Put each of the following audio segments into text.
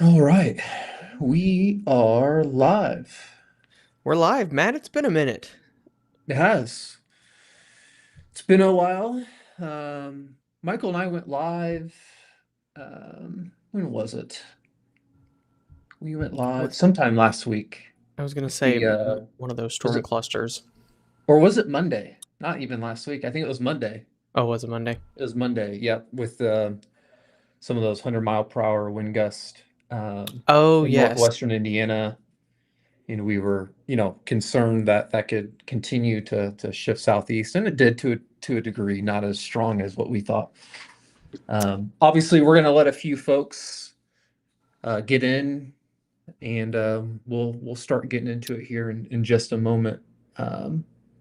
All right, we are live. We're live, Matt. It's been a minute. It has. It's been a while. Michael and I went live. When was it? We went live What sometime last week I was gonna with say, the one of those was storm it clusters. or was it Monday? Not even last week. I think it was Monday. Oh, was it Monday? It was Monday. Yep, with some of those 100-mile-per-hour wind gust Oh, in yes. northwestern Indiana. And we were, concerned that that could continue to shift southeast, and it did to a degree, not as strong as what we thought. Obviously, we're going to let a few folks get in, and we'll start getting into it here in just a moment.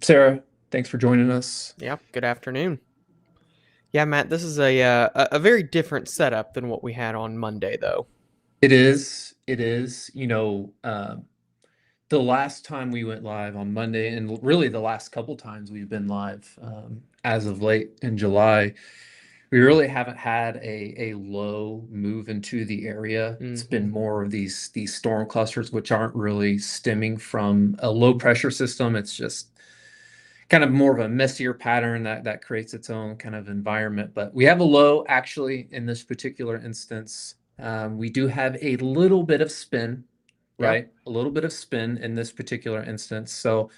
Sarah, thanks for joining us. Yeah. Good afternoon. Yeah, Matt. This is a very different setup than what we had on Monday, though. It is, the last time we went live on Monday, and really the last couple times we've been live as of late in July. We really haven't had a low move into the area. It's Hmm. been more of these storm clusters, which aren't really stemming from a low pressure system. It's just kind of more of a messier pattern that creates its own kind of environment. But we have a low actually in this particular instance. We do have a little bit of spin, Yeah. right? A little bit of spin in this particular instance. So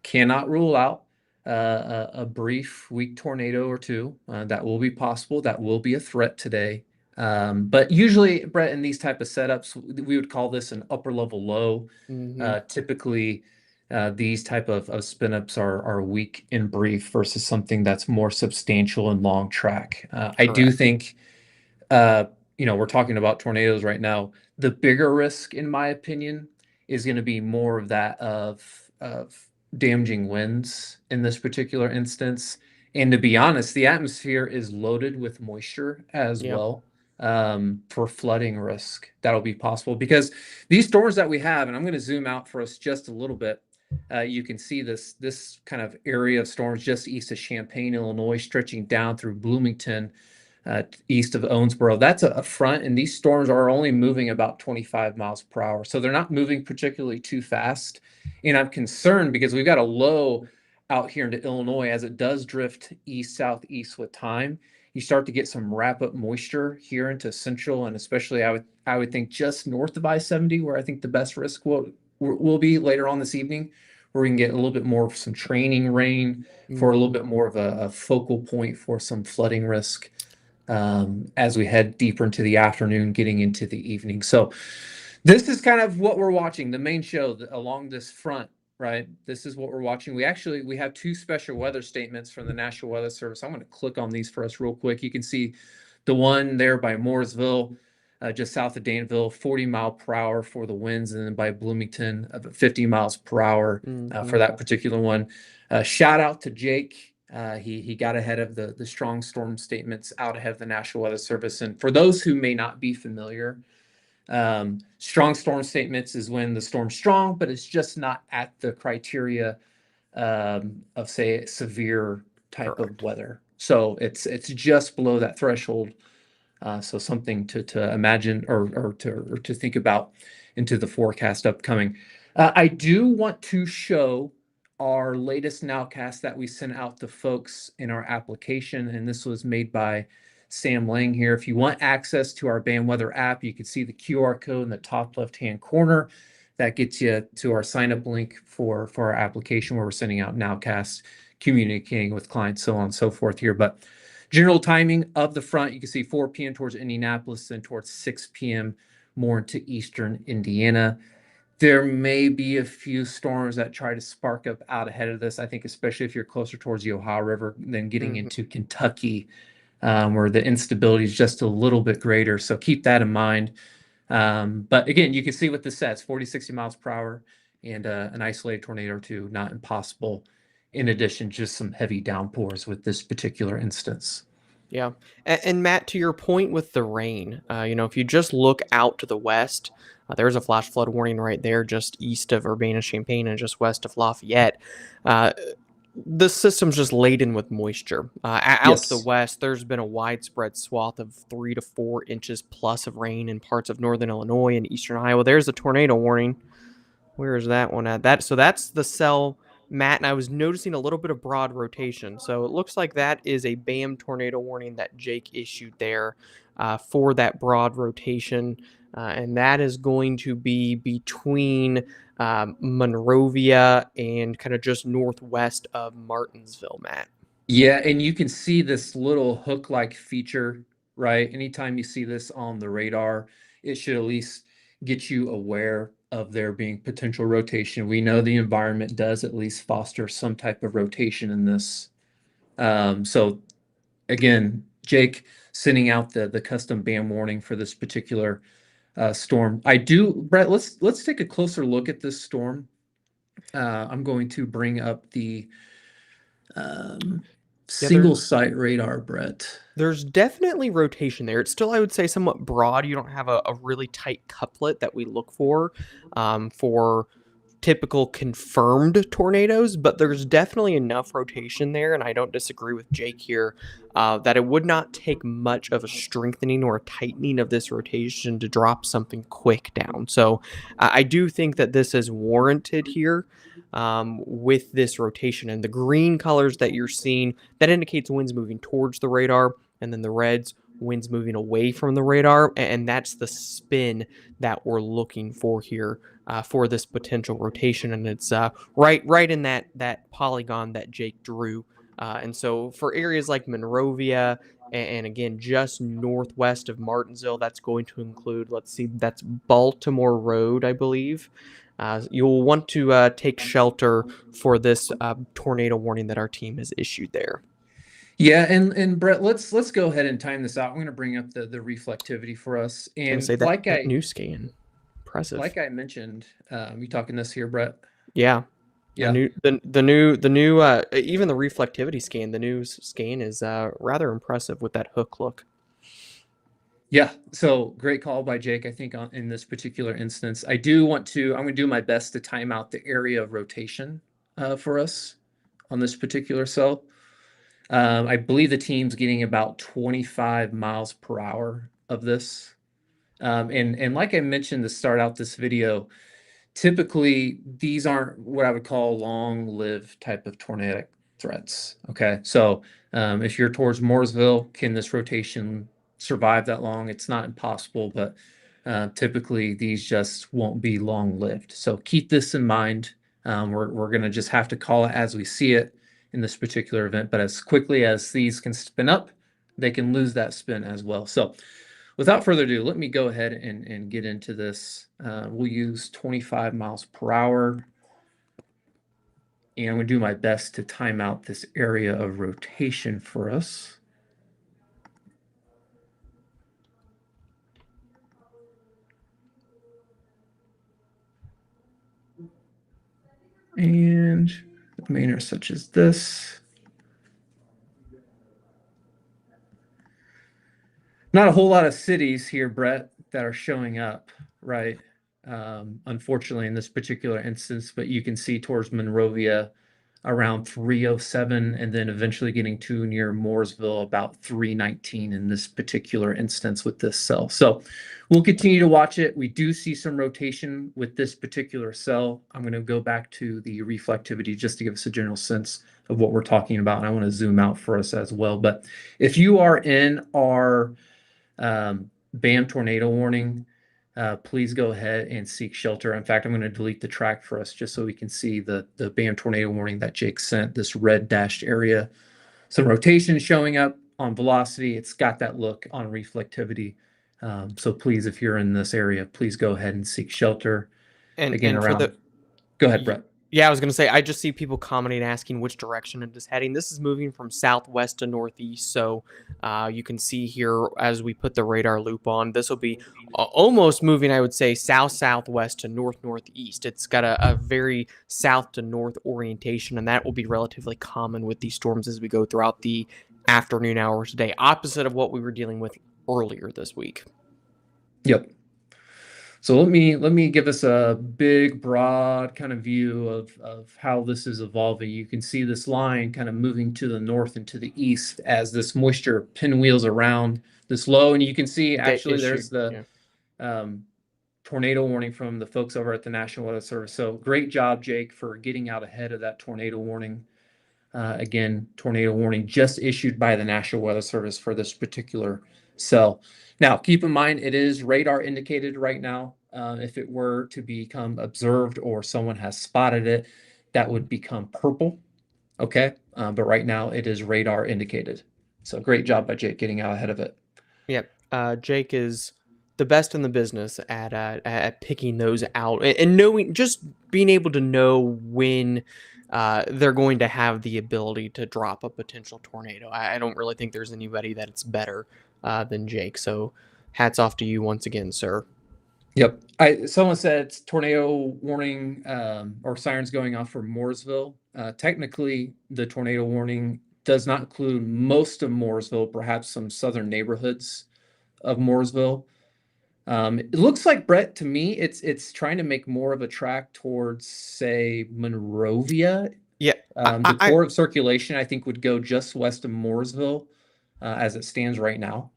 cannot rule out a brief weak tornado or two. That will be possible. That will be a threat today. But usually, Brett, in these type of setups, we would call this an upper level low. Hmm. Typically, these type of spin ups are weak and brief versus something that's more substantial and long track. I do Correct. think, we're talking about tornadoes right now. The bigger risk, in my opinion, is going to be more of that of damaging winds in this particular instance. And to be honest, the atmosphere is loaded with moisture as Yeah. well, for flooding risk that'll be possible because these storms that we have, and I'm going to zoom out for us just a little bit. You can see this kind of area of storms just east of Champaign, Illinois, stretching down through Bloomington, east of Owensboro. That's a front, and these storms are only moving about 25 miles per hour. So they're not moving particularly too fast. And I'm concerned because we've got a low out here into Illinois as it does drift east southeast with time. You start to get some wrap up moisture here into central, and especially I would think just north of I-70, where I think the best risk will be later on this evening, where we can get a little bit more of some training rain for a little Hmm. bit more of a focal point for some flooding risk as we head deeper into the afternoon, getting into the evening. So this is kind of what we're watching, the main show along this front, right? This is what we're watching. We have two special weather statements from the National Weather Service. I'm going to click on these for us real quick. You can see the one there by Mooresville, just south of Danville, 40 mile per hour for the winds, and then by Bloomington, 50 miles per hour Hmm. for that particular one. Shout out to Jake. He got ahead of the strong storm statements out ahead of the National Weather Service. And for those who may not be familiar, strong storm statements is when the storm's strong, but it's just not at the criteria of say severe type of Correct. weather. So it's just below that threshold. So something to imagine or to think about into the forecast upcoming. I do want to show our latest nowcast that we sent out to folks in our application, and this was made by Sam Lang here. If you want access to our band weather app, you can see the QR code in the top left-hand corner. That gets you to our sign up link for our application where we're sending out nowcasts, communicating with clients, so on and so forth here. But general timing of the front, you can see 4 p.m. towards Indianapolis, then towards 6 p.m. more into eastern Indiana. There may be a few storms that try to spark up out ahead of this. I think especially if you're closer towards the Ohio River than getting Hmm. into Kentucky, where the instability is just a little bit greater. So keep that in mind. But again, you can see what this says, 40, 60 miles per hour and an isolated tornado or two, not impossible. In addition, just some heavy downpours with this particular instance. Yeah. And Matt, to your point with the rain, if you just look out to the west, there's a flash flood warning right there, just east of Urbana-Champaign and just west of Lafayette. Uh, The system's just laden with moisture. Out to the Yes. west, there's been a widespread swath of 3 to 4 inches plus of rain in parts of northern Illinois and eastern Iowa. There's a tornado warning. Where is that one at? That's the cell, Matt, and I was noticing a little bit of broad rotation. So it looks like that is a BAM tornado warning that Jake issued there for that broad rotation, and that is going to be between Monrovia and kind of just northwest of Martinsville, Matt. Yeah, and you can see this little hook-like feature, right? Anytime you see this on the radar, it should at least get you aware of there being potential rotation. We know the environment does at least foster some type of rotation in this. So again, Jake sending out the custom BAM warning for this particular storm. Brett, let's take a closer look at this storm. I'm going to bring up the um, Yeah, single site radar, Brett. there's definitely rotation there. It's still, I would say, somewhat broad. You don't have a really tight couplet that we look for typical confirmed tornadoes, but there's definitely enough rotation there, and I don't disagree with Jake here that it would not take much of a strengthening or a tightening of this rotation to drop something quick down. So I do think that this is warranted here with this rotation, and the green colors that you're seeing, that indicates winds moving towards the radar, and then the reds, winds moving away from the radar, and that's the spin that we're looking for here for this potential rotation, and it's right in that polygon that Jake drew. And so for areas like Monrovia and again just northwest of Martinsville, that's going to include, let's see, that's Baltimore Road, I believe. You'll want to take shelter for this tornado warning that our team has issued there. Yeah, and Brett, let's go ahead and time this out. I'm going to bring up the reflectivity for us, I was gonna say and that new scan, impressive. like I mentioned, you talking this here, Brett? Yeah, Yeah. the new even the reflectivity scan, the new scan is rather impressive with that hook look. Yeah, so great call by Jake. I think in this particular instance, I'm going to do my best to time out the area of rotation for us on this particular cell. I believe the team's getting about 25 miles per hour of this. And like I mentioned to start out this video, typically these aren't what I would call long-lived type of tornadic threats. Okay, so if you're towards Mooresville, can this rotation survive that long? It's not impossible, but typically these just won't be long-lived. So keep this in mind. We're going to just have to call it as we see it in this particular event. But as quickly as these can spin up, they can lose that spin as well. So without further ado, let me go ahead and get into this. We'll use 25 miles per hour. And I'm going to do my best to time out this area of rotation for us. And the manner such as this. Not a whole lot of cities here, Brett, that are showing up, right? Unfortunately, in this particular instance, but you can see towards Monrovia around 307, and then eventually getting to near Mooresville about 319 in this particular instance with this cell. So we'll continue to watch it. We do see some rotation with this particular cell. I'm going to go back to the reflectivity just to give us a general sense of what we're talking about. And I want to zoom out for us as well. But if you are in our BAM tornado warning, please go ahead and seek shelter. In fact, I'm going to delete the track for us just so we can see the BAM tornado warning that Jake sent, this red dashed area. Some rotation showing up on velocity. It's got that look on reflectivity. So please, if you're in this area, please go ahead and seek shelter. Again, And for the go ahead, Brett. Yeah, I was going to say, I just see people commenting, asking which direction it is heading. This is moving from southwest to northeast. So you can see here as we put the radar loop on, this will be almost moving, I would say, south-southwest to north-northeast. It's got a very south to north orientation, and that will be relatively common with these storms as we go throughout the afternoon hours today, opposite of what we were dealing with earlier this week. Yep. So let me give us a big, broad kind of view of how this is evolving. You can see this line kind of moving to the north and to the east as this moisture pinwheels around this low. And you can see They actually there's issued, the yeah. um, tornado warning from the folks over at the National Weather Service. So great job, Jake, for getting out ahead of that tornado warning. Again, tornado warning just issued by the National Weather Service for this particular cell. Now, keep in mind, it is radar indicated right now. If it were to become observed or someone has spotted it, that would become purple. Okay. But right now it is radar indicated. So great job by Jake getting out ahead of it. Yep. Jake is the best in the business at picking those out and knowing, just being able to know when they're going to have the ability to drop a potential tornado. I don't really think there's anybody that's better than Jake. So hats off to you once again, sir. Yep. Someone said it's tornado warning or sirens going off for Mooresville. Technically, the tornado warning does not include most of Mooresville, perhaps some southern neighborhoods of Mooresville. It looks like, Brett, to me, it's trying to make more of a track towards, say, Monrovia. Yeah, The core of circulation, I think, would go just west of Mooresville as it stands right now.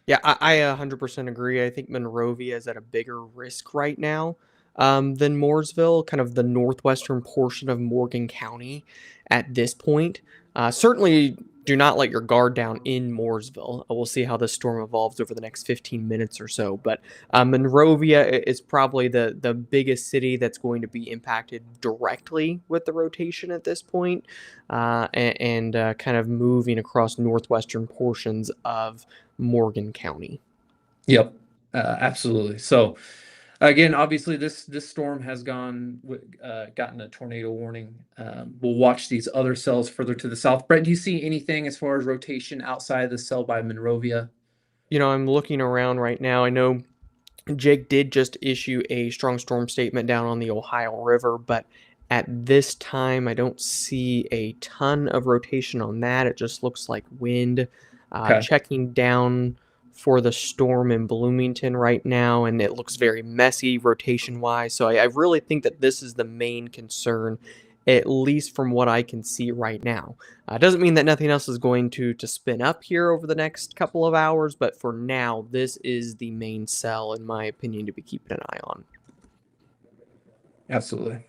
Yeah, I 100% agree. I think Monrovia is at a bigger risk right now than Mooresville, kind of the northwestern portion of Morgan County at this point. Certainly do not let your guard down in Mooresville. We'll see how this storm evolves over the next 15 minutes or so. But Monrovia is probably the biggest city that's going to be impacted directly with the rotation at this point, and kind of moving across northwestern portions of Morgan County. Yep, absolutely. So again, obviously, this storm has gotten a tornado warning. We'll watch these other cells further to the south. Brett, do you see anything as far as rotation outside the cell by Monrovia? I'm looking around right now. I know Jake did just issue a strong storm statement down on the Ohio River, but at this time, I don't see a ton of rotation on that. It just looks like wind. Okay. Checking down for the storm in Bloomington right now, and it looks very messy rotation wise. So I really think that this is the main concern, at least from what I can see right now. Doesn't mean that nothing else is going to spin up here over the next couple of hours, but for now, this is the main cell, in my opinion, to be keeping an eye on. Absolutely.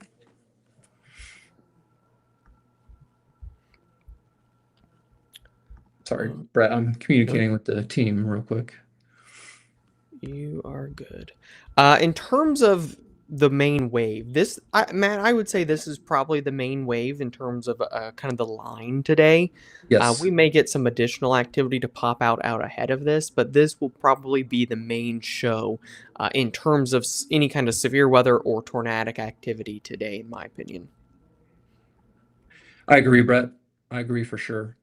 Sorry, Brett, I'm No, communicating with the team real quick. you are good. In terms of the main wave, Matt, I would say this is probably the main wave in terms of kind of the line today. We Yes, may get some additional activity to pop out ahead of this, but this will probably be the main show in terms of any kind of severe weather or tornadic activity today, in my opinion. I agree, Brett. I agree for sure.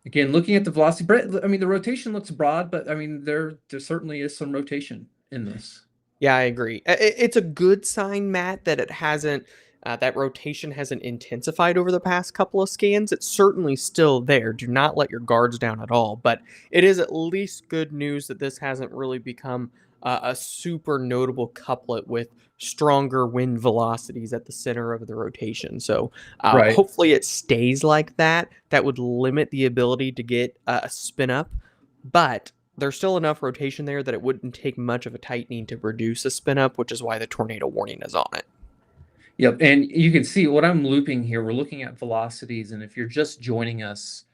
Again, looking at the velocity, Brett, I mean, the rotation looks broad, but I mean, there certainly is some rotation in this. Yeah, I agree. It's a good sign, Matt, that it hasn't that rotation hasn't intensified over the past couple of scans. It's certainly still there. Do not let your guards down at all. But it is at least good news that this hasn't really become a super notable couplet with stronger wind velocities at the center of the rotation. So Right. hopefully it stays like that. That would limit the ability to get a spin up, but there's still enough rotation there that it wouldn't take much of a tightening to reduce a spin up, which is why the tornado warning is on it. Yep. And you can see what I'm looping here. We're looking at velocities. And if you're just joining us,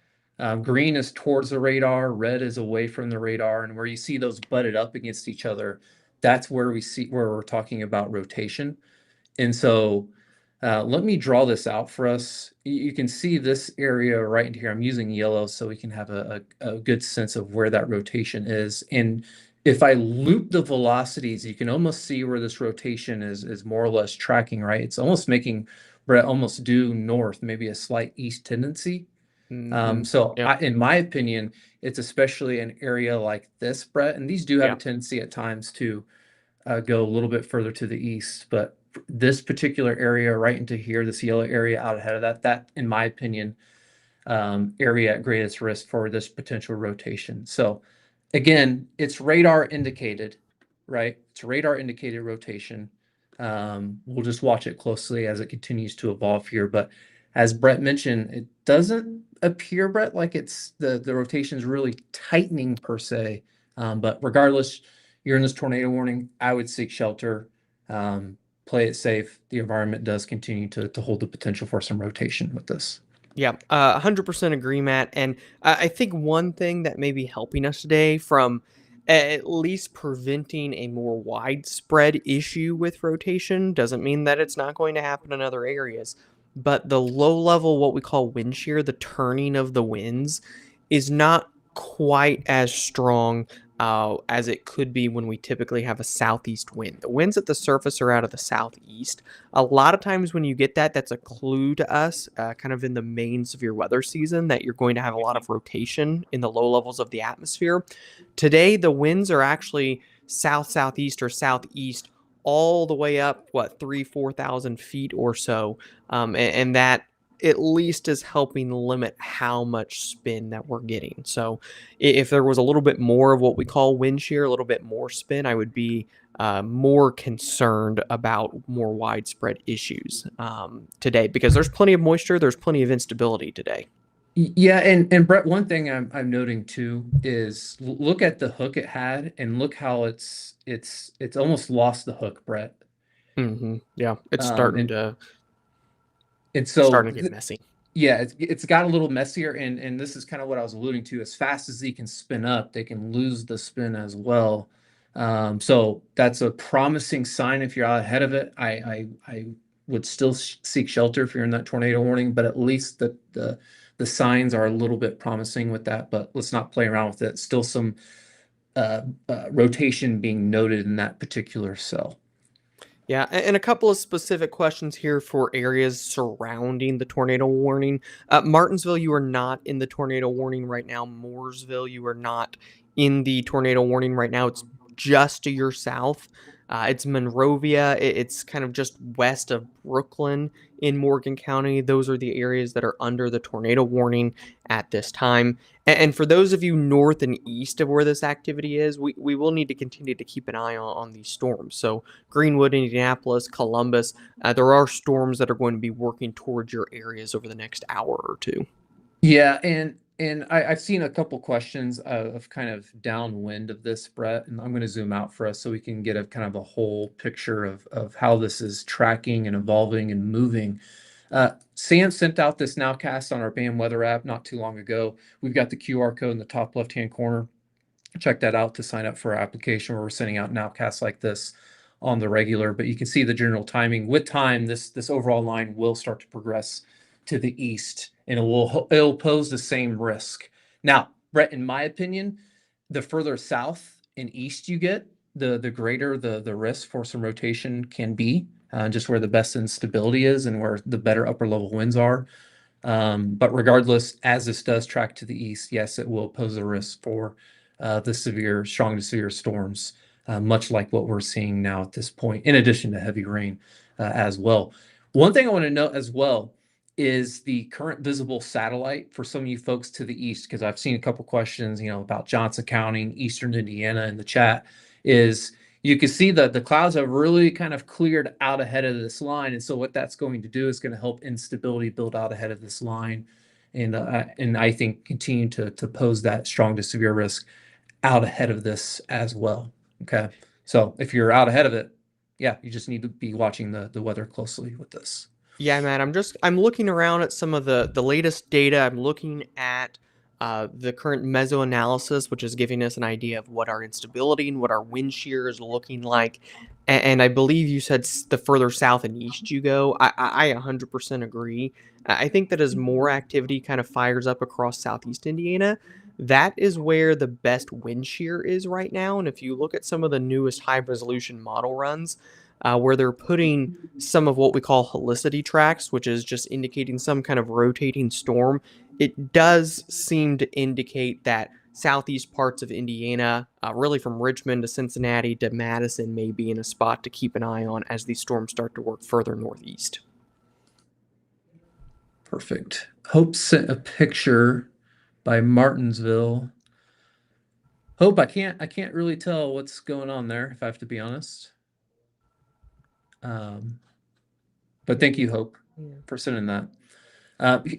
green is towards the radar, red is away from the radar. And where you see those butted up against each other, that's where we're talking about rotation. And so let me draw this out for us. You can see this area right in here. I'm using yellow so we can have a good sense of where that rotation is. And if I loop the velocities, you can almost see where this rotation is more or less tracking, right? It's almost making Brett almost due north, maybe a slight east tendency. Yep. In my opinion, it's especially an area like this, Brett, and these do have a Yeah. tendency at times to go a little bit further to the east, but this particular area right into here, this yellow area out ahead of that, in my opinion, area at greatest risk for this potential rotation. So again, it's radar indicated, right? It's radar indicated rotation. We'll just watch it closely as it continues to evolve here. But as Brett mentioned, it doesn't appear, Brett, like it's the rotation's really tightening per se. But regardless, you're in this tornado warning. I would seek shelter. Play it safe. The environment does continue to hold the potential for some rotation with this. Yeah, 100% agree, Matt. And I think one thing that may be helping us today from at least preventing a more widespread issue with rotation doesn't mean that it's not going to happen in other areas. But the low level, what we call wind shear, the turning of the winds, is not quite as strong as it could be when we typically have a southeast wind. The winds at the surface are out of the southeast. A lot of times when you get that, that's a clue to us, kind of in the main severe weather season, that you're going to have a lot of rotation in the low levels of the atmosphere. Today, the winds are actually south, southeast, or southeast all the way up, what, 4,000 feet or so. And that at least is helping limit how much spin that we're getting. So if there was a little bit more of what we call wind shear, a little bit more spin, I would be more concerned about more widespread issues today, because there's plenty of moisture, there's plenty of instability today. Yeah, and Brett, one thing I'm noting too is look at the hook it had and look how it's almost lost the hook, Brett. Yeah, it's Um, starting and to and so starting to get messy. yeah, it's got a little messier, and this is kind of what I was alluding to. As fast as they can spin up, they can lose the spin as well. So that's a promising sign if you're out ahead of it. I would still seek shelter if you're in that tornado warning, but at least the signs are a little bit promising with that. But let's not play around with it. Still some rotation being noted in that particular cell. Yeah, and a couple of specific questions here for areas surrounding the tornado warning. Martinsville, you are not in the tornado warning right now. Mooresville, you are not in the tornado warning right now. It's just to your south. It's Monrovia. It's kind of just west of Brooklyn in Morgan County. Those are the areas that are under the tornado warning at this time. And for those of you north and east of where this activity is, we will need to continue to keep an eye on these storms. So Greenwood, Indianapolis, Columbus. There are storms that are going to be working towards your areas over the next hour or two. Yeah, and I've seen a couple questions of kind of downwind of this, Brett, and I'm going to zoom out for us so we can get a kind of a whole picture of how this is tracking and evolving and moving. Sam sent out this nowcast on our BAM weather app not too long ago. We've got the QR code in the top left-hand corner. Check that out to sign up for our application where we're sending out nowcasts like this on the regular. But you can see the general timing. With time, this overall line will start to progress to the east, and it'll pose the same risk. Now, Brett, in my opinion, the further south and east you get, the greater the risk for some rotation can be. Just where the best instability is and where the better upper level winds are. But regardless, as this does track to the east, yes, it will pose a risk for the strong to severe storms, much like what we're seeing now at this point, in addition to heavy rain as well. One thing I want to note as well is the current visible satellite for some of you folks to the east, because I've seen a couple questions, about Johnson County, Eastern Indiana in the chat, is you can see that the clouds have really kind of cleared out ahead of this line. And so what that's going to do is going to help instability build out ahead of this line. And I think continue to pose that strong to severe risk out ahead of this as well. Okay. So if you're out ahead of it, yeah, you just need to be watching the weather closely with this. Yeah, man. I'm looking around at some of the latest data. I'm looking at the current meso-analysis, which is giving us an idea of what our instability and what our wind shear is looking like. And I believe you said the further south and east you go. I 100% agree. I think that as more activity kind of fires up across southeast Indiana, that is where the best wind shear is right now. And if you look at some of the newest high resolution model runs, where they're putting some of what we call helicity tracks, which is just indicating some kind of rotating storm, it does seem to indicate that southeast parts of Indiana, really from Richmond to Cincinnati to Madison, may be in a spot to keep an eye on as these storms start to work further northeast. Perfect. Hope sent a picture by Martinsville. Hope I can't really tell what's going on there, if I have to be honest. Um, but thank you, Hope, Yeah. for sending that.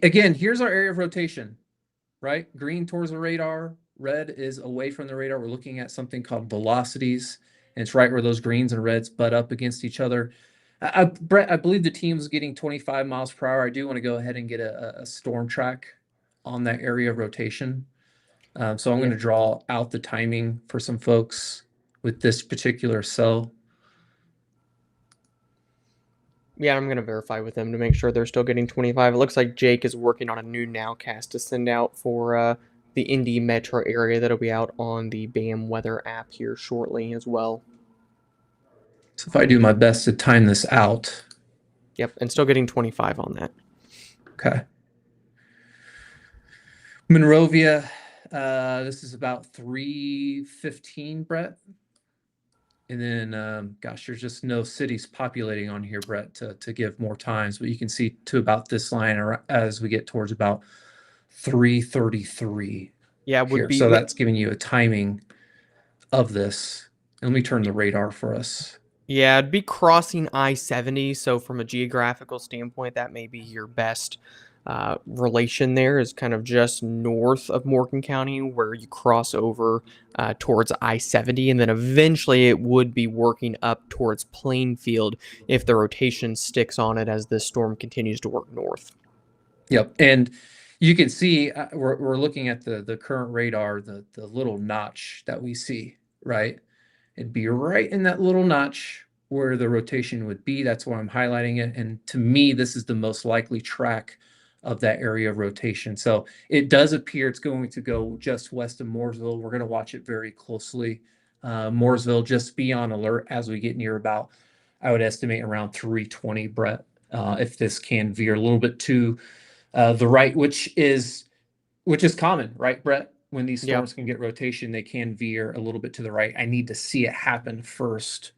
Again, here's our area of rotation, right? Green towards the radar, red is away from the radar. We're looking at something called velocities, and it's right where those greens and reds butt up against each other. Brett, I believe the team's getting 25 miles per hour. I do want to go ahead and get a storm track on that area of rotation. So I'm going Yeah. to draw out the timing for some folks with this particular cell. Yeah, I'm gonna verify with them to make sure they're still getting 25. It looks like Jake is working on a new nowcast to send out for the Indy metro area that'll be out on the BAM weather app here shortly as well. So if I do my best to time this out, Yep, and still getting 25 on that. okay. Monrovia, this is about 3:15, Brett. And then, gosh, there's just no cities populating on here, Brett, to give more times. But you can see to about this line as we get towards about 3:33 Yeah, would here. be So that's giving you a timing of this. And let me turn the radar for us. yeah, it'd be crossing I-70. So from a geographical standpoint, that may be your best relation there is kind of just north of Morgan County where you cross over towards I-70. And then eventually it would be working up towards Plainfield if the rotation sticks on it as this storm continues to work north. Yep. And you can see we're looking at the current radar, the little notch that we see, right? It'd be right in that little notch where the rotation would be. That's why I'm highlighting it. And to me, this is the most likely track of that area of rotation. So it does appear it's going to go just west of Mooresville. We're going to watch it very closely. Mooresville, just be on alert as we get near about, I would estimate around 320, Brett, if this can veer a little bit to the right, which is common, right, Brett? When these Yeah. storms can get rotation, they can veer a little bit to the right. I need to see it happen first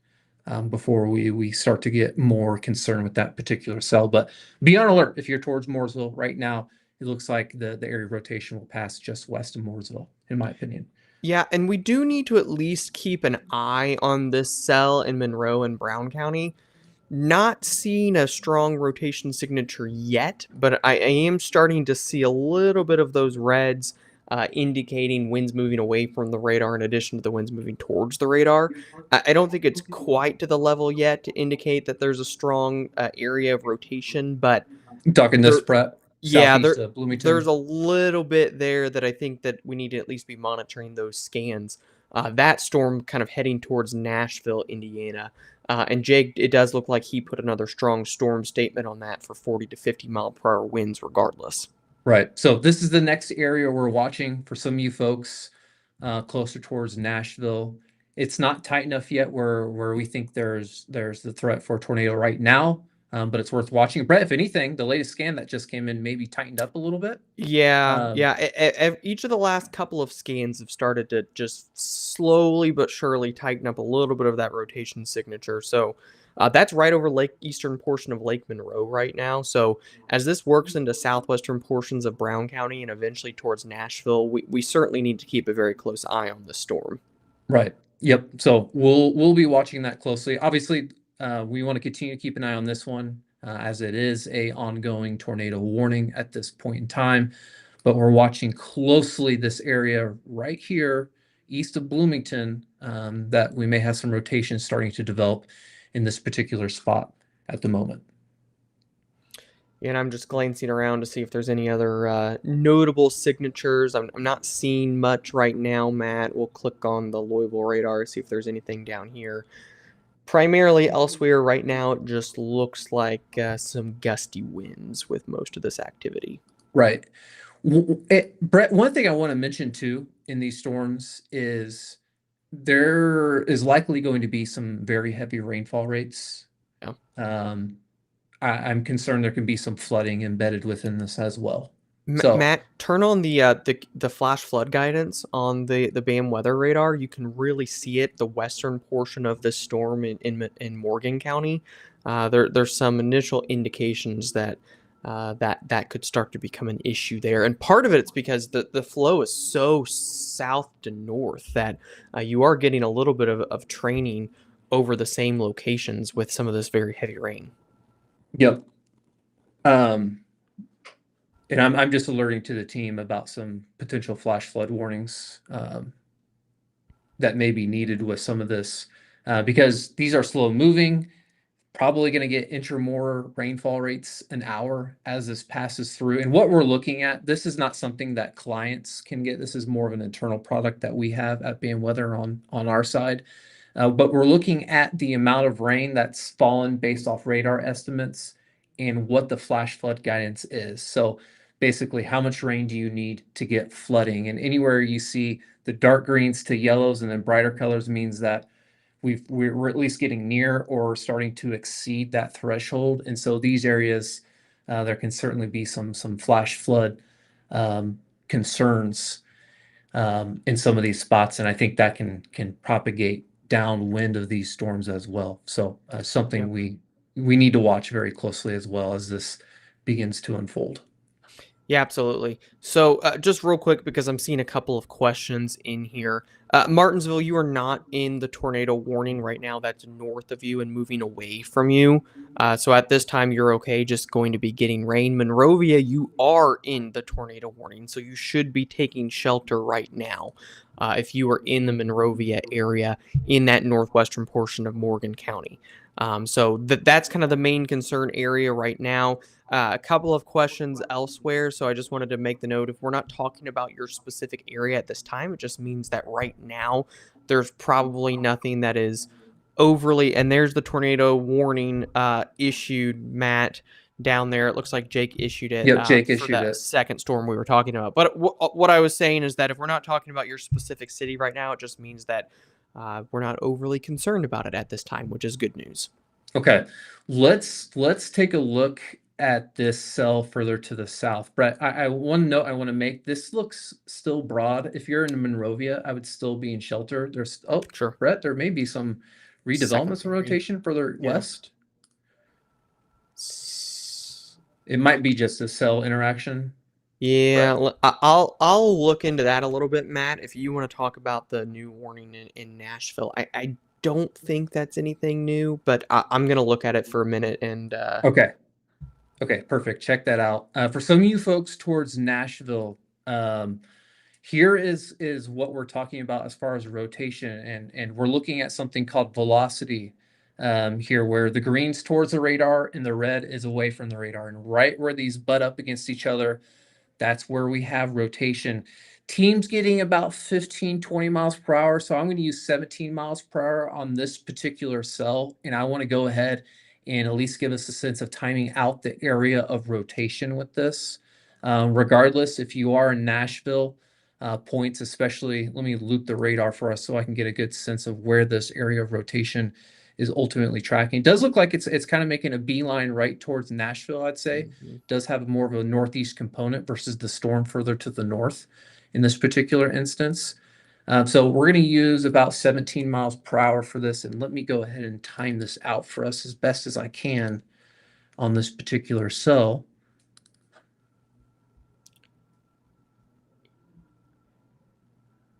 before we start to get more concerned with that particular cell. But be on alert if you're towards Mooresville right now. It looks like the area of rotation will pass just west of Mooresville, in my opinion. Yeah, and we do need to at least keep an eye on this cell in Monroe and Brown County. Not seeing a strong rotation signature yet, but I am starting to see a little bit of those reds indicating winds moving away from the radar in addition to the winds moving towards the radar. I don't think it's quite to the level yet to indicate that there's a strong area of rotation, but I'm talking this, there, Brett, yeah, southeast of there's Bloomington. a little bit there that I think that we need to at least be monitoring those scans. That storm kind of heading towards Nashville, Indiana. And Jake, it does look like he put another strong storm statement on that for 40 to 50 mile per hour winds regardless. Right. So this is the next area we're watching for some of you folks closer towards Nashville. It's not tight enough yet where we think there's the threat for a tornado right now, but it's worth watching. Brett, if anything, the latest scan that just came in maybe tightened up a little bit. Yeah, Um, yeah. Each of the last couple of scans have started to just slowly but surely tighten up a little bit of that rotation signature. So that's right over Lake eastern portion of Lake Monroe right now. So as this works into southwestern portions of Brown County and eventually towards Nashville, we certainly need to keep a very close eye on this storm. Right. Yep. So we'll be watching that closely. Obviously, we want to continue to keep an eye on this one as it is a ongoing tornado warning at this point in time. But we're watching closely this area right here east of Bloomington that we may have some rotation starting to develop in this particular spot at the moment. And I'm just glancing around to see if there's any other notable signatures. I'm not seeing much right now, Matt. We'll click on the Louisville radar, see if there's anything down here. Primarily elsewhere right now, it just looks like some gusty winds with most of this activity. Right. Brett, one thing I want to mention too in these storms is there is likely going to be some very heavy rainfall rates. Yeah. I'm concerned there can be some flooding embedded within this as well. So, Matt, turn on the flash flood guidance on the BAM weather radar. You can really see it. The western portion of this storm in Morgan County. There's some initial indications that that could start to become an issue there. And part of it's because the flow is so south to north that you are getting a little bit of training over the same locations with some of this very heavy rain. Yep. Um, and I'm just alerting to the team about some potential flash flood warnings that may be needed with some of this because these are slow moving. Probably going to get inch or more rainfall rates an hour as this passes through. And what we're looking at, this is not something that clients can get. This is more of an internal product that we have at BM Weather on our side. But we're looking at the amount of rain that's fallen based off radar estimates and what the flash flood guidance is. So basically, how much rain do you need to get flooding? And anywhere you see the dark greens to yellows and then brighter colors means that we're at least getting near or starting to exceed that threshold. And so these areas, there can certainly be some flash flood concerns in some of these spots, and I think that can propagate downwind of these storms as well. So Yeah. something we need to watch very closely as well as this begins to unfold. Yeah, absolutely. So, just real quick, because I'm seeing a couple of questions in here. Martinsville, you are not in the tornado warning right now. That's north of you and moving away from you. So, at this time, you're okay, just going to be getting rain. Monrovia, you are in the tornado warning. So, you should be taking shelter right now if you are in the Monrovia area in that northwestern portion of Morgan County. So, that's kind of the main concern area right now. A couple of questions elsewhere, so I just wanted to make the note if we're not talking about your specific area at this time, it just means that right now there's probably nothing that is overly. And there's the tornado warning issued, Matt, down there. It looks like Jake issued it Yep, Jake for issued that it. second storm we were talking about. But what I was saying is that if we're not talking about your specific city right now, it just means that we're not overly concerned about it at this time, which is good news. Okay, let's take a look at this cell further to the south. Brett, one note I want to make. This looks still broad. If you're in Monrovia, I would still be in shelter. There's Sure. Brett, there may be some redevelopments and Secondary. rotation further Yeah. west. It might be just a cell interaction. Yeah, Brett. I'll look into that a little bit, Matt. If you want to talk about the new warning in Nashville, I don't think that's anything new, but I'm gonna look at it for a minute and Okay. Okay, perfect. Check that out. For some of you folks towards Nashville, um, here is what we're talking about as far as rotation, and we're looking at something called velocity here, where the green's towards the radar and the red is away from the radar, and right where these butt up against each other, that's where we have rotation. Teams getting about 15, 20 miles per hour. So I'm going to use 17 miles per hour on this particular cell. And I want to go ahead and at least give us a sense of timing out the area of rotation with this. Regardless, if you are in Nashville, points, especially, let me loop the radar for us so I can get a good sense of where this area of rotation is ultimately tracking. It does look like it's kind of making a beeline right towards Nashville, I'd say. Mhm. Does have more of a northeast component versus the storm further to the north in this particular instance. So we're going to use about 17 miles per hour for this. And let me go ahead and time this out for us as best as I can on this particular cell.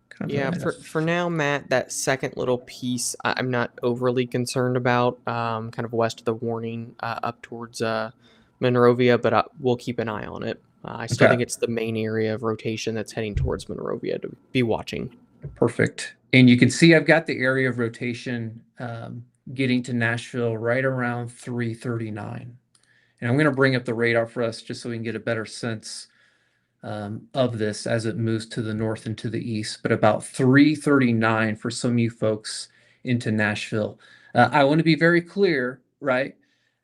Kind of Yeah, at a for now, Matt, that second little piece I'm not overly concerned about. Kind of west of the warning, up towards Monrovia, but we'll keep an eye on it. I still okay. think it's the main area of rotation that's heading towards Monrovia to be watching. Perfect. And you can see I've got the area of rotation getting to Nashville right around 339. And I'm going to bring up the radar for us just so we can get a better sense of this as it moves to the north and to the east. But about 339 for some of you folks into Nashville. I want to be very clear, right?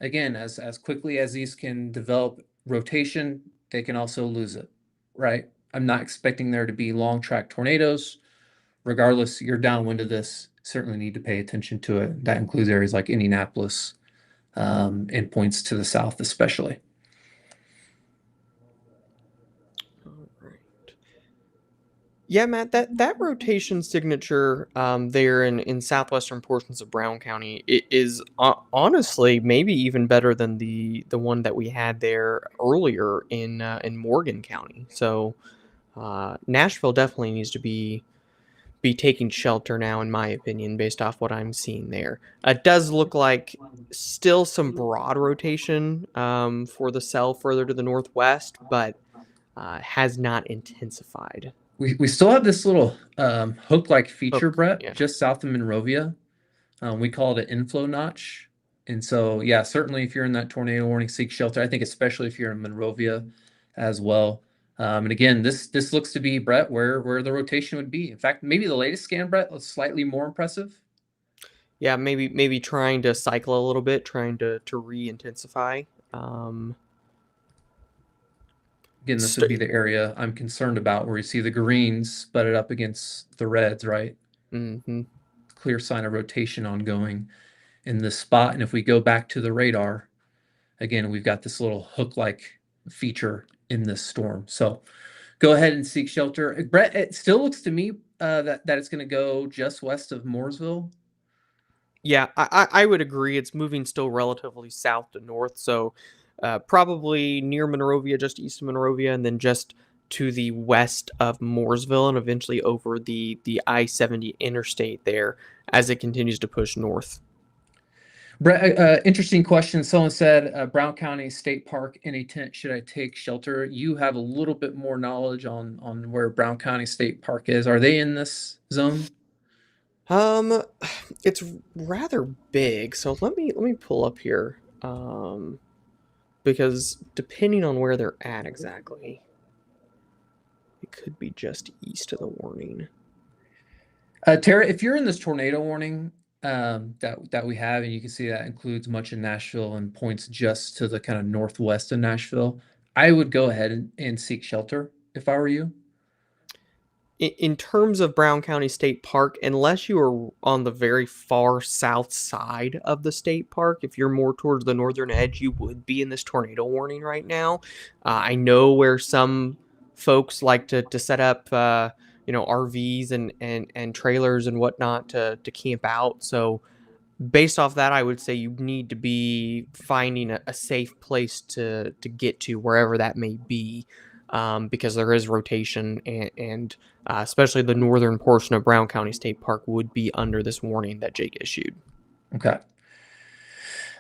Again, as quickly as these can develop rotation, they can also lose it, right? I'm not expecting there to be long track tornadoes. Regardless, you're downwind of this, certainly need to pay attention to it. That includes areas like Indianapolis and points to the south, especially. All right. Yeah, Matt, that rotation signature there in southwestern portions of Brown County is honestly maybe even better than the one that we had there earlier in Morgan County. So Nashville definitely needs to be taking shelter now, in my opinion, based off what I'm seeing there. It does look like still some broad rotation for the cell further to the northwest, but has not intensified. We still have this little hook-like feature, Hook, Brett, yeah. just south of Monrovia. We call it an inflow notch. And so, yeah, certainly if you're in that tornado warning, seek shelter. I think especially if you're in Monrovia as well. And again, this looks to be, Brett, where the rotation would be. In fact, maybe the latest scan, Brett, was slightly more impressive. Yeah, maybe trying to cycle a little bit, trying to re-intensify. Um, Again, this would be st- the area I'm concerned about where you see the greens butted up against the reds, right? mhm. Clear sign of rotation ongoing in this spot. And if we go back to the radar, again, we've got this little hook-like feature in this storm. So go ahead and seek shelter. Brett, it still looks to me that it's going to go just west of Mooresville. Yeah, I would agree. It's moving still relatively south to north, so probably near Monrovia, just east of Monrovia, and then just to the west of Mooresville, and eventually over the I-70 interstate there as it continues to push north. Brett, interesting question. Someone said Brown County State Park in a tent. Should I take shelter? You have a little bit more knowledge on where Brown County State Park is. Are they in this zone? Um, it's rather big, so let me pull up here. Because depending on where they're at exactly, it could be just east of the warning. Tara, if you're in this tornado warning that we have, and you can see that includes much in Nashville and points just to the kind of northwest of Nashville, I would go ahead and seek shelter if I were you. In terms of Brown County State Park, unless you are on the very far south side of the state park, if you're more towards the northern edge, you would be in this tornado warning right now. I know where some folks like to set up, RVs and trailers and whatnot to camp out. So based off that, I would say you need to be finding a safe place to get to wherever that may be, because there is rotation and especially the northern portion of Brown County State Park would be under this warning that Jake issued. Okay.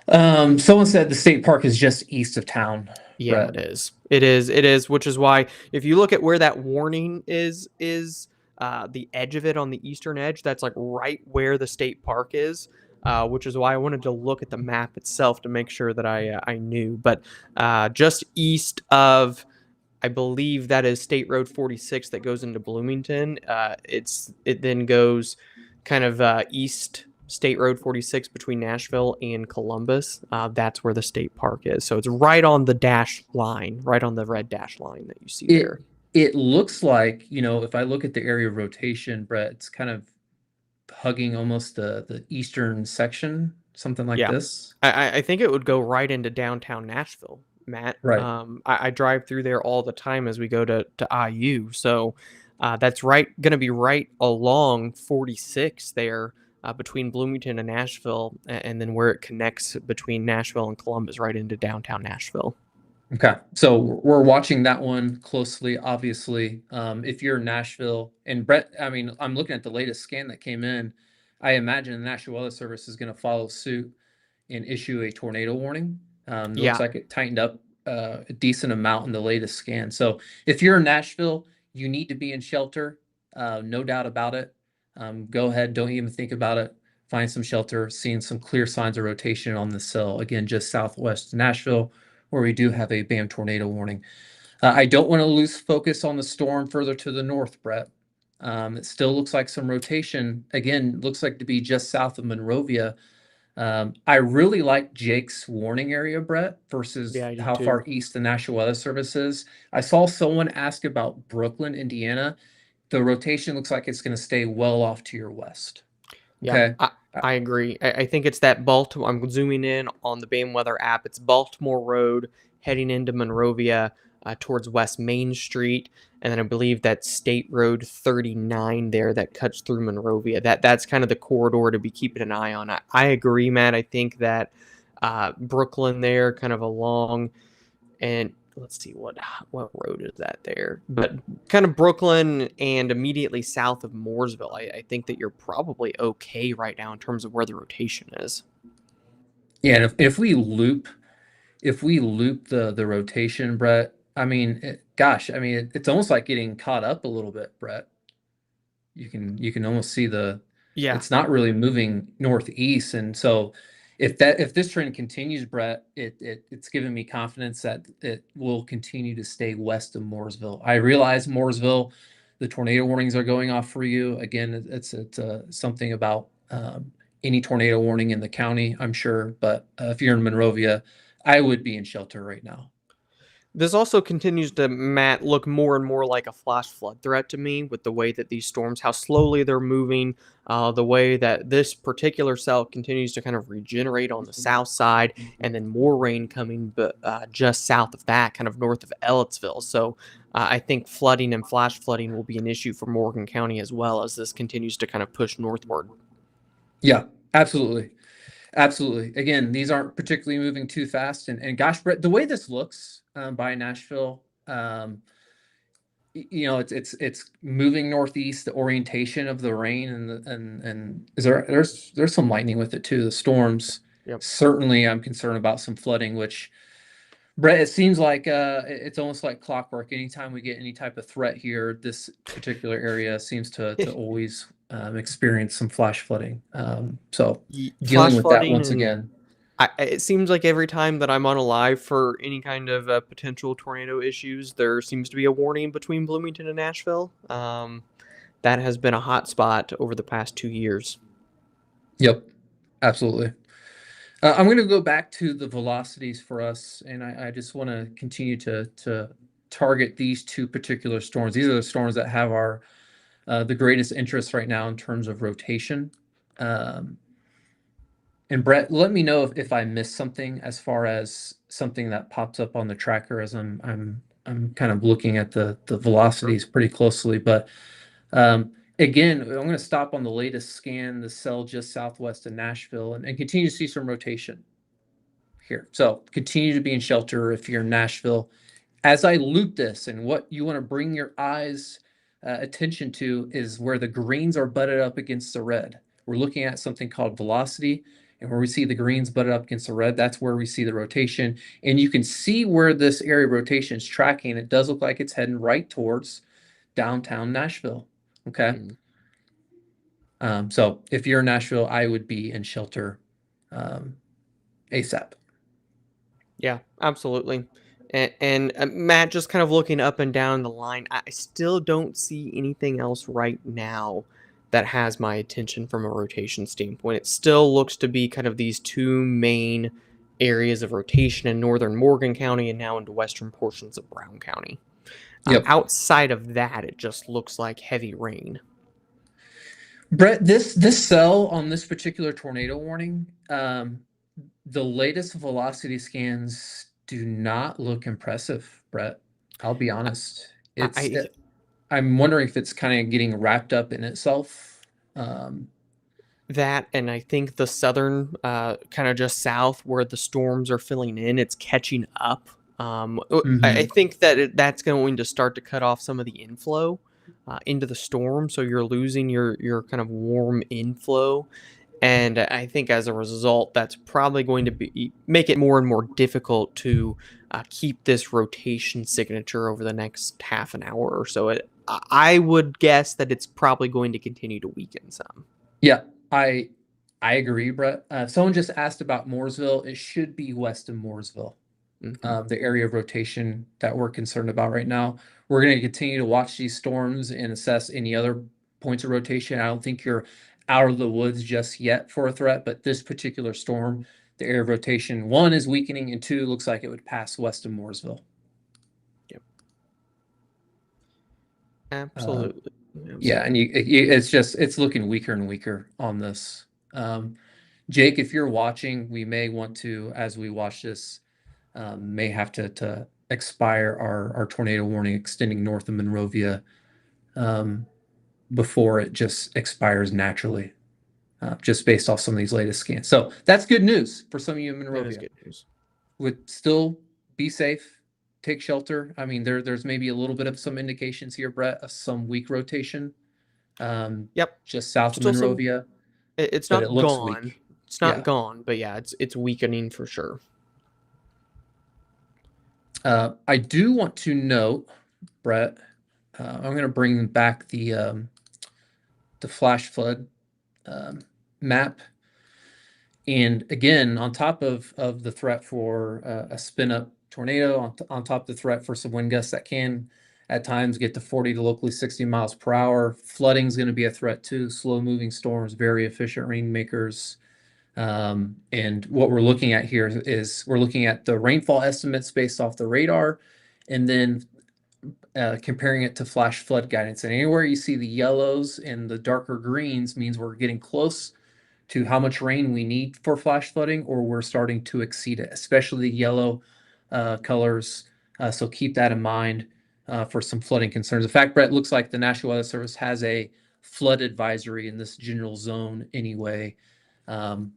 Someone said the state park is just east of town, Yeah, Brett. it is. It is. It is. Which is why, if you look at where that warning is the edge of it on the eastern edge. That's like right where the state park is. Which is why I wanted to look at the map itself to make sure that I knew. But just east of, I believe that is State Road 46 that goes into Bloomington. It then goes kind of east State Road 46 between Nashville and Columbus. That's where the state park is. So it's right on the dash line, right on the red dash line that you see It there. it looks like, if I look at the area of rotation, Brett, it's kind of hugging almost the eastern section, something like Yeah, this. I think it would go right into downtown Nashville, Matt. Right. I drive through there all the time as we go to IU, so that's right going to be right along 46 there between Bloomington and Nashville, and then where it connects between Nashville and Columbus, right into downtown Nashville. Okay, so we're watching that one closely, obviously. If you're in Nashville, and Brett, I mean, I'm looking at the latest scan that came in. I imagine the National Weather Service is going to follow suit and issue a tornado warning. It looks Yeah, like it tightened up a decent amount in the latest scan. So if you're in Nashville, you need to be in shelter, no doubt about it. Go ahead, don't even think about it. Find some shelter, seeing some clear signs of rotation on the cell. Again, just southwest Nashville, where we do have a BAM tornado warning. I don't want to lose focus on the storm further to the north, Brett. It still looks like some rotation. Again, looks like to be just south of Monrovia. I really like Jake's warning area, Brett, yeah, versus I do how far too. east the National Weather Service is. I saw someone ask about Brooklyn, Indiana. The rotation looks like it's going to stay well off to your west. Yeah, Okay. I agree. I think it's that Baltimore. I'm zooming in on the Bame Weather app. It's Baltimore Road heading into Monrovia towards West Main Street. and then I believe that's State Road 39 there that cuts through Monrovia. That's kind of the corridor to be keeping an eye on. I agree, Matt. I think that Brooklyn there, kind of along, and let's see what road is that there, but kind of Brooklyn and immediately south of Mooresville. I think that you're probably okay right now in terms of where the rotation is. Yeah, and if we loop the rotation, Brett, I mean, gosh, I mean, it's almost like getting caught up a little bit, Brett. You can almost see Yeah. it's not really moving northeast, and so if this trend continues, Brett, it's given me confidence that it will continue to stay west of Mooresville. I realize Mooresville, the tornado warnings are going off for you again. It's something about any tornado warning in the county, I'm sure, but if you're in Monrovia, I would be in shelter right now. This also continues to, Matt, look more and more like a flash flood threat to me with the way that these storms, how slowly they're moving, the way that this particular cell continues to kind of regenerate on the south side, and then more rain coming but just south of that, kind of north of Ellettsville. So I think flooding and flash flooding will be an issue for Morgan County as well as this continues to kind of push northward. Yeah, absolutely. Absolutely. Again, these aren't particularly moving too fast. And gosh, Brett, the way this looks by Nashville, it's moving northeast. The orientation of the rain and there's some lightning with it too. The storms. Yep. Certainly, I'm concerned about some flooding, which Brett, it seems like it's almost like clockwork. Anytime we get any type of threat here, this particular area seems to always experience some flash flooding. So dealing Flash with that flooding once and again. it seems like every time that I'm on a live for any kind of potential tornado issues, there seems to be a warning between Bloomington and Nashville. That has been a hot spot over the past 2 years. Yep, absolutely. I'm going to go back to the velocities for us, and I just want to continue to target these two particular storms. These are the storms that have our the greatest interest right now in terms of rotation. Um, And Brett, let me know if I missed something as far as something that pops up on the tracker as I'm kind of looking at the Sure. velocities pretty closely. But again, I'm going to stop on the latest scan, the cell just southwest of Nashville, and continue to see some rotation here. So continue to be in shelter if you're in Nashville. As I loop this, and what you want to bring your eyes attention to is where the greens are butted up against the red. We're looking at something called velocity, and where we see the greens butted up against the red, that's where we see the rotation. And you can see where this area of rotation is tracking. It does look like it's heading right towards downtown Nashville. Okay. Mm. So if you're in Nashville, I would be in shelter ASAP. Yeah, absolutely. And Matt, just kind of looking up and down the line, I still don't see anything else right now that has my attention from a rotation standpoint. It still looks to be kind of these two main areas of rotation in northern Morgan County and now into western portions of Brown County. Yep. Outside of that, it just looks like heavy rain. Brett, this cell on this particular tornado warning, the latest velocity scans do not look impressive, Brett. I'll be honest. I I'm wondering if it's kind of getting wrapped up in itself. Um, That and I think the southern, kind of just south where the storms are filling in, it's catching up. I mhm. think that that's going to start to cut off some of the inflow into the storm, so you're losing your kind of warm inflow, and I think as a result, that's probably going to be make it more and more difficult to keep this rotation signature over the next half an hour or so. I would guess that it's probably going to continue to weaken some. Yeah, I I agree, Brett. Someone just asked about Mooresville. It should be west of Mooresville. Hmm. The area of rotation that we're concerned about right now. We're going to continue to watch these storms and assess any other points of rotation. I don't think you're out of the woods just yet for a threat, but this particular storm, the area of rotation, one is weakening, and two looks like it would pass west of Mooresville. Uh, Absolutely. yeah, and Absolutely. it's looking weaker and weaker on this. Jake, if you're watching, we may want to, as we watch this, may have to expire our tornado warning extending north of Monrovia um, before it just expires naturally, just based off some of these latest scans. So that's good news for some of you in That is Monrovia. good news. Would still be safe, take shelter. I mean, there's maybe a little bit of some indications here, Brett, of some weak rotation Yep. just south of Still some. Monrovia, It's but it not looks gone. weak. It's not Yeah. gone, but yeah, it's weakening for sure. I do want to note, Brett, I'm going to bring back the flash flood um, map. And again, on top of the threat for a spin up tornado, on top of the threat for some wind gusts that can at times get to 40 to locally 60 miles per hour, flooding is going to be a threat too. Slow moving storms, very efficient rainmakers. And what we're looking at here is we're looking at the rainfall estimates based off the radar and then comparing it to flash flood guidance. And anywhere you see the yellows and the darker greens means we're getting close to how much rain we need for flash flooding, or we're starting to exceed it, especially the yellow colors. So keep that in mind for some flooding concerns. In fact, Brett, looks like the National Weather Service has a flood advisory in this general zone anyway. Um,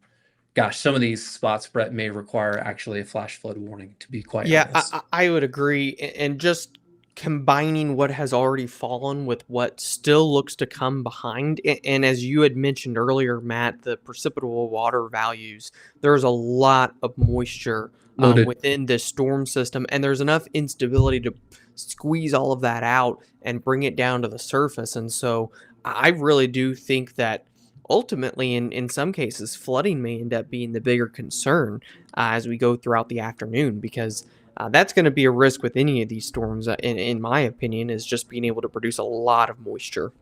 Gosh, some of these spots, Brett, may require actually a flash flood warning, to be quite Yeah, honest. I would agree. And just combining what has already fallen with what still looks to come behind. And as you had mentioned earlier, Matt, the precipitable water values, there's a lot of moisture Noted. within this storm system, and there's enough instability to squeeze all of that out and bring it down to the surface. And so I really do think that ultimately, in some cases, flooding may end up being the bigger concern as we go throughout the afternoon because that's going to be a risk with any of these storms, in my opinion, is just being able to produce a lot of moisture.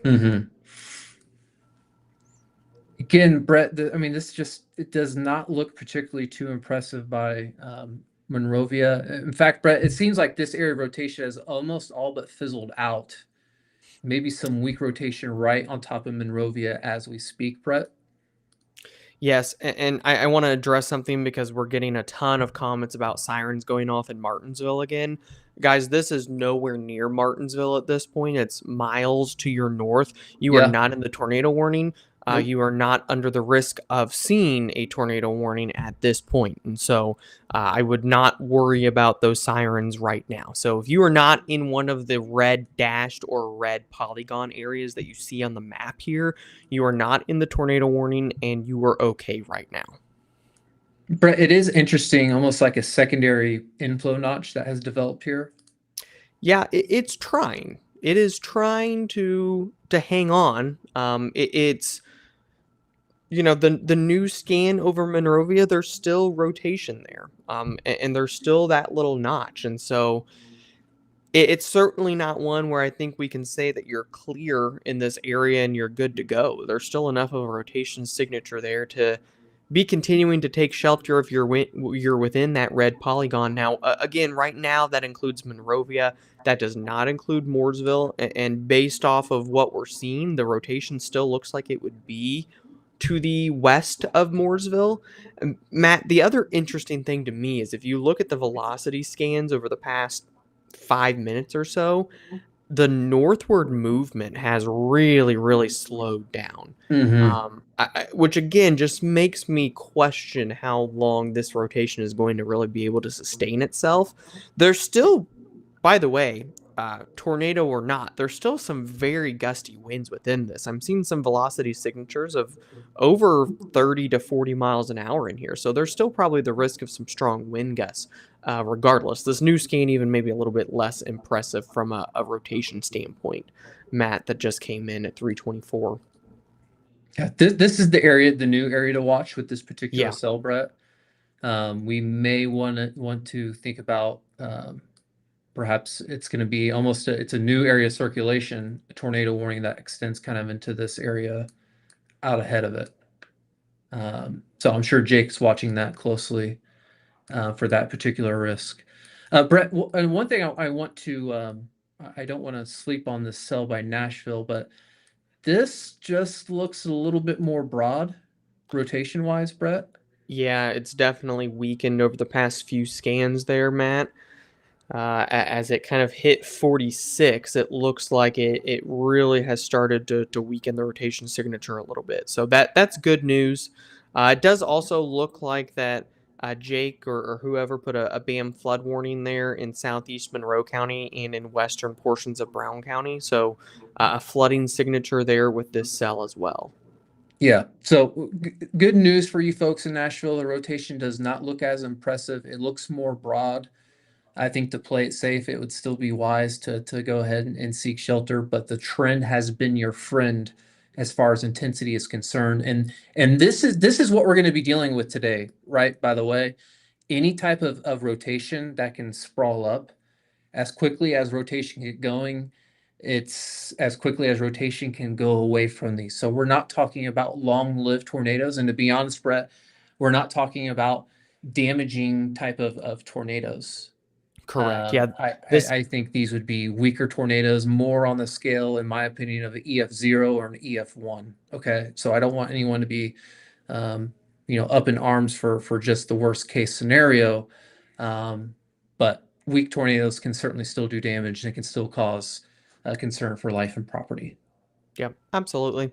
Mm-hmm. Again, Brett, I mean, this just it does not look particularly too impressive by Monrovia. In fact, Brett, it seems like this area of rotation has almost all but fizzled out. Maybe some weak rotation right on top of Monrovia as we speak, Brett. Yes, and I want to address something because we're getting a ton of comments about sirens going off in Martinsville again. Guys, this is nowhere near Martinsville at this point. It's miles to your north. You are Yeah. not in the tornado warning. Nope. You are not under the risk of seeing a tornado warning at this point. And so I would not worry about those sirens right now. So if you are not in one of the red dashed or red polygon areas that you see on the map here, you are not in the tornado warning and you are okay right now. Brett, it is interesting, almost like a secondary inflow notch that has developed here. Yeah, it's trying. It is trying to hang on. It's the new scan over Monrovia. There's still rotation there, and there's still that little notch, and so it's certainly not one where I think we can say that you're clear in this area and you're good to go. There's still enough of a rotation signature there to be continuing to take shelter if you're within that red polygon. Now, again, right now that includes Monrovia. That does not include Mooresville. And based off of what we're seeing, the rotation still looks like it would be to the west of Mooresville. Matt, the other interesting thing to me is if you look at the velocity scans over the past 5 minutes or so, the northward movement has really, really slowed down. Mm-hmm. Which again just makes me question how long this rotation is going to really be able to sustain itself. There's still, by the way, tornado or not, there's still some very gusty winds within this. I'm seeing some velocity signatures of over 30 to 40 miles an hour in here. So there's still probably the risk of some strong wind gusts. Regardless, this new scan even maybe a little bit less impressive from a rotation standpoint. Matt, that just came in at 324. Yeah, this is the area, the new area to watch with this particular Yeah. cell, Brett. We may want to think about perhaps it's going to be almost it's a new area of circulation, a tornado warning that extends kind of into this area out ahead of it. So I'm sure Jake's watching that closely for that particular risk. Brett, and one thing I want to I don't want to sleep on this cell by Nashville, but this just looks a little bit more broad rotation wise, Brett. Yeah, it's definitely weakened over the past few scans there, Matt. As it kind of hit 46, it looks like it really has started to weaken the rotation signature a little bit. So that's good news. It does also look like that Jake or whoever put a BAM flood warning there in southeast Monroe County and in western portions of Brown County. So a flooding signature there with this cell as well. Yeah. So good news for you folks in Nashville. The rotation does not look as impressive. It looks more broad. I think to play it safe, it would still be wise to go ahead and seek shelter, but the trend has been your friend as far as intensity is concerned. And this is what we're going to be dealing with today, right? By the way, any type of rotation that can sprawl up as quickly as rotation get going, it's as quickly as rotation can go away from these. So we're not talking about long-lived tornadoes. And to be honest, Brett, we're not talking about damaging type of tornadoes. Correct. Yeah. This I think these would be weaker tornadoes, more on the scale, in my opinion, of an EF0 or an EF1. Okay, so I don't want anyone to be, um, up in arms for just the worst case scenario. But weak tornadoes can certainly still do damage and it can still cause concern for life and property. Yeah, absolutely.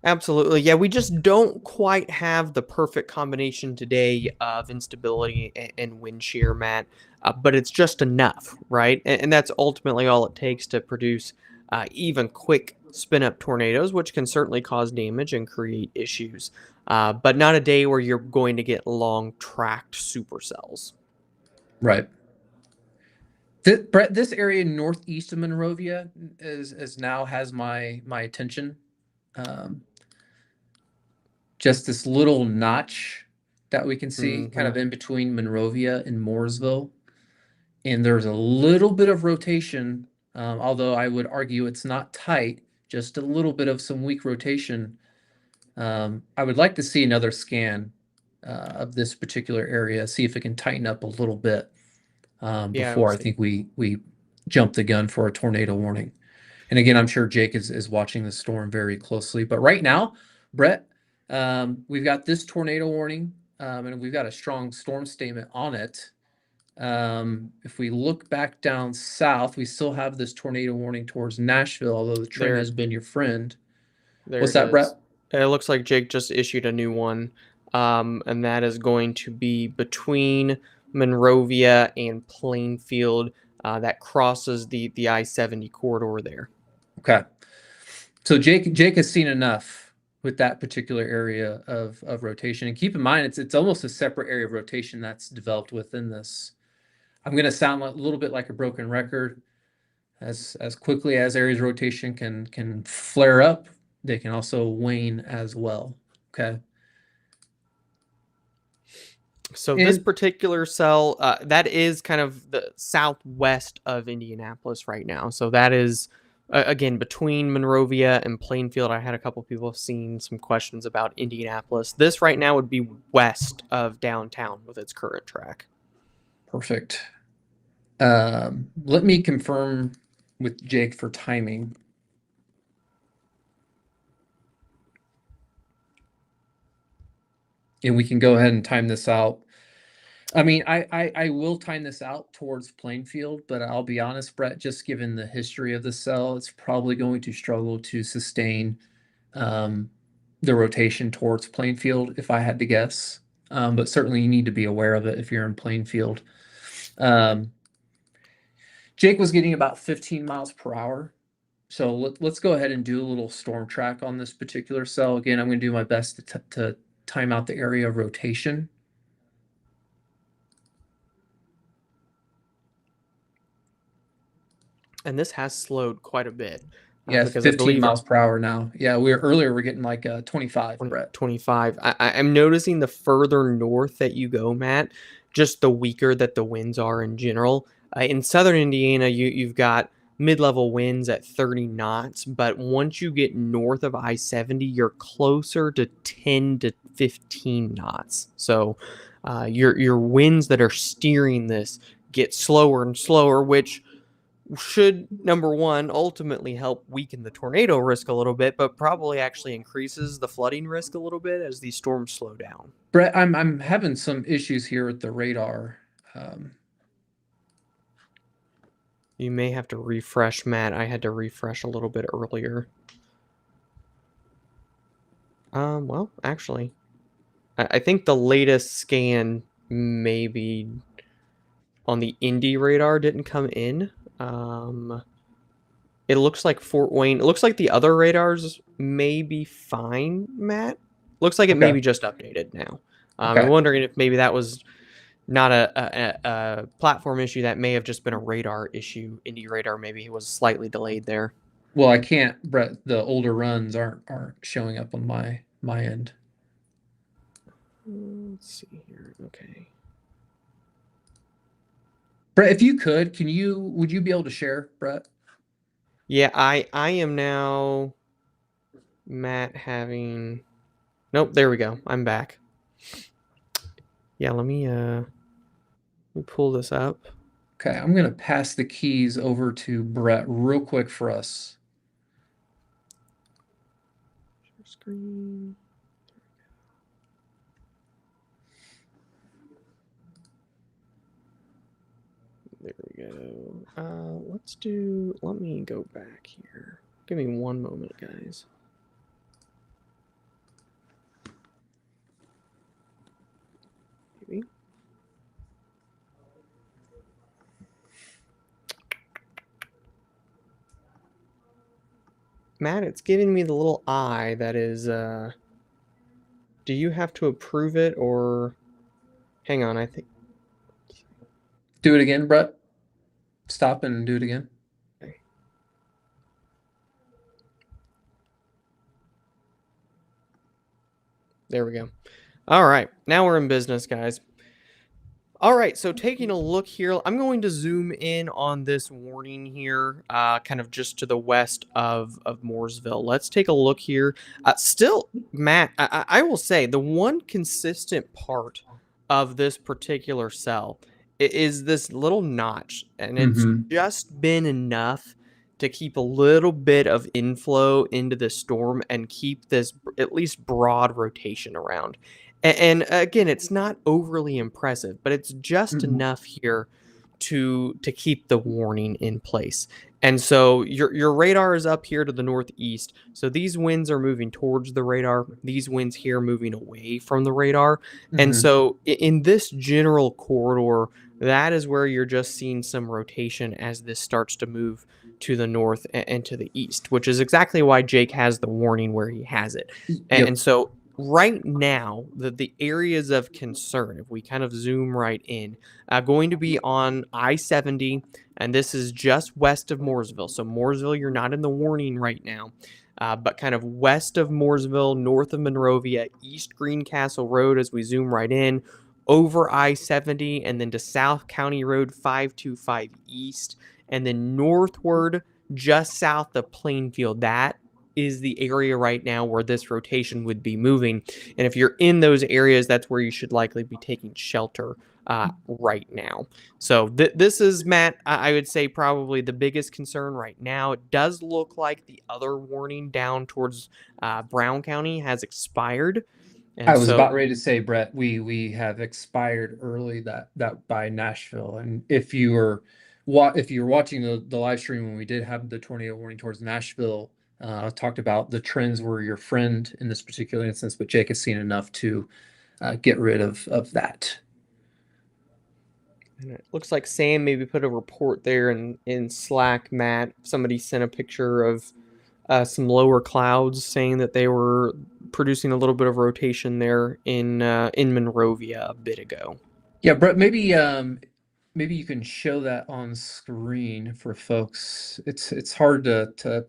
Absolutely. Yeah, we just don't quite have the perfect combination today of instability and wind shear, Matt. But it's just enough, right? And that's ultimately all it takes to produce even quick spin up tornadoes, which can certainly cause damage and create issues. But not a day where you're going to get long tracked supercells. Right. Brett, this area northeast of Monrovia is now has my attention. Um, just this little notch that we can see kind Hmm. of in between Monrovia and Mooresville. And there's a little bit of rotation, although I would argue it's not tight, just a little bit of some weak rotation. I would like to see another scan of this particular area, see if it can tighten up a little bit Yeah, I before was I think thinking. we jump the gun for a tornado warning. And again, I'm sure Jake is watching the storm very closely. But right now, Brett, we've got this tornado warning, and we've got a strong storm statement on it. If we look back down south, we still have this tornado warning towards Nashville, although the trend has There, been your friend. there What's it that, is. Brett? It looks like Jake just issued a new one, and that is going to be between Monrovia and Plainfield. That crosses the I-70 corridor there. Okay. So Jake has seen enough with that particular area of rotation. And keep in mind, it's almost a separate area of rotation that's developed within this. I'm going to sound a little bit like a broken record. As quickly as areas of rotation can flare up, they can also wane as well. Okay. So this And particular cell, that is kind of the southwest of Indianapolis right now. So that is again between Monrovia and Plainfield. I had a couple people have seen some questions about Indianapolis. This right now would be west of downtown with its current track. perfect. Let me confirm with Jake for timing. And we can go ahead and time this out. I mean, I will time this out towards Plainfield, but I'll be honest, Brett, just given the history of the cell, it's probably going to struggle to sustain um, the rotation towards Plainfield, if I had to guess. But certainly you need to be aware of it if you're in Plainfield. Um, Jake was getting about 15 miles per hour. So let's go ahead and do a little storm track on this particular cell. Again, I'm going to do my best to time out the area of rotation. And this has slowed quite a bit Yeah, because I 15 believe miles per hour now. Yeah, we're getting like 25, 20, Brett. 25. I'm noticing the further north that you go, Matt, just the weaker that the winds are in general. In southern Indiana, you've got mid-level winds at 30 knots, but once you get north of I-70, you're closer to 10 to 15 knots. So your winds that are steering this get slower and slower, which should, number one, ultimately help weaken the tornado risk a little bit, but probably actually increases the flooding risk a little bit as these storms slow down. Brett, I'm having some issues here with the radar. Um, You may have to refresh, Matt. I had to refresh a little bit earlier. Well, actually, I think the latest scan maybe on the Indy radar didn't come in. It looks like Fort Wayne. It looks like the other radars may be fine, Matt. Looks like it may Okay. be just updated now. I'm Okay. wondering if maybe that was not a platform issue. That may have just been a radar issue. Indy radar maybe was slightly delayed there. Well, I can't, Brett, the older runs aren't showing up on my end. Let's see here. Okay. Brett, if you could, would you be able to share, Brett? Yeah, I am now, Matt, having. Nope, there we go. I'm back. Yeah, let me pull this up. Okay, I'm gonna pass the keys over to Brett real quick for us. Screen. There we go. Let me go back here. Give me one moment, guys. Maybe. Matt, it's giving me the little eye that is, do you have to approve it or, hang on, I think, Do it again, Brett. Stop and do it again. okay. There we go. All right, now we're in business, guys. All right, so taking a look here, I'm going to zoom in on this warning here, kind of just to the west of Mooresville. Let's take a look here. Still, Matt, I will say the one consistent part of this particular cell is this little notch, and it's Mm-hmm. just been enough to keep a little bit of inflow into the storm and keep this at least broad rotation around. And again, it's not overly impressive, but it's just Mm-hmm. enough here to keep the warning in place. And so your radar is up here to the northeast. So these winds are moving towards the radar. These winds here moving away from the radar. And Mm-hmm. so in this general corridor, that is where you're just seeing some rotation as this starts to move to the north and to the east, which is exactly why Jake has the warning where he has it. And Yep. so right now, the areas of concern, if we kind of zoom right in, going to be on I-70, and this is just west of Mooresville. So Mooresville, you're not in the warning right now, but kind of west of Mooresville, north of Monrovia, East Greencastle Road as we zoom right in, over I-70, and then to South County Road 525 East, and then northward just south of Plainfield. That is the area right now where this rotation would be moving. And if you're in those areas, that's where you should likely be taking shelter right now. So this is, Matt, I would say probably the biggest concern right now. It does look like the other warning down towards Brown County has expired. I And was about so, ready to say, Brett, we have expired early that by Nashville. And if you were watching the live stream when we did have the tornado warning towards Nashville, I talked about the trends were your friend in this particular instance, but Jake has seen enough to get rid of that. and it looks like Sam maybe put a report there in Slack, Matt. Somebody sent a picture of some lower clouds saying that they were producing a little bit of rotation there in Monrovia a bit ago. Yeah, Brett, maybe you can show that on screen for folks. It's hard to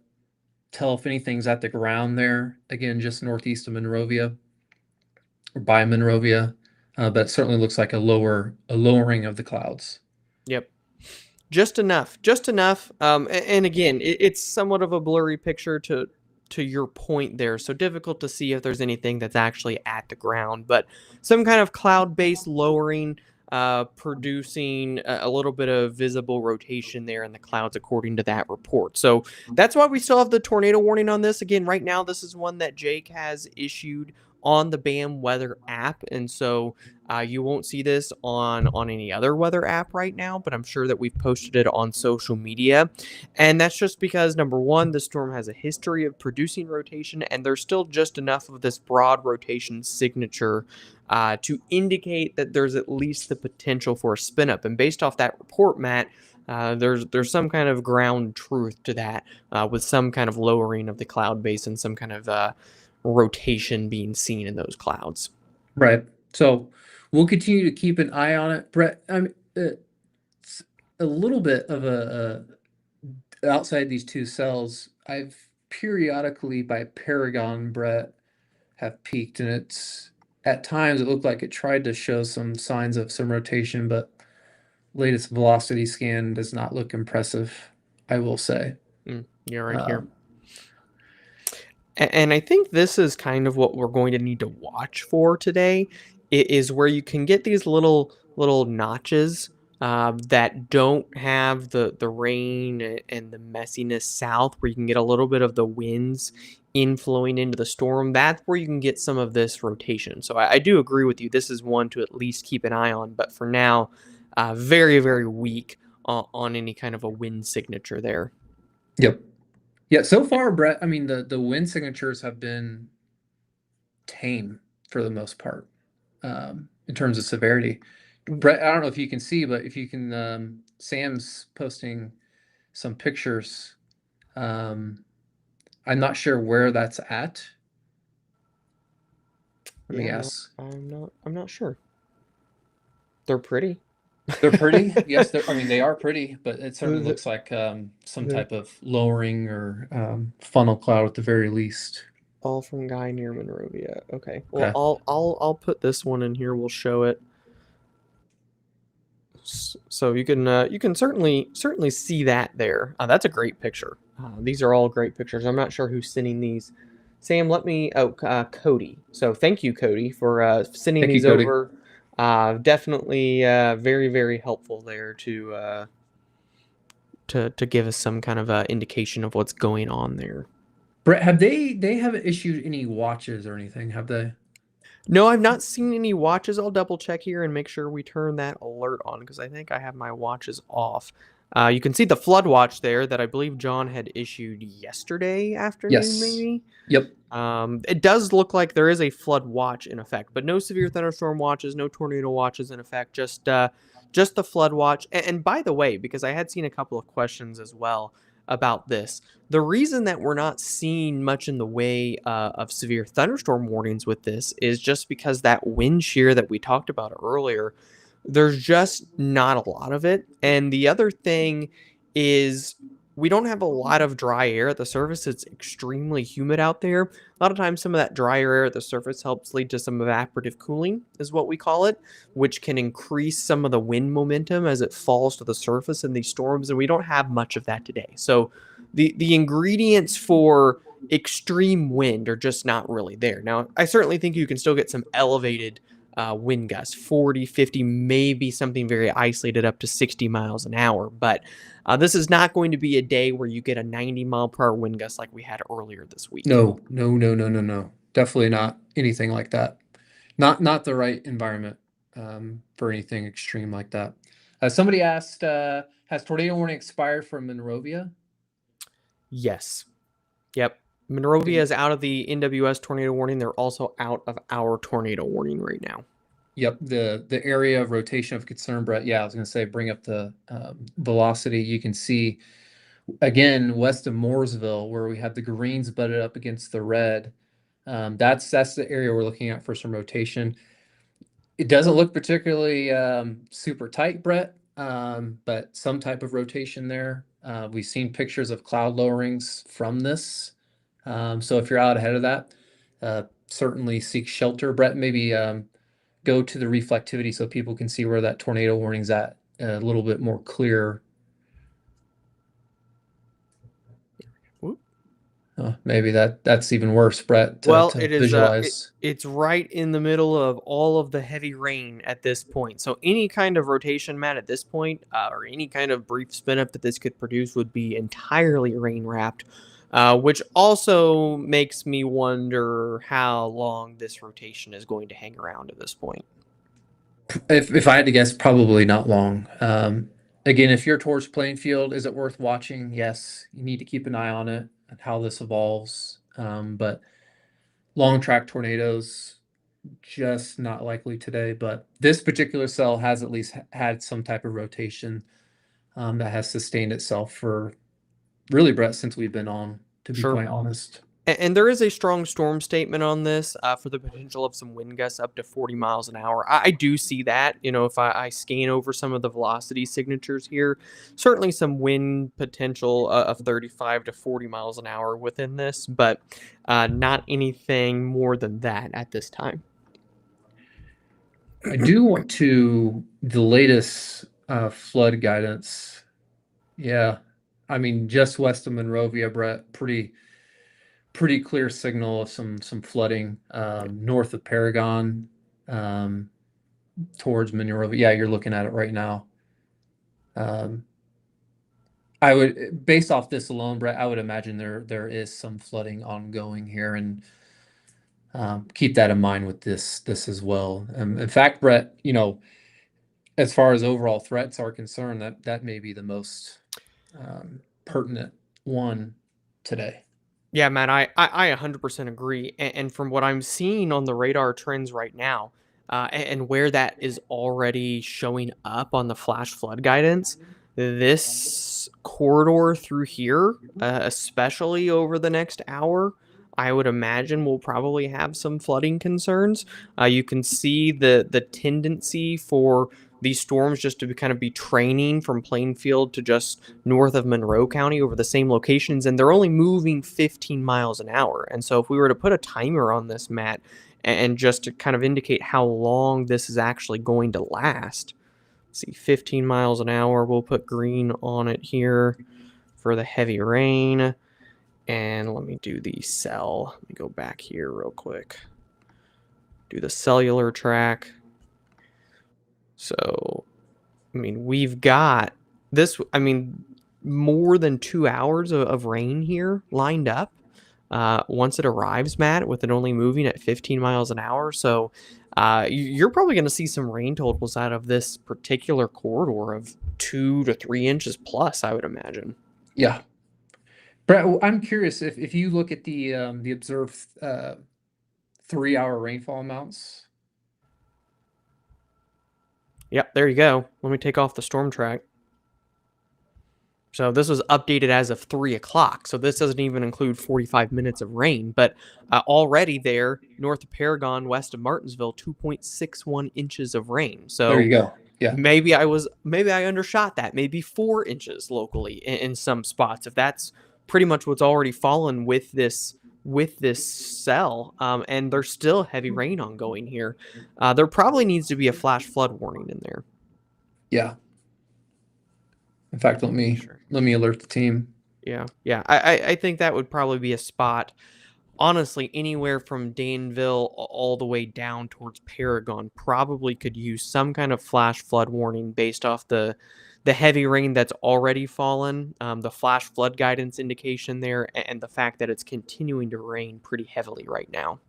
tell if anything's at the ground there. Again, just northeast of Monrovia or by Monrovia, but it certainly looks like a lowering of the clouds. Yep. Just enough, just enough. And again, it's somewhat of a blurry picture to your point there, so difficult to see if there's anything that's actually at the ground. But some kind of cloud-based lowering, producing a little bit of visible rotation there in the clouds, according to that report. So that's why we still have the tornado warning on this. Again, right now, this is one that Jake has issued on the BAM weather app, and so you won't see this on any other weather app right now, but I'm sure that we've posted it on social media. And that's just because, number one, the storm has a history of producing rotation, and there's still just enough of this broad rotation signature to indicate that there's at least the potential for a spin up. And based off that report, Matt, there's some kind of ground truth to that, with some kind of lowering of the cloud base and some kind of rotation being seen in those clouds. Right. So we'll continue to keep an eye on it, Brett. I mean, it's a little bit of outside these two cells. I've periodically by Paragon, Brett, have peaked, and it's at times it looked like it tried to show some signs of some rotation, but latest velocity scan does not look impressive, I will say. Yeah, right here. Um, And I think this is kind of what we're going to need to watch for today, is where you can get these little notches that don't have the rain and the messiness south, where you can get a little bit of the winds inflowing into the storm. That's where you can get some of this rotation. So I do agree with you. This is one to at least keep an eye on. But for now, very, very weak on any kind of a wind signature there. yep. Yeah, so far, Brett, I mean, the wind signatures have been tame for the most part, in terms of severity. Brett, I don't know if you can see, but if you can, Sam's posting some pictures. I'm not sure where that's at. Let me Yeah, no, guess. I'm not sure. They're pretty. They're pretty. Yes, I mean, they are pretty, but it certainly The- looks like some the- type of lowering or funnel cloud at the very least. all from Guy near Monrovia. Okay. Well, Okay. I'll put this one in here. We'll show it. So you can certainly see that there. That's a great picture. These are all great pictures. I'm not sure who's sending these. Sam, let me. Oh, Cody. So thank you, Cody, for sending Thank you, these Cody. over. Definitely very, very helpful there to give us some kind of indication of what's going on there. Brett, have they haven't issued any watches or anything, have they? No, I've not seen any watches. I'll double check here and make sure we turn that alert on, because I think I have my watches off. You can see the flood watch there that I believe John had issued yesterday afternoon, Yes. maybe. Yep. It does look like there is a flood watch in effect, but no severe thunderstorm watches, no tornado watches in effect. Just the flood watch. And by the way, because I had seen a couple of questions as well about this, the reason that we're not seeing much in the way of severe thunderstorm warnings with this is just because that wind shear that we talked about earlier, there's just not a lot of it. And the other thing is, we don't have a lot of dry air at the surface. It's extremely humid out there. A lot of times, some of that drier air at the surface helps lead to some evaporative cooling, is what we call it, which can increase some of the wind momentum as it falls to the surface in these storms. And we don't have much of that today. So the ingredients for extreme wind are just not really there. Now, I certainly think you can still get some elevated wind gusts, 40, 50, maybe something very isolated up to 60 miles an hour. But this is not going to be a day where you get a 90-mile-per-hour wind gust like we had earlier this week. No, no, no, no, no, no. Definitely not anything like that. Not the right environment for anything extreme like that. Somebody asked, has tornado warning expired for Monrovia? Yes. Yep. Monrovia is out of the NWS tornado warning. They're also out of our tornado warning right now. Yep, the area of rotation of concern, Brett. Yeah, I was going to say bring up the velocity. You can see again west of Mooresville where we have the greens butted up against the red. That's the area we're looking at for some rotation. It doesn't look particularly super tight, Brett, but some type of rotation there. We've seen pictures of cloud lowerings from this. So if you're out ahead of that, certainly seek shelter. Brett, maybe go to the reflectivity so people can see where that tornado warning's at a little bit more clear. Maybe that's even worse, Brett, Well, to it is visualize. it's right in the middle of all of the heavy rain at this point. So any kind of rotation, Matt, at this point, or any kind of brief spin up that this could produce would be entirely rain wrapped. which also makes me wonder how long this rotation is going to hang around at this point. If I had to guess, probably not long. Again, if you're towards playing field, is it worth watching? Yes, you need to keep an eye on it and how this evolves. But long track tornadoes, just not likely today. But this particular cell has at least had some type of rotation that has sustained itself for really, Brett, since we've been on, to be Sure. quite honest. And there is a strong storm statement on this for the potential of some wind gusts up to 40 miles an hour. I do see that. If I scan over some of the velocity signatures here, certainly some wind potential of 35 to 40 miles an hour within this, but not anything more than that at this time. I do want to the latest flood guidance. Yeah, I mean, just west of Monrovia, Brett, pretty clear signal of some flooding north of Paragon um, towards Monrovia. Yeah, you're looking at it right now. Um, I would, based off this alone, Brett, I would imagine there is some flooding ongoing here, and keep that in mind with this as well. In fact, Brett, as far as overall threats are concerned, that may be the most pertinent one today. Yeah, Matt, I 100% agree. And from what I'm seeing on the radar trends right now, and where that is already showing up on the flash flood guidance, this corridor through here, especially over the next hour, I would imagine will probably have some flooding concerns. You can see the tendency for these storms just to kind of be training from Plainfield to just north of Monroe County over the same locations, and they're only moving 15 miles an hour. And so, if we were to put a timer on this, Matt, and just to kind of indicate how long this is actually going to last, see, 15 miles an hour, we'll put green on it here for the heavy rain. And let me do the cell. Let me go back here real quick. Do the cellular track. So, I mean, we've got this, more than 2 hours of rain here lined up. Once it arrives, Matt, with it only moving at 15 miles an hour. So you're probably going to see some rain totals out of this particular corridor of 2 to 3 inches plus, I would imagine. Yeah, Brett, I'm curious if you look at the observed 3 hour rainfall amounts. Yep, there you go. Let me take off the storm track. So this was updated as of 3 o'clock. So this doesn't even include 45 minutes of rain. But already there, north of Paragon, west of Martinsville, 2.61 inches of rain. There So you go. Yeah, maybe I undershot that. Maybe 4 inches locally in some spots. If that's pretty much what's already fallen with this cell, and there's still heavy rain ongoing here. There probably needs to be a flash flood warning in there. yeah. In fact, Sure. let me alert the team. Yeah, yeah. I think that would probably be a spot. Honestly, anywhere from Danville all the way down towards Paragon probably could use some kind of flash flood warning based off the heavy rain that's already fallen, the flash flood guidance indication there, and the fact that it's continuing to rain pretty heavily right now.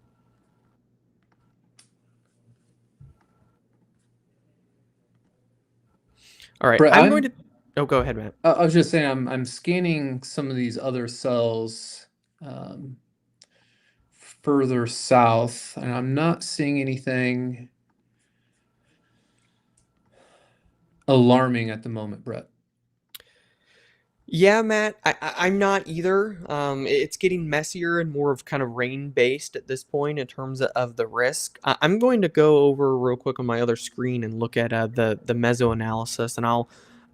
All right, Brett, I'm going to. Oh, go ahead, Matt. I was just saying I'm scanning some of these other cells um, further south, and I'm not seeing anything alarming at the moment, Brett. Yeah, Matt, I'm not either. It's getting messier and more of kind of rain based at this point in terms of the risk. I'm going to go over real quick on my other screen and look at the meso analysis, and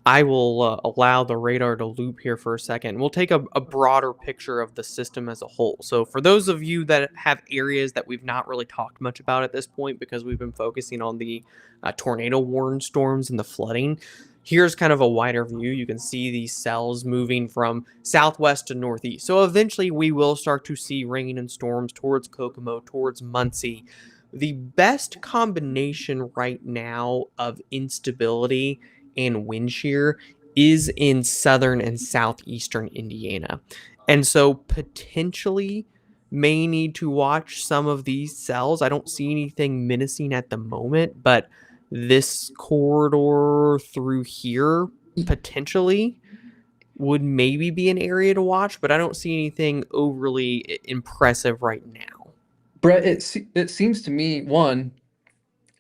I will allow the radar to loop here for a second. We'll take a broader picture of the system as a whole. So for those of you that have areas that we've not really talked much about at this point because we've been focusing on the tornado warned storms and the flooding, here's kind of a wider view. You can see these cells moving from southwest to northeast. So eventually we will start to see rain and storms towards Kokomo, towards Muncie. The best combination right now of instability and wind shear is in southern and southeastern Indiana. And so potentially may need to watch some of these cells. I don't see anything menacing at the moment, but this corridor through here potentially would maybe be an area to watch, but I don't see anything overly impressive right now. Brett, it seems to me, one,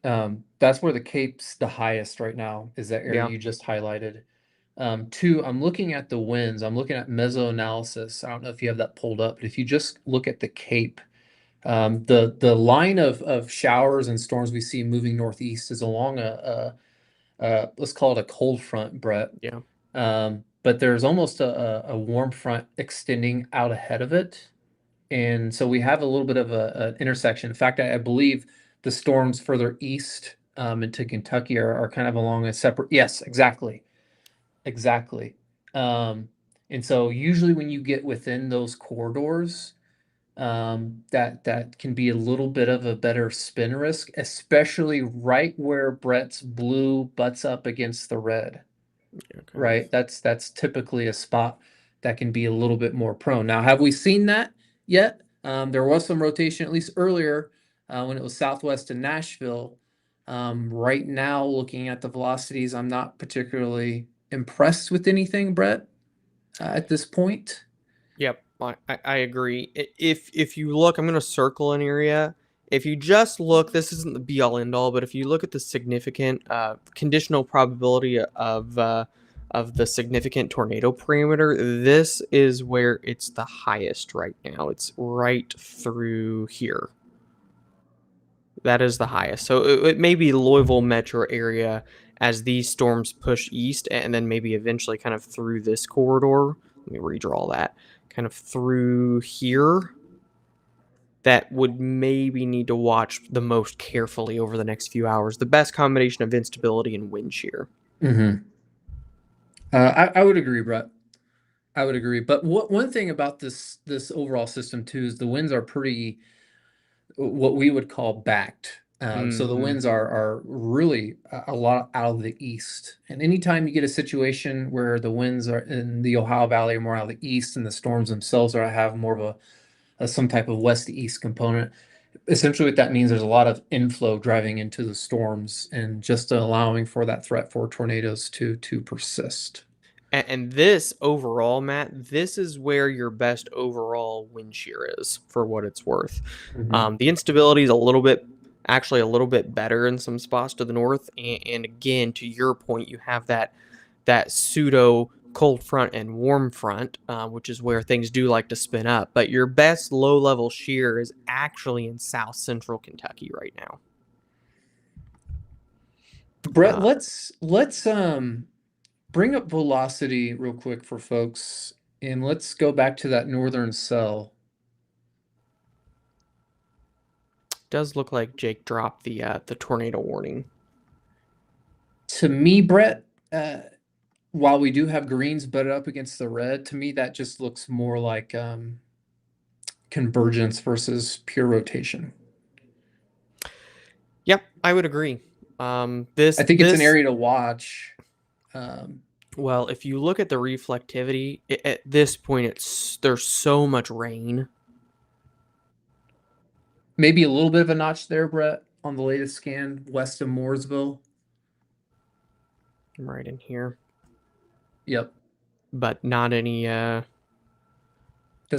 that's where the Cape's the highest right now, is that area Yeah. you just highlighted. Two, I'm looking at the winds. I'm looking at mesoanalysis. I don't know if you have that pulled up, but if you just look at the Cape, the line of showers and storms we see moving northeast is along let's call it a cold front, Brett. Yeah. But there's almost a warm front extending out ahead of it. And so we have a little bit of an intersection. In fact, I believe the storms further east into Kentucky are kind of along a separate. Yes, exactly. Exactly. Um, and so usually when you get within those corridors, that can be a little bit of a better spin risk, especially right where Brett's blue butts up against the red. Yeah, kind of. Right? That's typically a spot that can be a little bit more prone. Now, have we seen that yet? There was some rotation, at least earlier, when it was southwest to Nashville. Right now, looking at the velocities, I'm not particularly impressed with anything, Brett, at this point. Yep, I agree. If you look, I'm going to circle an area. If you just look, this isn't the be all end all, but if you look at the significant conditional probability of the significant tornado parameter, this is where it's the highest right now. It's right through here. That is the highest. So it may be Louisville metro area as these storms push east and then maybe eventually kind of through this corridor. Let me redraw that. Kind of through here. That would maybe need to watch the most carefully over the next few hours. The best combination of instability and wind shear. Mm-hmm. I would agree, Brett. I would agree. But one thing about this overall system too is the winds are pretty what we would call backed. So the Mm-hmm. winds are really a lot out of the east. And anytime you get a situation where the winds are in the Ohio Valley are more out of the east and the storms themselves are have more of some type of west to east component, essentially what that means there's a lot of inflow driving into the storms and just allowing for that threat for tornadoes to persist. And this overall, Matt, this is where your best overall wind shear is for what it's worth. Mhm. The instability is actually a little bit better in some spots to the north. And again, to your point, you have that pseudo cold front and warm front, which is where things do like to spin up. But your best low level shear is actually in south central Kentucky right now. Brett, Uh, let's bring up velocity real quick for folks, and let's go back to that northern cell. does look like Jake dropped the tornado warning. To me, Brett, while we do have greens butted up against the red, to me that just looks more like convergence versus pure rotation. Yep, I would agree. I think it's an area to watch. Um, Well, if you look at the reflectivity, at this point, there's so much rain. Maybe a little bit of a notch there, Brett, on the latest scan west of Mooresville. I'm right in here, Yep. but not any. Doesn't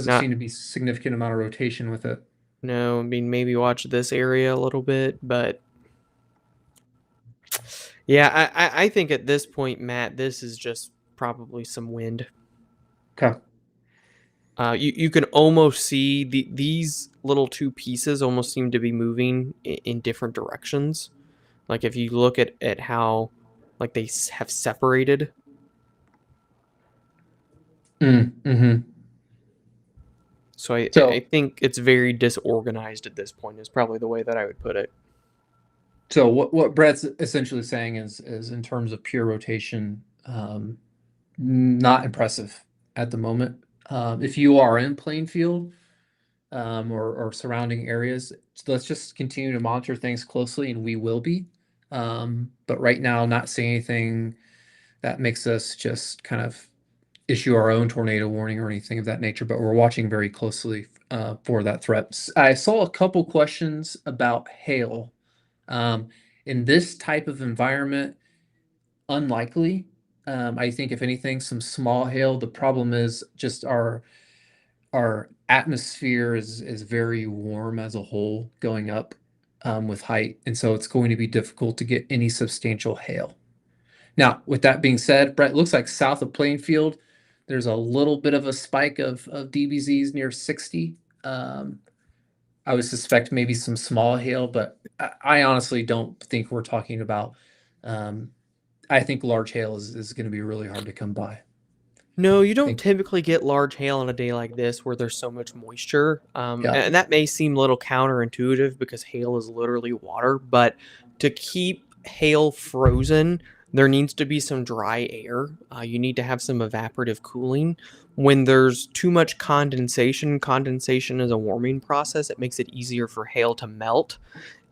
Not seem to be significant amount of rotation with it. no. I mean, maybe watch this area a little bit, but yeah, I think at this point, Matt, this is just probably some wind. Okay. You can almost see these little two pieces almost seem to be moving in different directions. Like if you look at how like they have separated. Mm-hmm. So I So think it's very disorganized at this point is probably the way that I would put it. So what Brett's essentially saying is in terms of pure rotation, not impressive at the moment. If you are in Plainfield or surrounding areas, let's just continue to monitor things closely, and we will be. But right now, not seeing anything that makes us just kind of issue our own tornado warning or anything of that nature, but we're watching very closely for that threat. I saw a couple questions about hail. Um, in this type of environment, unlikely. I think if anything, some small hail. The problem is just our atmosphere is very warm as a whole going up with height, and so it's going to be difficult to get any substantial hail. Now, with that being said, Brett, looks like south of Plainfield, there's a little bit of a spike of DBZs near 60. Um, I would suspect maybe some small hail, but I honestly don't think we're talking about. Um, I think large hail is going to be really hard to come by. I No, you don't think, typically get large hail on a day like this where there's so much moisture. yeah. And that may seem a little counterintuitive because hail is literally water, but to keep hail frozen, there needs to be some dry air. You need to have some evaporative cooling. When there's too much condensation, condensation is a warming process. It makes it easier for hail to melt,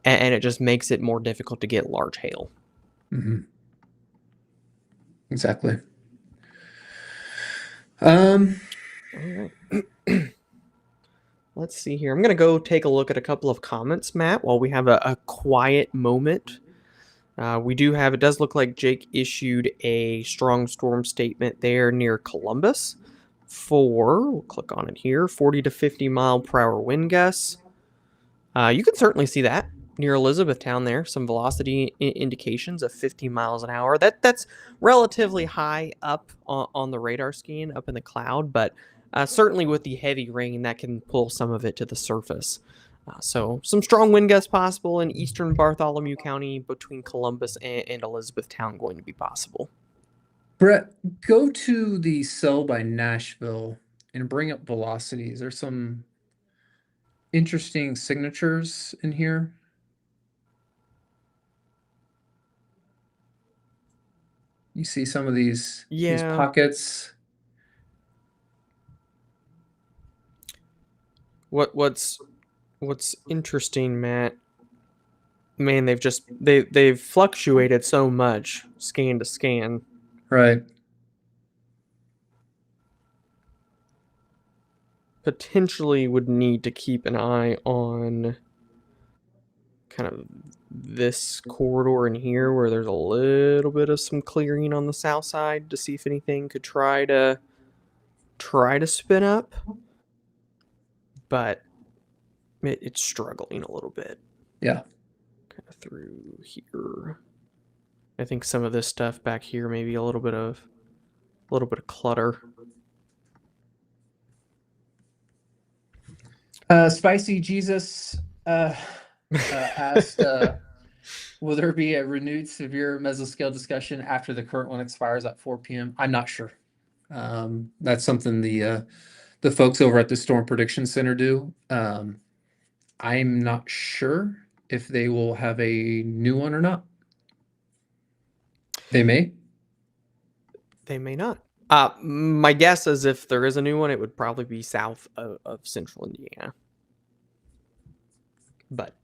and it just makes it more difficult to get large hail. Mhm. Exactly. Um, All right. Let's see here. I'm going to go take a look at a couple of comments, Matt, while we have a quiet moment. It does look like Jake issued a strong storm statement there near Columbus we'll click on it here, 40 to 50 mile per hour wind gusts. You can certainly see that near Elizabethtown there, some velocity indications of 50 miles an hour. That's relatively high up on the radar scan, up in the cloud, but certainly with the heavy rain, that can pull some of it to the surface. So some strong wind gusts possible in eastern Bartholomew County between Columbus and Elizabethtown going to be possible. Brett, go to the cell by Nashville and bring up velocities. There's some interesting signatures in here. You see some of these Yeah. pockets. What's interesting, Matt? Man, they've fluctuated so much scan to scan. Right. Potentially would need to keep an eye on kind of this corridor in here where there's a little bit of some clearing on the south side to see if anything could try to spin up, but it's struggling a little bit. Yeah. Kind of through here. I think some of this stuff back here maybe a little bit of clutter. Spicy Jesus asked, will there be a renewed severe mesoscale discussion after the current one expires at 4 p.m.? I'm not sure. That's something the folks over at the Storm Prediction Center do. I'm not sure if they will have a new one or not. They may. They may not. My guess is if there is a new one, it would probably be south of central Indiana. But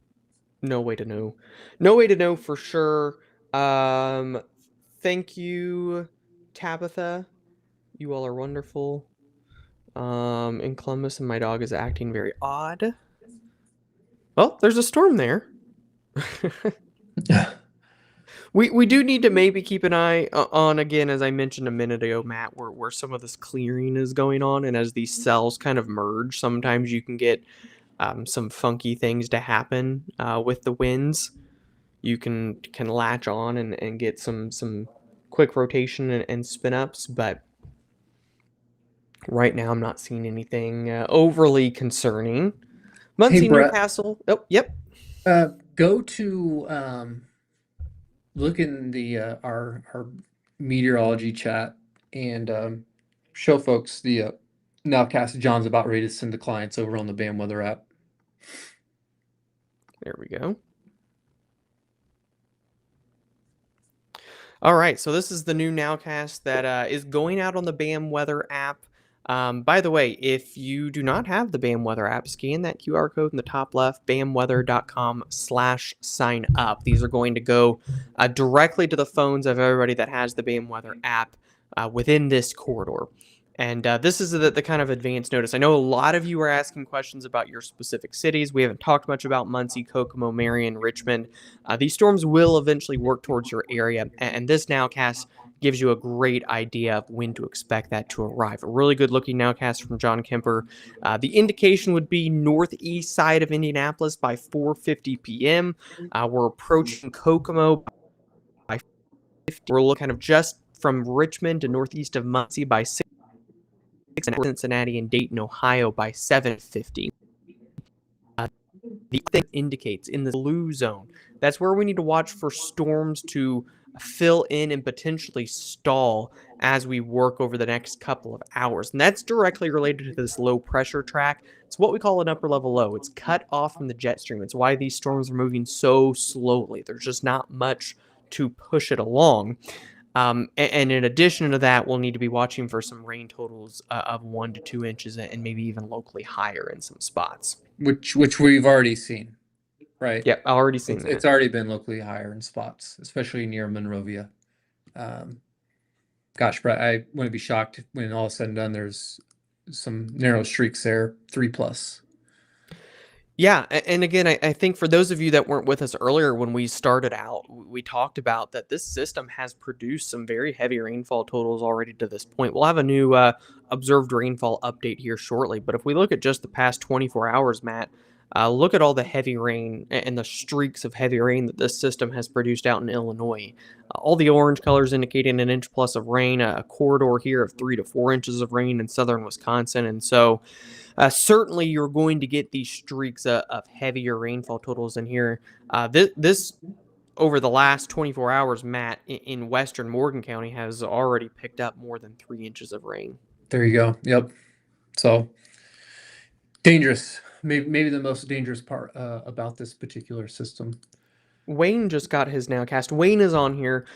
no way to know. No way to know for sure. Thank you, Tabitha. You all are wonderful. In Columbus, and my dog is acting very odd. Well, there's a storm there. We do need to maybe keep an eye on, again, as I mentioned a minute ago, Matt, where some of this clearing is going on, and as these cells kind of merge, sometimes you can get some funky things to happen with the winds. You can latch on and get some quick rotation and spin ups, but right now I'm not seeing anything overly concerning. Muncie, Hey, Brett. Newcastle. Oh, yep. Go to look in the our meteorology chat and show folks the nowcast John's about ready to send to clients over on the BAM weather app. There we go. All right, so this is the new nowcast that is going out on the BAM weather app. By the way, if you do not have the BAM weather app, scan that QR code in the top left, bamweather.com/sign up. These are going to go directly to the phones of everybody that has the BAM weather app within this corridor. And this is the kind of advanced notice. I know a lot of you are asking questions about your specific cities. We haven't talked much about Muncie, Kokomo, Marion, Richmond. These storms will eventually work towards your area, and this nowcast gives you a great idea of when to expect that to arrive. A really good looking nowcast from John Kemper. The indication would be northeast side of Indianapolis by 4:50 p.m. We're approaching Kokomo by 50. We're looking kind of just from Richmond to northeast of Muncie by 6, and Cincinnati and Dayton, Ohio by 7:50. The thing indicates in the blue zone, that's where we need to watch for storms to fill in and potentially stall as we work over the next couple of hours. And that's directly related to this low pressure track. It's what we call an upper level low. It's cut off from the jet stream. It's why these storms are moving so slowly. There's just not much to push it along. And in addition to that, we'll need to be watching for some rain totals of 1 to 2 inches and maybe even locally higher in some spots. which we've already seen, right? Yep, I already seen It's that. already been locally higher in spots, especially near Monrovia. Um, Gosh, Brett, I wouldn't be shocked when all is said and done. There's some narrow streaks there, 3+. Yeah, and again, I think for those of you that weren't with us earlier when we started out, we talked about that this system has produced some very heavy rainfall totals already to this point. We'll have a new observed rainfall update here shortly, but if we look at just the past 24 hours, Matt, look at all the heavy rain and the streaks of heavy rain that this system has produced out in Illinois. All the orange colors indicating an inch plus of rain, a corridor here of 3 to 4 inches of rain in southern Wisconsin, and so. Certainly, you're going to get these streaks of heavier rainfall totals in here. This over the last 24 hours, Matt, in western Morgan County has already picked up more than 3 inches of rain. There you go. Yep. So dangerous. Maybe the most dangerous part about this particular system. Wayne just got his nowcast. Wayne is on here.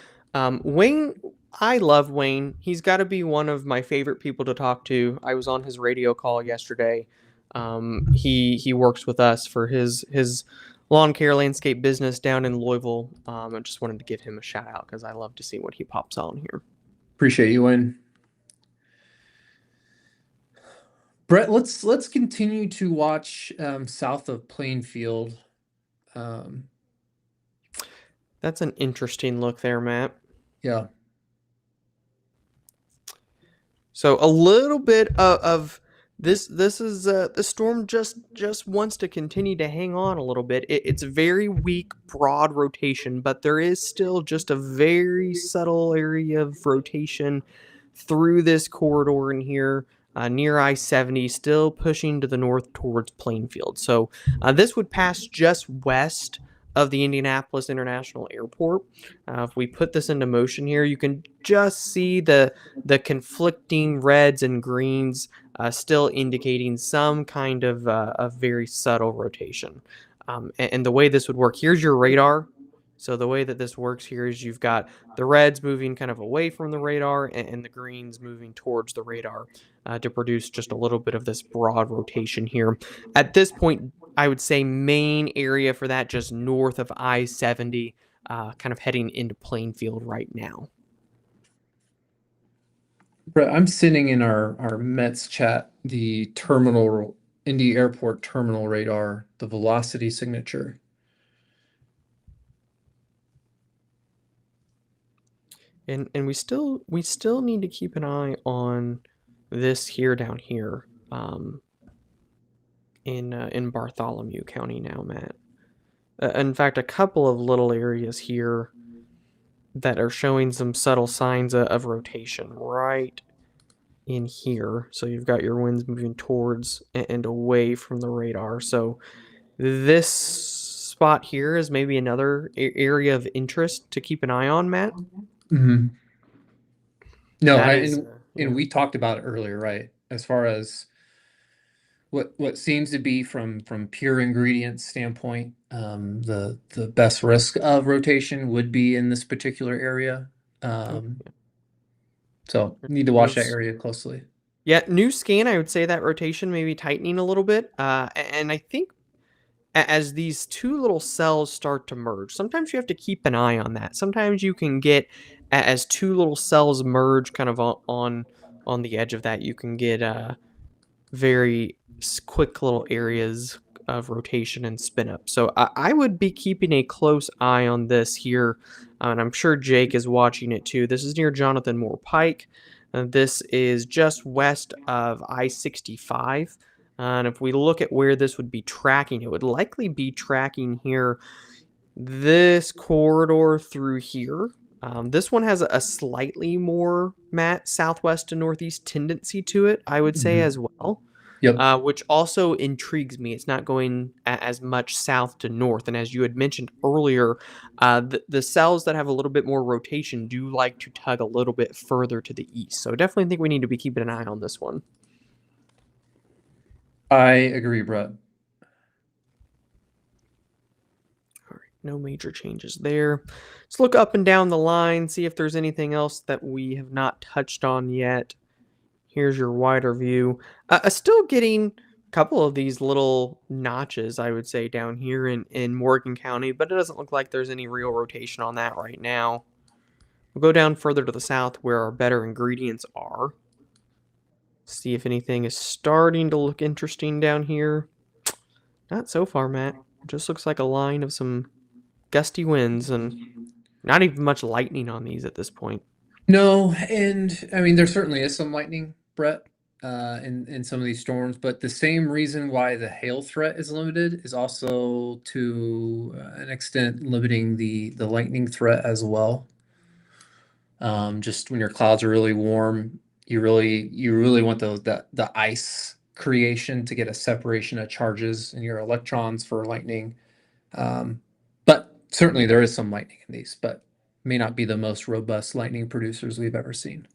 Wayne, I love Wayne. He's got to be one of my favorite people to talk to. I was on his radio call yesterday. He works with us for his lawn care landscape business down in Louisville. I just wanted to give him a shout out because I love to see what he pops on here. Appreciate you, Wayne. Brett, let's continue to watch south of Plainfield. Um, That's an interesting look there, Matt. yeah. So a little bit of this is the storm just wants to continue to hang on a little bit. It's a very weak broad rotation, but there is still just a very subtle area of rotation through this corridor in here near I-70, still pushing to the north towards Plainfield. So this would pass just west of the Indianapolis International Airport. If we put this into motion here, you can just see the conflicting reds and greens still indicating some kind of a very subtle rotation. And the way this would work, here's your radar. So the way that this works here is you've got the reds moving kind of away from the radar and the greens moving towards the radar to produce just a little bit of this broad rotation here. At this point, I would say main area for that just north of I-70, kind of heading into Plainfield right now. Brett, I'm sitting in our Mets chat, the terminal Indy Airport terminal radar, the velocity signature. And we still need to keep an eye on this here down here in Bartholomew County now, Matt. In fact, a couple of little areas here that are showing some subtle signs of rotation right in here. So you've got your winds moving towards and away from the radar. So this spot here is maybe another area of interest to keep an eye on, Matt. Mm-hmm. No, Yeah. we talked about it earlier, right? As far as what seems to be from pure ingredients standpoint, the best risk of rotation would be in this particular area. So need to watch that area closely. Yeah, new scan, I would say that rotation may be tightening a little bit. And I think as these two little cells start to merge, sometimes you have to keep an eye on that. Sometimes you can get as two little cells merge kind of on on the edge of that, you can get very quick little areas of rotation and spin up. So I would be keeping a close eye on this here, and I'm sure Jake is watching it too. This is near Jonathan Moore Pike. This is just west of I-65. And if we look at where this would be tracking, it would likely be tracking here, this corridor through here. This one has a slightly more, Matt, southwest to northeast tendency to it, I would say, Mhm. as well, Yep. which also intrigues me. It's not going as much south to north. And as you had mentioned earlier, the cells that have a little bit more rotation do like to tug a little bit further to the east. So I definitely think we need to be keeping an eye on this one. I agree, Brett. All right, no major changes there. Let's look up and down the line, see if there's anything else that we have not touched on yet. Here's your wider view. Still getting a couple of these little notches, I would say, down here in Morgan County, but it doesn't look like there's any real rotation on that right now. We'll go down further to the south where our better ingredients are. See if anything is starting to look interesting down here. Not so far, Matt. Just looks like a line of some gusty winds and not even much lightning on these at this point. No, and I mean there certainly is some lightning, Brett, in some of these storms, but the same reason why the hail threat is limited is also to an extent limiting the lightning threat as well. Just when your clouds are really warm, you really want the ice creation to get a separation of charges in your electrons for lightning. But certainly there is some lightning in these, but may not be the most robust lightning producers we've ever seen.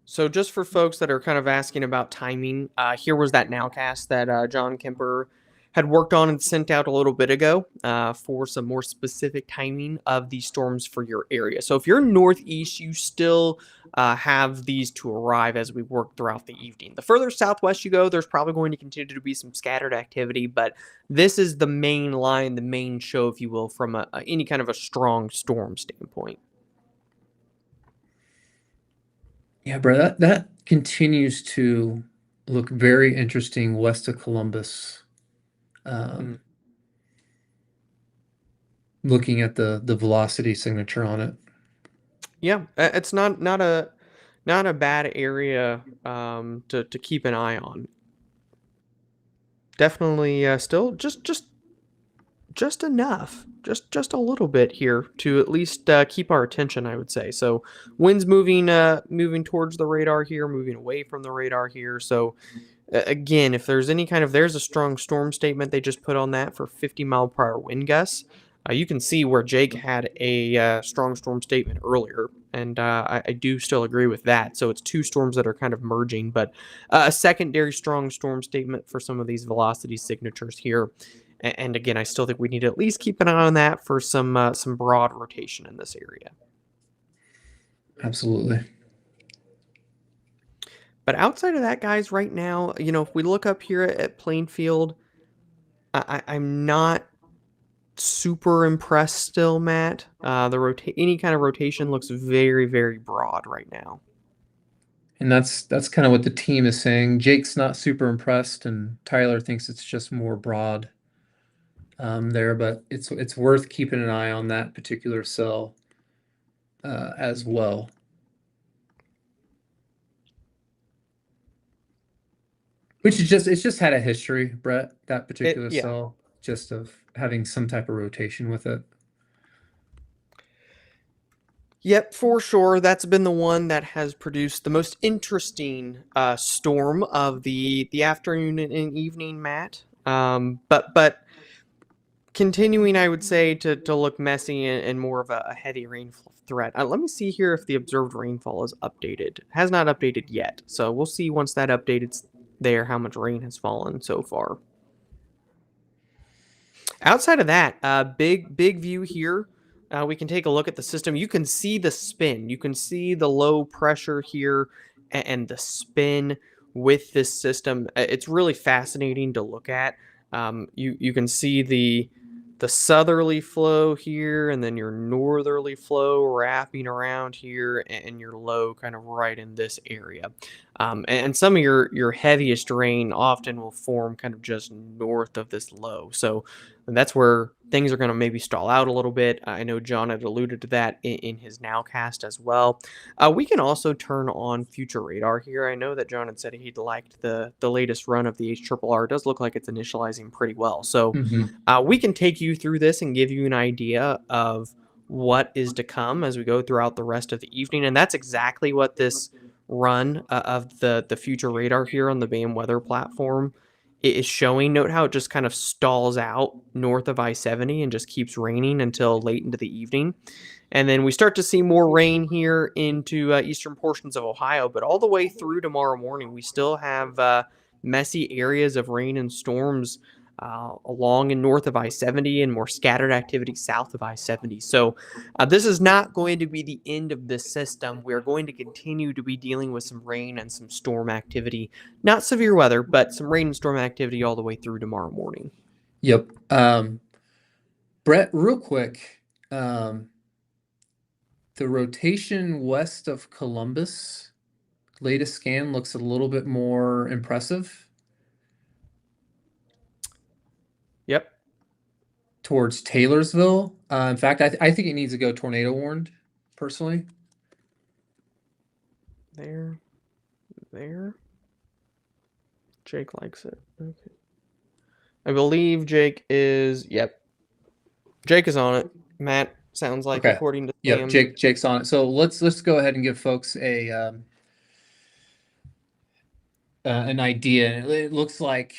So, just for folks that are kind of asking about timing, here was that nowcast that John Kemper had worked on and sent out a little bit ago for some more specific timing of these storms for your area. So, if you're northeast, you still have these to arrive as we work throughout the evening. The further southwest you go, there's probably going to continue to be some scattered activity, but this is the main line, the main show, if you will, from any kind of a strong storm standpoint. Yeah, bro, that continues to look very interesting west of Columbus. Hmm. Um, Looking at the velocity signature on it. Yeah, it's not a bad area to keep an eye on. Definitely, still just enough, just a little bit here to at least keep our attention, I would say. So winds moving towards the radar here, moving away from the radar here. So again, if there's any kind of there's a strong storm statement they just put on that for 50-mile-per-hour wind gusts. You can see where Jake had a strong storm statement earlier, and I do still agree with that. So it's two storms that are kind of merging, but a secondary strong storm statement for some of these velocity signatures here. And again, I still think we need to at least keep an eye on that for some broad rotation in this area. Absolutely. But outside of that, guys, right now, if we look up here at Plainfield, I'm not super impressed still, Matt. Any kind of rotation looks very, very broad right now. And that's kind of what the team is saying. Jake's not super impressed, and Tyler thinks it's just more broad there, but it's worth keeping an eye on that particular cell as well. Which is just it's just had a history, Brett, that particular Yeah. cell, just of having some type of rotation with it. Yep, for sure. That's been the one that has produced the most interesting storm of the afternoon and evening, Matt. But continuing, I would say, to look messy and more of a heavy rainfall threat. Let me see here if the observed rainfall is updated. It has not updated yet, so we'll see once that updated there how much rain has fallen so far. Outside of that, big view here. We can take a look at the system. You can see the spin. You can see the low pressure here and the spin with this system. It's really fascinating to look at. You can see the southerly flow here, and then your northerly flow wrapping around here, and your low kind of right in this area. And some of your heaviest rain often will form kind of just north of this low. So that's where things are going to maybe stall out a little bit. I know John had alluded to that in his nowcast as well. We can also turn on future radar here. I know that John had said he'd liked the latest run of the HRRR. It does look like it's initializing pretty well. So Mhm. we can take you through this and give you an idea of what is to come as we go throughout the rest of the evening. And that's exactly what this run of the future radar here on the BAM weather platform is showing. Note how it just kind of stalls out north of I-70 and just keeps raining until late into the evening. And then we start to see more rain here into eastern portions of Ohio, but all the way through tomorrow morning, we still have messy areas of rain and storms along and north of I-70 and more scattered activity south of I-70. So this is not going to be the end of this system. We're going to continue to be dealing with some rain and some storm activity. Not severe weather, but some rain and storm activity all the way through tomorrow morning. Yep. Brett, real quick, um, the rotation west of Columbus, latest scan looks a little bit more impressive Yep. towards Taylorsville. In fact, I think it needs to go tornado warned, personally. There. There. Jake likes it. Okay. I believe Jake is. Yep. Jake is on it. Matt sounds like, Okay. according to Yep, Sam. Jake's on it. So let's go ahead and give folks an idea. It looks like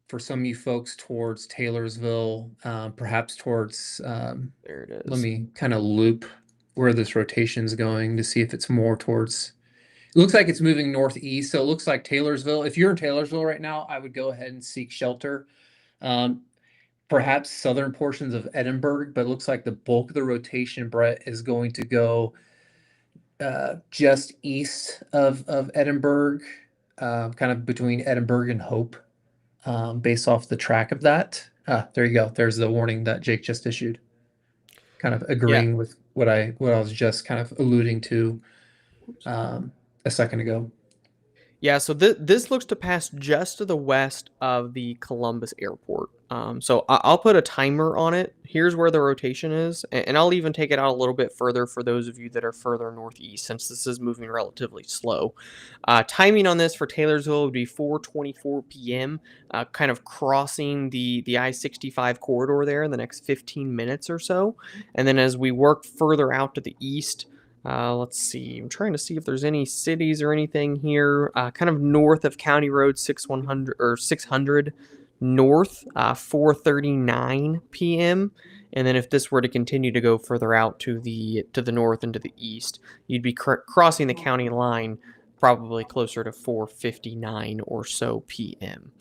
for some of you folks towards Taylorsville, perhaps towards There it let is. me kind of loop where this rotation is going to see if it's more towards. It looks like it's moving northeast, so it looks like Taylorsville. If you're in Taylorsville right now, I would go ahead and seek shelter. Um, Perhaps southern portions of Edinburgh, but it looks like the bulk of the rotation, Brett, is going to go just east of Edinburgh, kind of between Edinburgh and Hope, based off the track of that. There you go. There's the warning that Jake just issued, kind of Yeah. agreeing with what I was just kind of alluding to a second ago. Yeah, so this looks to pass just to the west of the Columbus airport. So I'll put a timer on it. Here's where the rotation is, and I'll even take it out a little bit further for those of you that are further northeast, since this is moving relatively slow. Timing on this for Taylorsville would be 4:24 p.m., kind of crossing the I-65 corridor there in the next 15 minutes or so. And then as we work further out to the east, let's see. I'm trying to see if there's any cities or anything here. Kind of north of County Road 6100 or 600 north, 4:39 p.m. And then if this were to continue to go further out to the north and to the east, you'd be crossing the county line probably closer to 4:59 or so p.m.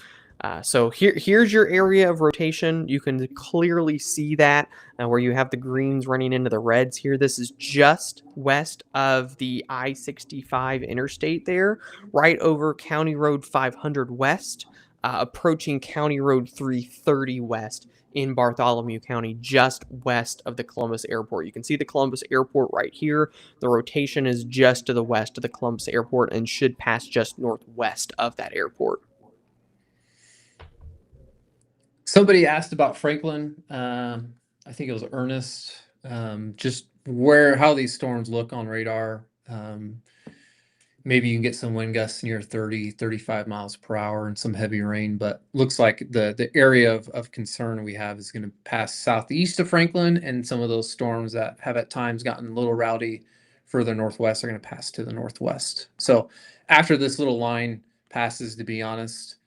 So here's your area of rotation. You can clearly see that where you have the greens running into the reds here. This is just west of the I-65 interstate there, right over County Road 500 West, approaching County Road 330 West in Bartholomew County, just west of the Columbus Airport. You can see the Columbus Airport right here. The rotation is just to the west of the Columbus Airport and should pass just northwest of that airport. Somebody asked about Franklin. I think it was Ernest. Just how these storms look on radar. Maybe you can get some wind gusts near 30, 35 miles per hour and some heavy rain, but looks like the area of concern we have is going to pass southeast of Franklin, and some of those storms that have at times gotten a little rowdy further northwest are going to pass to the northwest. So after this little line passes, to be honest,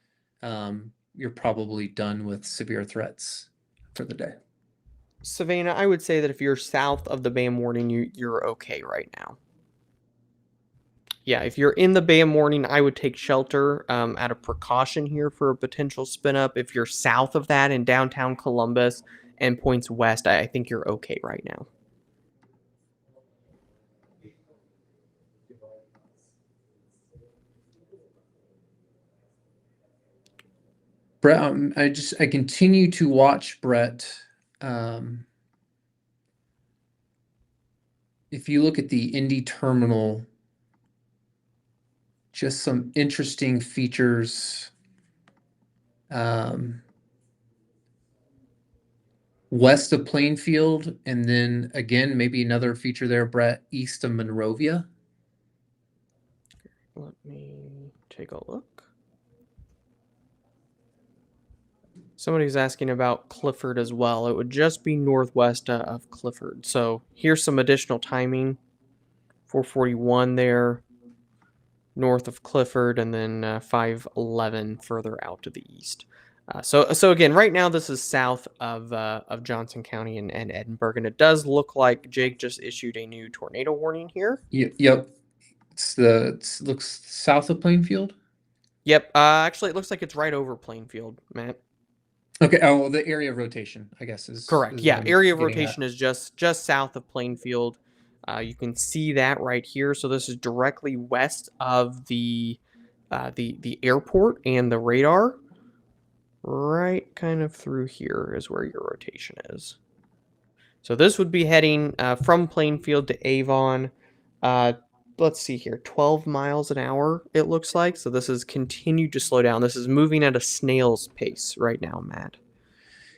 you're probably done with severe threats for the day. Savannah, I would say that if you're south of the BAM warning, you're okay right now. Yeah, if you're in the BAM warning, I would take shelter out of precaution here for a potential spin up. If you're south of that in downtown Columbus and points west, I think you're okay right now. Brett, I continue to watch Brett. If you look at the Indy terminal, just some interesting features. Um, West of Plainfield, and then again, maybe another feature there, Brett, east of Monrovia. Let me take a look. Somebody's asking about Clifford as well. It would just be northwest of Clifford. So here's some additional timing. 441 there, north of Clifford, and then 511 further out to the east. So again, right now this is south of Johnson County and Edinburgh, and it does look like Jake just issued a new tornado warning here. Yep. It looks south of Plainfield. Yep. Actually, it looks like it's right over Plainfield, Matt. Okay. Oh, the area of rotation, I guess, Correct. is what Yeah, I'm area of getting at. rotation is just south of Plainfield. You can see that right here. So this is directly west of the airport and the radar. Right kind of through here is where your rotation is. So this would be heading from Plainfield to Avon. Uh, let's see here, 12 miles an hour, it looks like. So this is continued to slow down. This is moving at a snail's pace right now, Matt.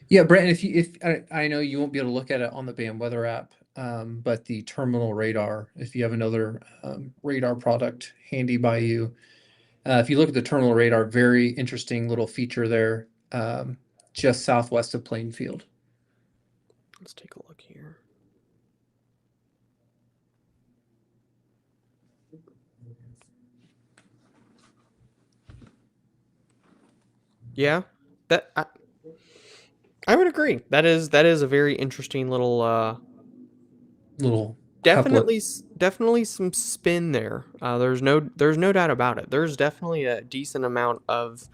Yeah, Brent, if I know you won't be able to look at it on the band weather app, but the terminal radar, if you have another radar product handy by you, if you look at the terminal radar, very interesting little feature there, just southwest of Plainfield. Let's take a look here. Yeah, that I would agree. That is a very interesting little Little couplet. definitely some spin there. There's no doubt about it. There's definitely a decent amount of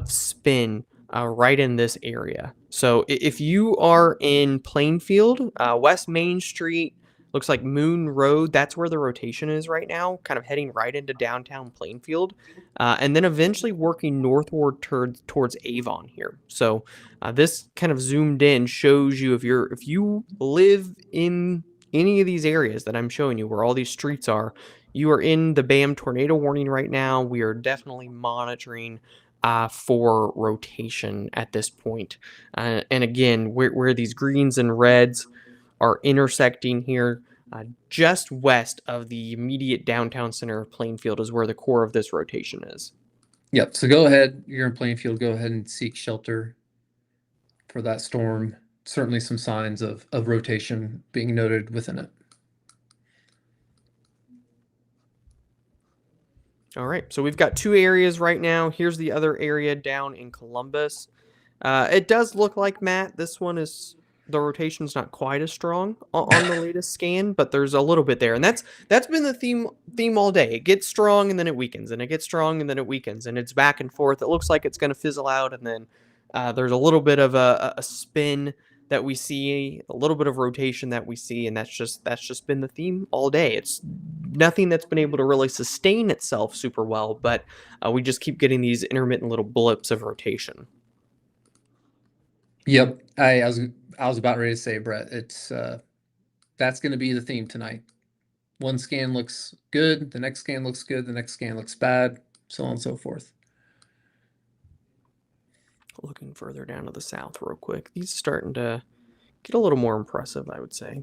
spin right in this area. So if you are in Plainfield, West Main Street, looks like Moon Road, that's where the rotation is right now, kind of heading right into downtown Plainfield, and then eventually working northward towards Avon here. So this kind of zoomed in shows you if you live in any of these areas that I'm showing you where all these streets are, you are in the BAM tornado warning right now. We are definitely monitoring for rotation at this point. And again, where these greens and reds are intersecting here, just west of the immediate downtown center of Plainfield is where the core of this rotation is. Yep. So go ahead. You're in Plainfield. Go ahead and seek shelter for that storm. Certainly some signs of rotation being noted within it. All right, so we've got two areas right now. Here's the other area down in Columbus. It does look like, Matt, this one is the rotation's not quite as strong on the latest scan, but there's a little bit there, and that's been the theme all day. It gets strong and then it weakens, and it gets strong and then it weakens, and it's back and forth. It looks like it's going to fizzle out, and then there's a little bit of a spin that we see, a little bit of rotation that we see, and that's just been the theme all day. It's nothing that's been able to really sustain itself super well, but we just keep getting these intermittent little blips of rotation. Yep. I was about ready to say, Brett, it's that's going to be the theme tonight. One scan looks good, the next scan looks good, the next scan looks bad, so on and so forth. Looking further down to the south real quick. These are starting to get a little more impressive, I would say.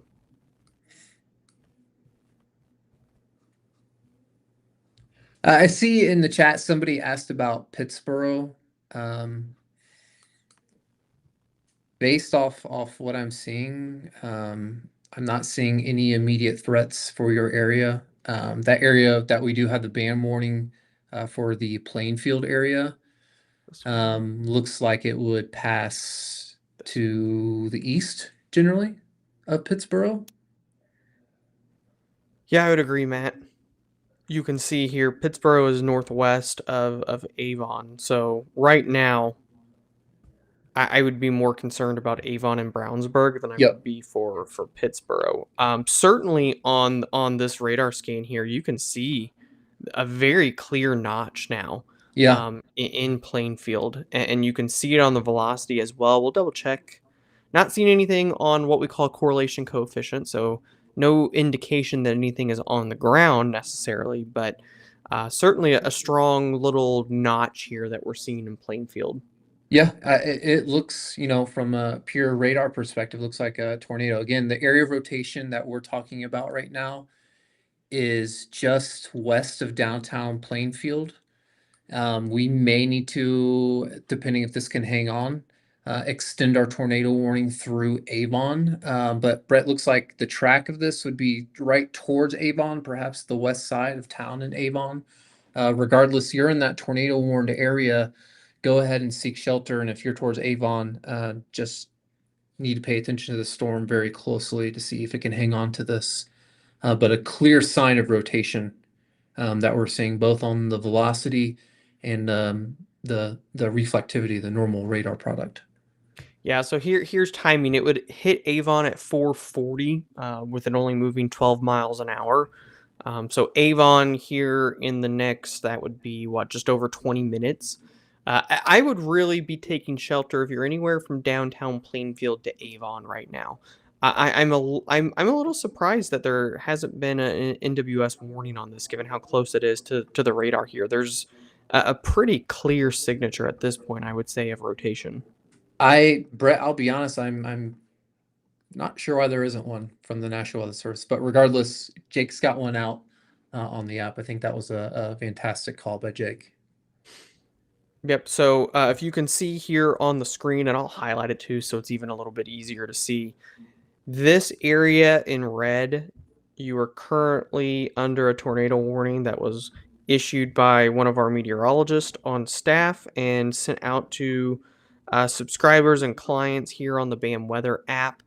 I see in the chat somebody asked about Pittsburgh. Um, Based off what I'm seeing, I'm not seeing any immediate threats for your area. That area that we do have the ban warning for the Plainfield area looks like it would pass to the east generally of Pittsburgh. Yeah, I would agree, Matt. You can see here Pittsburgh is northwest of Avon. So right now, I would be more concerned about Avon and Brownsburg than I would Yep. be for Pittsburgh. Certainly on this radar scan here, you can see a very clear notch now Yeah. in Plainfield, and you can see it on the velocity as well. We'll double check. Not seeing anything on what we call correlation coefficient, so no indication that anything is on the ground necessarily, but certainly a strong little notch here that we're seeing in Plainfield. Yeah, it looks, from a pure radar perspective, looks like a tornado. Again, the area of rotation that we're talking about right now is just west of downtown Plainfield. We may need to, depending if this can hang on, extend our tornado warning through Avon. But Brett, looks like the track of this would be right towards Avon, perhaps the west side of town in Avon. Regardless, you're in that tornado warned area. Go ahead and seek shelter. And if you're towards Avon, just need to pay attention to the storm very closely to see if it can hang on to this. But a clear sign of rotation that we're seeing both on the velocity and the reflectivity, the normal radar product. Yeah, so here's timing. It would hit Avon at 4:40, with it only moving 12 miles an hour. So Avon here in the next, that would be what, just over 20 minutes. I would really be taking shelter if you're anywhere from downtown Plainfield to Avon right now. I'm a little surprised that there hasn't been an NWS warning on this, given how close it is to the radar here. There's a pretty clear signature at this point, I would say, of rotation. Brett, I'll be honest, I'm not sure why there isn't one from the National Weather Service, but regardless, Jake's got one out on the app. I think that was a fantastic call by Jake. Yep. So if you can see here on the screen, and I'll highlight it too, so it's even a little bit easier to see. This area in red, you are currently under a tornado warning that was issued by one of our meteorologists on staff and sent out to subscribers and clients here on the BAM Weather app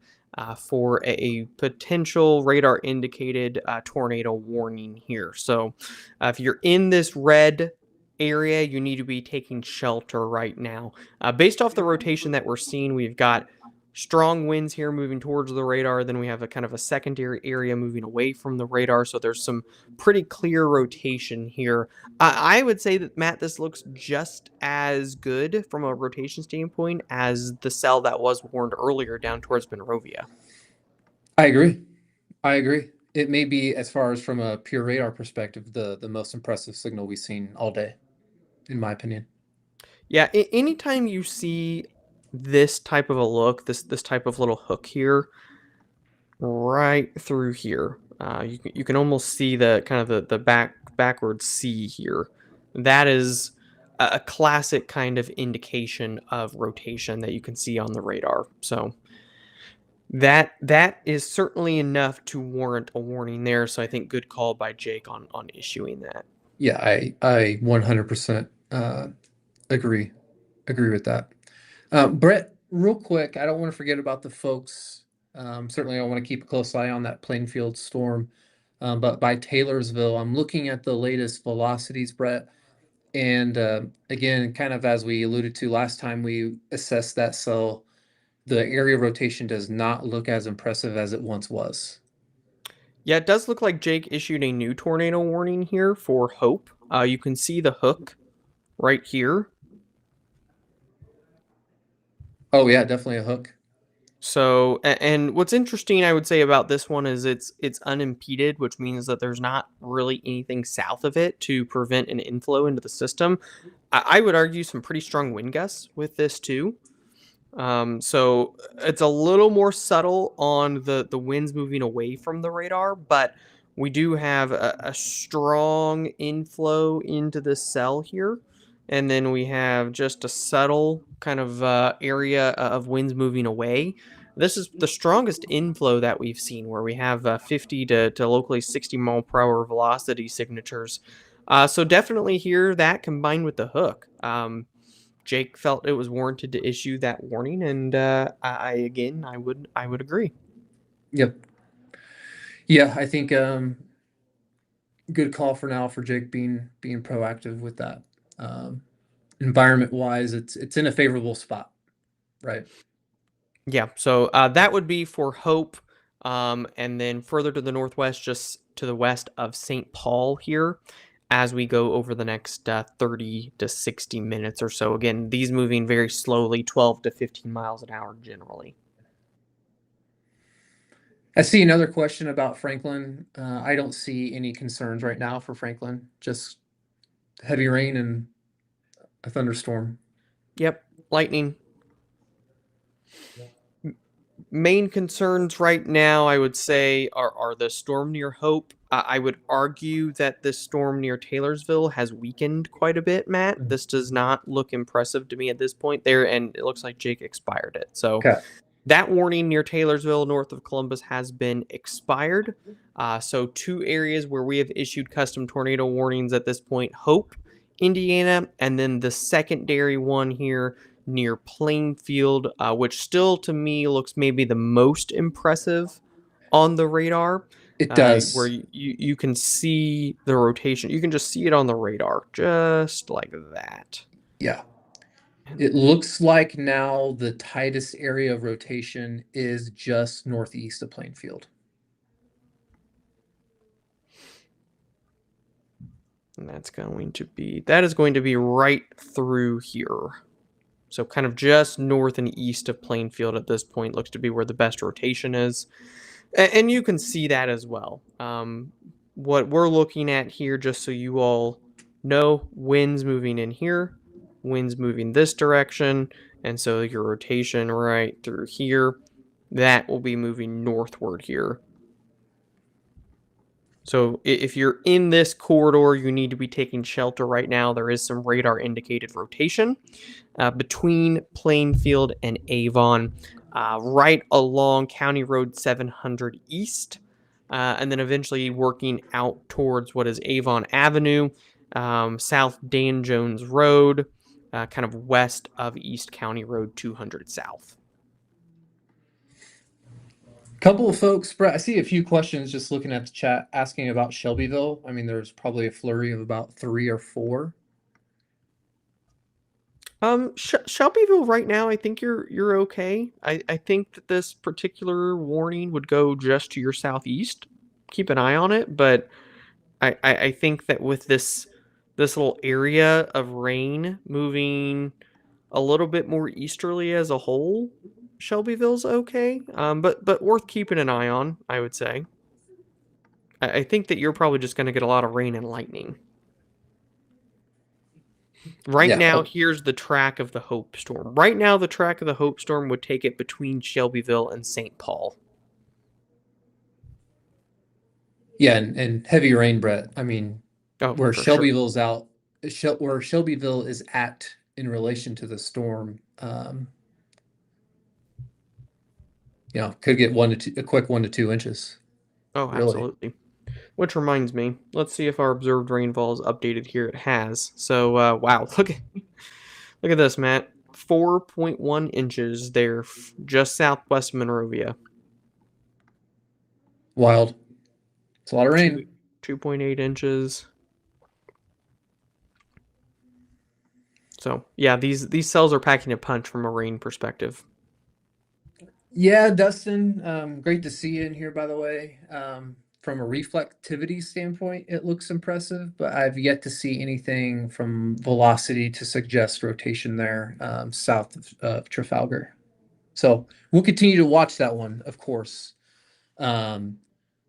for a potential radar indicated tornado warning here. So if you're in this red area, you need to be taking shelter right now. Based off the rotation that we're seeing, we've got strong winds here moving towards the radar. Then we have a kind of a secondary area moving away from the radar. So there's some pretty clear rotation here. I would say that, Matt, this looks just as good from a rotation standpoint as the cell that was warned earlier down towards Monrovia. I agree. I agree. It may be, as far as from a pure radar perspective, the most impressive signal we've seen all day, in my opinion. Yeah, anytime you see this type of a look, this type of little hook here, right through here, you can almost see the kind of the backward C here. That is a classic kind of indication of rotation that you can see on the radar. So that is certainly enough to warrant a warning there. So I think good call by Jake on issuing that. Yeah, I 100% agree agree with that. Brett, real quick, I don't want to forget about the folks. Certainly, I want to keep a close eye on that Plainfield storm. But by Taylorsville, I'm looking at the latest velocities, Brett. And again, kind of as we alluded to last time we assessed that cell, the area rotation does not look as impressive as it once was. Yeah, it does look like Jake issued a new tornado warning here for Hope. You can see the hook right here. Oh yeah, definitely a hook. So, and what's interesting, I would say, about this one is it's unimpeded, which means that there's not really anything south of it to prevent an inflow into the system. I would argue some pretty strong wind gusts with this too. So it's a little more subtle on the winds moving away from the radar, but we do have a strong inflow into this cell here. And then we have just a subtle kind of area of winds moving away. This is the strongest inflow that we've seen, where we have 50 to locally 60 mile per hour velocity signatures. So definitely here that combined with the hook. Jake felt it was warranted to issue that warning, and I would agree. Yep. Yeah, I think good call for now for Jake being proactive with that. Um, Environment wise, it's in a favorable spot, right? Yeah, so that would be for Hope, and then further to the northwest, just to the west of St. Paul here. as we go over the next 30 to 60 minutes or so. Again, these moving very slowly, 12 to 15 miles an hour generally. I see another question about Franklin. I don't see any concerns right now for Franklin. Just heavy rain and a thunderstorm. Yep, lightning. Main concerns right now, I would say, are the storm near Hope. I would argue that this storm near Taylorsville has weakened quite a bit, Matt. This does not look impressive to me at this point there, and it looks like Jake expired it. So Okay. that warning near Taylorsville, north of Columbus, has been expired. So two areas where we have issued custom tornado warnings at this point: Hope, Indiana, and then the secondary one here near Plainfield, which still to me looks maybe the most impressive on the radar. It Where does. you can see the rotation. You can just see it on the radar, just like that. Yeah. It looks like now the tightest area of rotation is just northeast of Plainfield. And that is going to be right through here. So kind of just north and east of Plainfield at this point looks to be where the best rotation is. And you can see that as well. What we're looking at here, just so you all know, winds moving in here, winds moving this direction, and so your rotation right through here, that will be moving northward here. So if you're in this corridor, you need to be taking shelter right now. There is some radar indicated rotation between Plainfield and Avon, right along County Road 700 East, and then eventually working out towards what is Avon Avenue, South Dan Jones Road, kind of west of East County Road 200 South. Couple of folks, Brett, I see a few questions just looking at the chat asking about Shelbyville. I mean, there's probably a flurry of about 3 or 4. Shelbyville right now, I think you're okay. I think that this particular warning would go just to your southeast. Keep an eye on it, but I think that with this little area of rain moving a little bit more easterly as a whole, Shelbyville's okay. But worth keeping an eye on, I would say. I think that you're probably just going to get a lot of rain and lightning. Right Yeah. now, here's the track of the Hope Storm. Right now, the track of the Hope Storm would take it between Shelbyville and St. Paul. Yeah, and heavy rain, Brett. I mean, where For sure. Shelbyville's out, where Shelbyville is at in relation to the storm, could get a quick 1 to 2 inches. Oh, Really. absolutely. Which reminds me, let's see if our observed rainfall is updated here. It has. So, wow, look at this, Matt. 4.1 inches there, just southwest of Monrovia. Wild. It's a lot of rain. 2.8 inches. So, yeah, these cells are packing a punch from a rain perspective. Yeah, Dustin, great to see you in here, by the way. From a reflectivity standpoint, it looks impressive, but I've yet to see anything from velocity to suggest rotation there, south of Trafalgar. So we'll continue to watch that one, of course. But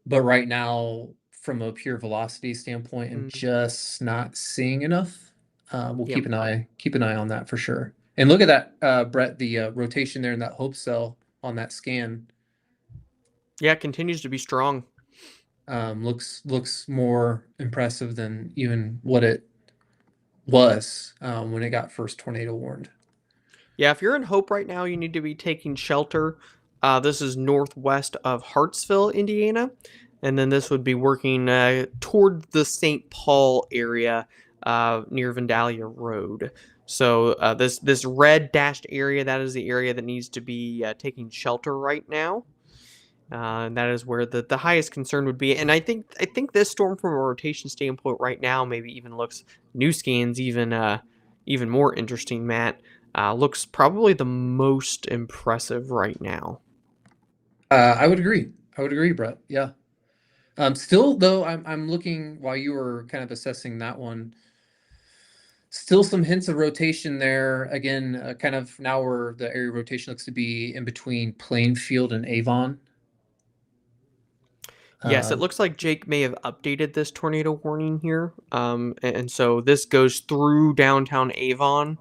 right now, from a pure velocity standpoint, I'm just not seeing enough. We'll keep an eye on that for sure. And look at that, Brett, the rotation there in that Hope cell on that scan. Yeah, it continues to be strong. Looks more impressive than even what it was when it got first tornado warned. Yeah, if you're in Hope right now, you need to be taking shelter. This is northwest of Hartsville, Indiana, and then this would be working toward the St. Paul area near Vandalia Road. So this red dashed area, that is the area that needs to be taking shelter right now. And that is where the highest concern would be. And I think this storm from a rotation standpoint right now maybe even looks, new scans even more interesting, Matt. Looks probably the most impressive right now. I would agree, Brett. Yeah. Still though, I'm looking while you were kind of assessing that one. Still some hints of rotation there. Again, kind of now where the area rotation looks to be in between Plainfield and Avon. Yes, it Um, looks like Jake may have updated this tornado warning here. And so this goes through downtown Avon.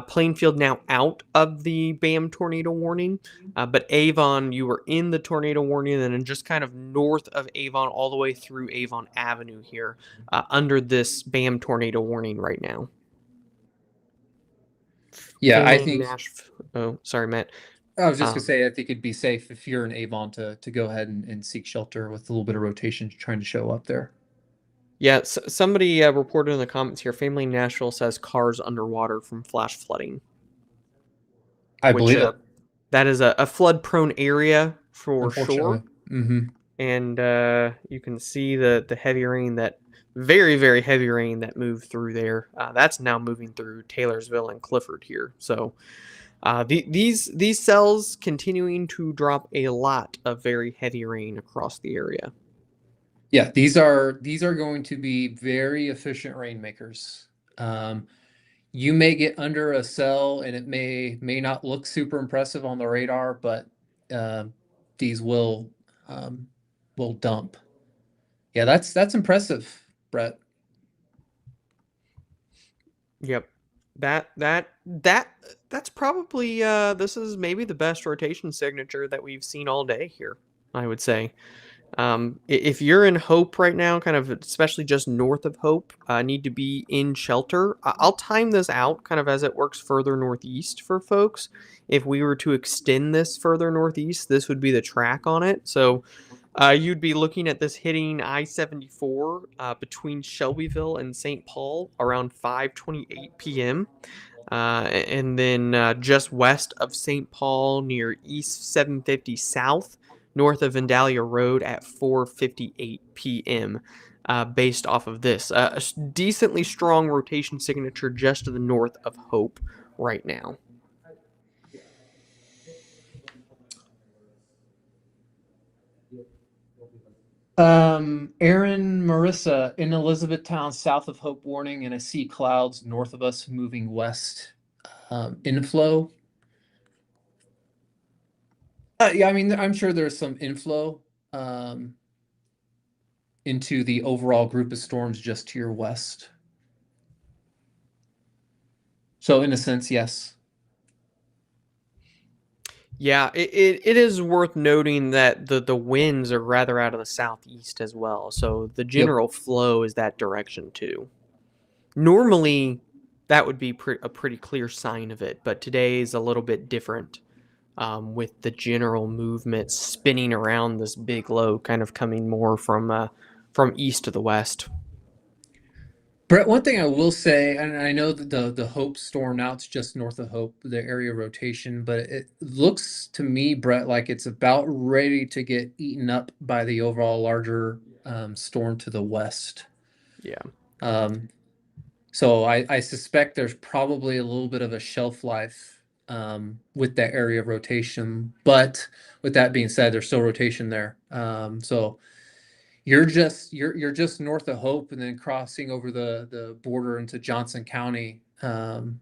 Plainfield now out of the BAM tornado warning, but Avon, you were in the tornado warning, and then just kind of north of Avon, all the way through Avon Avenue here, under this BAM tornado warning right now. yeah, I Family in think Nashville. Oh, sorry, Matt. I was just gonna Um, say I think it'd be safe if you're in Avon to go ahead and seek shelter with a little bit of rotation trying to show up there. yeah, somebody reported in the comments here. Family in Nashville says cars underwater from flash flooding, I which believe it, that is a flood prone area for sure. unfortunately. Hmm. And you can see the heavy rain, that very heavy rain that moved through there. That's now moving through Taylorsville and Clifford here. So these cells continuing to drop a lot of very heavy rain across the area. Yeah, these are going to be very efficient rainmakers. Um, you may get under a cell and it may not look super impressive on the radar, but uh, these um, will dump. Yeah, that's impressive, Brett. Yep. That that's probably this is maybe the best rotation signature that we've seen all day here, I would say. If you're in Hope right now, kind of especially just north of Hope, need to be in shelter. I'll time this out kind of as it works further northeast for folks. If we were to extend this further northeast, this would be the track on it. So you'd be looking at this hitting I-74 between Shelbyville and St. Paul around 5:28 p.m. And then just west of St. Paul near East 750 South, north of Vandalia Road at 4:58 p.m. Based off of this, decently strong rotation signature just to the north of Hope right now. Aaron, Marissa in Elizabethtown, south of Hope warning, and I see clouds north of us moving west. Inflow. Yeah, I mean, I'm sure there's some inflow um, into the overall group of storms just to your west. So, in a sense, yes. Yeah, it is worth noting that the winds are rather out of the southeast as well. So the Yep. general flow is that direction too. Normally, that would be a pretty clear sign of it, but today is a little bit different, with the general movement spinning around this big low, kind of coming more from east to the west. Brett, one thing I will say, and I know that the Hope storm now it's just north of Hope, the area rotation, but it looks to me, Brett, like it's about ready to get eaten up by the overall larger storm to the west. Yeah. Um, so I suspect there's probably a little bit of a shelf life with that area rotation. But with that being said, there's still rotation there. So you're just north of Hope and then crossing over the border into Johnson County. You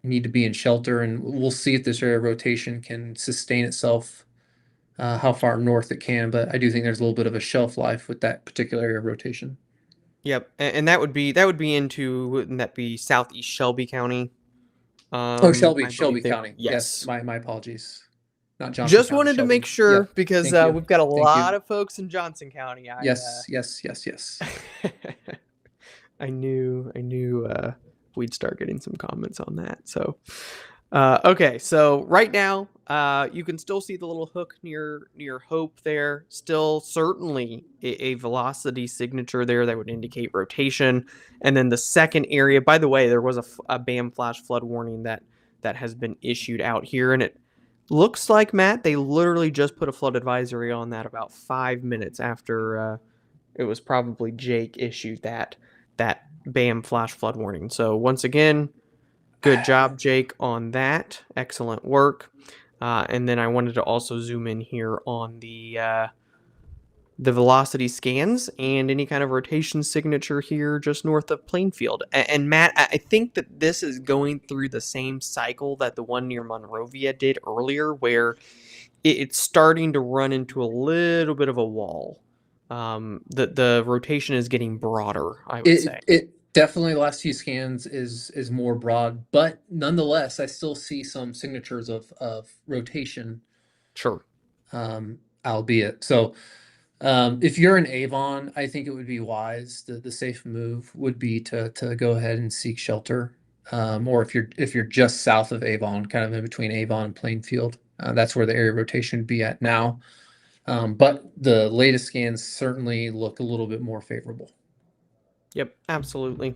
need to be in shelter, and we'll see if this area rotation can sustain itself. How far north it can, but I do think there's a little bit of a shelf life with that particular area rotation. Yep. And that would be into, wouldn't that be southeast Shelby County? Oh, Shelby, I Shelby believe they. County. Yes, Yes. my apologies. Not Johnson Just County, wanted to make Shelby. Yeah. sure because Thank you. we've got a Thank you. lot of folks in Johnson County. Yes, yes, yes, yes. I knew we'd start getting some comments on that. So okay, so right now you can still see the little hook near Hope there. Still certainly a velocity signature there that would indicate rotation. And then the second area, by the way, there was a BAM flash flood warning that has been issued out here, and it looks like, Matt, they literally just put a flood advisory on that about 5 minutes after it was probably Jake issued that BAM flash flood warning. So once again, good job, Jake, on that. Excellent work. And then I wanted to also zoom in here on the the velocity scans and any kind of rotation signature here just north of Plainfield. And Matt, I think that this is going through the same cycle that the one near Monrovia did earlier, where it's starting to run into a little bit of a wall. The rotation is getting broader, I would say. It definitely, the last few scans is more broad, but nonetheless, I still see some signatures of rotation, Sure. albeit. So if you're in Avon, I think it would be wise. The safe move would be to go ahead and seek shelter. Or if you're just south of Avon, kind of in between Avon and Plainfield, that's where the area rotation would be at now. But the latest scans certainly look a little bit more favorable. Yep, absolutely.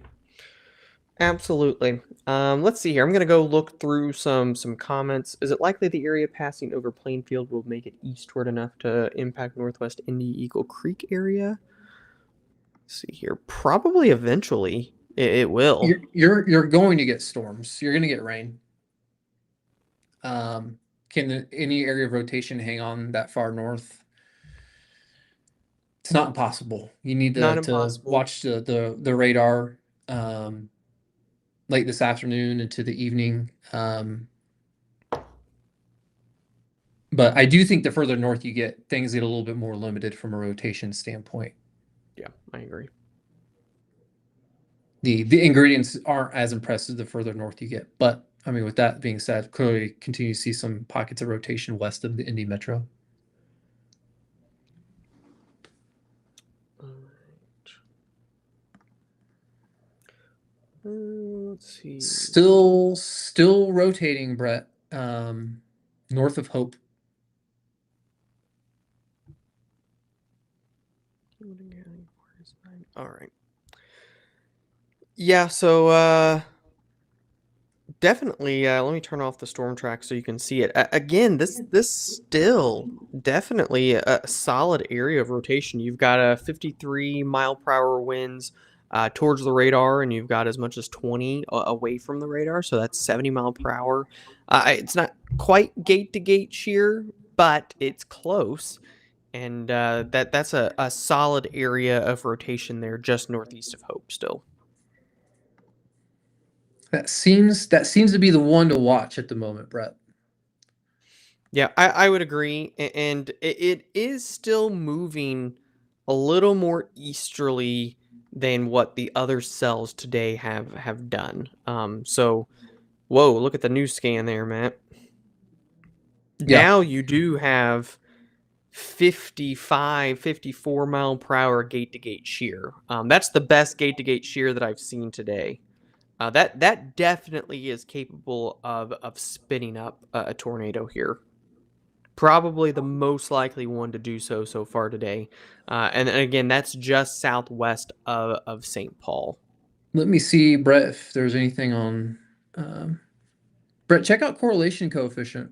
Absolutely. Let's see here. I'm gonna go look through some comments. Is it likely the area passing over Plainfield will make it eastward enough to impact Northwest Indy Eagle Creek area? Let's see here. Probably eventually it will. You're going to get storms. You're going to get rain. Can any area of rotation hang on that far north? It's not impossible. You need Not to impossible. watch the radar um, late this afternoon into the evening. But I do think the further north you get, things get a little bit more limited from a rotation standpoint. Yeah, I agree. The ingredients aren't as impressive the further north you get. But I mean, with that being said, clearly continue to see some pockets of rotation west of the Indy Metro. All right. Let's see. Still rotating, Brett. North of Hope. All right. Yeah, so definitely let me turn off the storm track so you can see it. Again, this still definitely a solid area of rotation. You've got a 53 mile per hour winds towards the radar, and you've got as much as 20 away from the radar, so that's 70 mile per hour. It's not quite gate to gate shear, but it's close. And that's a solid area of rotation there, just northeast of Hope still. That seems to be the one to watch at the moment, Brett. Yeah, I would agree. And it is still moving a little more easterly than what the other cells today have done. So, whoa, look at the new scan there, Matt. Yeah. Now you do have 55, 54 mile per hour gate to gate shear. That's the best gate to gate shear that I've seen today. That definitely is capable of spinning up a tornado here. Probably the most likely one to do so far today. And again, that's just southwest of St. Paul. Let me see, Brett, if there's anything on. Brett, check out correlation coefficient.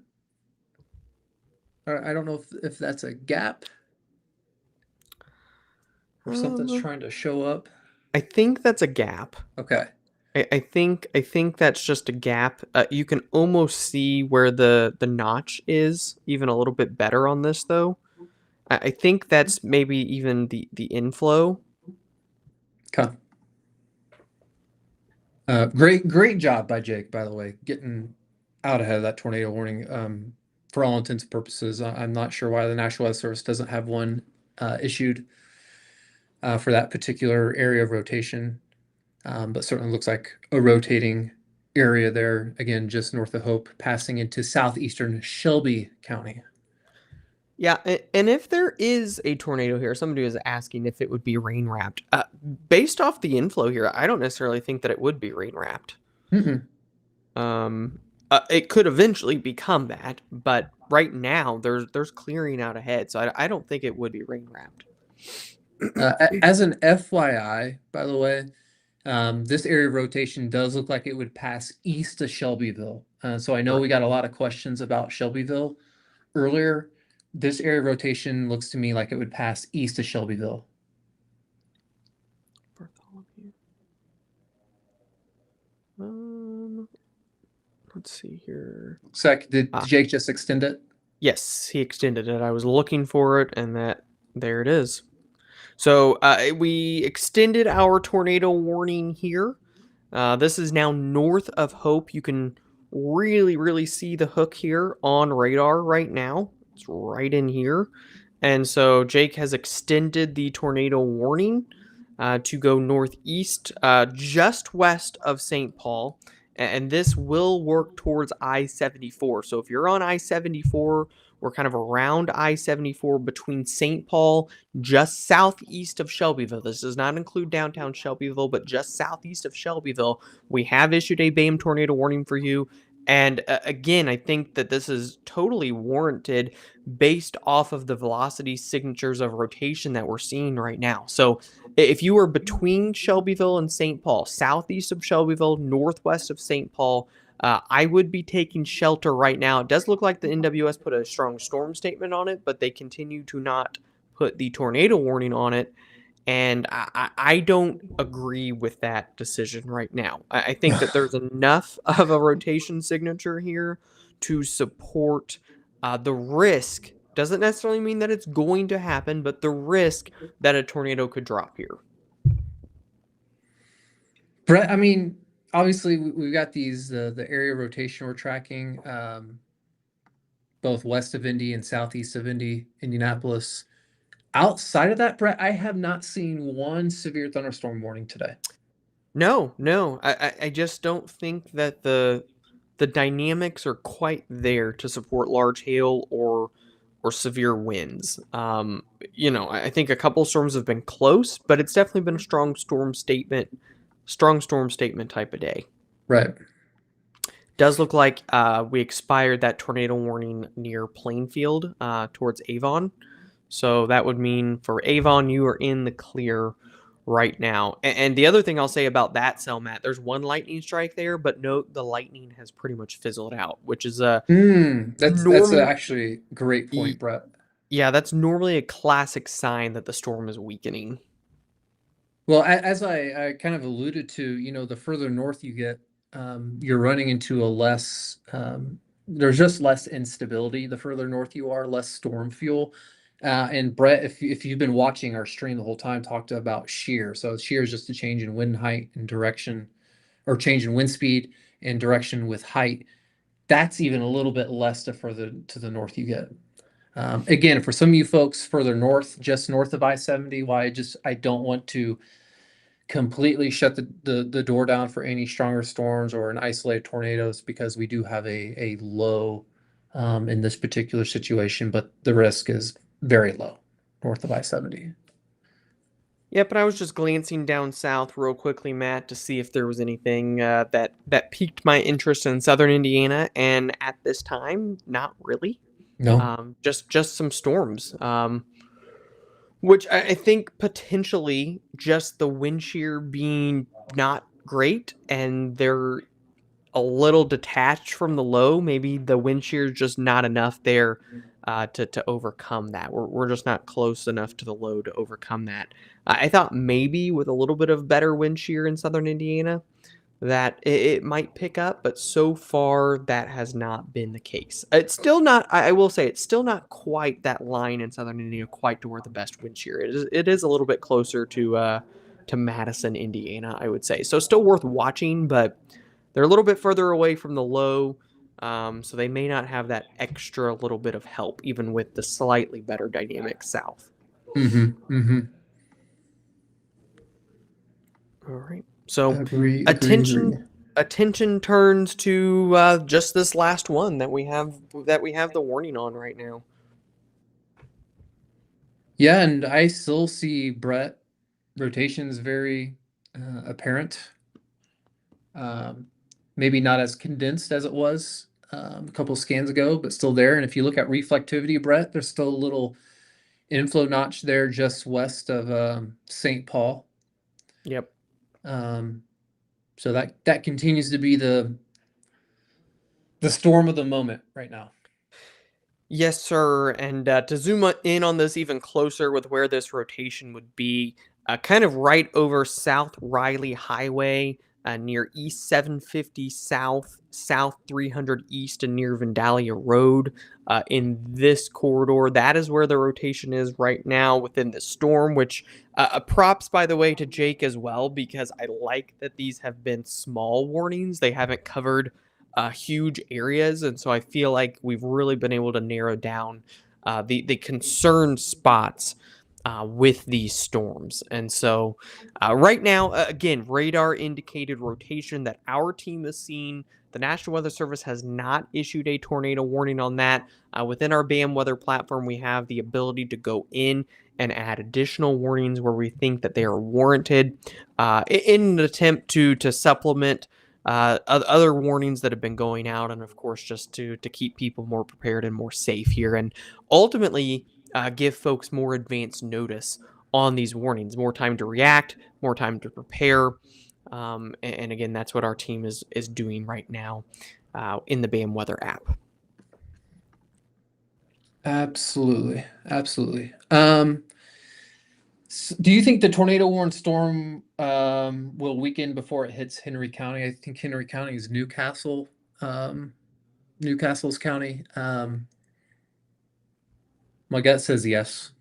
I don't know if that's a gap or something's Um, trying to show up. I think that's a gap. Okay. I think that's just a gap. You can almost see where the notch is, even a little bit better on this though. I think that's maybe even the inflow. Okay. Great job by Jake, by the way, getting out ahead of that tornado warning. For all intents and purposes, I'm not sure why the National Weather Service doesn't have one issued for that particular area of rotation. But certainly looks like a rotating area there, again, just north of Hope, passing into southeastern Shelby County. Yeah, and if there is a tornado here, somebody was asking if it would be rain wrapped. Based off the inflow here, I don't necessarily think that it would be rain wrapped. Mm-mm. It could eventually become that, but right now there's clearing out ahead, so I don't think it would be rain wrapped. As an FYI, by the way, this area of rotation does look like it would pass east of Shelbyville. So I know we got a lot of questions about Shelbyville earlier. This area of rotation looks to me like it would pass east of Shelbyville. Bartholomew. Let's see here. Looks like did Jake just extend it? Yes, he extended it. I was looking for it, and that There it is. So we extended our tornado warning here. This is now north of Hope. You can really, really see the hook here on radar right now. It's right in here. And so Jake has extended the tornado warning to go northeast, just west of St. Paul. And this will work towards I 74. So if you're on I 74, we're kind of around I 74 between St. Paul, just southeast of Shelbyville. This does not include downtown Shelbyville, but just southeast of Shelbyville. We have issued a BAM tornado warning for you. And again, I think that this is totally warranted based off of the velocity signatures of rotation that we're seeing right now. So if you were between Shelbyville and St. Paul, southeast of Shelbyville, northwest of St. Paul, I would be taking shelter right now. It does look like the NWS put a strong storm statement on it, but they continue to not put the tornado warning on it. And I don't agree with that decision right now. I think that there's enough of a rotation signature here to support the risk. Doesn't necessarily mean that it's going to happen, but the risk that a tornado could drop here. Brett, I mean, obviously we've got these the area rotation we're tracking, both west of Indy and southeast of Indianapolis. Outside of that, Brett, I have not seen one severe thunderstorm warning today. No. I just don't think that the dynamics are quite there to support large hail or severe winds. I think a couple storms have been close, but it's definitely been a strong storm statement type of day. Right. Does look like we expired that tornado warning near Plainfield towards Avon. So that would mean for Avon, you are in the clear right now. And the other thing I'll say about that cell, Matt, there's one lightning strike there, but note the lightning has pretty much fizzled out, which is a That's normal. actually a great point, Brett. Yeah, that's normally a classic sign that the storm is weakening. Well, as I kind of alluded to, the further north you get, you're running into there's just less instability. The further north you are, less storm fuel. And Brett, if you've been watching our stream the whole time, talked about shear. So shear is just a change in wind height and direction, or change in wind speed and direction with height. That's even a little bit less the further to the north you get. Again, for some of you folks further north, just north of I-70, why I don't want to completely shut the door down for any stronger storms or an isolated tornadoes, because we do have a low in this particular situation, but the risk is very low north of I-70. Yeah, but I was just glancing down south real quickly, Matt, to see if there was anything that piqued my interest in southern Indiana, and at this time, not really. No. Just some storms, which I think potentially just the wind shear being not great, and they're a little detached from the low. Maybe the wind shear is just not enough there to overcome that. We're just not close enough to the low to overcome that. I thought maybe with a little bit of better wind shear in southern Indiana that it might pick up, but so far that has not been the case. It's still not, I will say, it's still not quite that line in southern Indiana, quite to where the best wind shear is. It is a little bit closer to Madison, Indiana, I would say. So still worth watching, but they're a little bit further away from the low, so they may not have that extra little bit of help, even with the slightly better dynamic south. All right. So Agree. attention turns to just this last one that we have the warning on right now. Yeah, and I still see Brett rotations very apparent. Maybe not as condensed as it was a couple scans ago, but still there. And if you look at reflectivity, Brett, there's still a little inflow notch there just west of St. Paul. Yep. So that continues to be the storm of the moment right now. Yes, sir. And to zoom in on this even closer with where this rotation would be, kind of right over South Riley Highway, near East 750 South, South 300 East, and near Vandalia Road. In this corridor, that is where the rotation is right now within the storm, which props, by the way, to Jake as well, because I like that these have been small warnings. They haven't covered huge areas, and so I feel like we've really been able to narrow down the concerned spots with these storms. And so right now, again, radar indicated rotation that our team has seen. The National Weather Service has not issued a tornado warning on that. Within our BAM weather platform, we have the ability to go in and add additional warnings where we think that they are warranted in an attempt to supplement other warnings that have been going out, and of course just to keep people more prepared and more safe here, and ultimately give folks more advanced notice on these warnings, more time to react, more time to prepare. And again, that's what our team is doing right now in the BAM Weather app. Absolutely. Absolutely. Do you think the tornado warned storm will weaken before it hits Henry County? I think Henry County is Newcastle, Newcastle's county. My gut says yes.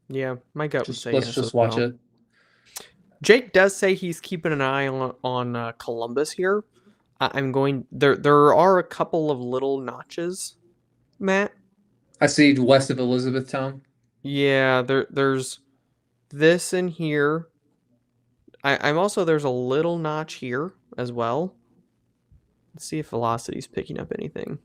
Yeah, my gut would Just say let's yes as just watch well. it. Jake does say he's keeping an eye on Columbus here. I'm going there. There are a couple of little notches, Matt. I see west of Elizabethtown. Yeah, there's this in here. I'm also there's a little notch here as well. Let's see if velocity's picking up anything.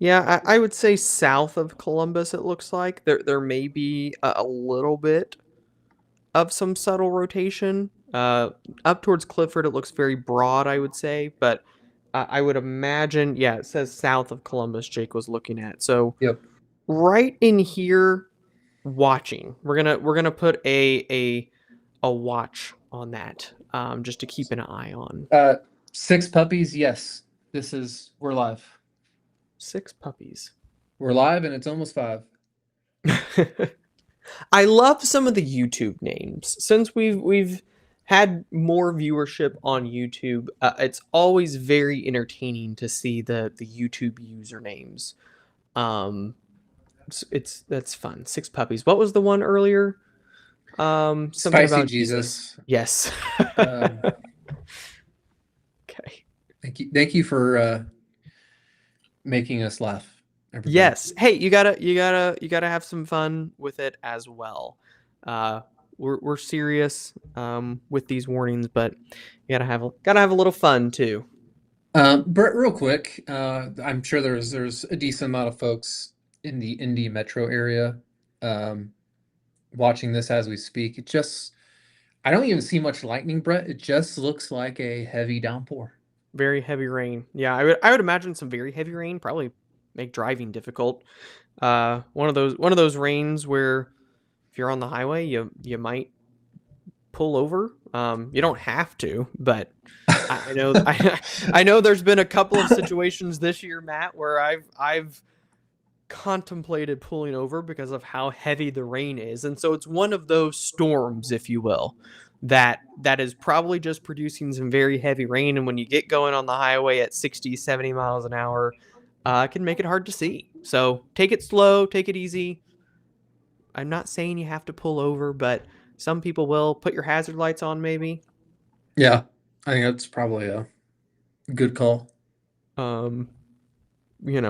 Yeah, I would say south of Columbus, it looks like there may be a little bit of some subtle rotation. Up towards Clifford, it looks very broad, I would say, but I would imagine, yeah, it says south of Columbus. Jake was looking at, so Yep. right in here, watching. We're gonna put a watch on that, just to keep an eye on. Six puppies. Yes, we're live. 6 puppies. We're live, and it's almost 5. I love some of the YouTube names. Since we've had more viewership on YouTube, it's always very entertaining to see the YouTube usernames. That's fun. 6 puppies. What was the one earlier? Something Spicy about Jesus. Jesus. Yes. Um, Okay. thank you for making us laugh. Everybody. Yes. Hey, you gotta have some fun with it as well. We're serious with these warnings, but you gotta have a little fun too. Brett, real quick, I'm sure there's a decent amount of folks in the Indy metro area um, watching this as we speak. I don't even see much lightning, Brett. It just looks like a heavy downpour. Very heavy rain. Yeah, I would imagine some very heavy rain probably make driving difficult. One of those rains where if you're on the highway, you might pull over. You don't have to, but I know I know there's been a couple of situations this year, Matt, where I've contemplated pulling over because of how heavy the rain is. And so it's one of those storms, if you will, that is probably just producing some very heavy rain. And when you get going on the highway at 60, 70 miles an hour, it can make it hard to see. So take it slow, take it easy. I'm not saying you have to pull over, but some people will. Put your hazard lights on, maybe. Yeah, I think that's probably a good call. Um,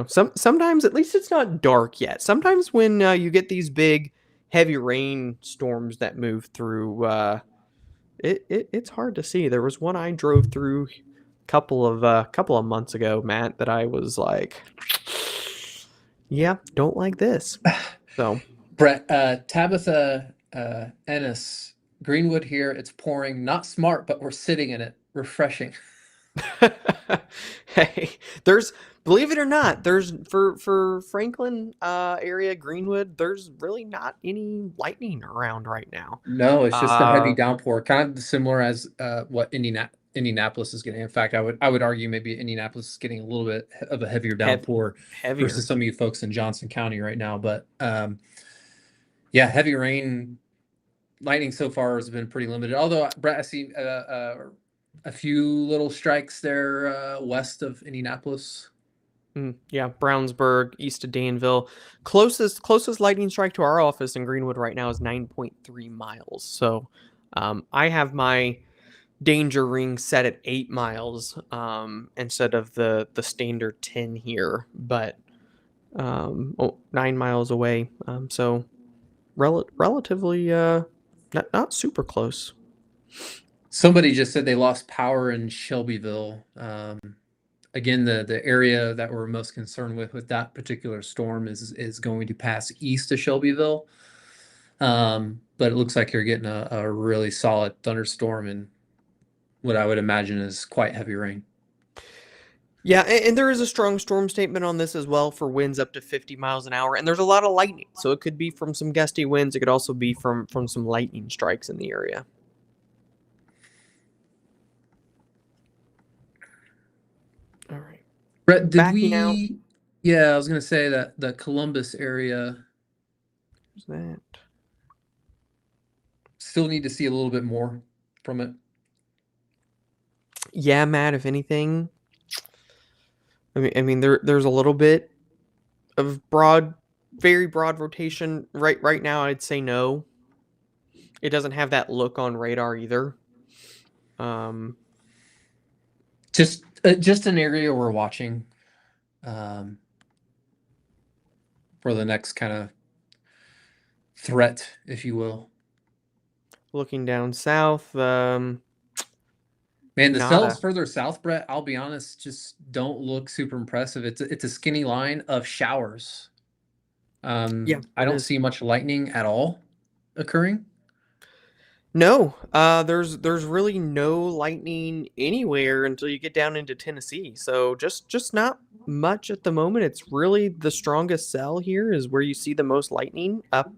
sometimes at least it's not dark yet. Sometimes when you get these big heavy rain storms that move through, it's hard to see. There was one I drove through couple of months ago, Matt, that I was like, yeah, don't like this. So Brett, Tabitha Ennis, Greenwood here. It's pouring. Not smart, but we're sitting in it. Refreshing. hey, there's believe it or not, there's for Franklin area Greenwood, there's really not any lightning around right now. No, it's just a heavy Uh, downpour, kind of similar as what Indianapolis is getting. In fact, I would argue maybe Indianapolis is getting a little bit of a heavier hev- downpour heavier. versus some of you folks in Johnson County right now. But yeah, heavy rain lightning so far has been pretty limited. Although, Brett, I see a few little strikes there west of Indianapolis. Yeah, Brownsburg, east of Danville. Closest lightning strike to our office in Greenwood right now is 9.3 miles. So I have my danger ring set at 8 miles instead of the standard 10 here, but 9 miles away. So relatively not super close. Somebody just said they lost power in Shelbyville. Again, the area that we're most concerned with that particular storm is going to pass east of Shelbyville. But it looks like you're getting a really solid thunderstorm and what I would imagine is quite heavy rain. Yeah, and there is a strong storm statement on this as well for winds up to 50 miles an hour, and there's a lot of lightning. So it could be from some gusty winds. It could also be from some lightning strikes in the area. All right. Brett, did Backing out. we? Yeah, I was gonna say that the Columbus area What's that? still need to see a little bit more from it. Yeah, Matt, if anything, I mean there's a little bit of very broad rotation right now. I'd say no. It doesn't have that look on radar either. Um, Just an area we're watching um, for the next kind of threat, if you will. Looking down south, Man, the cells nada. further south, Brett, I'll be honest, just don't look super impressive. It's a skinny line of showers. Yeah, I it don't is. see much lightning at all occurring. No, there's really no lightning anywhere until you get down into Tennessee. So just not much at the moment. It's really the strongest cell here is where you see the most lightning up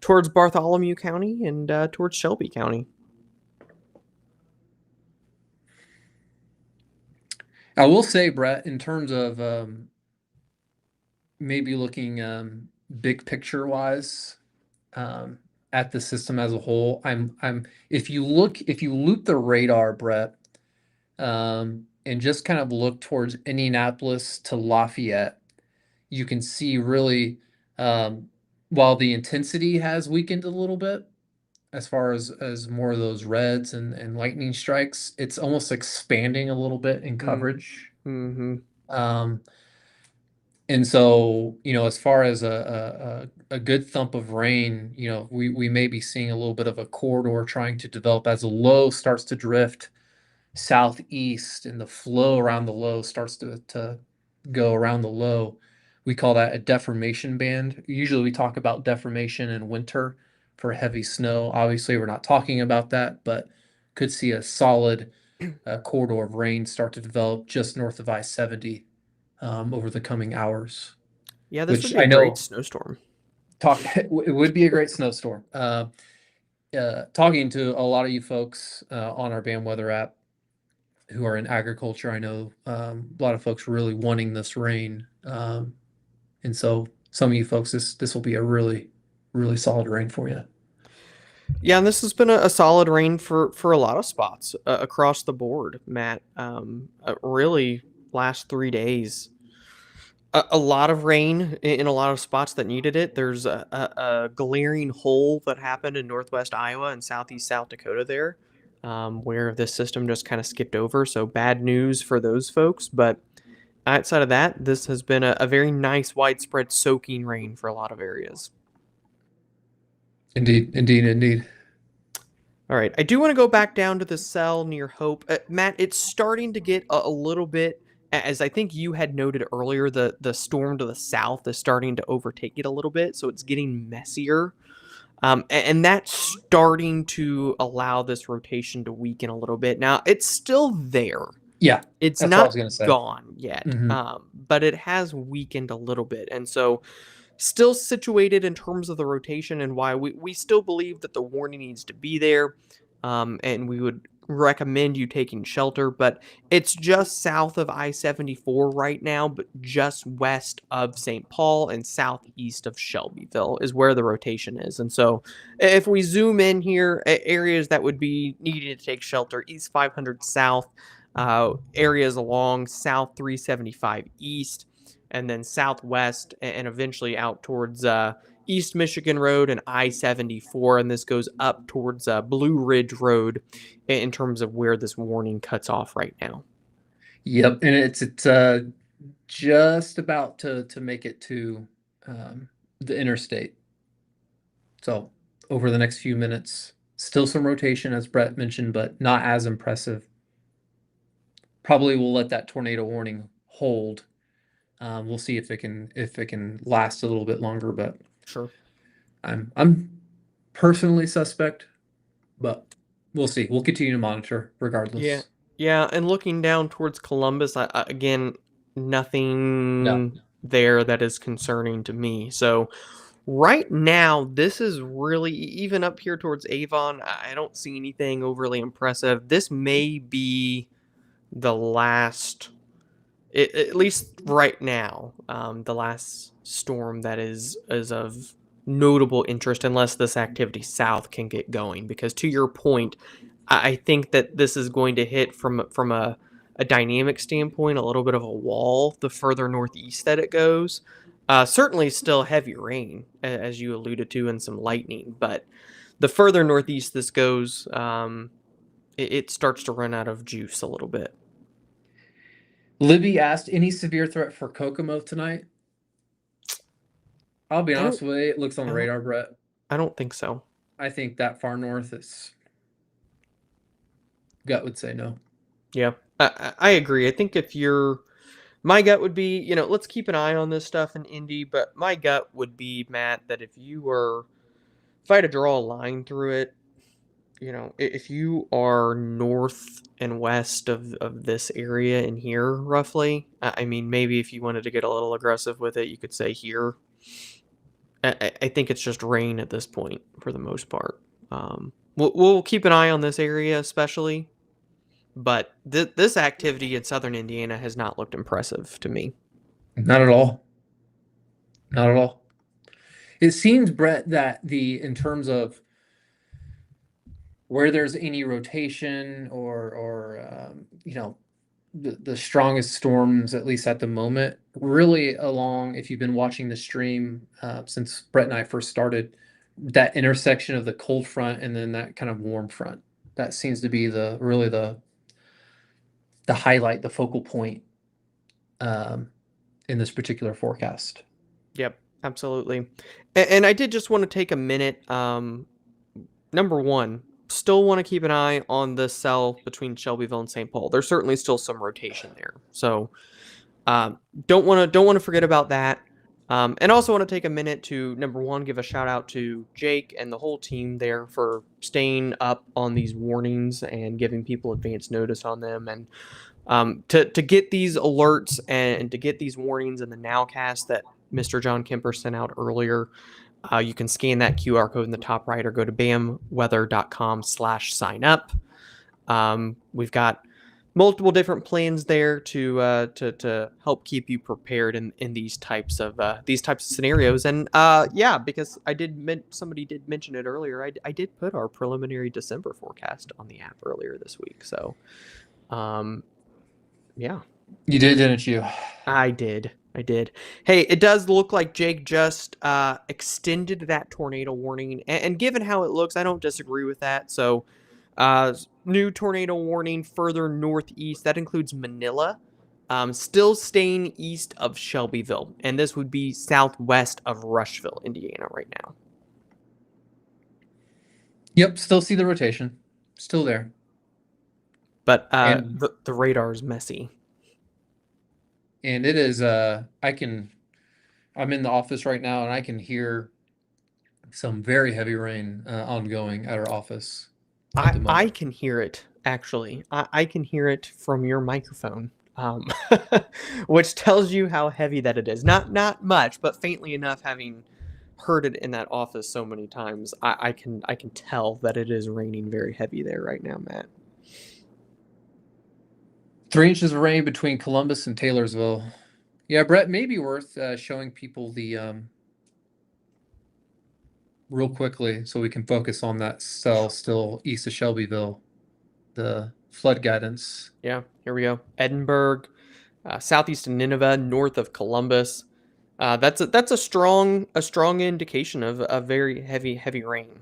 towards Bartholomew County and towards Shelby County. I will say, Brett, in terms of maybe looking big picture wise um, at the system as a whole, I'm if you loop the radar, Brett, and just kind of look towards Indianapolis to Lafayette, you can see really um, while the intensity has weakened a little bit as far as more of those reds and lightning strikes, it's almost expanding a little bit in Mm, coverage. hmm Um, and so, as far as a good thump of rain, we may be seeing a little bit of a corridor trying to develop as the low starts to drift southeast and the flow around the low starts to go around the low. We call that a deformation band. Usually we talk about deformation in winter for heavy snow. Obviously, we're not talking about that, but could see a solid corridor of rain start to develop just north of I-70 over the coming hours, Yeah, this would which be a I great know snowstorm. it would be a great snowstorm. Talking to a lot of you folks on our band weather app who are in agriculture, I know a lot of folks really wanting this rain, and so some of you folks, this will be a really solid rain for you. Yeah, and this has been a solid rain for a lot of spots across the board, Matt. Really, last 3 days, a lot of rain in a lot of spots that needed it. There's a glaring hole that happened in northwest Iowa and southeast South Dakota there, where this system just kind of skipped over. So bad news for those folks. But outside of that, this has been a very nice widespread soaking rain for a lot of areas. Indeed, indeed, indeed. All right, I do want to go back down to the cell near Hope. Matt, it's starting to get a little bit, as I think you had noted earlier, the storm to the south is starting to overtake it a little bit, so it's getting messier. And that's starting to allow this rotation to weaken a little bit. Now, it's still there. Yeah, It's that's what I not was gonna say. gone yet, Hmm. but it has weakened a little bit. And so still situated in terms of the rotation and why we still believe that the warning needs to be there. And we would recommend you taking shelter, but it's just south of I-74 right now, but just west of St. Paul and southeast of Shelbyville is where the rotation is. And so if we zoom in here, areas that would be needing to take shelter: East 500 South, areas along South 375 East, and then Southwest, and eventually out towards East Michigan Road and I-74, and this goes up towards Blue Ridge Road in terms of where this warning cuts off right now. Yep, and it's just about to make it to the interstate. So over the next few minutes, still some rotation as Bret mentioned, but not as impressive. Probably will let that tornado warning hold. We'll see if it can last a little bit longer, but Sure. I'm personally suspect, but we'll see. We'll continue to monitor Yeah. regardless. Yeah, and looking down towards Columbus, again, Yeah. nothing there that is concerning to me. So right now, this is really, even up here towards Avon, I don't see anything overly impressive. This may be the last, at least right now, the last storm that is of notable interest, unless this activity south can get going. Because to your point, I think that this is going to hit from a dynamic standpoint a little bit of a wall the further northeast that it goes. Certainly still heavy rain, as you alluded to, and some lightning, but the further northeast this goes, it starts to run out of juice a little bit. Libby asked, any severe threat for Kokomo tonight? I'll be I honest don't, with you, it looks on I the don't, radar, Bret. I don't think so. I think that far north is gut would say no. Yeah, I agree. I think my gut would be, let's keep an eye on this stuff in Indy, but my gut would be, Matt, that if I had to draw a line through it, if you are north and west of this area in here, roughly, I mean, maybe if you wanted to get a little aggressive with it, you could say here. I think it's just rain at this point for the most part. We'll keep an eye on this area, especially. But this activity in southern Indiana has not looked impressive to me. Not at all. Not at all. It seems, Bret, that in terms of where there's any rotation or the strongest storms, at least at the moment, really along, if you've been watching the stream since Bret and I first started, that intersection of the cold front and then that kind of warm front. That seems to be the highlight, the focal point in this particular forecast. Yep, absolutely. And I did just want to take a minute. Number one, still want to keep an eye on the cell between Shelbyville and St. Paul. There's certainly still some rotation there, so don't want to forget about that. And also want to take a minute to, number one, give a shout out to Jake and the whole team there for staying up on these warnings and giving people advance notice on them, and to get these alerts and to get these warnings in the nowcast that Mr. John Kemper sent out earlier. You can scan that QR code in the top right or go to bamweather.com/sign up. We've got multiple different plans there to help keep you prepared in these types of scenarios. And yeah, because somebody did mention it earlier, I did put our preliminary December forecast on the app earlier this week. So yeah, You did, didn't you? I did. Hey, it does look like Jake just extended that tornado warning, and given how it looks, I don't disagree with that. So, new tornado warning further northeast. That includes Manila, still staying east of Shelbyville, and this would be southwest of Rushville, Indiana, right now. Yep, still see the rotation. Still there. But And the radar is messy. and it is I'm in the office right now and I can hear some very heavy rain ongoing at our office at the I moment. can hear it, actually. I can hear it from your microphone, which tells you how heavy that it is. Not much, but faintly enough, having heard it in that office so many times, I can tell that it is raining very heavy there right now, Matt. 3 inches of rain between Columbus and Taylorsville. Yeah, Brett, may be worth showing people the real quickly so we can focus on that cell still east of Shelbyville, the flood guidance. Yeah, here we go. Edinburgh, southeast of Nineveh, north of Columbus. That's a strong indication of a very heavy rain.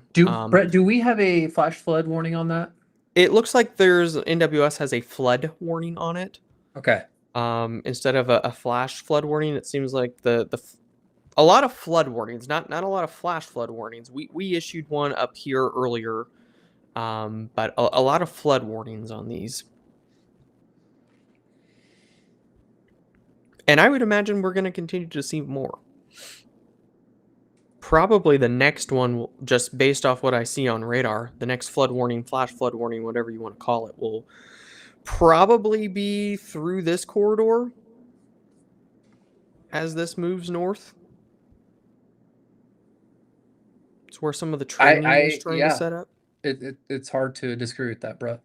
Brett, do we have a flash flood warning on that? It looks like there's NWS has a flood warning on it. Okay. Instead of a flash flood warning, it seems like a lot of flood warnings, not a lot of flash flood warnings. We issued one up here earlier, but a lot of flood warnings on these. And I would imagine we're going to continue to see more. Probably the next one, just based off what I see on radar, the next flood warning, flash flood warning, whatever you want to call it, will probably be through this corridor as this moves north. It's where some of the training is trying to set up. It's hard to disagree with that, Brett.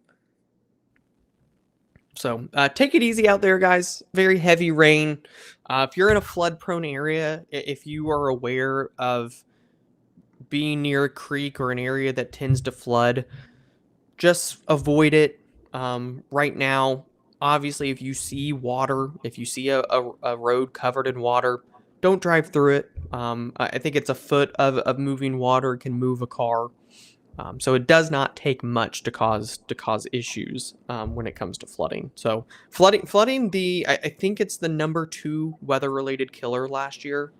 So take it easy out there, guys. Very heavy rain. If you're in a flood-prone area, if you are aware of being near a creek or an area that tends to flood, just avoid it. Right now, obviously, if you see water, if you see a road covered in water, don't drive through it. I think it's a foot of moving water can move a car. So it does not take much to cause issues when it comes to flooding. So flooding. I think it's the number 2 weather-related killer last year,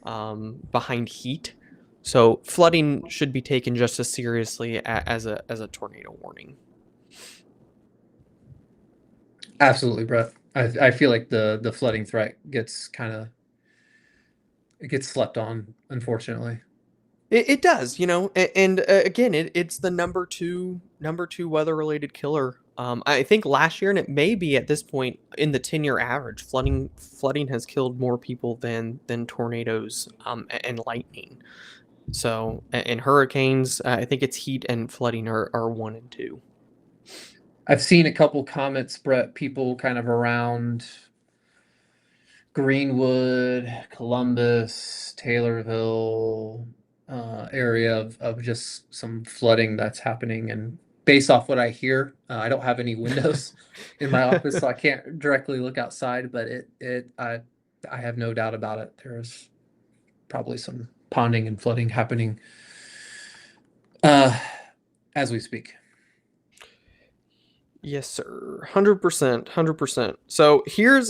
behind heat. So flooding should be taken just as seriously as a tornado warning. Absolutely, Brett. I feel like the flooding threat gets it gets slept on, unfortunately. It does, and again, it's the number two weather related killer. I think last year, and it may be at this point in the 10-year average, flooding has killed more people than tornadoes and lightning. So in hurricanes, I think it's heat and flooding are 1 and 2. I've seen a couple comments, Brett, people kind of around Greenwood, Columbus, Taylorville area of just some flooding that's happening. And based off what I hear, I don't have any windows in my office, so I can't directly look outside. But I have no doubt about it. There's probably some ponding and flooding happening as we speak. Yes, sir. 100%. 100%. So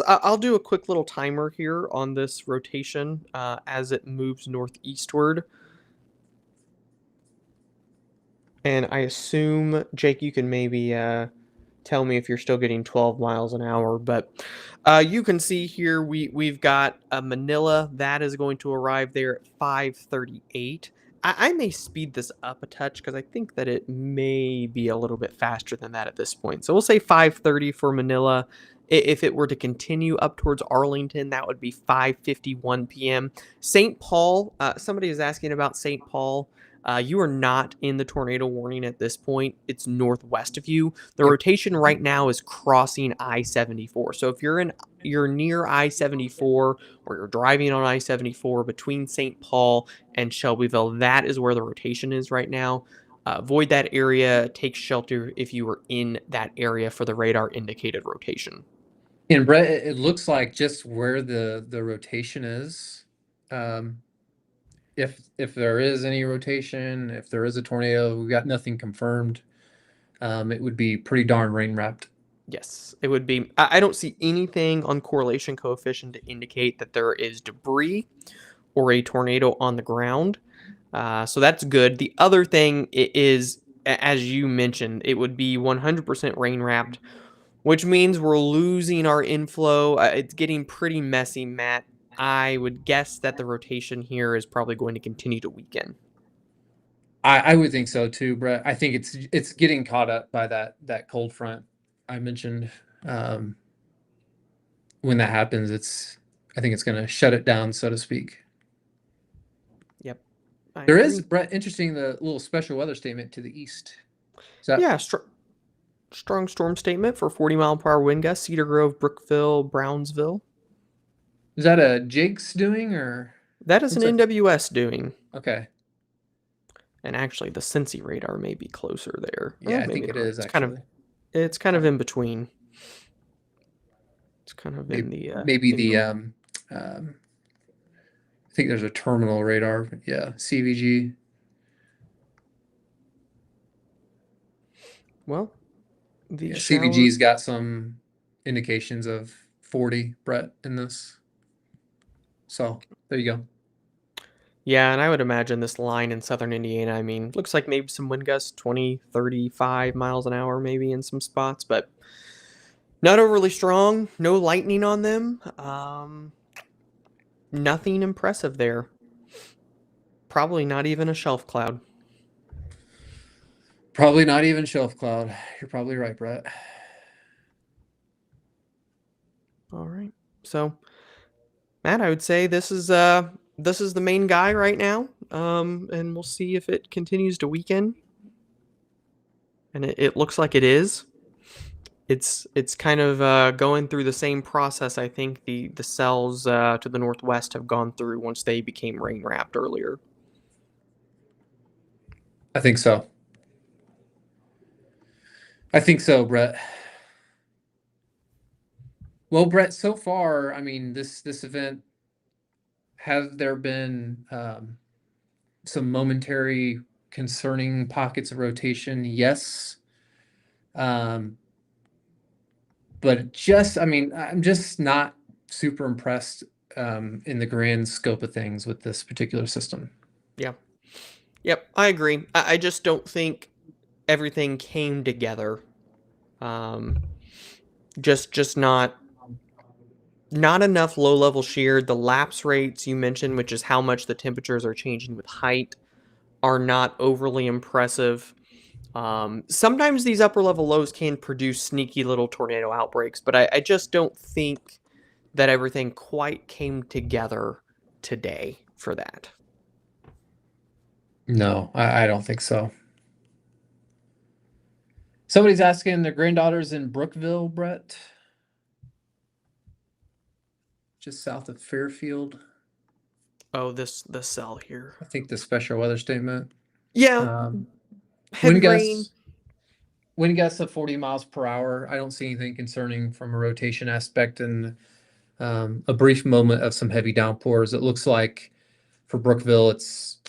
I'll do a quick little timer here on this rotation as it moves northeastward. And I assume, Jake, you can maybe tell me if you're still getting 12 miles an hour. But you can see here we've got Manila. That is going to arrive there at 5:38. I may speed this up a touch because I think that it may be a little bit faster than that at this point. So we'll say 5:30 for Manila. If it were to continue up towards Arlington, that would be 5:51 p.m. St. Paul, somebody is asking about St. Paul. You are not in the tornado warning at this point. It's northwest of you. The rotation right now is crossing I-74. So if you're near I-74 or you're driving on I-74 between St. Paul and Shelbyville, that is where the rotation is right now. Avoid that area. Take shelter if you are in that area for the radar indicated rotation. And Brett, it looks like just where the rotation is. If there is any rotation, if there is a tornado, we've got nothing confirmed. It would be pretty darn rain wrapped. Yes, it would be. I don't see anything on correlation coefficient to indicate that there is debris or a tornado on the ground. So that's good. The other thing is, as you mentioned, it would be 100% rain wrapped, which means we're losing our inflow. It's getting pretty messy, Matt. I would guess that the rotation here is probably going to continue to weaken. I would think so too, Brett. I think it's getting caught up by that cold front I mentioned. When that happens, I think it's going to shut it down, so to speak. Yep. There is, Brett, interesting, the little special weather statement to the east. Yeah, Strong storm statement for 40-mile-per-hour wind gusts, Cedar Grove, Brookville, Brownsville. Is that a Jake's doing or That is an looks like NWS doing. okay. And actually, the Cincy radar may be closer there. Yeah, I Maybe think it not. is It's kind of actually. it's kind of Uh, in between. It's kind of maybe in the maybe in the the um I think there's a terminal radar. Yeah, CVG. well, the Yeah, shower. CVG's got some indications of 40 Brett in this. So there you go. Yeah, and I would imagine this line in southern Indiana, I mean, looks like maybe some wind gusts 20, 35 miles an hour maybe in some spots, but not overly strong, no lightning on them. Nothing impressive there. Probably not even a shelf cloud. Probably not even shelf cloud. You're probably right, Brett. All right. So, Matt, I would say this is the main guy right now. And we'll see if it continues to weaken. And it looks like it is. It's kind of going through the same process I think the cells to the northwest have gone through once they became rain wrapped earlier. I think so. I think so, Brett. Well, Brett, so far, I mean, this event, have there been some momentary concerning pockets of rotation? Yes. Um, but just, I mean, I'm just not super impressed in the grand scope of things with this particular system. Yeah. Yep, I agree. I just don't think everything came together. Um, just not enough low level shear. The lapse rates you mentioned, which is how much the temperatures are changing with height, are not overly impressive. Sometimes these upper level lows can produce sneaky little tornado outbreaks, but I just don't think that everything quite came together today for that. No, I don't think so. Somebody's asking their granddaughter's in Brookville, Brett, just south of Fairfield. Oh, this cell here. I think the special weather statement. Yeah, Um, heavy wind rain. gusts, wind gusts of 40 miles per hour. I don't see anything concerning from a rotation aspect and a brief moment of some heavy downpours. It looks like for Brookville,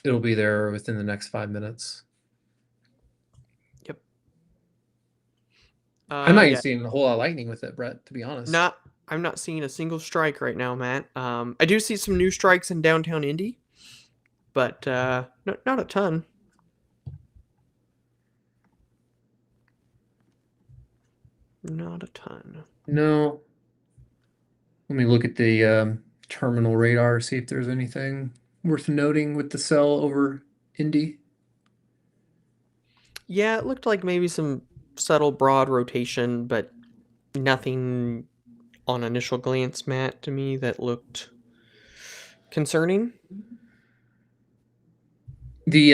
it'll be there within the next 5 minutes. Yep. I'm not even Yeah. seeing a whole lot of lightning with it, Brett, to be honest. Not. I'm not seeing a single strike right now, Matt. I do see some new strikes in downtown Indy, but not a ton. Not a ton. No. Let me look at the terminal radar, see if there's anything worth noting with the cell over Indy. Yeah, it looked like maybe some subtle broad rotation, but nothing on initial glance, Matt, to me that looked concerning. The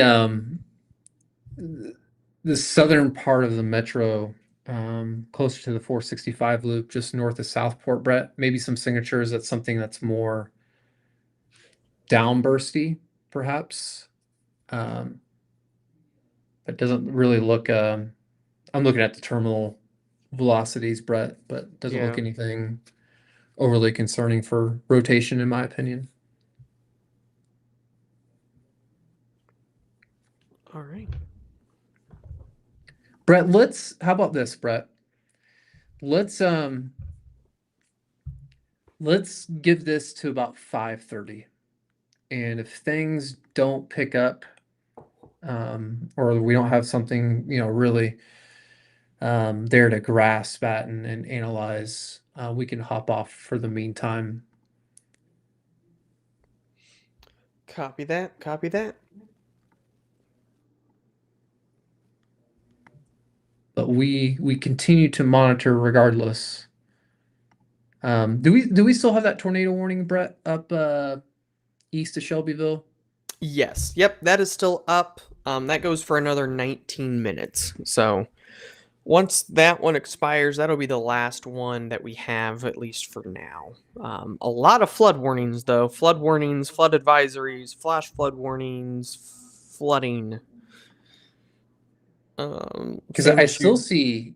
the southern part of the metro, closer to the 465 loop, just north of Southport, Brett, maybe some signatures. That's something that's more downbursty, perhaps. Um, but doesn't really look. I'm looking at the terminal velocities, Brett, but doesn't look Yeah. anything overly concerning for rotation, in my opinion. All right. Brett, how about this, Brett? Let's um let's give this to about 5:30. And if things don't pick up, or we don't have something, really there to grasp at and analyze, we can hop off for the meantime. Copy that. Copy that. But we continue to monitor regardless. Do we still have that tornado warning, Brett, up east of Shelbyville? Yes. Yep. That is still up. That goes for another 19 minutes. So Once that one expires, that'll be the last one that we have, at least for now. A lot of flood warnings, though. Flood warnings, flood advisories, flash flood warnings, flooding. Because Same I still issue. see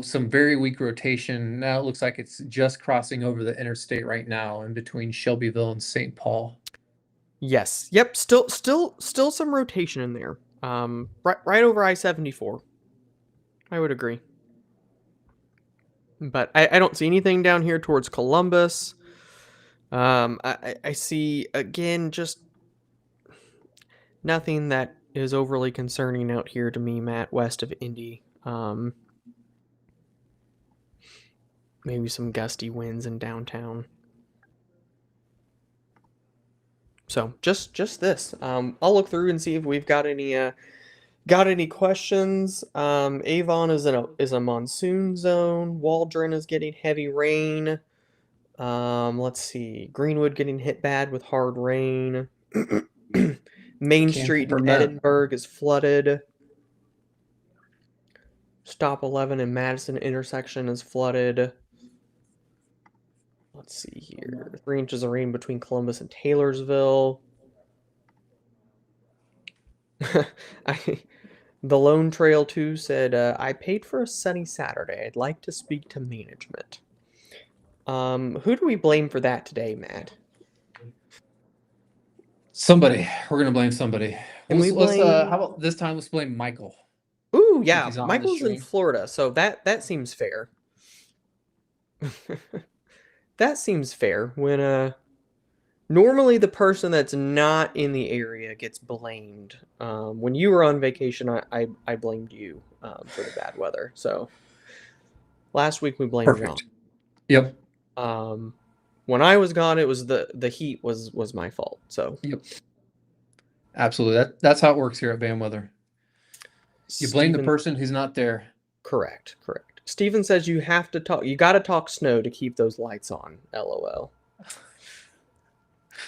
some very weak rotation. Now it looks like it's just crossing over the interstate right now in between Shelbyville and St. Paul. Yes. Yep. Still some rotation in there. Right over I-74. I would agree. But I don't see anything down here towards Columbus. I see, again, just nothing that is overly concerning out here to me, Matt, west of Indy. Maybe some gusty winds in downtown. So just this. I'll look through and see if we've got any questions. Avon is a monsoon zone. Waldron is getting heavy rain. Let's see. Greenwood getting hit bad with hard rain. Main Can't Street in confirm that. Edinburgh is flooded. Stop 11 in Madison intersection is flooded. Let's see here. 3 inches of rain between Columbus and Taylorsville. The Lone Trail 2 said, I paid for a sunny Saturday. I'd like to speak to management. Who do we blame for that today, Matt? Somebody. We're gonna blame somebody. Can we Let's blame? how about this time let's blame Michael. Ooh, If yeah. he's on the Michael's in stream. Florida, so that seems fair. That seems fair. When normally the person that's not in the area gets blamed. When you were on vacation, I blamed you for the bad weather. So last week we blamed John. Perfect. Yep. When I was gone, it was the heat was my fault. So Yep. Absolutely. That's how it works here at Van Weather. You blame the person who's not there. Correct. Steven says you have to talk. You got to talk snow to keep those lights on. LOL.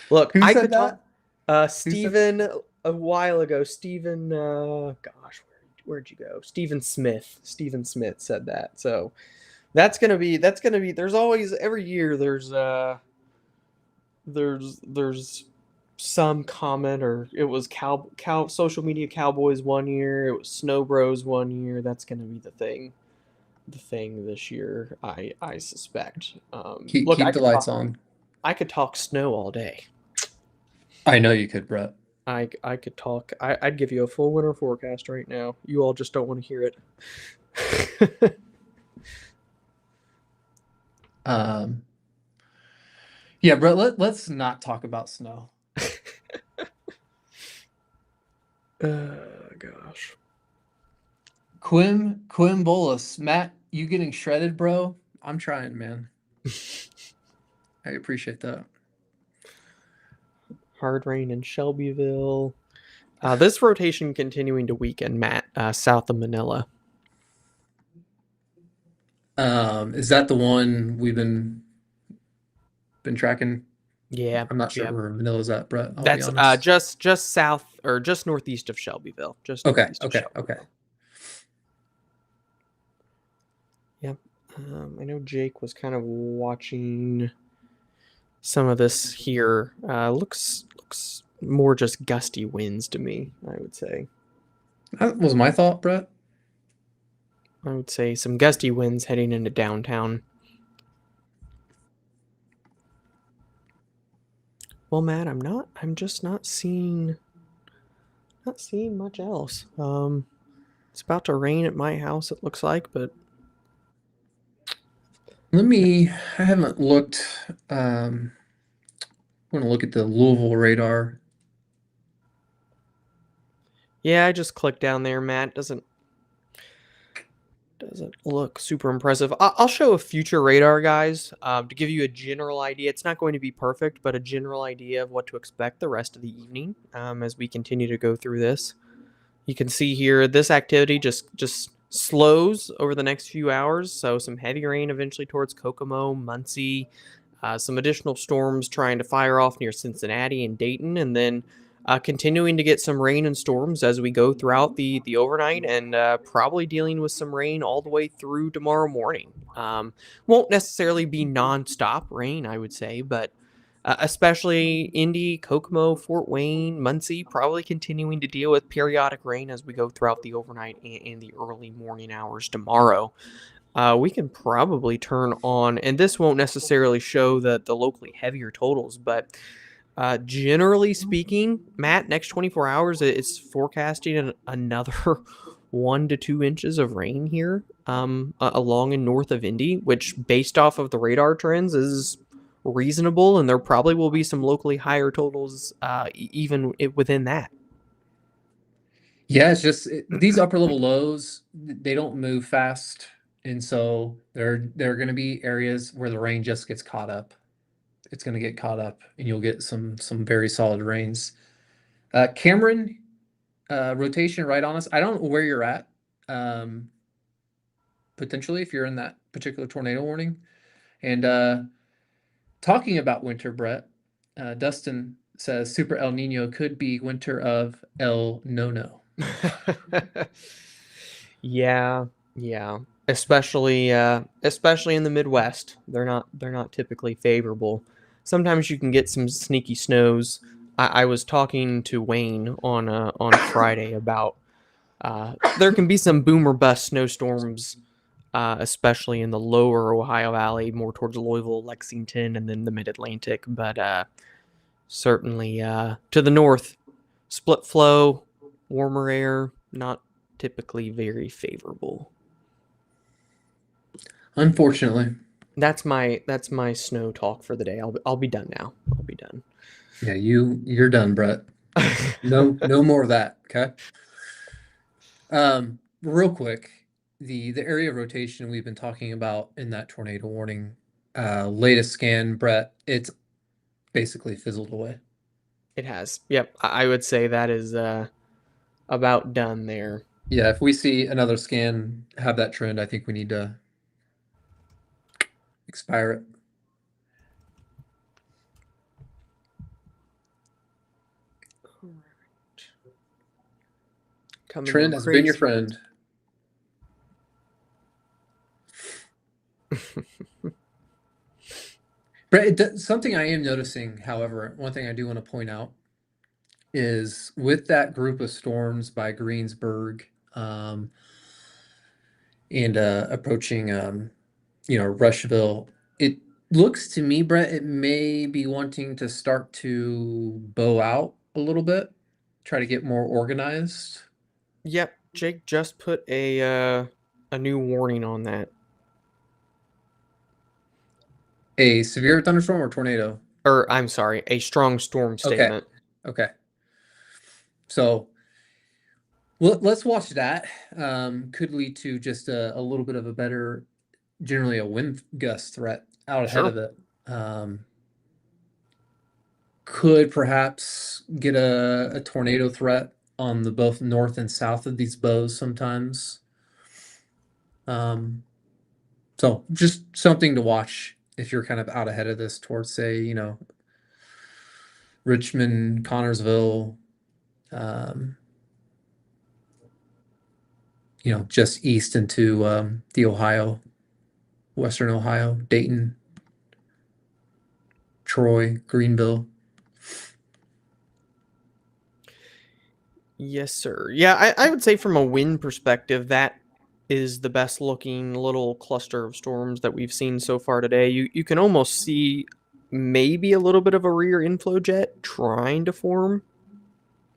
Look, Who I said could that? talk. Steven a while ago. Steven. Gosh, where'd you go? Steven Smith. Steven Smith said that. So that's gonna be. There's always every year. There's some comment, or it was cow social media cowboys one year, it was snow bros one year. That's gonna be the thing this year, I suspect. Look, Keep the lights on. I could talk snow all day. I know you could, Brett. I could talk. I'd give you a full winter forecast right now. You all just don't want to hear it. Yeah, Brett, let's not talk about snow. Gosh. Quim Bolus. Matt, you getting shredded, bro? I'm trying, man. I appreciate that. Hard rain in Shelbyville. This rotation continuing to weaken, Matt, south of Manila. Is that the one we've been tracking? Yeah. I'm not sure where Manila's at, Brett. I'll be That's honest. just south or just northeast of Shelbyville. Okay. Yeah. I know Jake was kind of watching some of this here. Looks more just gusty winds to me, I would say. That was my thought, Brett. I would say some gusty winds heading into downtown. Well, Matt, I'm just not seeing much else. It's about to rain at my house, it looks like, but I haven't looked. I'm going to look at the Louisville radar. yeah, I just clicked down there, Matt. Doesn't look super impressive. I'll show a future radar, guys, to give you a general idea. It's not going to be perfect, but a general idea of what to expect the rest of the evening as we continue to go through this. You can see here this activity just slows over the next few hours. So some heavy rain eventually towards Kokomo, Muncie, some additional storms trying to fire off near Cincinnati and Dayton, and then continuing to get some rain and storms as we go throughout the overnight, and probably dealing with some rain all the way through tomorrow morning. Won't necessarily be nonstop rain, I would say, but especially Indy, Kokomo, Fort Wayne, Muncie, probably continuing to deal with periodic rain as we go throughout the overnight and the early morning hours tomorrow. We can probably turn on, and this won't necessarily show the locally heavier totals, but generally speaking, Matt, next 24 hours, it's forecasting another 1 to 2 inches of rain here along and north of Indy, which, based off of the radar trends, is reasonable, and there probably will be some locally higher totals even within that. Yeah, it's just these upper level lows, they don't move fast. And so there are going to be areas where the rain just gets caught up. It's going to get caught up and you'll get some very solid rains. Cameron, rotation right on us. I don't know where you're at. Potentially if you're in that particular tornado warning. And talking about winter, Brett, Dustin says Super El Nino could be winter of El No-No. Yeah, yeah. Especially in the Midwest, they're not typically favorable. Sometimes you can get some sneaky snows. I was talking to Wayne on Friday about there can be some boom or bust snowstorms, especially in the lower Ohio Valley, more towards Louisville, Lexington, and then the Mid Atlantic. But certainly to the north, split flow, warmer air, not typically very favorable. Unfortunately. That's my snow talk for the day. I'll be done now. I'll be done. Yeah, you're done, Brett. No more of that. Okay. Real quick, the area of rotation we've been talking about in that tornado warning, latest scan, Brett, it's basically fizzled away. It has. Yep. I would say that is about done there. Yeah, if we see another scan have that trend, I think we need to expire it. Coming Trend down has been your crazy. friend. Brett, something I am noticing, however, one thing I do want to point out is with that group of storms by Greensburg, and approaching, Rushville, it looks to me, Brett, it may be wanting to start to bow out a little bit, try to get more organized. Yep. Jake just put a new warning on that. A severe thunderstorm or tornado? Or I'm sorry, a strong storm Okay, statement. okay. So let's watch that. Could lead to just a little bit of a better, generally a wind gust threat out ahead Sure. of it. Could perhaps get a tornado threat on the both north and south of these bows sometimes. Um, so just something to watch if you're kind of out ahead of this towards, say, Richmond, Connorsville, um, just east into the Ohio, Western Ohio, Dayton, Troy, Greenville. Yes, sir. Yeah, I would say from a wind perspective, that is the best looking little cluster of storms that we've seen so far today. You can almost see maybe a little bit of a rear inflow jet trying to form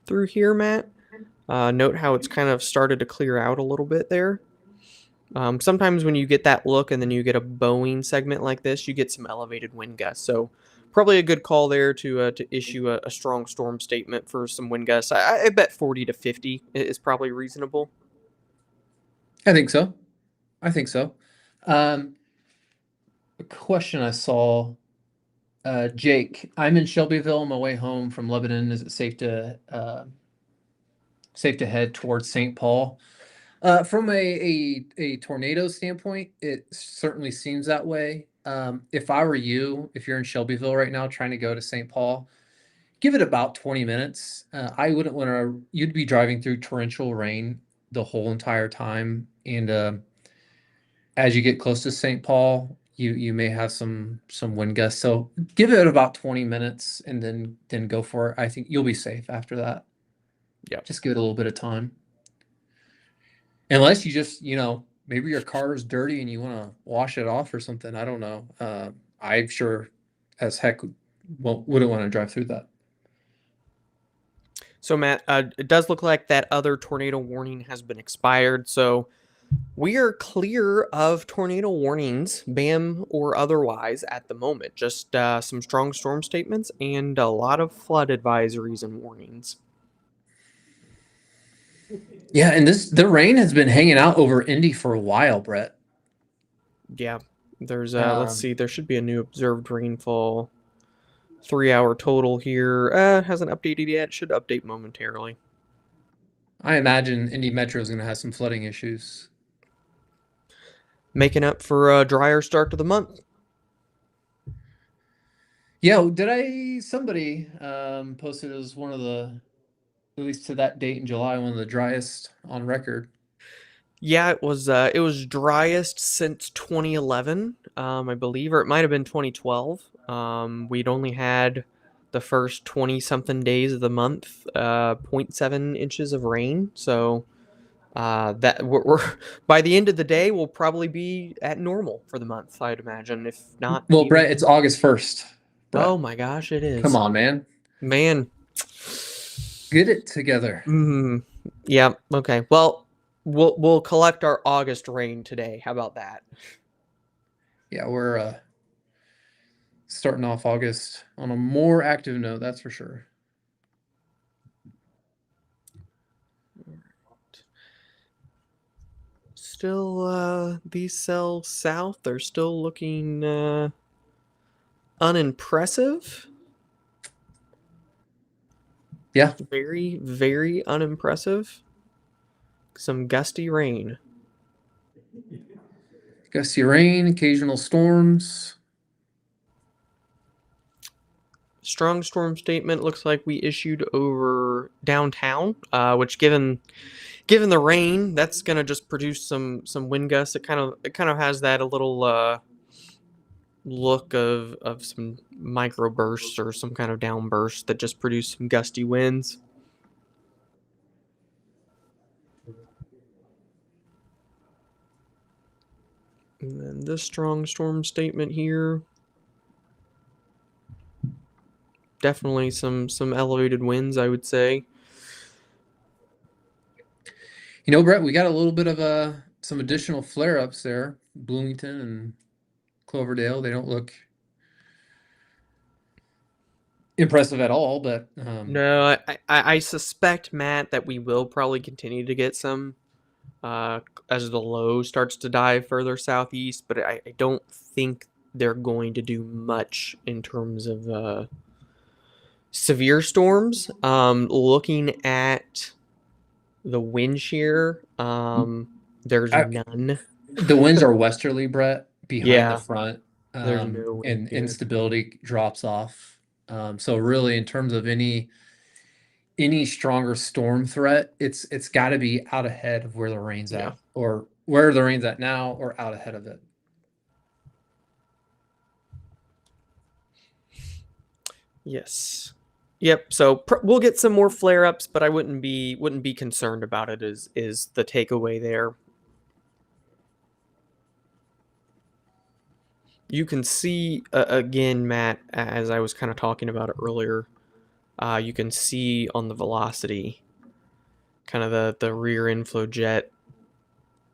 through here, Matt. Note how it's kind of started to clear out a little bit there. Sometimes when you get that look and then you get a bowing segment like this, you get some elevated wind gusts. So probably a good call there to issue a strong storm statement for some wind gusts. I bet 40 to 50 is probably reasonable. I think so. I think so. Um, a question I saw, Jake, I'm in Shelbyville on my way home from Lebanon. Is it safe to head towards St. Paul? From a tornado standpoint, it certainly seems that way. If I were you, if you're in Shelbyville right now trying to go to St. Paul, give it about 20 minutes. I wouldn't want to. You'd be driving through torrential rain the whole entire time, and as you get close to St. Paul, you may have some wind gusts. So give it about 20 minutes, and then go for it. I think you'll be safe after that. Yeah. Just give it a little bit of time. Unless you just, maybe your car is dirty and you want to wash it off or something. I don't know. I'm sure as heck wouldn't want to drive through that. So, Matt, it does look like that other tornado warning has been expired. So, we are clear of tornado warnings, BAM or otherwise, at the moment. Just some strong storm statements and a lot of flood advisories and warnings. Yeah, and the rain has been hanging out over Indy for a while, Brett. Yeah, there's let's Um, see, there should be a new observed rainfall 3-hour total here. Hasn't updated yet. Should update momentarily. I imagine Indy Metro is going to have some flooding issues. Making up for a drier start to the month. Yeah, somebody posted as one of at least to that date in July, one of the driest on record. Yeah, it was driest since 2011, I believe, or it might have been 2012. We'd only had the first 20 something days of the month, zero point 0.7 inches of rain. So that we're by the end of the day, we'll probably be at normal for the month, I'd imagine, if not Well, Brett, it's even. August 1st. Oh Brett, my gosh, it come is, on, man. man. Get it together. Mm, yeah. Okay. Well, we'll collect our August rain today. How about that? Yeah, we're starting off August on a more active note, that's for sure. Still, these cells south, they're still looking unimpressive. Yeah, Very, very unimpressive. Some gusty rain. gusty rain, occasional storms. Strong storm statement looks like we issued over downtown, which given the rain, that's gonna just produce some wind gusts. It kind of has that a little look of some microbursts or some kind of downburst that just produce some gusty winds. And then this strong storm statement here, definitely some elevated winds, I would say. Brett, we got a little bit of some additional flare-ups there. Bloomington and Cloverdale, they don't look impressive at all, but No, I suspect, Matt, that we will probably continue to get some as the low starts to dive further southeast, but I don't think they're going to do much in terms of severe storms. Looking at the wind shear, there's I, none. the winds are westerly, Brett, behind the Yeah, front, there's no wind and here. instability drops off. So really, in terms of any stronger storm threat, it's got to be out ahead of where the rain's Yeah. at, or where the rain's at now, or out ahead of it. Yes. Yep. So we'll get some more flare ups, but I wouldn't be concerned about it. Is the takeaway there? You can see again, Matt, as I was kind of talking about it earlier. You can see on the velocity, kind of the rear inflow jet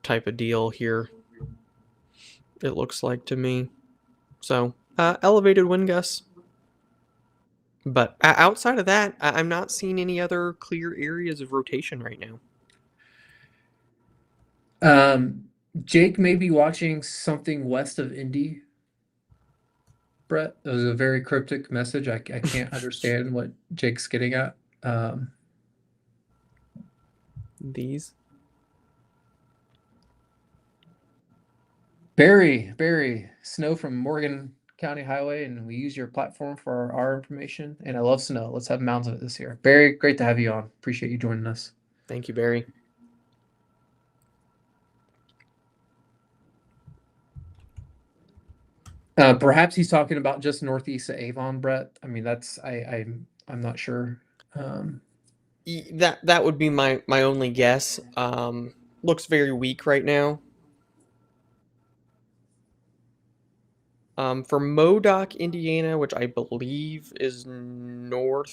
type of deal here. It looks like to me. So elevated wind gusts. But outside of that, I'm not seeing any other clear areas of rotation right now. Jake may be watching something west of Indy. Brett, it was a very cryptic message. I can't understand what Jake's getting at. Um, These. Barry, snow from Morgan county highway, and we use your platform for our information. And I love snow. Let's have mounds of it this year. Barry, great to have you on. Appreciate you joining us. Thank you, Barry. Perhaps he's talking about just northeast of Avon, Brett. I mean, I'm not sure. Um, That would be my only guess. Looks very weak right now. For Modoc, Indiana, which I believe is northeast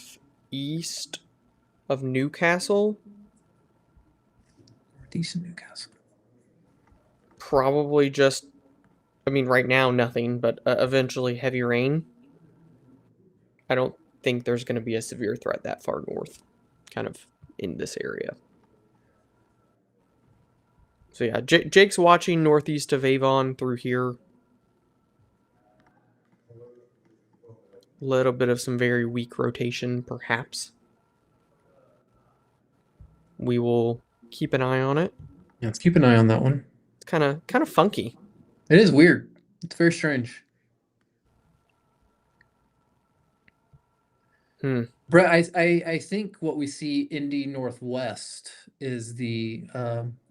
of Newcastle, northeast of Newcastle. probably just, I mean, right now nothing, but eventually heavy rain. I don't think there's going to be a severe threat that far north, kind of in this area. So yeah, Jake's watching northeast of Avon through here. Little bit of some very weak rotation, perhaps. We will keep an eye on it. Yeah, let's keep an eye on that one. It's kind of funky. It is weird. It's very strange. Brett, I think what we see Indy Northwest is the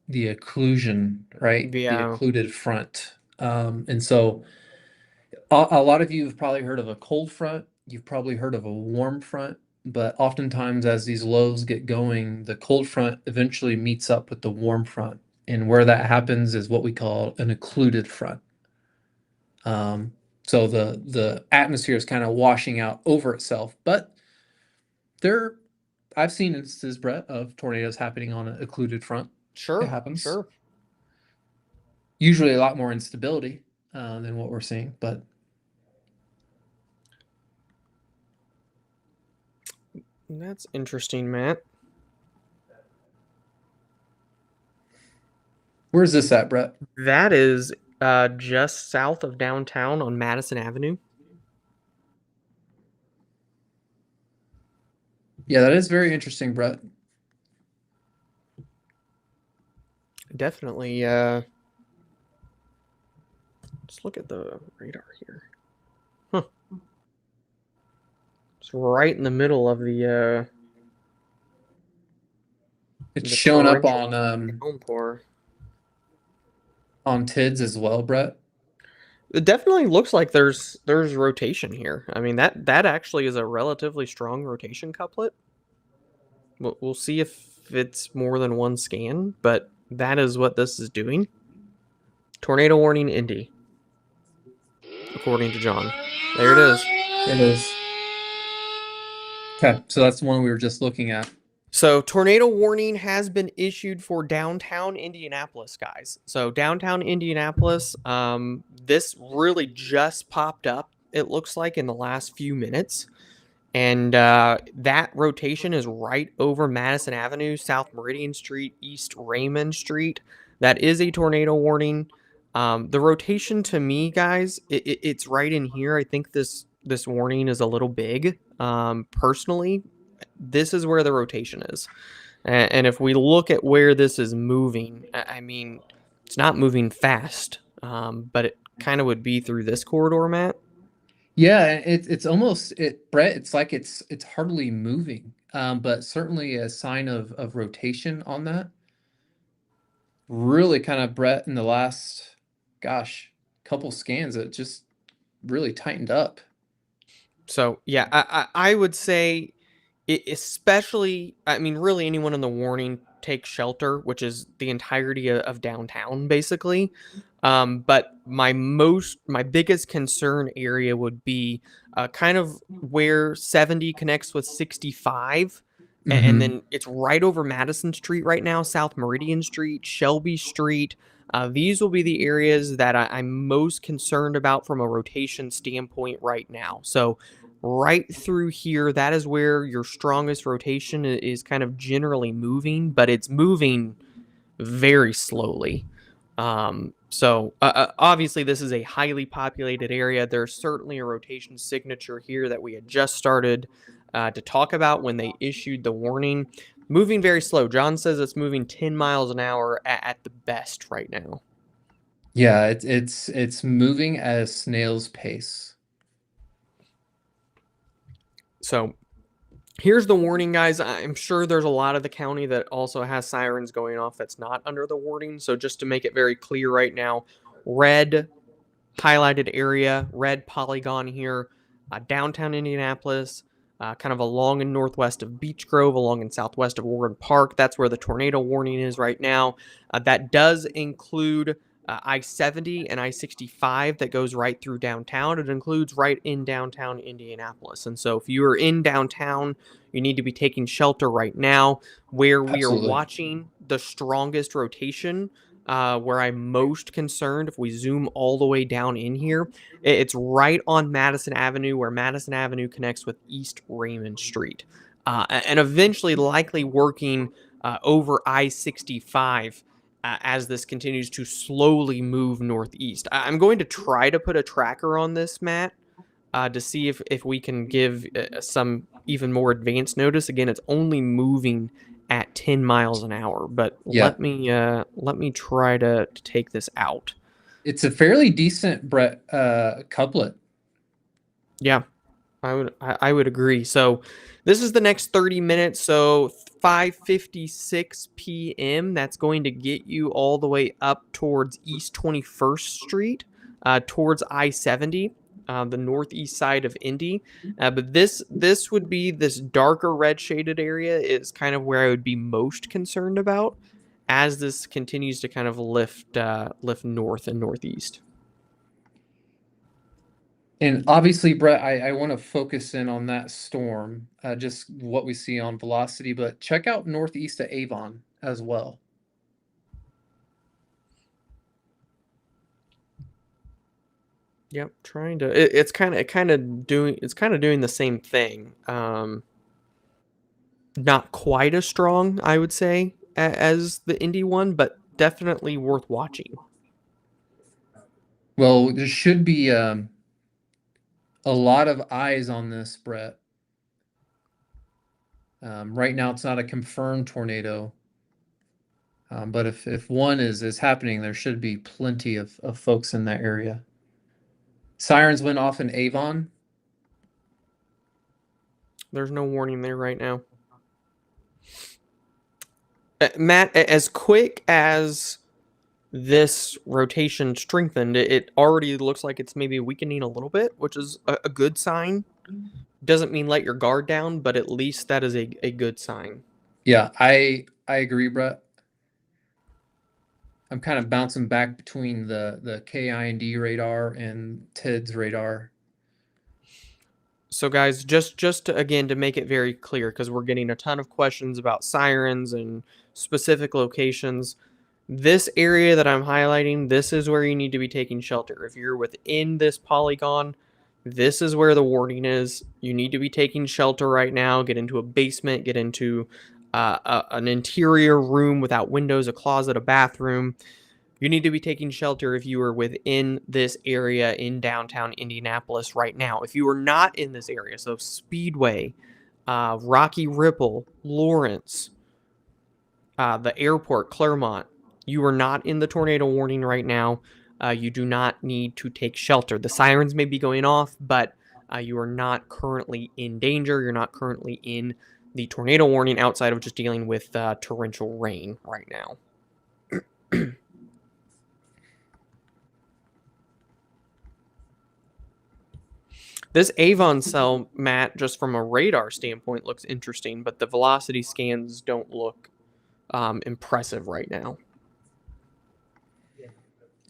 occlusion, right? The Yeah. occluded front. And so a lot of you have probably heard of a cold front. You've probably heard of a warm front, but oftentimes as these lows get going, the cold front eventually meets up with the warm front. And where that happens is what we call an occluded front. So the atmosphere is kind of washing out over itself, but I've seen instances, Brett, of tornadoes happening on an occluded front. Sure. It happens. Sure. Usually a lot more instability than what we're seeing, but That's interesting, Matt. Where's this at, Brett? That is just south of downtown on Madison Avenue. Yeah, that is very interesting, Brett. Definitely. Let's look at the radar here. Huh. It's right in the middle of the. It's showing up downpour. On TIDS as well, Brett. It definitely looks like there's rotation here. I mean that actually is a relatively strong rotation couplet. We'll see if it's more than one scan, but that is what this is doing. Tornado warning, Indy. According to John. There it is. It is. Okay, so that's the one we were just looking at. So tornado warning has been issued for downtown Indianapolis, guys. So downtown Indianapolis, this really just popped up, it looks like, in the last few minutes. And that rotation is right over Madison Avenue, South Meridian Street, East Raymond Street. That is a tornado warning. The rotation to me, guys, it's right in here. I think this warning is a little big. Personally, this is where the rotation is. And if we look at where this is moving, I mean, it's not moving fast, but it kind of would be through this corridor, Matt. Yeah, it's almost Brett. It's like it's hardly moving, but certainly a sign of rotation on that. Really, kind of Brett in the last, couple scans, it just really tightened up. So yeah, I would say, especially, I mean, really anyone in the warning take shelter, which is the entirety of downtown, basically. But my biggest concern area would be kind of where 70 connects with 65. And then it's right over Madison Street right now, South Meridian Street, Shelby Street. These will be the areas that I'm most concerned about from a rotation standpoint right now. So right through here, that is where your strongest rotation is kind of generally moving, but it's moving very slowly. So obviously this is a highly populated area. There's certainly a rotation signature here that we had just started to talk about when they issued the warning. Moving very slow. John says it's moving 10 miles an hour at the best right now. Yeah, it's moving at a snail's pace. So here's the warning, guys. I'm sure there's a lot of the county that also has sirens going off that's not under the warning. So just to make it very clear right now, red highlighted area, red polygon here, downtown Indianapolis, kind of along and northwest of Beech Grove, along and southwest of Warren Park. That's where the tornado warning is right now. That does include I-70 and I-65 that goes right through downtown. It includes right in downtown Indianapolis. And so if you are in downtown, you need to be taking shelter right now. Where we are Absolutely. watching the strongest rotation, where I'm most concerned, if we zoom all the way down in here, it's right on Madison Avenue, where Madison Avenue connects with East Raymond Street, and eventually likely working over I-65 as this continues to slowly move northeast. I'm going to try to put a tracker on this, Matt, to see if we can give some even more advanced notice. Again, it's only moving at 10 miles an hour, but Yeah. let me try to take this out. It's a fairly decent Brett couplet. Yeah, I would agree. So this is the next 30 minutes. So 5:56 p.m. That's going to get you all the way up towards East 21st Street, towards I-70, the northeast side of Indy. But this would be this darker red shaded area is kind of where I would be most concerned about as this continues to kind of lift north and northeast. And obviously, Brett, I want to focus in on that storm, just what we see on velocity, but check out northeast of Avon as well. Yep, trying to. It's kind of doing the same thing. Not quite as strong, I would say, as the indie one, but definitely worth watching. Well, there should be a lot of eyes on this, Brett. Right now, it's not a confirmed tornado, but if one is happening, there should be plenty of folks in that area. Sirens went off in Avon. There's no warning there right now. Matt, as quick as this rotation strengthened, it already looks like it's maybe weakening a little bit, which is a good sign. Doesn't mean let your guard down, but at least that is a good sign. Yeah, I agree, Brett. I'm kind of bouncing back between the KIND radar and TED's radar. So guys, just to, again to make it very clear, because we're getting a ton of questions about sirens and specific locations. This area that I'm highlighting, this is where you need to be taking shelter. If you're within this polygon, this is where the warning is. You need to be taking shelter right now. Get into a basement, get into an interior room without windows, a closet, a bathroom. You need to be taking shelter if you are within this area in downtown Indianapolis right now. If you are not in this area, so Speedway, Rocky Ripple, Lawrence, the airport, Claremont, you are not in the tornado warning right now. You do not need to take shelter. The sirens may be going off, but you are not currently in danger. You're not currently in the tornado warning outside of just dealing with torrential rain right now. This Avon cell, Matt, just from a radar standpoint, looks interesting, but the velocity scans don't look impressive right now.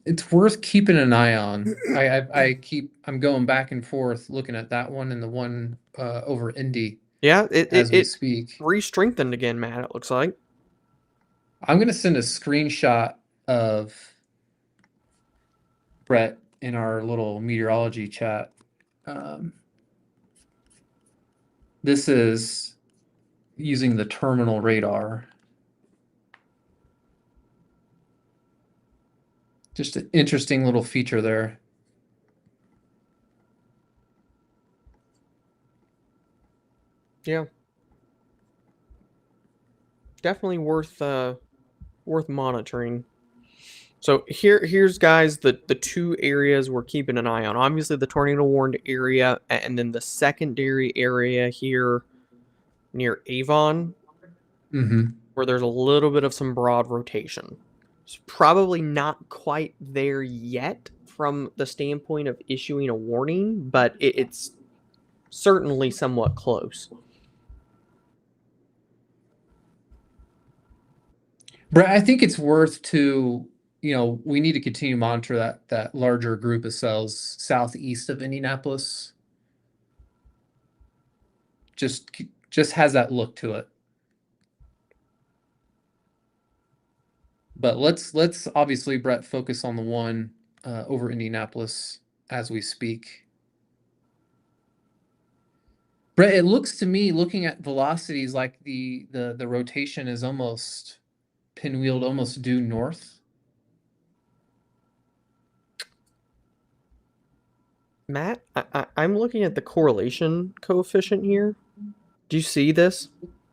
It's worth keeping an eye on. I'm going back and forth looking at that one and the one over Indy Yeah, it as it, we it speak. re-strengthened again, Matt, it looks like. I'm gonna send a screenshot of Brett in our little meteorology chat. Um, this is using the terminal radar. Just an interesting little feature there. Yeah. Definitely worth monitoring. So here's guys the two areas we're keeping an eye on. Obviously the tornado warned area, and then the secondary area here near Avon, Hmm. where there's a little bit of some broad rotation. It's probably not quite there yet from the standpoint of issuing a warning, but it's certainly somewhat close. Brett, I think it's worth to, we need to continue to monitor that larger group of cells southeast of Indianapolis. Just just has that look to it. But let's obviously, Brett, focus on the one over Indianapolis as we speak. Brett, it looks to me, looking at velocities, like the rotation is almost pinwheeled, almost due north. Matt, I'm looking at the correlation coefficient here. Do you see this?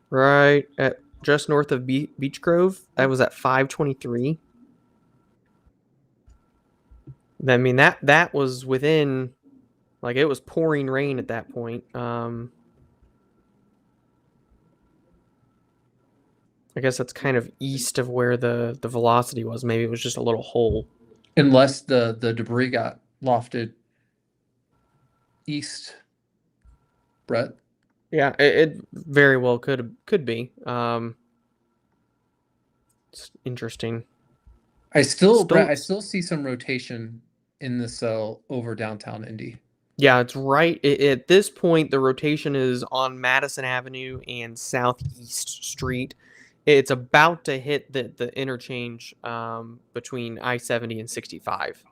Right at just north of Beech Grove. That was at 523. I mean that was within, like, it was pouring rain at that point. I guess that's kind of east of where the velocity was. Maybe it was just a little hole. Unless the debris got lofted east, Brett. Yeah, it very well could be. It's interesting. Brett, Still, I still see some rotation in the cell over downtown Indy. yeah, it's right at this point. The rotation is on Madison Avenue and Southeast Street. It's about to hit the interchange between I-70 and 65.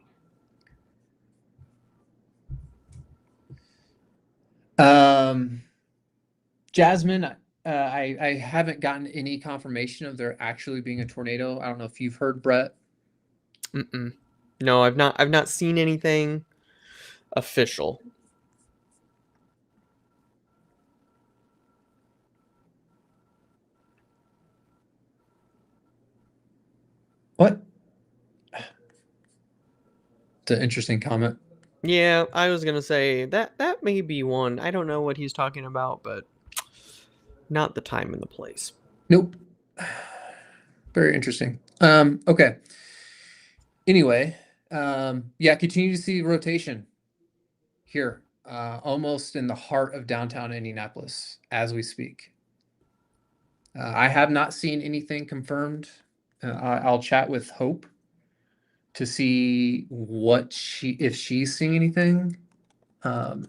Um, Jasmine, I haven't gotten any confirmation of there actually being a tornado. I don't know if you've heard, Brett. Mm-mm. No, I've not seen anything official. What? It's an interesting comment. Yeah, I was gonna say that may be one. I don't know what he's talking about, but not the time and the place. Nope. Very interesting. Okay. Anyway, yeah, continue to see rotation here, almost in the heart of downtown Indianapolis as we speak. I have not seen anything confirmed. I'll chat with Hope to see if she's seeing anything. Um,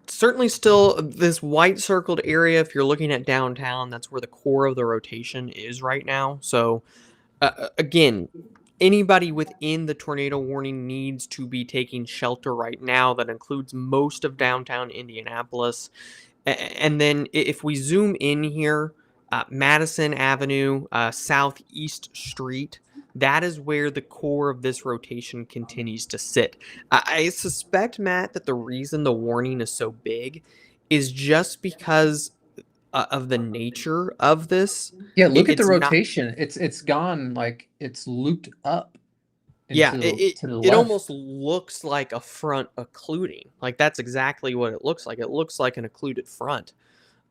Certainly still this white circled area. If you're looking at downtown, that's where the core of the rotation is right now. So again, anybody within the tornado warning needs to be taking shelter right now. That includes most of downtown Indianapolis. And then if we zoom in here, Madison Avenue, Southeast Street, that is where the core of this rotation continues to sit. I suspect, Matt, that the reason the warning is so big is just because of the nature of this. yeah, look at the It's not. rotation. It's gone, like it's looped up Yeah, to the it left. almost looks like a front occluding. Like that's exactly what it looks like. It looks like an occluded front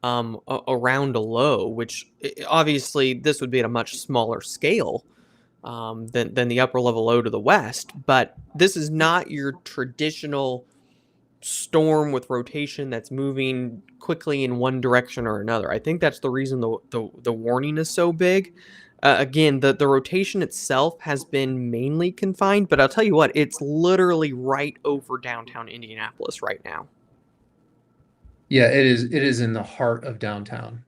around a low, which obviously this would be at a much smaller scale than the upper level low to the west. But this is not your traditional storm with rotation that's moving quickly in one direction or another. I think that's the reason the warning is so big. Again, the rotation itself has been mainly confined, but I'll tell you what, it's literally right over downtown Indianapolis right now. Yeah, it is in the heart of downtown.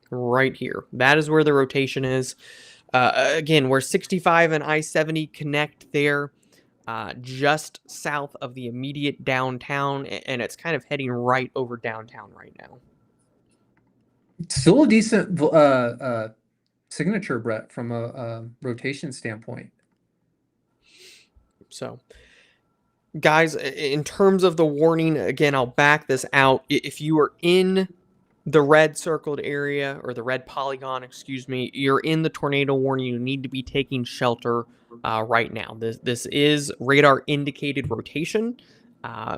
Right here. That is where the rotation is. Again, where 65 and I-70 connect there, just south of the immediate downtown, and it's kind of heading right over downtown right now. Still a decent signature, Brett, from a rotation standpoint. So Guys, in terms of the warning, again, I'll back this out. If you are in the red circled area or the red polygon, excuse me, you're in the tornado warning. You need to be taking shelter right now. This is radar indicated rotation.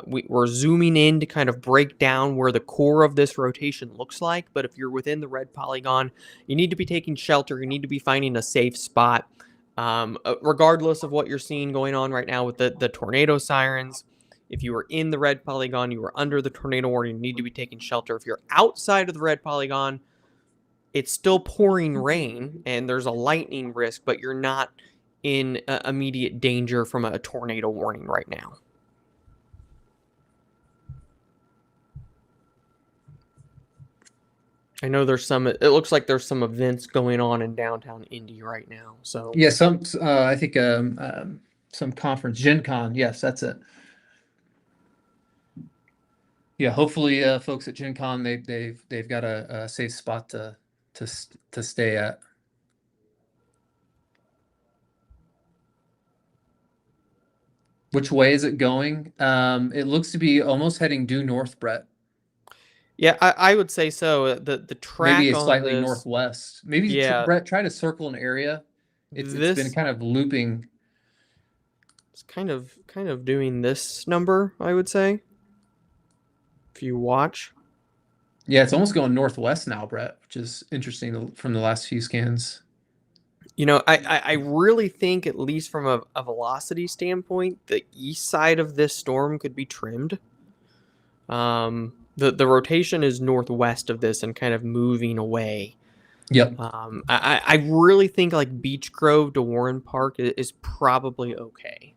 We're zooming in to kind of break down where the core of this rotation looks like. But if you're within the red polygon, you need to be taking shelter. You need to be finding a safe spot. Regardless of what you're seeing going on right now with the tornado sirens, if you are in the red polygon, you are under the tornado warning, you need to be taking shelter. If you're outside of the red polygon, it's still pouring rain and there's a lightning risk, but you're not in immediate danger from a tornado warning right now. I know it looks like there's some events going on in downtown Indy right now. So Yeah, I think some conference, Gen Con. Yes, that's it. Yeah, hopefully, folks at Gen Con, they've got a safe spot to stay at. Which way is it going? It looks to be almost heading due north, Brett. yeah, I would say so. The Maybe track a on slightly this, northwest. Maybe yeah, Brett, try to circle an area. It's been this kind of looping. it's kind of doing this number, I would say. If you watch. Yeah, it's almost going northwest now, Brett, which is interesting from the last few scans. I really think, at least from a velocity standpoint, the east side of this storm could be trimmed. The rotation is northwest of this and kind of moving away. Yep. I really think like Beech Grove to Warren Park is probably okay.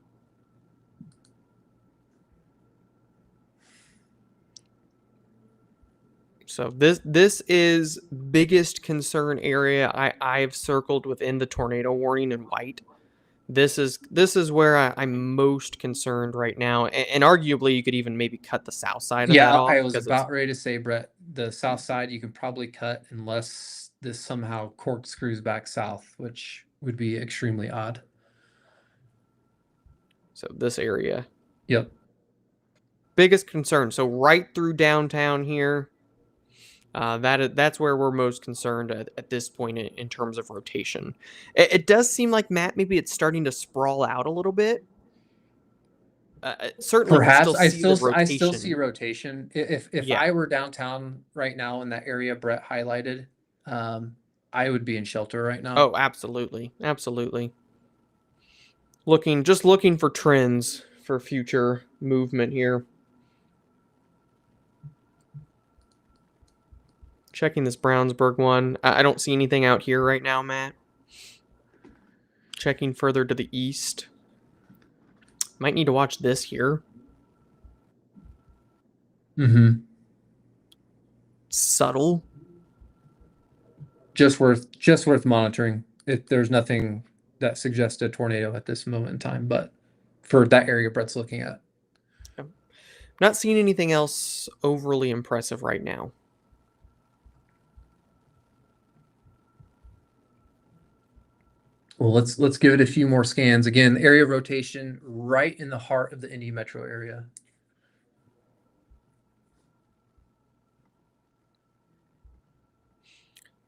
So this is biggest concern area I've circled within the tornado warning in white. This is where I'm most concerned right now, and arguably you could even maybe cut the south side of that Yeah, off I was because it's about ready to say, Brett, the south side you could probably cut unless this somehow corkscrews back south, which would be extremely odd. so this area Yep. biggest concern. So right through downtown here, that's where we're most concerned at this point in terms of rotation. It does seem like, Matt, maybe it's starting to sprawl out a little bit. Certainly can Perhaps still see the I still see rotation. rotation. If Yeah. I were downtown right now in that area Brett highlighted, I would be in shelter right now. Oh, absolutely, absolutely. Looking for trends for future movement here. Checking this Brownsburg one. I don't see anything out here right now, Matt. Checking further to the east. Might need to watch this here. Mm-hmm. Subtle. Just worth monitoring. There's nothing that suggests a tornado at this moment in time, but for that area Brett's looking at. Not seeing anything else overly impressive right now. Well, let's give it a few more scans. Again, area rotation right in the heart of the Indy metro area.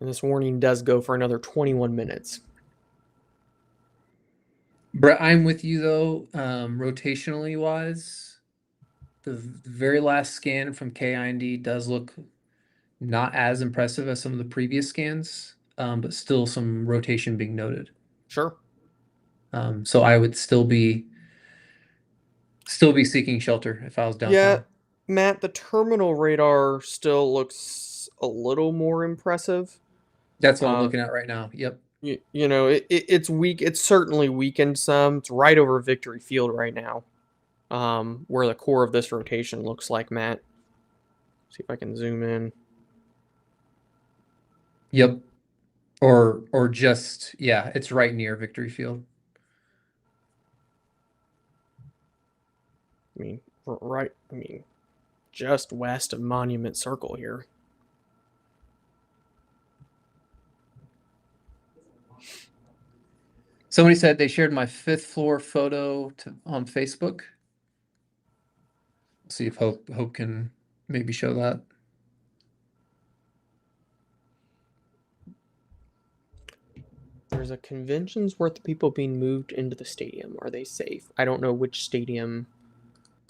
And this warning does go for another 21 minutes. Brett, I'm with you though, rotationally wise. The very last scan from KIND does look not as impressive as some of the previous scans, but still some rotation being noted. Sure. So I would still be seeking shelter if I was downtown. Yeah, Matt, the terminal radar still looks a little more impressive. That's what I'm looking at right now. Yep. It's weak. It's certainly weakened some. It's right over Victory Field right now, where the core of this rotation looks like, Matt. See if I can zoom in. Yep. Or just, yeah, it's right near Victory Field. I mean, just west of Monument Circle here. Somebody said they shared my fifth floor photo on Facebook. See if Hope can maybe show that. There's a convention's worth of people being moved into the stadium. Are they safe? I don't know which stadium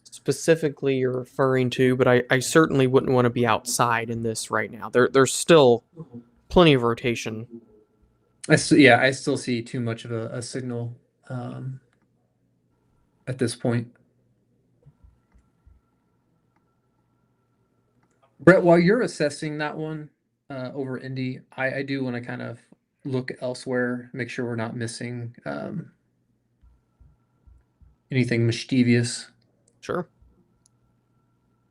specifically you're referring to, but I certainly wouldn't want to be outside in this right now. There's still plenty of rotation. Yeah, I still see too much of a signal um, at this point. Brett, while you're assessing that one over Indy, I do want to kind of look elsewhere, make sure we're not missing anything mischievous. Sure.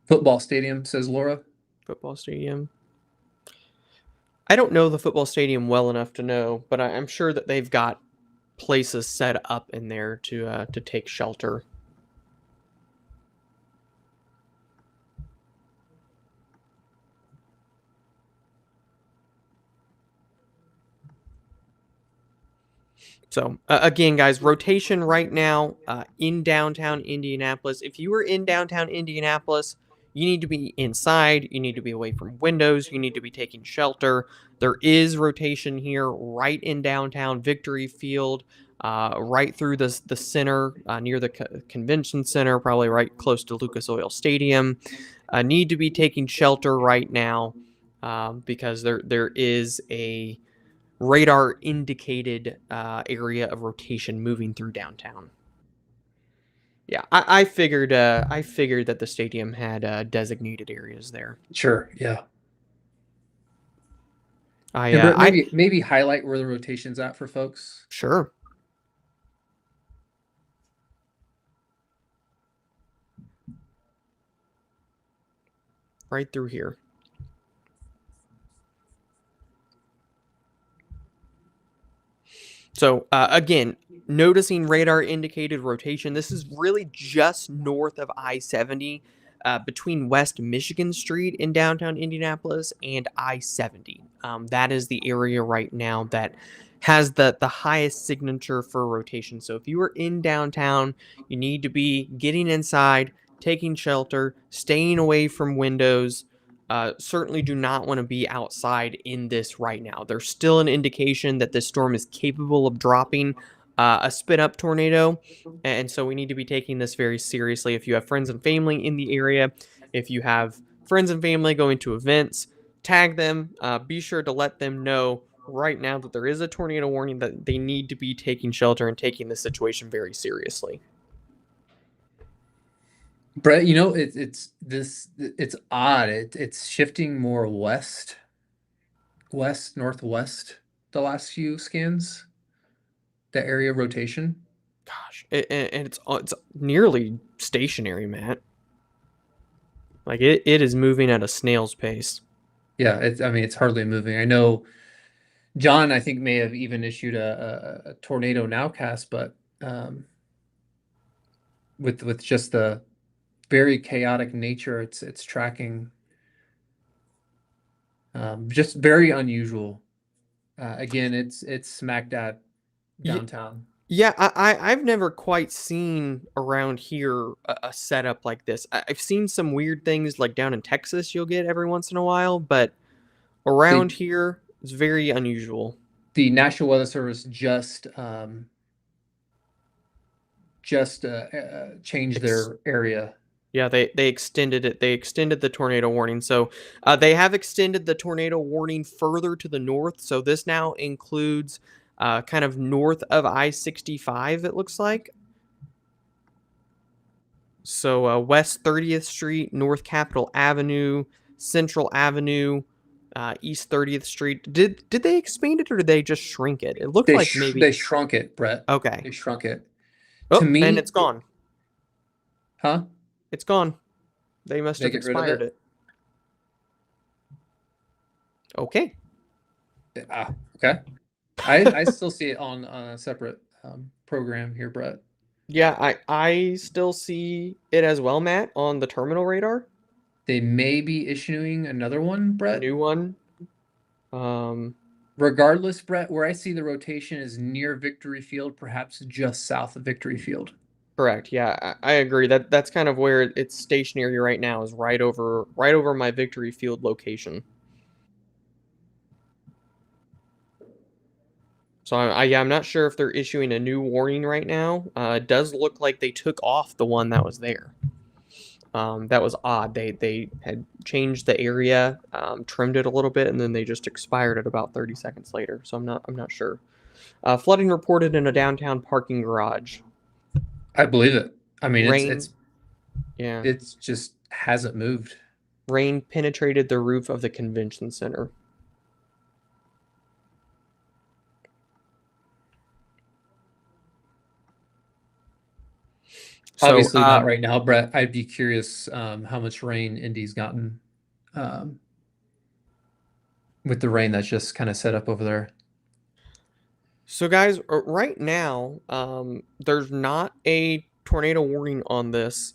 Football stadium, says Laura. Football stadium. I don't know the football stadium well enough to know, but I'm sure that they've got places set up in there to take shelter. So again, guys, rotation right now in downtown Indianapolis. If you are in downtown Indianapolis, you need to be inside. You need to be away from windows. You need to be taking shelter. There is rotation here right in downtown Victory Field, right through the center near the convention center, probably right close to Lucas Oil Stadium. Need to be taking shelter right now because there is a radar indicated area of rotation moving through downtown. Yeah, I figured that the stadium had designated areas there. Sure, yeah. I And Brett, I maybe highlight where the rotation's at for folks. Sure. Right through here. So again, noticing radar indicated rotation. This is really just north of I-70, between West Michigan Street in downtown Indianapolis and I-70. That is the area right now that has the highest signature for rotation. So if you are in downtown, you need to be getting inside, taking shelter, staying away from windows. Certainly do not want to be outside in this right now. There's still an indication that this storm is capable of dropping a spin up tornado. And so we need to be taking this very seriously. If you have friends and family in the area, if you have friends and family going to events, tag them. Be sure to let them know right now that there is a tornado warning, that they need to be taking shelter and taking the situation very seriously. Brett, it's odd. It's shifting more northwest the last few scans. The area rotation. Gosh, and it's nearly stationary, Matt. Like it is moving at a snail's pace. Yeah, I mean, it's hardly moving. I know John, I think, may have even issued a tornado nowcast, but with just the very chaotic nature it's tracking, just very unusual. Again, it's smack dab downtown. Yeah, I've never quite seen around here a setup like this. I've seen some weird things like down in Texas you'll get every once in a while, but around They here it's very unusual. the National Weather Service just changed their area. Yeah, they extended it. They extended the tornado warning. So they have extended the tornado warning further to the north. So this now includes kind of north of I-65, it looks like. So West 30th Street, North Capitol Avenue, Central Avenue, East 30th Street. Did they expand it or did they just shrink it? It looked like maybe They shrunk it, Brett. Okay. They shrunk it. To Oh, and me, it's gone. huh? It's gone. They must They have get rid of expired it. Okay. Okay. I still see it on a separate program here, Brett. Yeah, I still see it as well, Matt, on the terminal radar. They may be issuing another one, A Brett. new one. Regardless, Brett, where I see the rotation is near Victory Field, perhaps just south of Victory Field. Correct. Yeah, I agree. That's kind of where it's stationary right now, is right over my victory field location. So yeah, I'm not sure if they're issuing a new warning right now. It does look like they took off the one that was there. That was odd. They had changed the area, trimmed it a little bit, and then they just expired it about 30 seconds later. So I'm not sure. Flooding reported in a downtown parking garage. I believe it. I mean, Rain, yeah, it's just hasn't moved. rain penetrated the roof of the convention center. So, Obviously not right now, Brett. I'd be curious how much rain Indy's gotten um, with the rain that's just kind of set up over there. so guys, right now, there's not a tornado warning on this.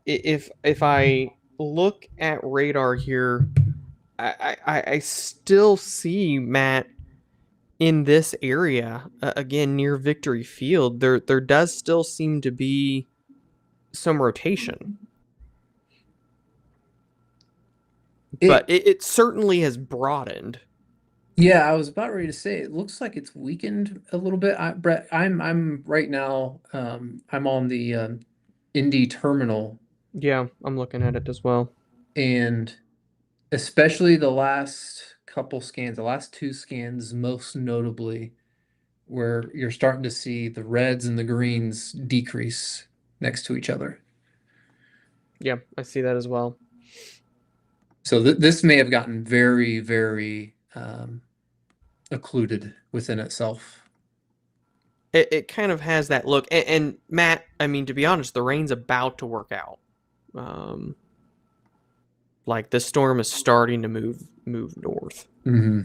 If I look at radar here, I still see Matt in this area again near Victory Field. There does still seem to be some rotation, but It it certainly has broadened. Yeah, I was about ready to say it looks like it's weakened a little bit. Brett, I'm right now I'm on the Indy terminal, Yeah, I'm looking at it as well. and especially the last couple scans, the last two scans most notably, where you're starting to see the reds and the greens decrease next to each other. Yeah, I see that as well. So this may have gotten very, very occluded within itself. It kind of has that look. And Matt, I mean, to be honest, the rain's about to work out. Um, like the storm is starting to move north. Hmm.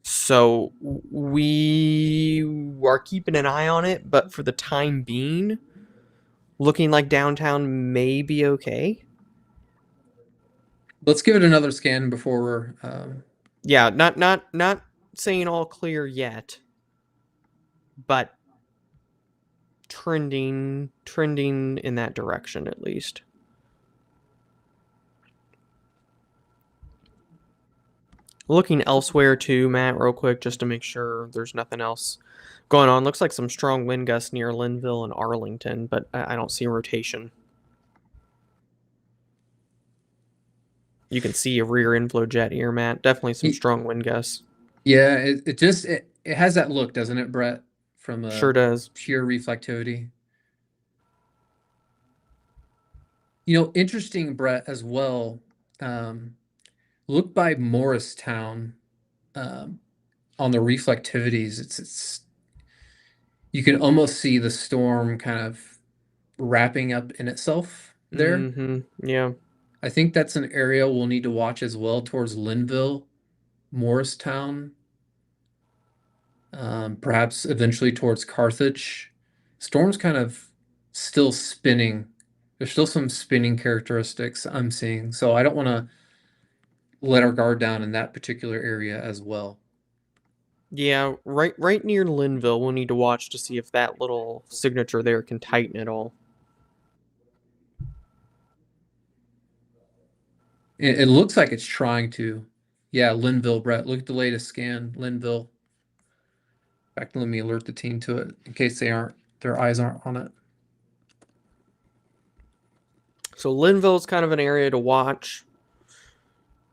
So we are keeping an eye on it, but for the time being, looking like downtown may be okay. Let's give it another scan before we're Yeah, not saying all clear yet, but trending in that direction at least. Looking elsewhere too, Matt, real quick, just to make sure there's nothing else going on. Looks like some strong wind gusts near Linville and Arlington, but I don't see rotation. You can see a rear inflow jet here, Matt. Definitely some strong wind gusts. Yeah, it just it has that look, doesn't it, Brett? From Sure a does. pure reflectivity. Interesting, Brett, as well. Um, Look by Morristown um, on the reflectivities. It's you can almost see the storm kind of wrapping up in itself there. Mm-hmm. Yeah. I think that's an area we'll need to watch as well towards Linville, Morristown, perhaps eventually towards Carthage. Storm's kind of still spinning. There's still some spinning characteristics I'm seeing, so I don't want to let our guard down in that particular area as well. Yeah, right near Linville, we'll need to watch to see if that little signature there can tighten at all. It looks like it's trying to. Yeah, Linville, Brett. Look at the latest scan, Linville. In fact, let me alert the team to it in case their eyes aren't on it. So Linville's kind of an area to watch.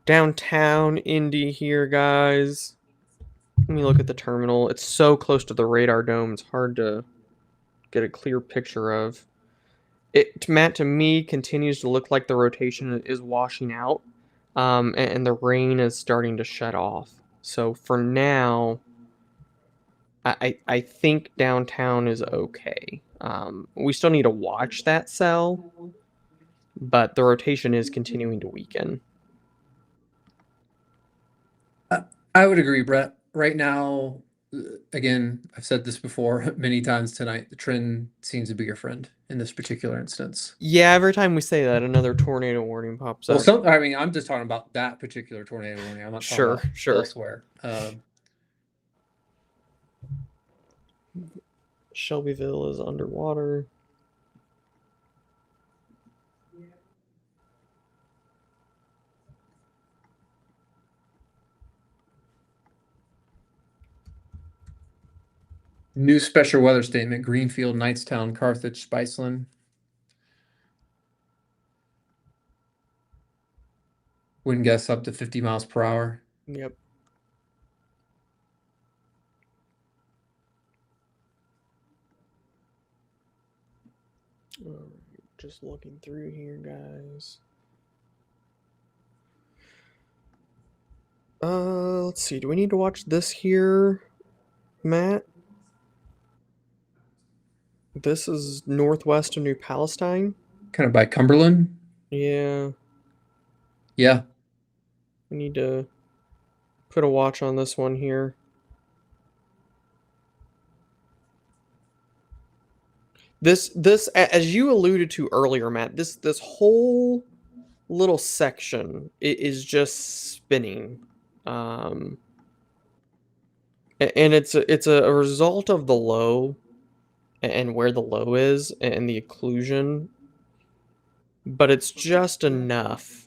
Downtown Indy here, guys. Let me look at the terminal. It's so close to the radar dome, it's hard to get a clear picture of. It, Matt, to me, continues to look like the rotation is washing out, and the rain is starting to shut off. So for now, I think downtown is okay. We still need to watch that cell, but the rotation is continuing to weaken. I would agree, Brett. Right now, again, I've said this before many times tonight. The trend seems to be your friend in this particular instance. Yeah, every time we say that, another tornado warning pops Well, up. I mean, I'm just talking about that particular tornado warning. I'm not talking Sure, about sure. elsewhere. Shelbyville is underwater. New special weather statement: Greenfield, Knightstown, Carthage, Spiceland. Wind gusts up to 50 miles per hour. Yep. Alright, just looking through here, guys. Let's see. Do we need to watch this here, Matt? This is northwest of New Palestine. Kind of by Cumberland. Yeah, Yeah. we need to put a watch on this one here. This, as you alluded to earlier, Matt, this whole little section is just spinning. And it's a result of the low and where the low is and the occlusion, but it's just enough.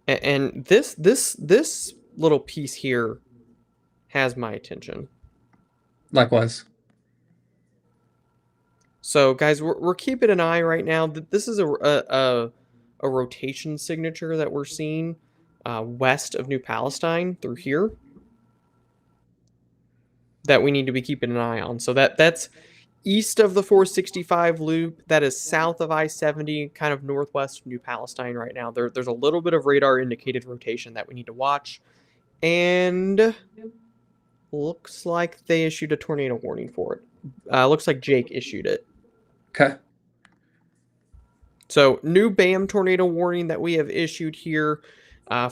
And this little piece here has my attention. Likewise. So, guys, we're keeping an eye right now. This is a rotation signature that we're seeing west of New Palestine through here that we need to be keeping an eye on. So that's east of the 465 loop. That is south of I-70, kind of northwest of New Palestine right now. There's a little bit of radar indicated rotation that we need to watch. And looks like they issued a tornado warning for it. Looks like Jake issued it. Okay. So new BAM tornado warning that we have issued here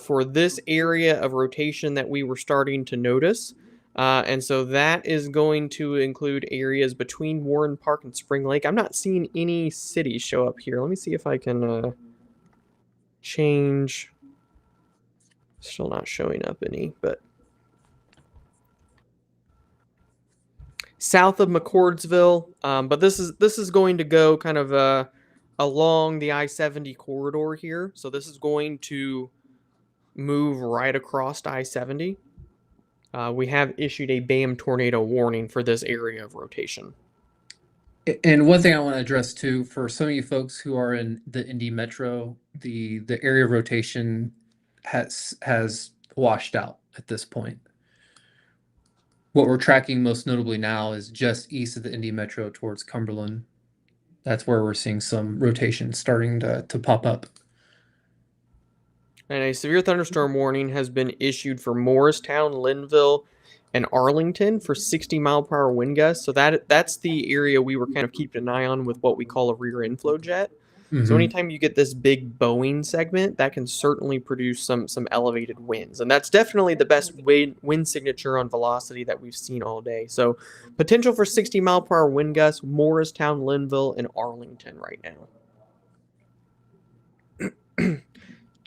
for this area of rotation that we were starting to notice. And so that is going to include areas between Warren Park and Spring Lake. I'm not seeing any cities show up here. Let me see if I can change. Still not showing up any, but south of McCordsville. But this is going to go kind of along the I-70 corridor here. So this is going to move right across I-70. We have issued a BAM tornado warning for this area of rotation. And one thing I want to address too, for some of you folks who are in the Indy Metro, the area of rotation has washed out at this point. What we're tracking most notably now is just east of the Indy Metro towards Cumberland. That's where we're seeing some rotation starting to pop up. And a severe thunderstorm warning has been issued for Morristown, Linville, and Arlington for 60-mile-per-hour wind gusts. So that's the area we were kind of keeping an eye on with what we call a rear inflow jet. So anytime you get this big Boeing segment, that can certainly produce some elevated winds. And that's definitely the best wind signature on velocity that we've seen all day. So potential for 60-mile-per-hour wind gusts, Morristown, Linville, and Arlington right now.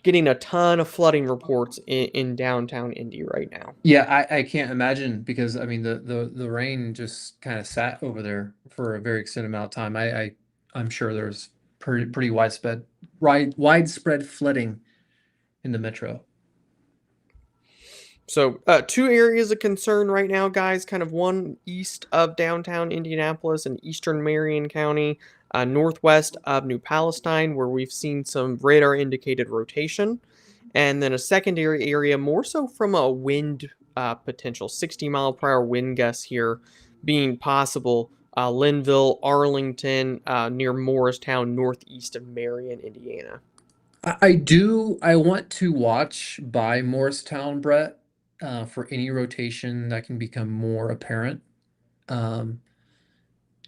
Getting a ton of flooding reports in downtown Indy right now. Yeah, I can't imagine, because I mean the rain just kind of sat over there for a very extended amount of time. I'm sure there's pretty widespread flooding in the metro. So two areas of concern right now, guys. Kind of one east of downtown Indianapolis and eastern Marion County, northwest of New Palestine, where we've seen some radar indicated rotation. And then a secondary area, more so from a wind potential, 60-mile-per-hour wind gusts here being possible. Linville, Arlington, near Morristown, northeast of Marion, Indiana. I want to watch by Morristown, Bret, for any rotation that can become more apparent.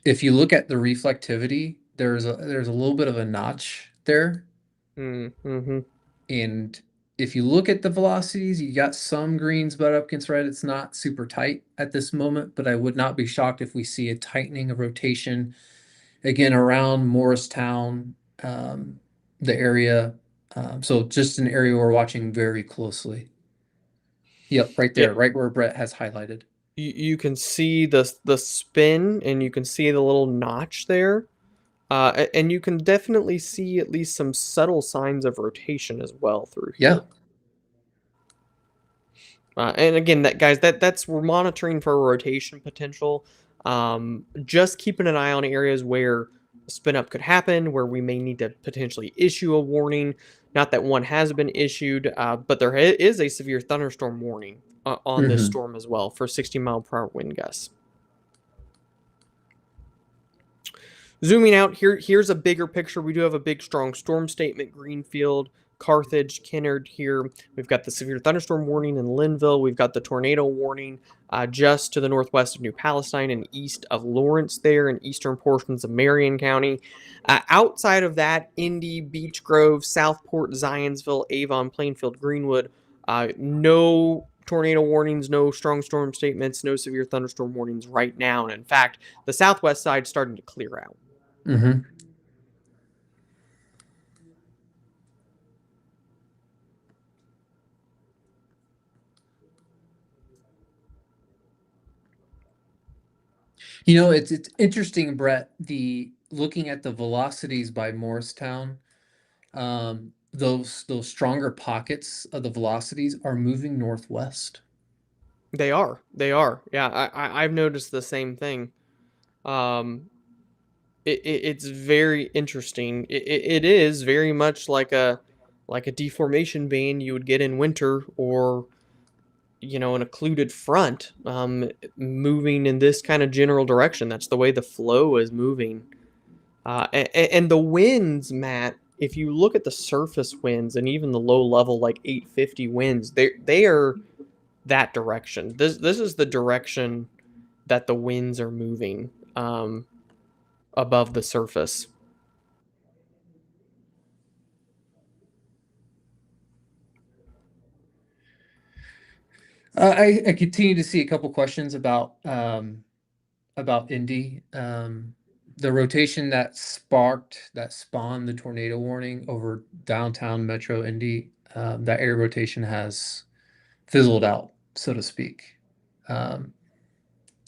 If you look at the reflectivity, there's a little bit of a notch there. Mm-hmm. And if you look at the velocities, you got some greens butt up against red. It's not super tight at this moment, but I would not be shocked if we see a tightening of rotation again around Morristown, the area. So just an area we're watching very closely. Yep, right there, right where Bret has highlighted. You can see the spin, and you can see the little notch there. And you can definitely see at least some subtle signs of rotation as well through here. Yeah. And again, that's we're monitoring for rotation potential. Just keeping an eye on areas where a spin up could happen, where we may need to potentially issue a warning. Not that one has been issued, but there is a severe thunderstorm warning on this Hmm. storm as well for 60-mile-per-hour wind gusts. Zooming out here, here's a bigger picture. We do have a big, strong storm statement. Greenfield, Carthage, Kennard here. We've got the severe thunderstorm warning in Linville. We've got the tornado warning just to the northwest of New Palestine and east of Lawrence there in eastern portions of Marion County. Outside of that, Indy, Beech Grove, Southport, Zionsville, Avon, Plainfield, Greenwood, no tornado warnings, no strong storm statements, no severe thunderstorm warnings right now. And in fact, the southwest side is starting to clear out. Hmm. It's interesting, Brett, the looking at the velocities by Morristown, those stronger pockets of the velocities are moving northwest. They are. They are. Yeah, I've noticed the same thing. Um, it's very interesting. It is very much like a deformation band you would get in winter, or an occluded front, moving in this kind of general direction. That's the way the flow is moving. And the winds, Matt. If you look at the surface winds and even the low level like 850 winds, they are that direction. This is the direction that the winds are moving above the surface. I continue to see a couple questions about Indy. The rotation that spawned the tornado warning over downtown Metro Indy, that air rotation has fizzled out, so to speak. Um,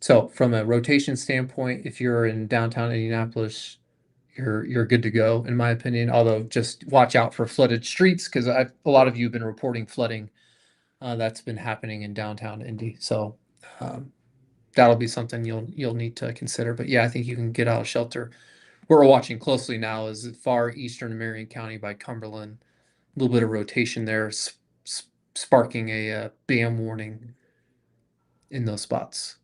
so from a rotation standpoint, if you're in downtown Indianapolis, you're good to go, in my opinion. Although just watch out for flooded streets because a lot of you have been reporting flooding that's been happening in downtown Indy. So um, that'll be something you'll need to consider. But yeah, I think you can get out of shelter. What we're watching closely now is far eastern Marion County by Cumberland. A little bit of rotation there, sparking a BAM warning in those spots.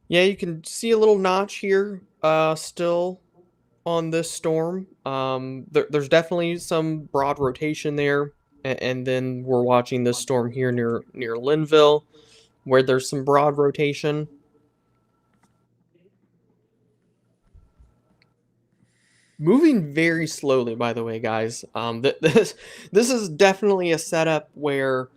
Yeah, you can see a little notch here still on this storm. There's definitely some broad rotation there, and then we're watching this storm here near Linville, where there's some broad rotation. Moving very slowly, by the way, guys. This is definitely a setup where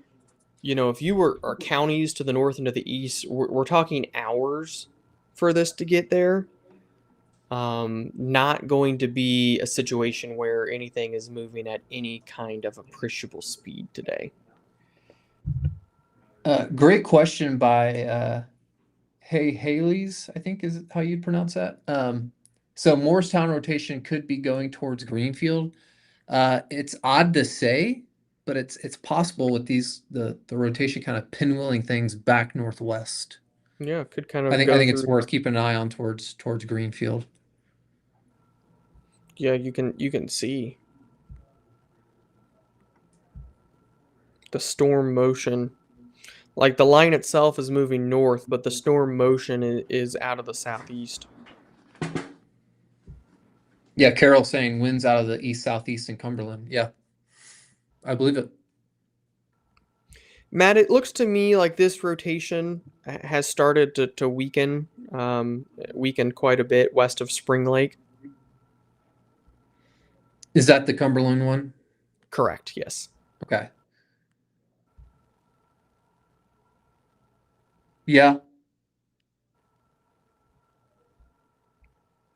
if you were our counties to the north and to the east, we're talking hours for this to get there. Not going to be a situation where anything is moving at any kind of appreciable speed today. Great question by Hey Haley's, I think is how you'd pronounce that. So Morristown rotation could be going towards Greenfield. It's odd to say, but it's possible with the rotation kind of pinwheeling things back northwest. Yeah, could kind I of think I go think it's through. worth keeping an eye on towards Greenfield. Yeah, you can see the storm motion. Like the line itself is moving north, but the storm motion is out of the southeast. Yeah, Carol saying winds out of the east southeast in Cumberland. Yeah, I believe it. Matt, it looks to me like this rotation has started to weaken, weakened quite a bit west of Spring Lake. Is that the Cumberland one? Correct, yes. Okay. Yeah,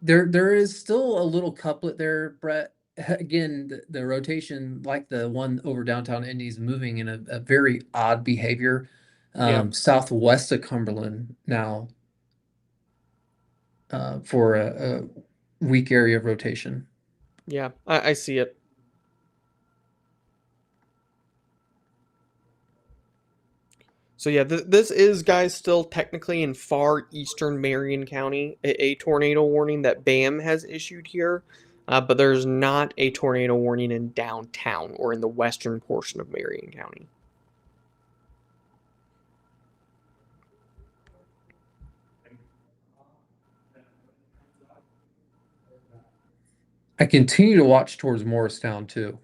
there is still a little couplet there, Brett. Again, the rotation, like the one over downtown Indy, is moving in a very odd behavior. Yeah, Southwest of Cumberland now for a weak area of rotation. yeah, I see it. So yeah, this is, guys, still technically in far eastern Marion County, a tornado warning that BAM has issued here, but there's not a tornado warning in downtown or in the western portion of Marion County. I continue to watch towards Morristown too.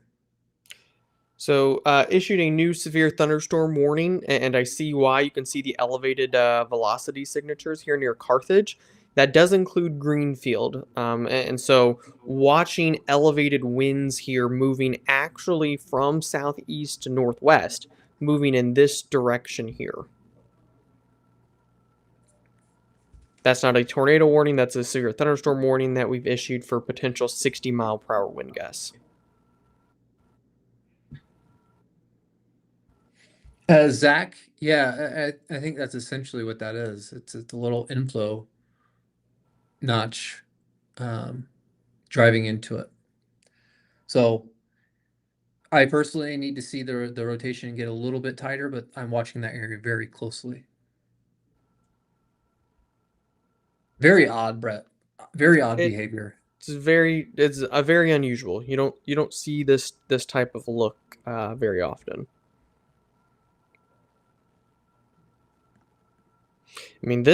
So, issued a new severe thunderstorm warning, and I see why. You can see the elevated velocity signatures here near Carthage. That does include Greenfield. And so, watching elevated winds here moving actually from southeast to northwest, moving in this direction here. That's not a tornado warning, that's a severe thunderstorm warning that we've issued for potential 60-mile-per-hour wind gusts. Zach, yeah, I think that's essentially what that is. It's a little inflow notch um, driving into it. So I personally need to see the rotation get a little bit tighter, but I'm watching that area very closely. Very odd, Brett. Very odd It behavior. it's a very unusual. You don't see this type of look very often. I mean,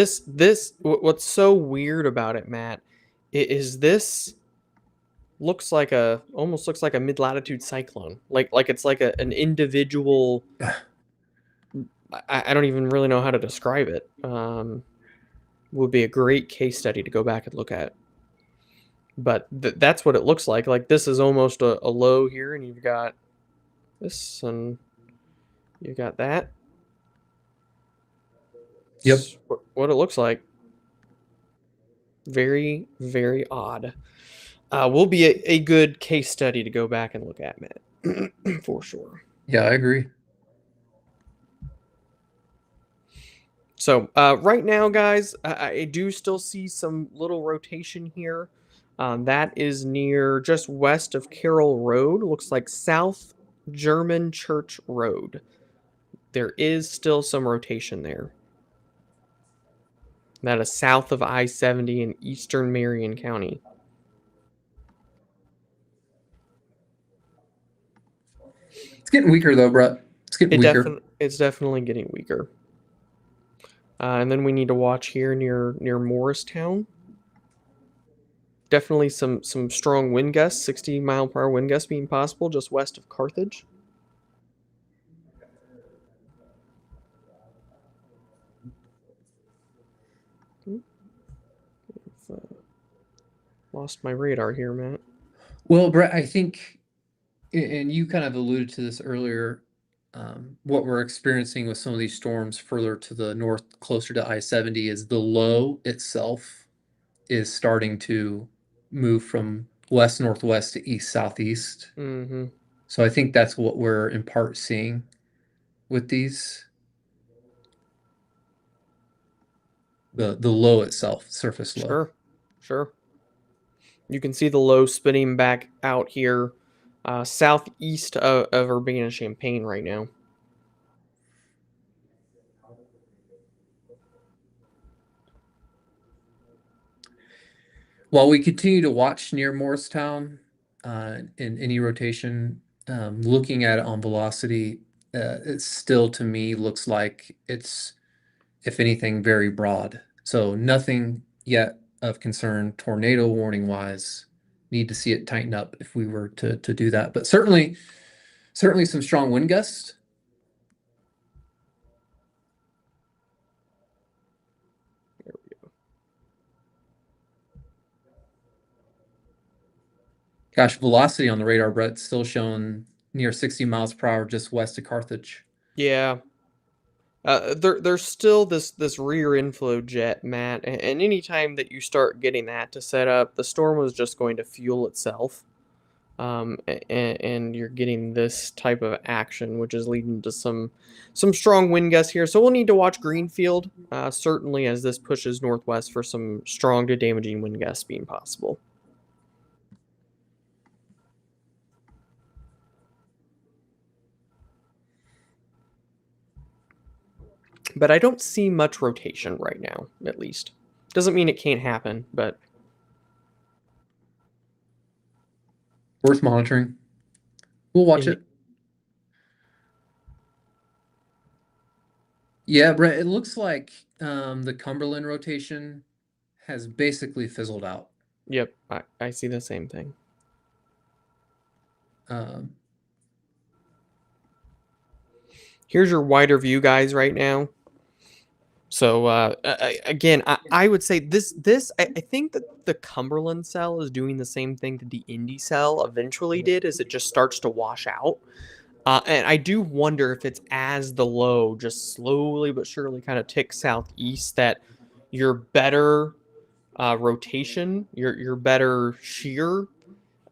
what's so weird about it, Matt, is this looks like a almost looks like a mid-latitude cyclone. Like it's like an individual. I don't even really know how to describe it. Would be a great case study to go back and look at. But that's what it looks like. Like this is almost a low here, and you've got this, and you got that. Yep. It's what it looks like. Very, very odd. Will be a good case study to go back and look at, Matt, for sure. Yeah, I agree. So right now, guys, I do still see some little rotation here. That is near just west of Carroll Road. Looks like South German Church Road. There is still some rotation there. That is south of I-70 in eastern Marion County. It's getting weaker though, Brett. It's getting weaker. It's definitely getting weaker. And then we need to watch here near Morristown. Definitely some strong wind gusts, 60-mile-per-hour wind gusts being possible just west of Carthage. Lost my radar here, Matt. Well, Brett, I think, and you kind of alluded to this earlier, what we're experiencing with some of these storms further to the north, closer to I-70, is the low itself is starting to move from west northwest to east southeast. Mm-hmm. So I think that's what we're in part seeing with these. The low itself, surface low. Sure. You can see the low spinning back out here southeast of Urbana-Champaign right now. While we continue to watch near Morristown in any rotation, looking at it on velocity, it still to me looks like it's, if anything, very broad. So nothing yet of concern tornado warning wise. Need to see it tighten up if we were to do that. But certainly some strong wind gusts. There we go. Gosh, velocity on the radar, Brett, still showing near 60 miles per hour just west of Carthage. Yeah. There's still this rear inflow jet, Matt, and anytime that you start getting that to set up, the storm was just going to fuel itself. And you're getting this type of action, which is leading to some strong wind gusts here. So we'll need to watch Greenfield, certainly as this pushes northwest for some strong to damaging wind gusts being possible. but I don't see much rotation right now, at least. Doesn't mean it can't happen, but Worth monitoring. We'll watch in, it. Yeah, Brett, it looks like the Cumberland rotation has basically fizzled out. yep, I see the same thing. Um, Here's your wider view, guys, right now. So again, I would say I think that the Cumberland cell is doing the same thing that the Indy cell eventually did, as it just starts to wash out. And I do wonder if it's as the low just slowly but surely kind of ticks southeast, that your better rotation, your better shear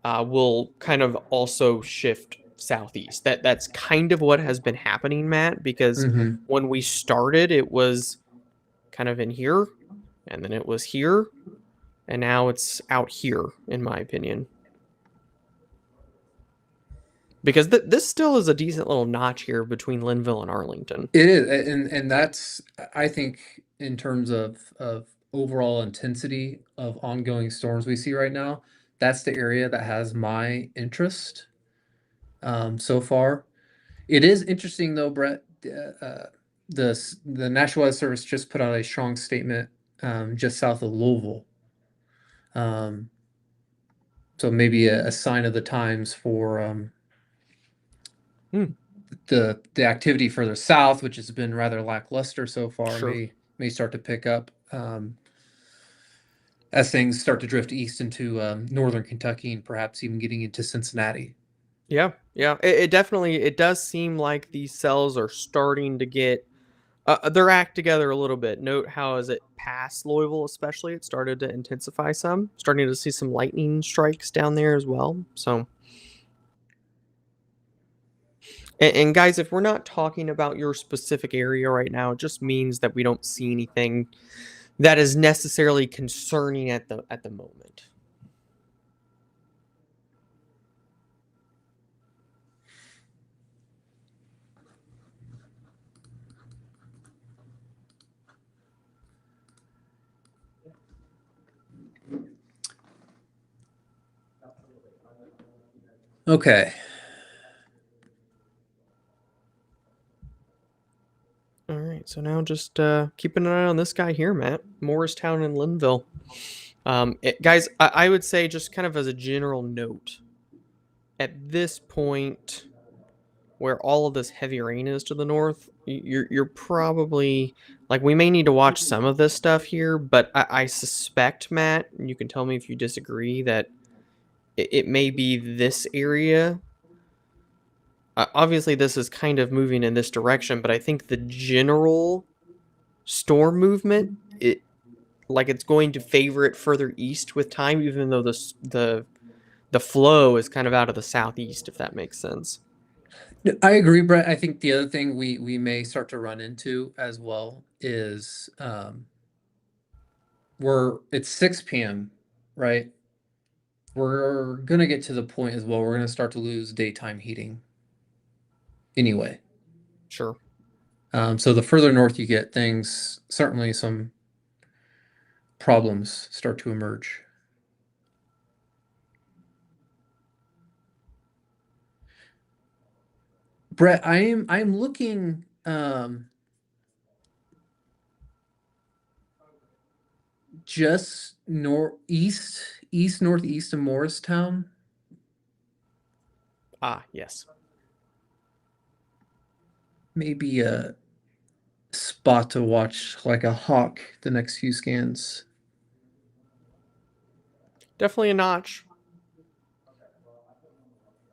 will kind of also shift southeast. That's kind of what has been happening, Matt, because mhm. when we started, it was kind of in here, and then it was here, and now it's out here, in my opinion. Because this still is a decent little notch here between Linville and Arlington. It is, and that's I think in terms of overall intensity of ongoing storms we see right now, that's the area that has my interest so far. It is interesting though, Brett. The National Weather Service just put out a strong statement just south of Louisville. Um, so maybe a sign of the times for Hmm, the activity further south, which has been rather lackluster so far, sure. may start to pick up as things start to drift east into northern Kentucky and perhaps even getting into Cincinnati. Yeah, yeah. It definitely it does seem like these cells are starting to get their act together a little bit. Note how as it passed Louisville, especially, it started to intensify some. Starting to see some lightning strikes down there as well. So, and guys, if we're not talking about your specific area right now, it just means that we don't see anything that is necessarily concerning at the moment. Okay. All right, so now just keeping an eye on this guy here, Matt. Morristown and Linville. Guys, I would say, just kind of as a general note, at this point, where all of this heavy rain is to the north, you're probably like, we may need to watch some of this stuff here, but I suspect, Matt, and you can tell me if you disagree, that it may be this area. Obviously, this is kind of moving in this direction, but I think the general storm movement, it's going to favor it further east with time, even though the flow is kind of out of the southeast, if that makes sense. I agree, Brett. I think the other thing we may start to run into as well is it's 6 p.m., right? We're gonna get to the point as well. We're gonna start to lose daytime heating anyway. Sure. So the further north you get, things certainly some problems start to emerge. Brett, I'm looking just east northeast of Morristown. Ah, yes. Maybe a spot to watch like a hawk the next few scans. Definitely a notch.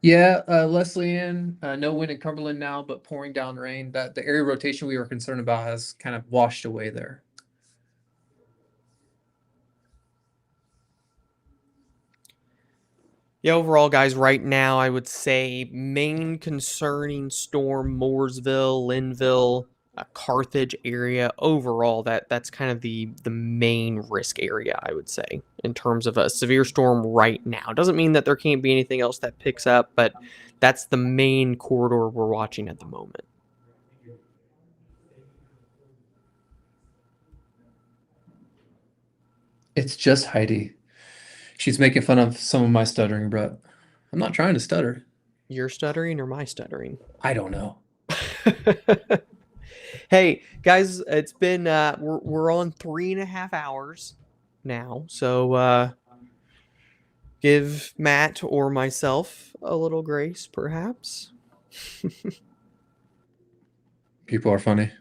Yeah, Leslie Ann, no wind in Cumberland now, but pouring down rain. That the area rotation we were concerned about has kind of washed away there. Yeah, overall, guys, right now, I would say main concerning storm, Mooresville, Linville, Carthage area. Overall, that's kind of the main risk area, I would say, in terms of a severe storm right now. Doesn't mean that there can't be anything else that picks up, but that's the main corridor we're watching at the moment. It's just Heidi. She's making fun of some of my stuttering, Brett. I'm not trying to stutter. You're stuttering or my stuttering? I don't know. Hey guys, it's been we're on 3.5 hours now, so give Matt or myself a little grace, perhaps. People are funny.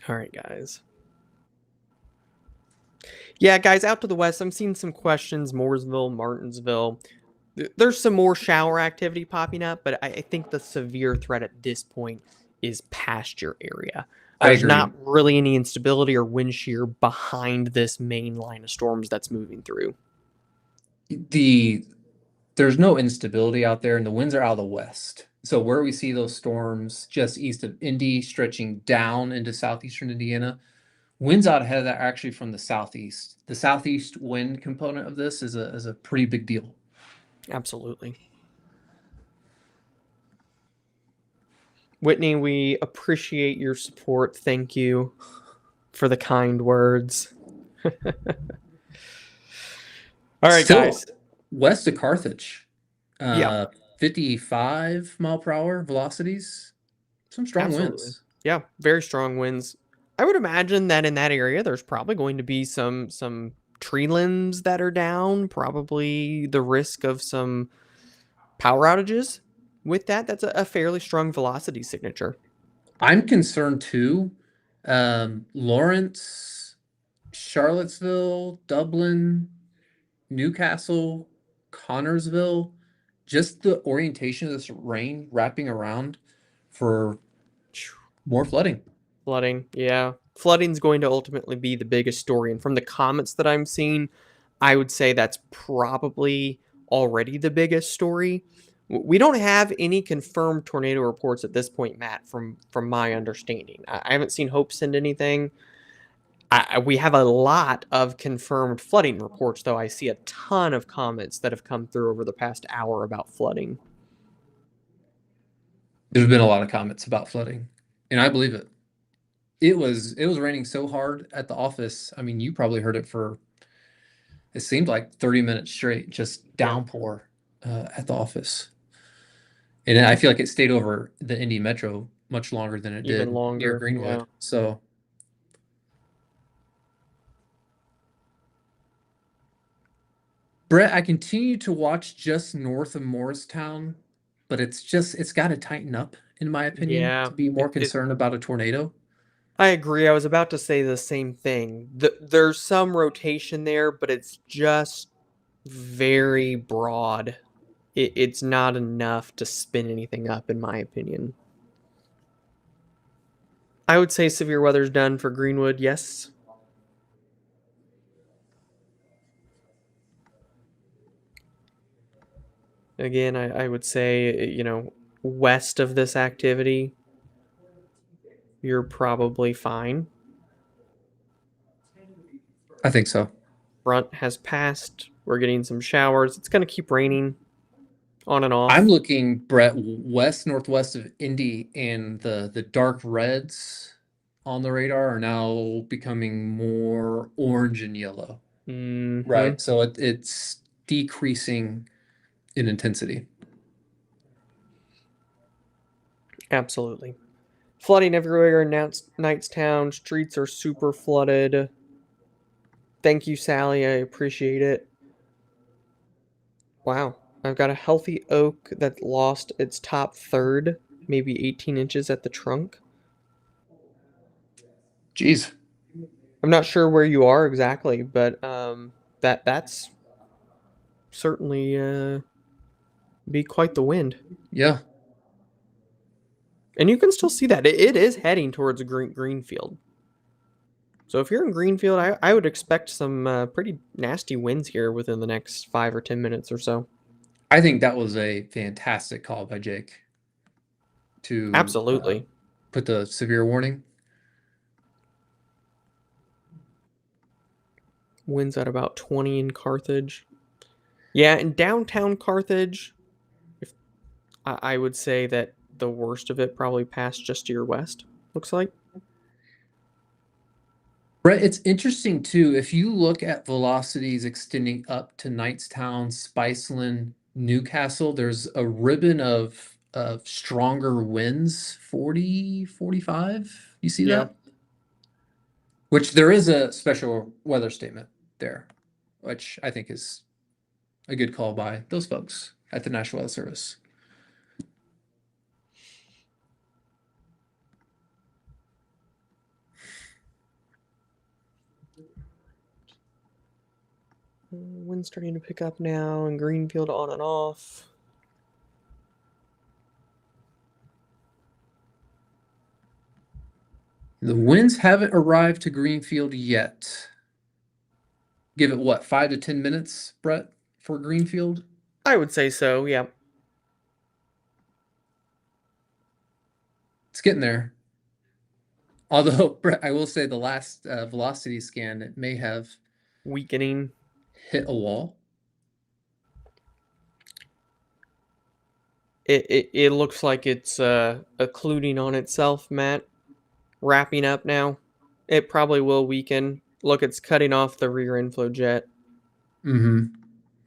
All right, guys. Yeah, guys, out to the west, I'm seeing some questions. Mooresville, Martinsville. There's some more shower activity popping up, but I think the severe threat at this point is past your area. I There's agree. not really any instability or wind shear behind this main line of storms that's moving through. The there's no instability out there, and the winds are out of the west. So where we see those storms just east of Indy, stretching down into southeastern Indiana, winds out ahead of that are actually from the southeast. The southeast wind component of this is a pretty big deal. Absolutely. Whitney, we appreciate your support. Thank you for the kind words. All right, Still guys. west of Carthage, Yeah, uh, 55 mile per hour velocities. Some strong absolutely. winds. Yeah, very strong winds. I would imagine that in that area there's probably going to be some tree limbs that are down, probably the risk of some power outages. With that, that's a fairly strong velocity signature. I'm concerned too. Lawrence, Charlottesville, Dublin, Newcastle, Connorsville, just the orientation of this rain wrapping around for more flooding. Flooding, yeah. Flooding's going to ultimately be the biggest story. And from the comments that I'm seeing, I would say that's probably already the biggest story. We don't have any confirmed tornado reports at this point, Matt, from my understanding. I haven't seen Hope send anything. We have a lot of confirmed flooding reports, though. I see a ton of comments that have come through over the past hour about flooding. There's been a lot of comments about flooding, and I believe it. It was raining so hard at the office. I mean, you probably heard it for it seemed like 30 minutes straight, just Yeah, downpour at the office. And I feel like it stayed over the Indy Metro much longer than it even did near longer. Yeah. Greenwood. So, Brett, I continue to watch just north of Morristown, but it's got to tighten up, in my opinion, Yeah. to be more It concerned about a tornado. I agree. I was about to say the same thing. There's some rotation there, but it's just very broad. It's not enough to spin anything up, in my opinion. I would say severe weather's done for Greenwood, yes. Again, I would say, west of this activity, you're probably fine. I think so. Front has passed. We're getting some showers. It's going to keep raining on and I'm off. looking, Brett, west northwest of Indy, and the dark reds on the radar are now becoming more orange and yellow. Hmm. Right. So it's decreasing in intensity. Absolutely. Flooding everywhere in Knightstown. Streets are super flooded. Thank you, Sally. I appreciate it. Wow. I've got a healthy oak that lost its top third, maybe 18 inches at the trunk. Jeez. I'm not sure where you are exactly, but that's certainly be quite the wind. Yeah. And you can still see that it is heading towards a greenfield. So if you're in Greenfield, I would expect some pretty nasty winds here within the next 5 or 10 minutes or so. I think that was a fantastic call by Jake to Absolutely. put the severe warning. Winds at about 20 in Carthage. Yeah, in downtown Carthage, if I would say that the worst of it probably passed just to your west, looks like. Brett, it's interesting too. If you look at velocities extending up to Knightstown, Spiceland, Newcastle, there's a ribbon of stronger winds, 40, 45. You see Yeah. that? Which there is a special weather statement there, which I think is a good call by those folks at the National Weather Service. Wind's starting to pick up now, and Greenfield on and off. The winds haven't arrived to Greenfield yet. Give it what, 5 to 10 minutes, Brett, for Greenfield? I would say so, yeah. It's getting there. Although, Brett, I will say the last velocity scan, it may have Weakening. hit a wall. It looks like it's occluding on itself, Matt. Wrapping up now. It probably will weaken. Look, it's cutting off the rear inflow jet. Mm-hmm.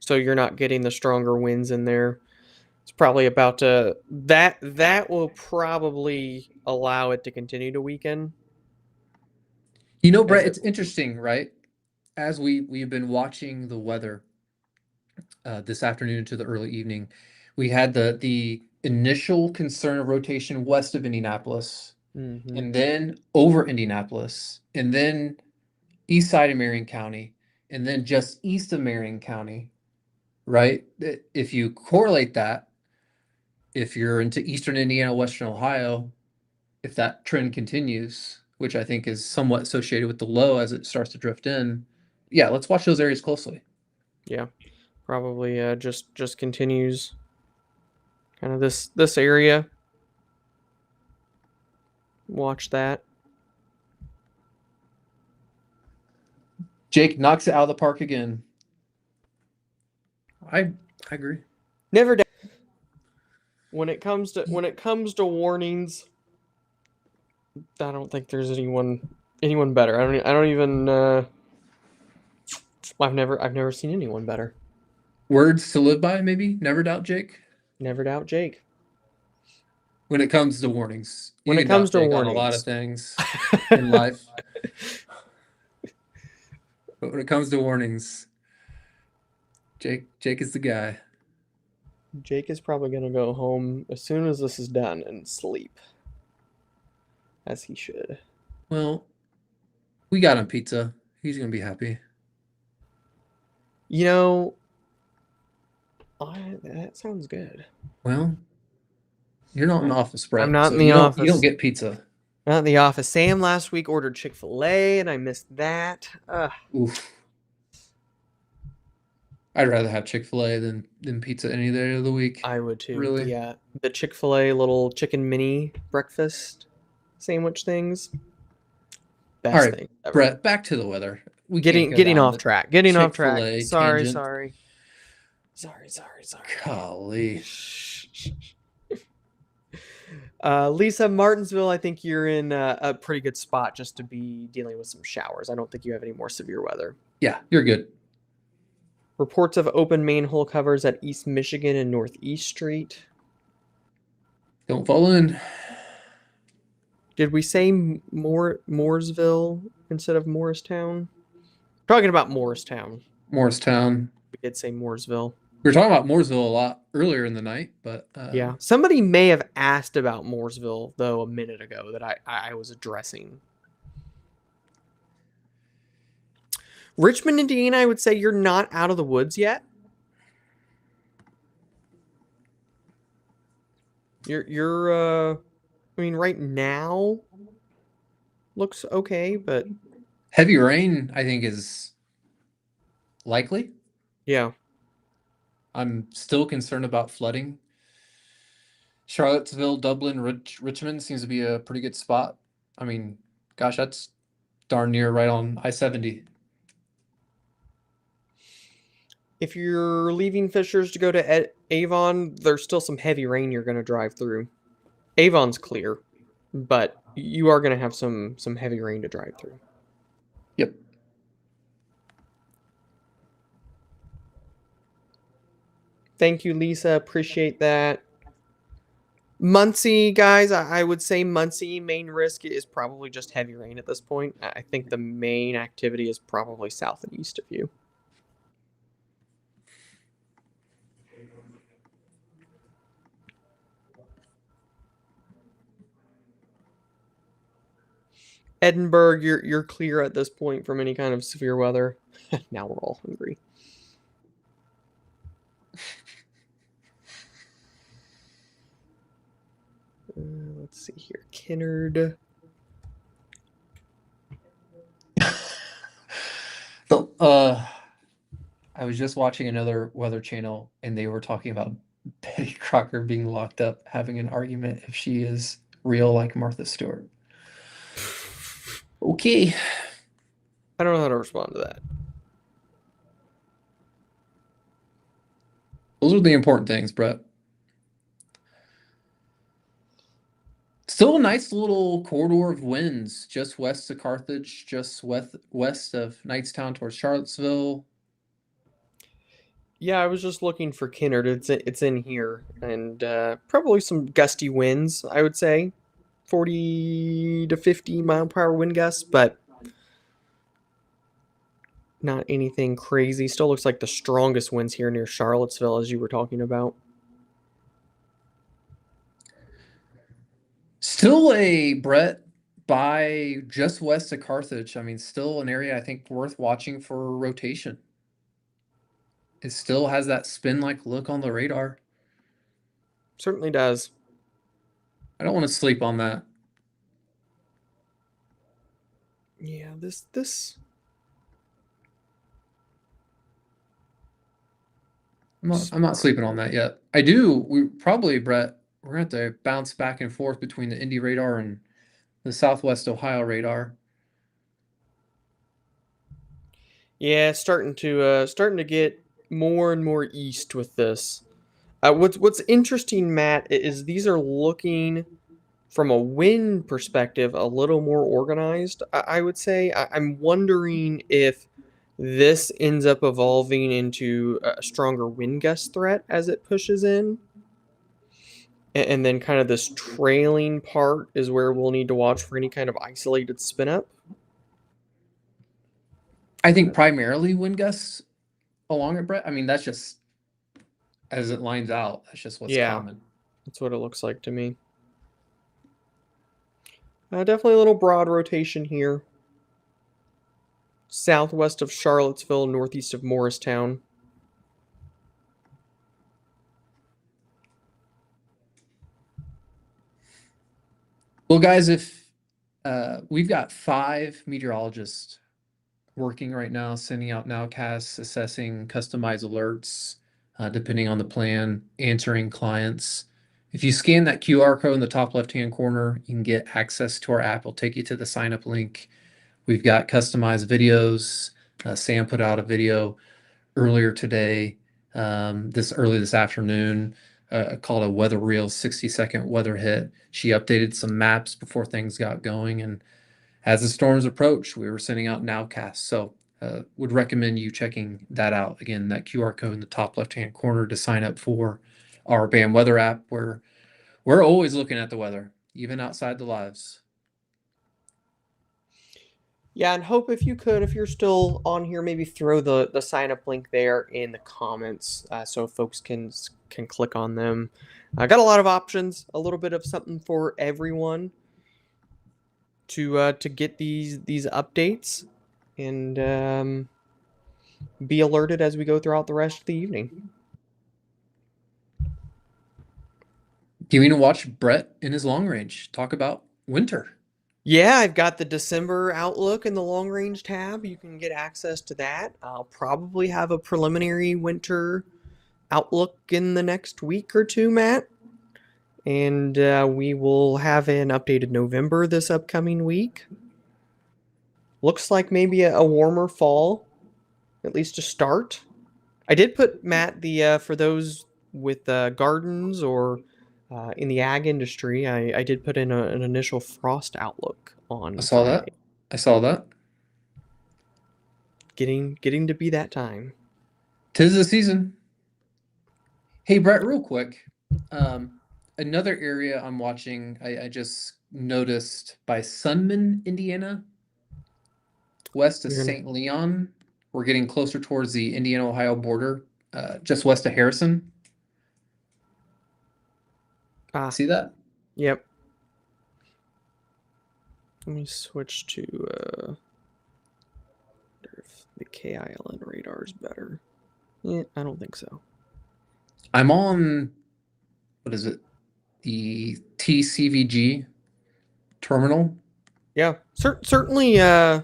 So you're not getting the stronger winds in there. It's probably about to that will probably allow it to continue to weaken. You know, As Brett, it it's interesting, right? As we've been watching the weather this afternoon into the early evening, we had the initial concern of rotation west of Indianapolis, Mhm. and then over Indianapolis, and then east side of Marion County, and then just east of Marion County, right? If you correlate that, if you're into eastern Indiana, western Ohio, if that trend continues, which I think is somewhat associated with the low as it starts to drift in, yeah, let's watch those areas closely. Yeah. Probably just continues kind of this area. Watch that. Jake knocks it out of the park again. I I agree. Never doubt. When it comes to warnings, I don't think there's anyone better. I don't even I've never seen anyone better. Words to live by, maybe. Never doubt Jake. Never doubt Jake. When it comes to warnings, you When it can doubt comes to Jake on a lot of warnings. things in life, but when it comes to warnings, Jake is the guy. Jake is probably going to go home as soon as this is done and sleep. As he should. Well, we got him pizza. He's gonna be happy. You know, that sounds good. Well, you're not in the office, I'm Brett, not so in the you don't office. get pizza. Not in the office. Sam last week ordered Chick-fil-A and I missed that. Oof. I'd rather have Chick-fil-A than pizza any day of the week. I would too. Really. The Chick-fil-A little chicken mini breakfast sandwich things. All Best right, thing ever. Brett, back to the weather. We can't Getting go getting down off the track. Getting off track. Chick-fil-A Sorry, tangent. sorry. Sorry. Golly. Lisa, Martinsville, I think you're in a pretty good spot just to be dealing with some showers. I don't think you have any more severe weather. Yeah, you're good. Reports of open manhole covers at East Michigan and Northeast Street. Don't fall in. Did we say Mooresville instead of Morristown? Talking about Morristown. Morristown. We did say Mooresville. We were talking about Mooresville a lot earlier in the night, but Yeah. Somebody may have asked about Mooresville, though, a minute ago that I was addressing. Richmond, Indiana, I would say you're not out of the woods yet. You're I mean, right now looks okay, but heavy rain, I think, is likely. yeah. I'm still concerned about flooding. Charlottesville, Dublin, Richmond seems to be a pretty good spot. I mean, gosh, that's darn near right on I-70. If you're leaving Fishers to go to Avon, there's still some heavy rain you're going to drive through. Avon's clear, but you are going to have some heavy rain to drive through. Thank you, Lisa. Appreciate that. Muncie, guys, I would say Muncie main risk is probably just heavy rain at this point. I think the main activity is probably south and east of you. Edinburgh, you're clear at this point from any kind of severe weather. Now we're all hungry. Let's see here. Kinnard. I was just watching another weather channel and they were talking about Betty Crocker being locked up, having an argument if she is real like Martha Stewart. Okay. I don't know how to respond to that. Those are the important things, Brett. Still a nice little corridor of winds just west of Carthage, just west of Knightstown towards Charlottesville. Yeah, I was just looking for Kinnard. It's in here, and probably some gusty winds. I would say 40 to 50 mile per hour wind gusts, but not anything crazy. Still looks like the strongest winds here near Charlottesville, as you were talking about. Still a Brett by just west of Carthage. I mean, still an area I think worth watching for rotation. It still has that spin like look on the radar. Certainly does. I don't want to sleep on that. Yeah, this. I'm not sleeping on that yet. We probably, Brett, we're gonna have to bounce back and forth between the Indy radar and the Southwest Ohio radar. Yeah, starting to get more and more east with this. What's interesting, Matt, is these are looking from a wind perspective a little more organized. I would say. I'm wondering if this ends up evolving into a stronger wind gust threat as it pushes in. And then kind of this trailing part is where we'll need to watch for any kind of isolated spin up. I think primarily wind gusts along it, Brett. I mean, that's just as it lines out. That's just what's Yeah, common. that's what it looks like to me. Definitely a little broad rotation here. Southwest of Charlottesville, northeast of Morristown. Well, guys, if we've got 5 meteorologists working right now, sending out nowcasts, assessing customized alerts, depending on the plan, answering clients. If you scan that QR code in the top left-hand corner, you can get access to our app. It'll take you to the sign up link. We've got customized videos. Sam put out a video earlier today, early this afternoon, called a weather reel 60-second weather hit. She updated some maps before things got going. And as the storms approach, we were sending out nowcasts. So would recommend you checking that out. Again, that QR code in the top left-hand corner to sign up for our BAM weather app, where we're always looking at the weather, even outside the lives. Yeah, and hope if you could, if you're still on here, maybe throw the sign up link there in the comments so folks can click on them. I got a lot of options, a little bit of something for everyone to get these updates and be alerted as we go throughout the rest of the evening. Do you mean to watch Brett in his long range talk about winter? Yeah, I've got the December outlook in the long range tab. You can get access to that. I'll probably have a preliminary winter outlook in the next week or two, Matt. And we will have an updated November this upcoming week. Looks like maybe a warmer fall, at least to start. I did put, Matt, the for those with gardens or in the ag industry, I did put in an initial frost outlook on I saw Friday. that. I saw that. Getting to be that time. 'Tis the season. Hey, Brett, real quick. Another area I'm watching, I just noticed by Sunman, Indiana, west of You're gonna St. Leon. We're getting closer towards the Indiana-Ohio border, just west of Harrison. ah, See that? yep. Let me switch to wonder if the KILN radar is better. Yeah, I don't think so. I'm on, what is it? The TCVG terminal. Yeah, certainly. I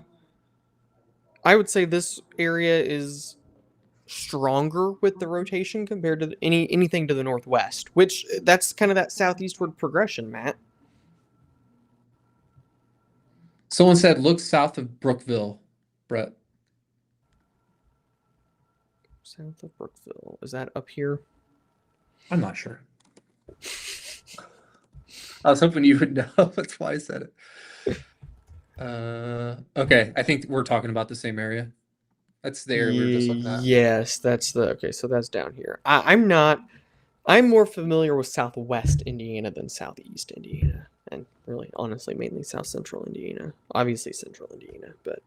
would say this area is stronger with the rotation compared to anything to the northwest, which that's kind of that southeastward progression, Matt. Someone said, look south of Brookville, Brett. South of Brookville. Is that up here? I'm not sure. I was hoping you would know. That's why I said it. Okay. I think we're talking about the same area. That's the area we were just looking at. Yes, that's the okay. So that's down here. I'm not. I'm more familiar with Southwest Indiana than Southeast Indiana, and really, honestly, mainly South Central Indiana. Obviously, Central Indiana, but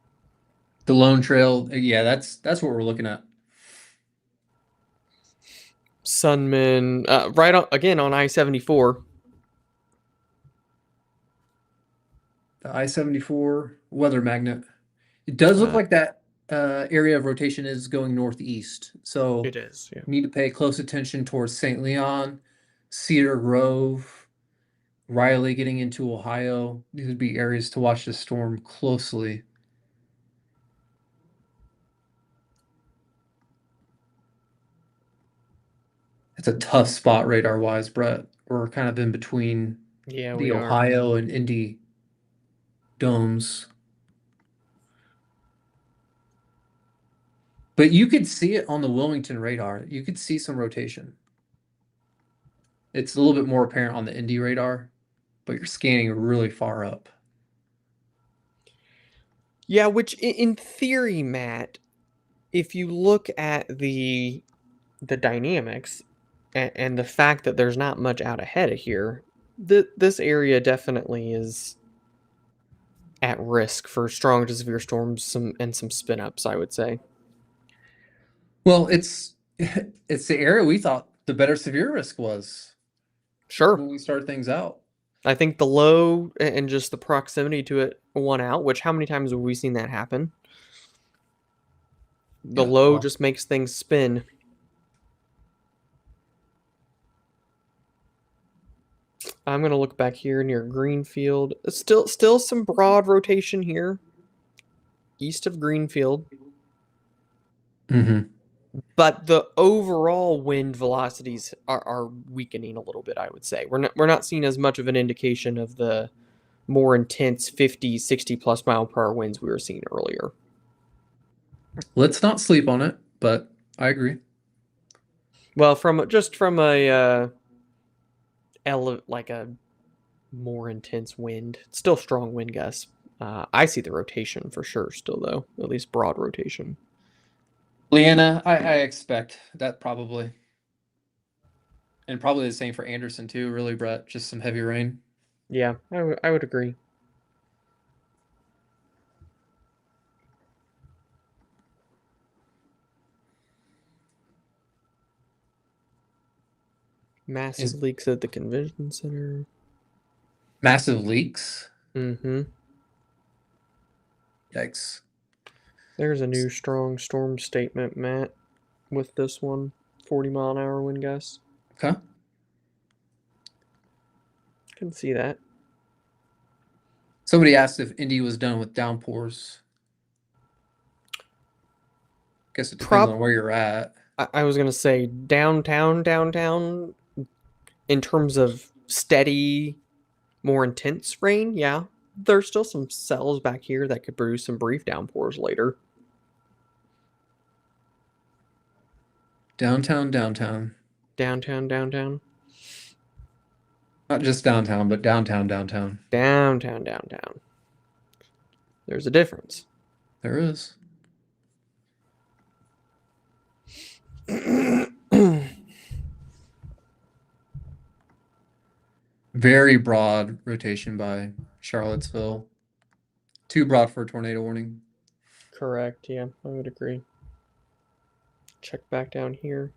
The Lone Trail. Yeah, that's what we're looking at. Sunman, right on again on I-74. The I-74 weather magnet. It does look Uh, like that area of rotation is going northeast. So it is. Yeah. need to pay close attention towards St. Leon, Cedar Grove, Riley getting into Ohio. These would be areas to watch the storm closely. It's a tough spot radar wise, Brett. We're kind of in between Yeah, the we are. Ohio and Indy domes. But you could see it on the Wilmington radar. You could see some rotation. It's a little bit more apparent on the Indy radar, but you're scanning really far up. Yeah, which in theory, Matt, if you look at the dynamics and the fact that there's not much out ahead of here, this area definitely is at risk for strong to severe storms, some spin ups, I would say. Well, it's it's the area we thought the better severe risk was Sure. when we started things out. I think the low and just the proximity to it won out, which how many times have we seen that happen? The Yeah, low well, just makes things spin. I'm gonna look back here near Greenfield. Still some broad rotation here, east of Greenfield, hmm but the overall wind velocities are weakening a little bit. I would say we're not seeing as much of an indication of the more intense 50, 60 plus mile per hour winds we were seeing earlier. Let's not sleep on it, but I agree. Well, from a like a more intense wind, still strong wind gusts. I see the rotation for sure, still though, at least broad rotation. Leanna, I expect that probably. And probably the same for Anderson too, really, Brett. Just some heavy rain. Yeah, I would agree. Is Massive leaks at the convention center. massive leaks. Mm-hmm. Yikes. There's a new strong storm statement, Matt, with this one. 40-mile-an-hour wind gusts. Okay. Can see that. Somebody asked if Indy was done with downpours. Guess it depends on Prob where you're at. I was gonna say downtown, in terms of steady, more intense rain, yeah. There's still some cells back here that could produce some brief downpours later. Downtown. Downtown. Not just downtown, but downtown. Downtown. There's a difference. There is. Very broad rotation by Charlottesville. Too broad for a tornado warning. Correct. Yeah, I would agree. Check back down here.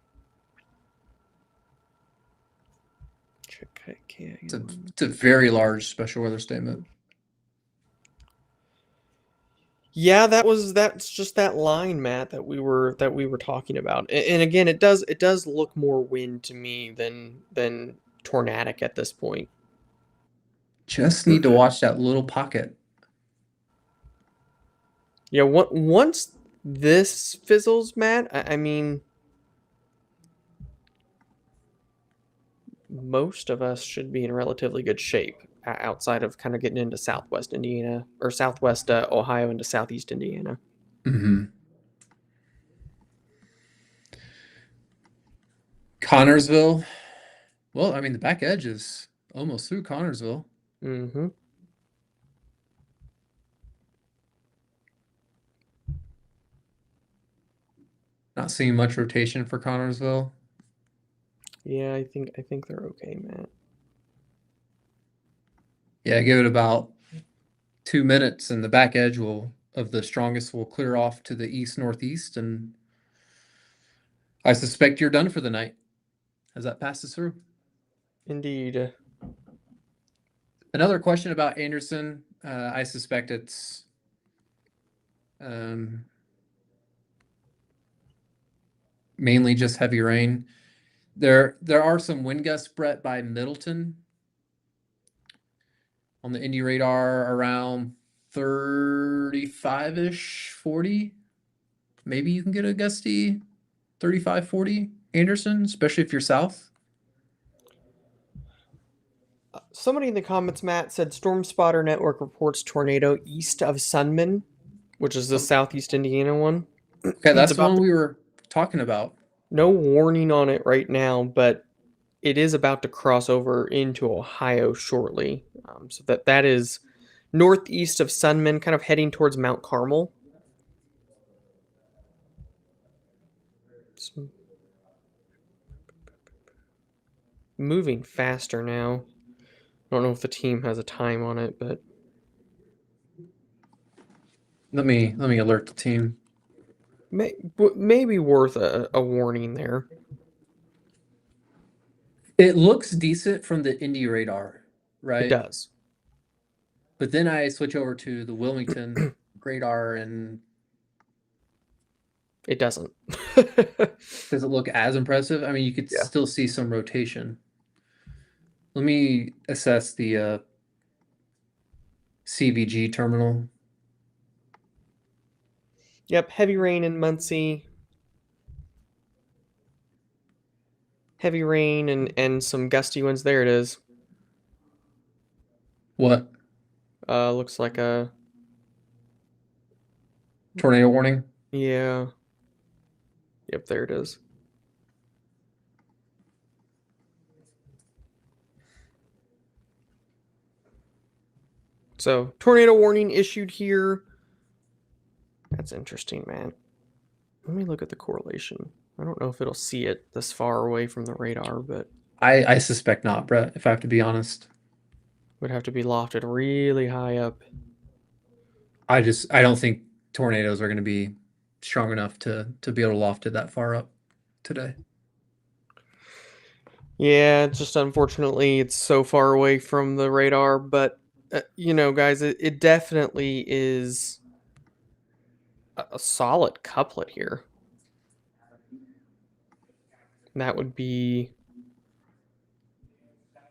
Check. Okay. It's a very large special weather statement. Yeah, that's just that line, Matt, that we were talking about. And again, it does look more wind to me than tornadic at this point. Just need to watch that little pocket. Yeah, once this fizzles, Matt, I mean, most of us should be in relatively good shape outside of kind of getting into Southwest Indiana or Southwest Ohio into Southeast Indiana. Mm-hmm. Connorsville. Well, I mean, the back edge is almost through Connorsville. Mm-hmm. Not seeing much rotation for Connorsville. Yeah, I think they're okay, Matt. Yeah, give it about 2 minutes, and the back edge will of the strongest will clear off to the east northeast, and I suspect you're done for the night as that passes through. Indeed. Another question about Anderson. I suspect it's um, mainly just heavy rain. There are some wind gusts, Brett, by Middleton on the Indy radar around 35-ish, 40. Maybe you can get a gusty 35, 40 Anderson, especially if you're south. Somebody in the comments, Matt, said Storm Spotter Network reports tornado east of Sunman, which is the Southeast Indiana one. Okay, It's that's the about one to, we were talking about. no warning on it right now, but it is about to cross over into Ohio shortly. So that is northeast of Sunman, kind of heading towards Mount Carmel. It's moving faster now. I don't know if the team has a time on it, but Let me alert the team. maybe worth a warning there. It looks decent from the Indy radar, It right? does. But then I switch over to the Wilmington radar, and It doesn't. does it look as impressive? I mean, you could Yeah. still see some rotation. Let me assess the CVG terminal. Yep, heavy rain in Muncie. Heavy rain and some gusty winds. There it is. What? Looks like a Tornado warning? yeah. Yep, there it is. So, tornado warning issued here. That's interesting, man. Let me look at the correlation. I don't know if it'll see it this far away from the radar, but I suspect not, Brett, if I have to be honest. would have to be lofted really high up. I don't think tornadoes are going to be strong enough to be able to loft it that far up today. Yeah, just unfortunately, it's so far away from the radar, but guys, it definitely is a solid couplet here. That would be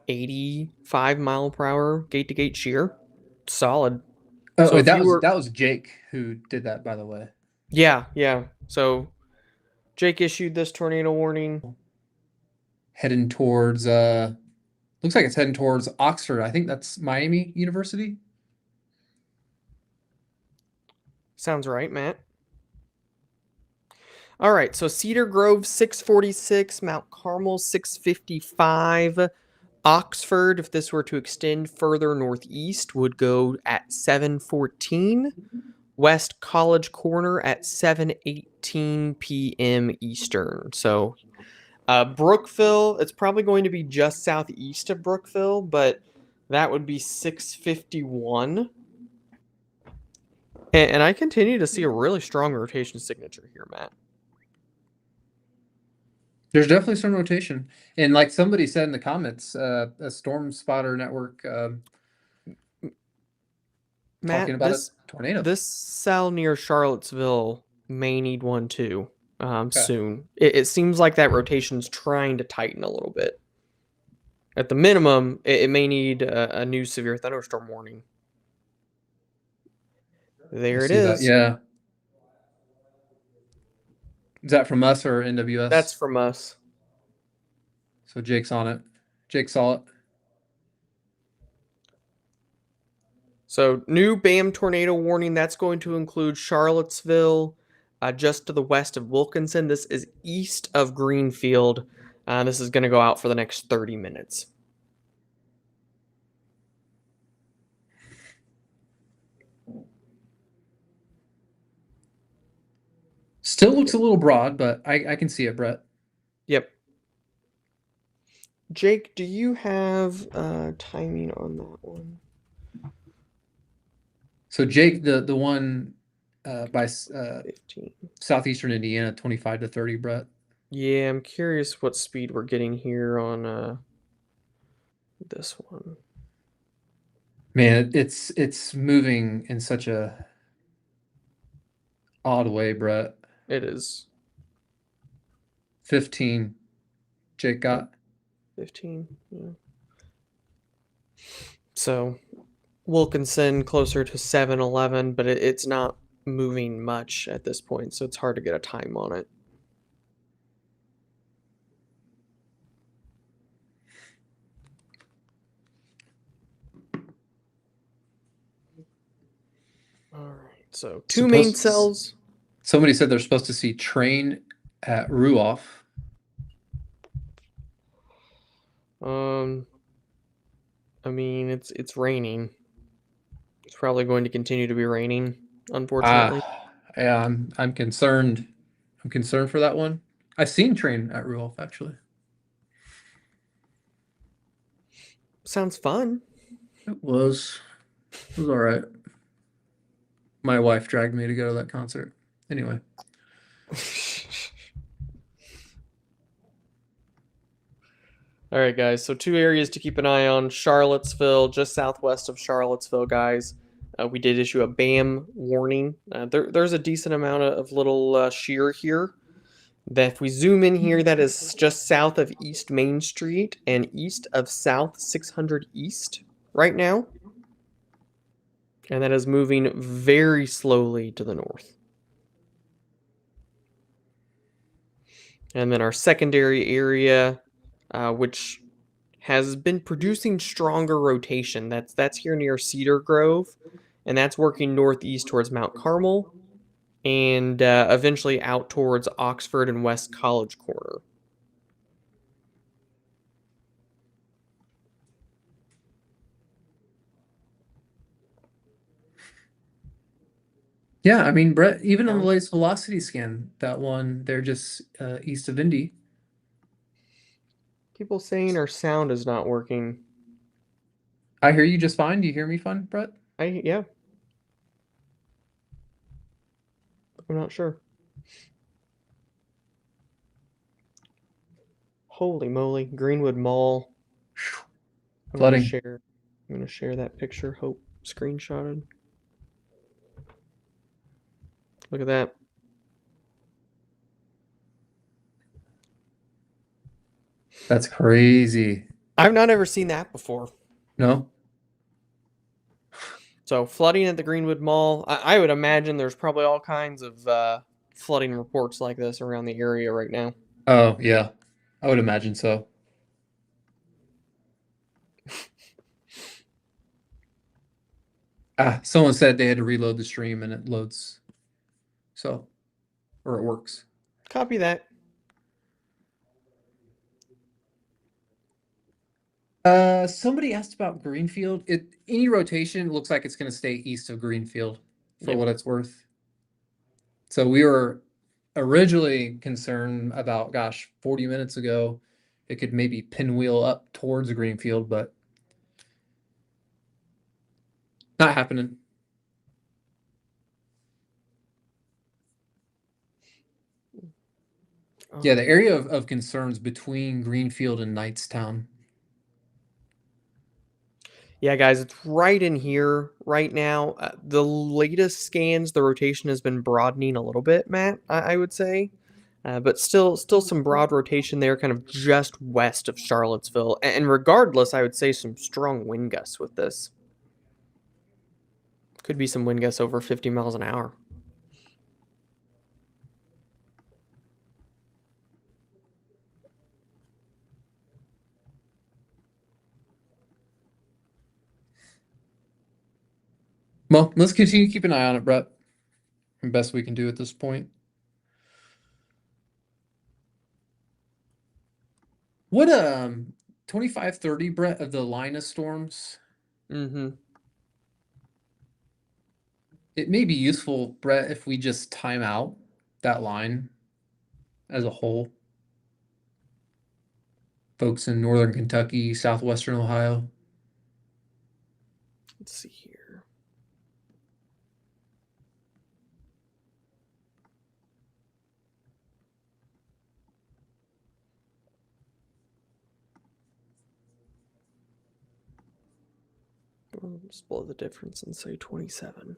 85 mile per hour gate to gate shear. Solid. Oh, So if that you was were, that was Jake who did that, by the way. yeah. So Jake issued this tornado warning. Heading towards looks like it's heading towards Oxford. I think that's Miami University. Sounds right, Matt. All right, so Cedar Grove 646, Mount Carmel 655, Oxford, if this were to extend further northeast, would go at 714, West College Corner at 7:18 p.m. Eastern. So Brookville, it's probably going to be just southeast of Brookville, but that would be 651. And I continue to see a really strong rotation signature here, Matt. There's definitely some rotation, and like somebody said in the comments, a storm spotter network talking Matt, about a this tornado. this cell near Charlottesville may need one too, Okay. soon. It seems like that rotation's trying to tighten a little bit. At the minimum, it may need a new severe thunderstorm warning. I There it see that. is. Yeah. Is that from us or That's NWS? from us. So Jake's on it. Jake saw it. So, new BAM tornado warning. That's going to include Charlottesville, just to the west of Wilkinson. This is east of Greenfield. This is going to go out for the next 30 minutes. Still looks a little broad, but I can see it, Brett. Yep. Jake, do you have timing on that one? So Jake, the one by 15. southeastern Indiana, 25 to 30, Brett. Yeah, I'm curious what speed we're getting here on this one. Man, it's moving in such a odd way, Brett. It is 15. Jake got 15. Yeah. So Wilkinson closer to 7-11, but it's not moving much at this point, so it's hard to get a time on it. All right, so two main cells. Somebody said they're supposed to see train at Ruoff. I mean, it's raining. It's probably going to continue to be raining, unfortunately. Yeah, I'm concerned. I'm concerned for that one. I've seen train at Ruoff actually. Sounds fun. It was all right. My wife dragged me to go to that concert. Anyway. All right, guys. So two areas to keep an eye on: Charlottesville, just southwest of Charlottesville, guys. We did issue a BAM warning. There's a decent amount of little shear here. That if we zoom in here, that is just south of East Main Street and east of South 600 East right now. And that is moving very slowly to the north. And then our secondary area, which has been producing stronger rotation. That's here near Cedar Grove, and that's working northeast towards Mount Carmel, and eventually out towards Oxford and West College Corner. Yeah, I mean, Brett, even on the latest velocity scan, that one, they're just east of Indy. People saying our sound is not working. I hear you just fine. Do you hear me fine, Brett? Yeah. I'm not sure. Holy moly, Greenwood Mall. Flooding. I'm gonna share that picture. Hope screenshotted. Look at that. That's crazy. I've not ever seen that before. No? So flooding at the Greenwood Mall. I would imagine there's probably all kinds of flooding reports like this around the area right now. Oh, yeah. I would imagine so. Someone said they had to reload the stream and it loads. So, or it works. Copy that. Somebody asked about Greenfield. Any rotation looks like it's going to stay east of Greenfield for Yep. what it's worth. So we were originally concerned about, gosh, 40 minutes ago, it could maybe pinwheel up towards Greenfield, but not happening. Yeah, the area of concerns between Greenfield and Knightstown. Yeah, guys, it's right in here right now. The latest scans, the rotation has been broadening a little bit, Matt, I would say. But still some broad rotation there, kind of just west of Charlottesville. And regardless, I would say some strong wind gusts with this. Could be some wind gusts over 50 miles an hour. Well, let's continue to keep an eye on it, Brett. Best we can do at this point. What 25-30, Brett, of the line of storms? Mm-hmm. It may be useful, Brett, if we just time out that line as a whole. Folks in northern Kentucky, southwestern Ohio. Let's see here. Split the difference and say 27.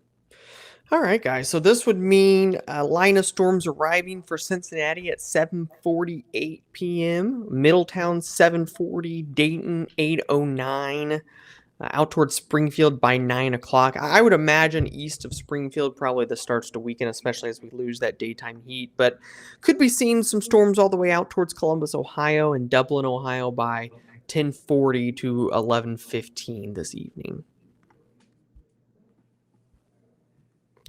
All right, guys. So this would mean line of storms arriving for Cincinnati at 7:48 p.m. Middletown 7:40, Dayton 8:09. Out towards Springfield by 9 o'clock. I would imagine east of Springfield, probably this starts to weaken, especially as we lose that daytime heat. But could be seeing some storms all the way out towards Columbus, Ohio, and Dublin, Ohio by 10:40 to 11:15 this evening.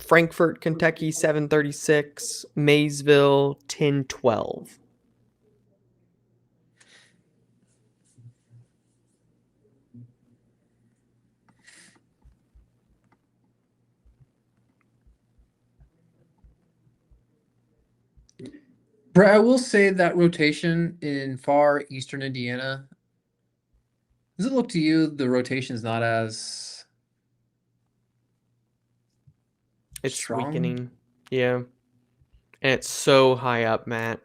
Frankfort, Kentucky 7:36, Maysville 10:12. Brett, I will say that rotation in far eastern Indiana, does it look to you the rotation is not as It's strong? weakening. Yeah. And it's so high up, Matt.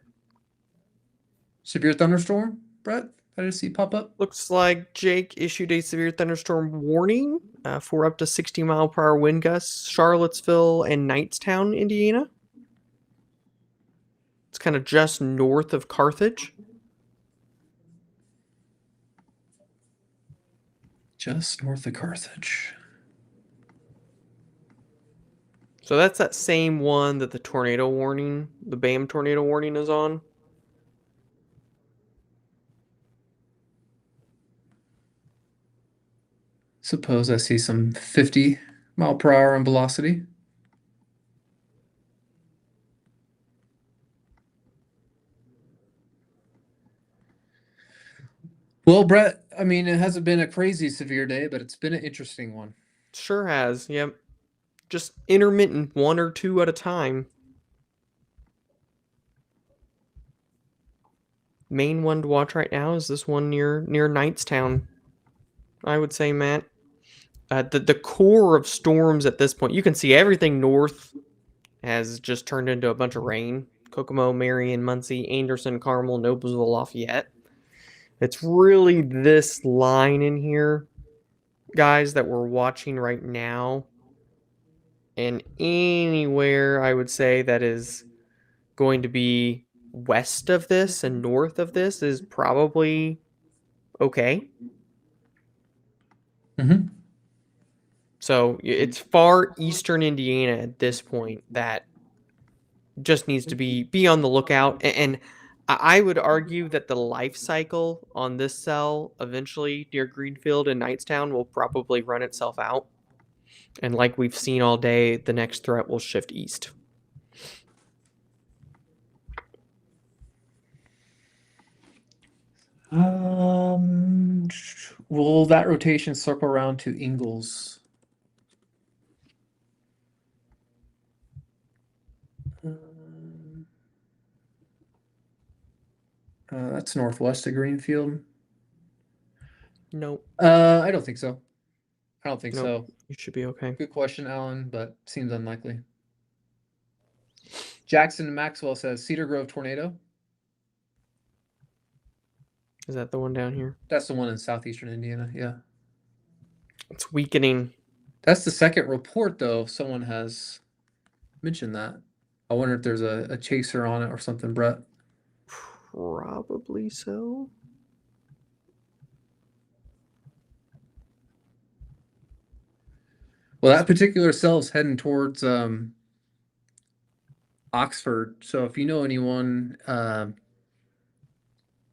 Severe thunderstorm, Brett? I did see pop up. Looks like Jake issued a severe thunderstorm warning for up to 60-mile-per-hour wind gusts, Charlottesville and Knightstown, Indiana. It's kind of just north of Carthage. Just north of Carthage. So that's that same one that the tornado warning, the BAM tornado warning is on. Suppose I see some 50-mile-per-hour in velocity. Well, Brett, I mean, it hasn't been a crazy severe day, but it's been an interesting one. Sure has, yep. Just intermittent, one or two at a time. Main one to watch right now is this one near Knightstown, I would say, Matt. The core of storms at this point, you can see everything north has just turned into a bunch of rain. Kokomo, Marion, Muncie, Anderson, Carmel, Noblesville, Lafayette. It's really this line in here, guys, that we're watching right now. And anywhere I would say that is going to be west of this and north of this is probably okay. Mm-hmm. So it's far eastern Indiana at this point that just needs to be on the lookout. And I would argue that the life cycle on this cell eventually near Greenfield and Knightstown will probably run itself out. And like we've seen all day, the next threat will shift east. Will that rotation circle around to Ingalls? That's northwest of Greenfield. Nope. I don't think so. I don't think Nope. so. You should be okay. Good question, Alan, but seems unlikely. Jackson Maxwell says Cedar Grove tornado. Is that the one down here? That's the one in southeastern Indiana. Yeah. It's weakening. That's the second report, though. Someone has mentioned that. I wonder if there's a chaser on it or something, Brett. Probably so. Well, that particular cell's heading towards Oxford. So if you know anyone,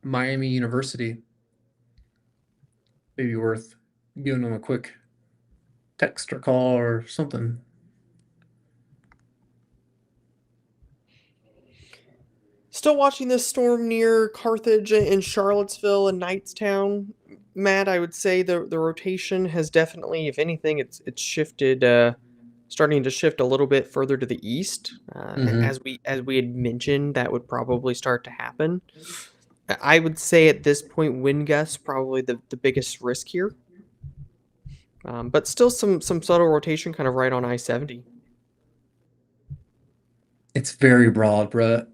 Miami University, maybe worth giving them a quick text or call or something. Still watching this storm near Carthage and Charlottesville and Knightstown. Matt, I would say the rotation has definitely, if anything, it's shifted, starting to shift a little bit further to the east. Mm-hmm. As we had mentioned, that would probably start to happen. I would say at this point, wind gusts probably the biggest risk here. But still some subtle rotation kind of right on I-70. It's very broad, Brett.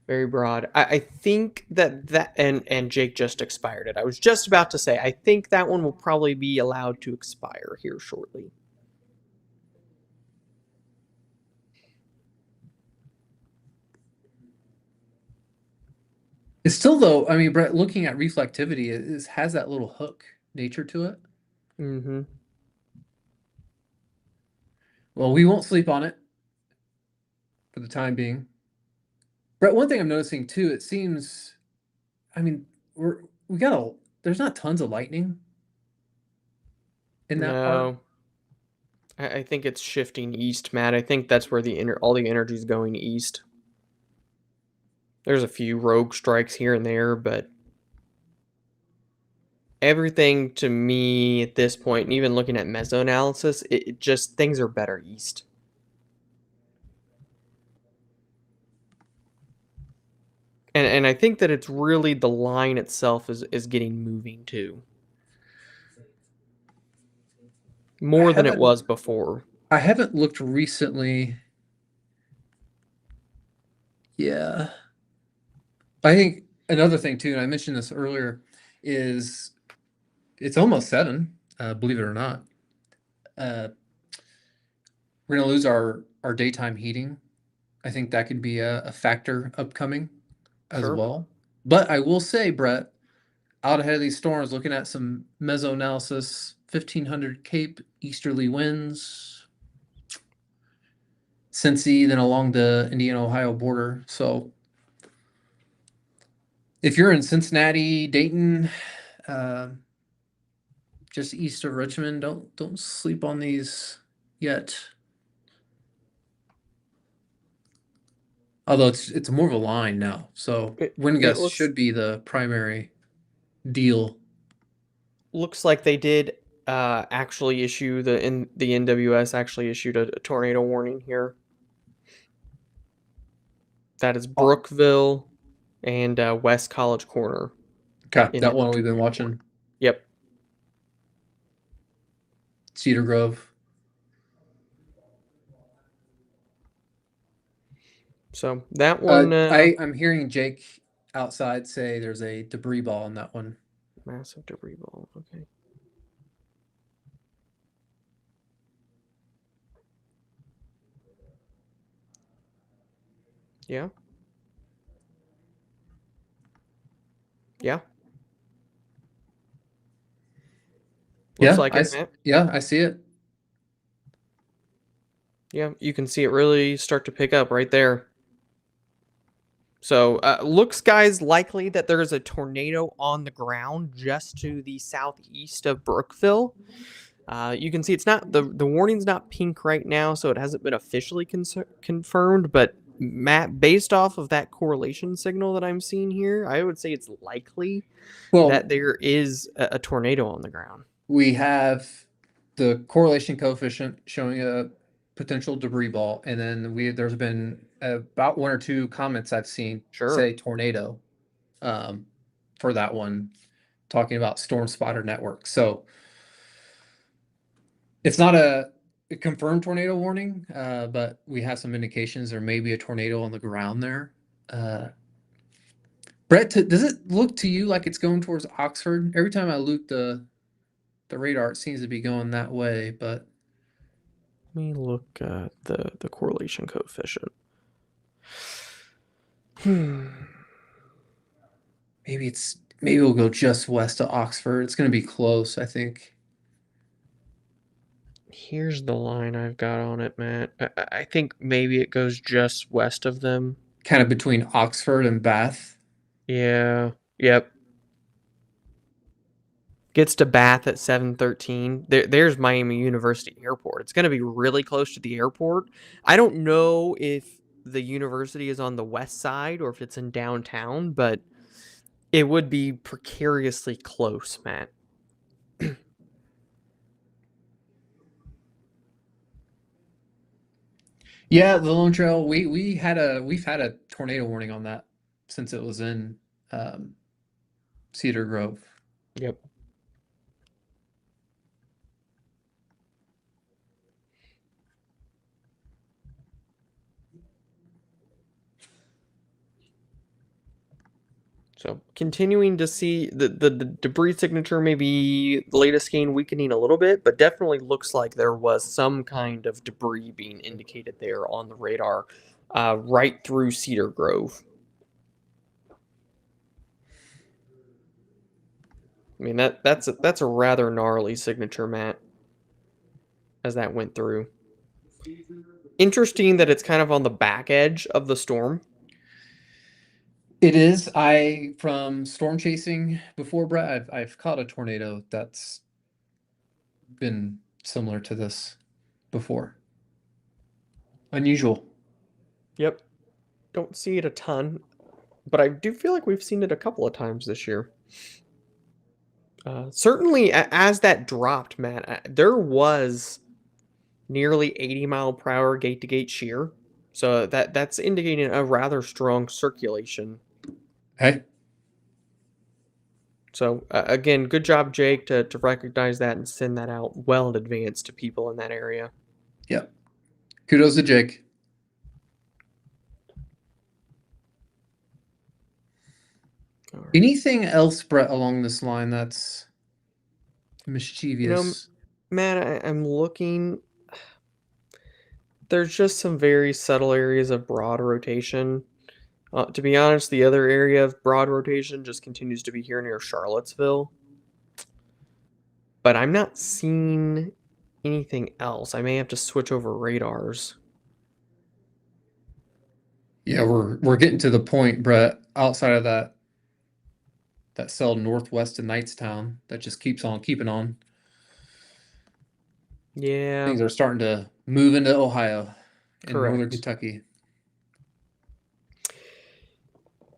Very broad. I think that and Jake just expired it. I was just about to say I think that one will probably be allowed to expire here shortly. It's still though. I mean, Brett, looking at reflectivity, it has that little hook nature to it. Mm-hmm. Well, we won't sleep on it for the time being. Brett, one thing I'm noticing too, it seems, I mean, we got there's not tons of lightning in that part. No, I think it's shifting east, Matt. I think that's where all the energy is going east. There's a few rogue strikes here and there, but everything to me at this point, and even looking at meso analysis, it just things are better east. And I think that it's really the line itself is getting moving too. I More than it haven't was before. I haven't looked recently. Yeah. I think another thing too, and I mentioned this earlier, is it's almost 7, believe it or not. We're gonna lose our daytime heating. I think that could be a factor upcoming as Sure. well. But I will say, Brett, out ahead of these storms, looking at some meso analysis, 1500 Cape easterly winds, Cincy, then along the Indiana-Ohio border. So if you're in Cincinnati, Dayton, uh, just east of Richmond, don't sleep on these yet. Although it's more of a line now, so wind It gusts looks should be the primary deal. looks like they did actually issue the NWS actually issued a tornado warning here. That is Oh, Brookville and West College Corner okay, in that that one we've been tornado watching. warning. Yep. Cedar Grove. So that one I'm hearing Jake outside say there's a debris ball in that one. massive debris ball. Okay. Yeah. Yeah. Looks like it, Matt. Yeah, I see it. Yeah, you can see it really start to pick up right there. So, looks, guys, likely that there is a tornado on the ground just to the southeast of Brookville. You can see it's not the warning's not pink right now, so it hasn't been officially confirmed. But Matt, based off of that correlation signal that I'm seeing here, I would say it's likely Well, that there is a tornado on the ground. we have the correlation coefficient showing a potential debris ball, and then there's been about 1 or 2 comments I've seen Sure. say tornado. for that one, talking about storm spotter network. So it's not a confirmed tornado warning, but we have some indications there may be a tornado on the ground there. Brett, does it look to you like it's going towards Oxford? Every time I loop the radar, it seems to be going that way, but Let me look at the correlation coefficient. maybe we'll go just west of Oxford. It's going to be close, I think. Here's the line I've got on it, Matt. I think maybe it goes just west of them. Kind of between Oxford and Bath. Yeah. Yep. Gets to Bath at 7:13. There's Miami University Airport. It's going to be really close to the airport. I don't know if the university is on the west side or if it's in downtown, but it would be precariously close, Matt. Yeah, the Lone Trail. We've had a tornado warning on that since it was in um, Cedar Grove. Yep. So continuing to see the debris signature, maybe the latest gain weakening a little bit, but definitely looks like there was some kind of debris being indicated there on the radar, right through Cedar Grove. I mean that's a rather gnarly signature, Matt, as that went through. Interesting that it's kind of on the back edge of the storm. It is. From storm chasing before, Brett, I've caught a tornado that's been similar to this before. Unusual. Yep. Don't see it a ton, but I do feel like we've seen it a couple of times this year. Certainly, as that dropped, Matt, there was nearly 80-mile-per-hour gate-to-gate shear, so that's indicating a rather strong circulation. Hey, So again, good job, Jake, to recognize that and send that out well in advance to people in that area. yep. Kudos to Jake. All right. Anything else, Brett, along this line that's You know, mischievous? Matt, I'm looking. There's just some very subtle areas of broad rotation. To be honest, the other area of broad rotation just continues to be here near Charlottesville. But I'm not seeing anything else. I may have to switch over radars. Yeah, we're getting to the point, Brett, outside of that cell northwest of Knightstown that just keeps on keeping on. Yeah, Things are starting to move into Ohio and northern correct. Kentucky.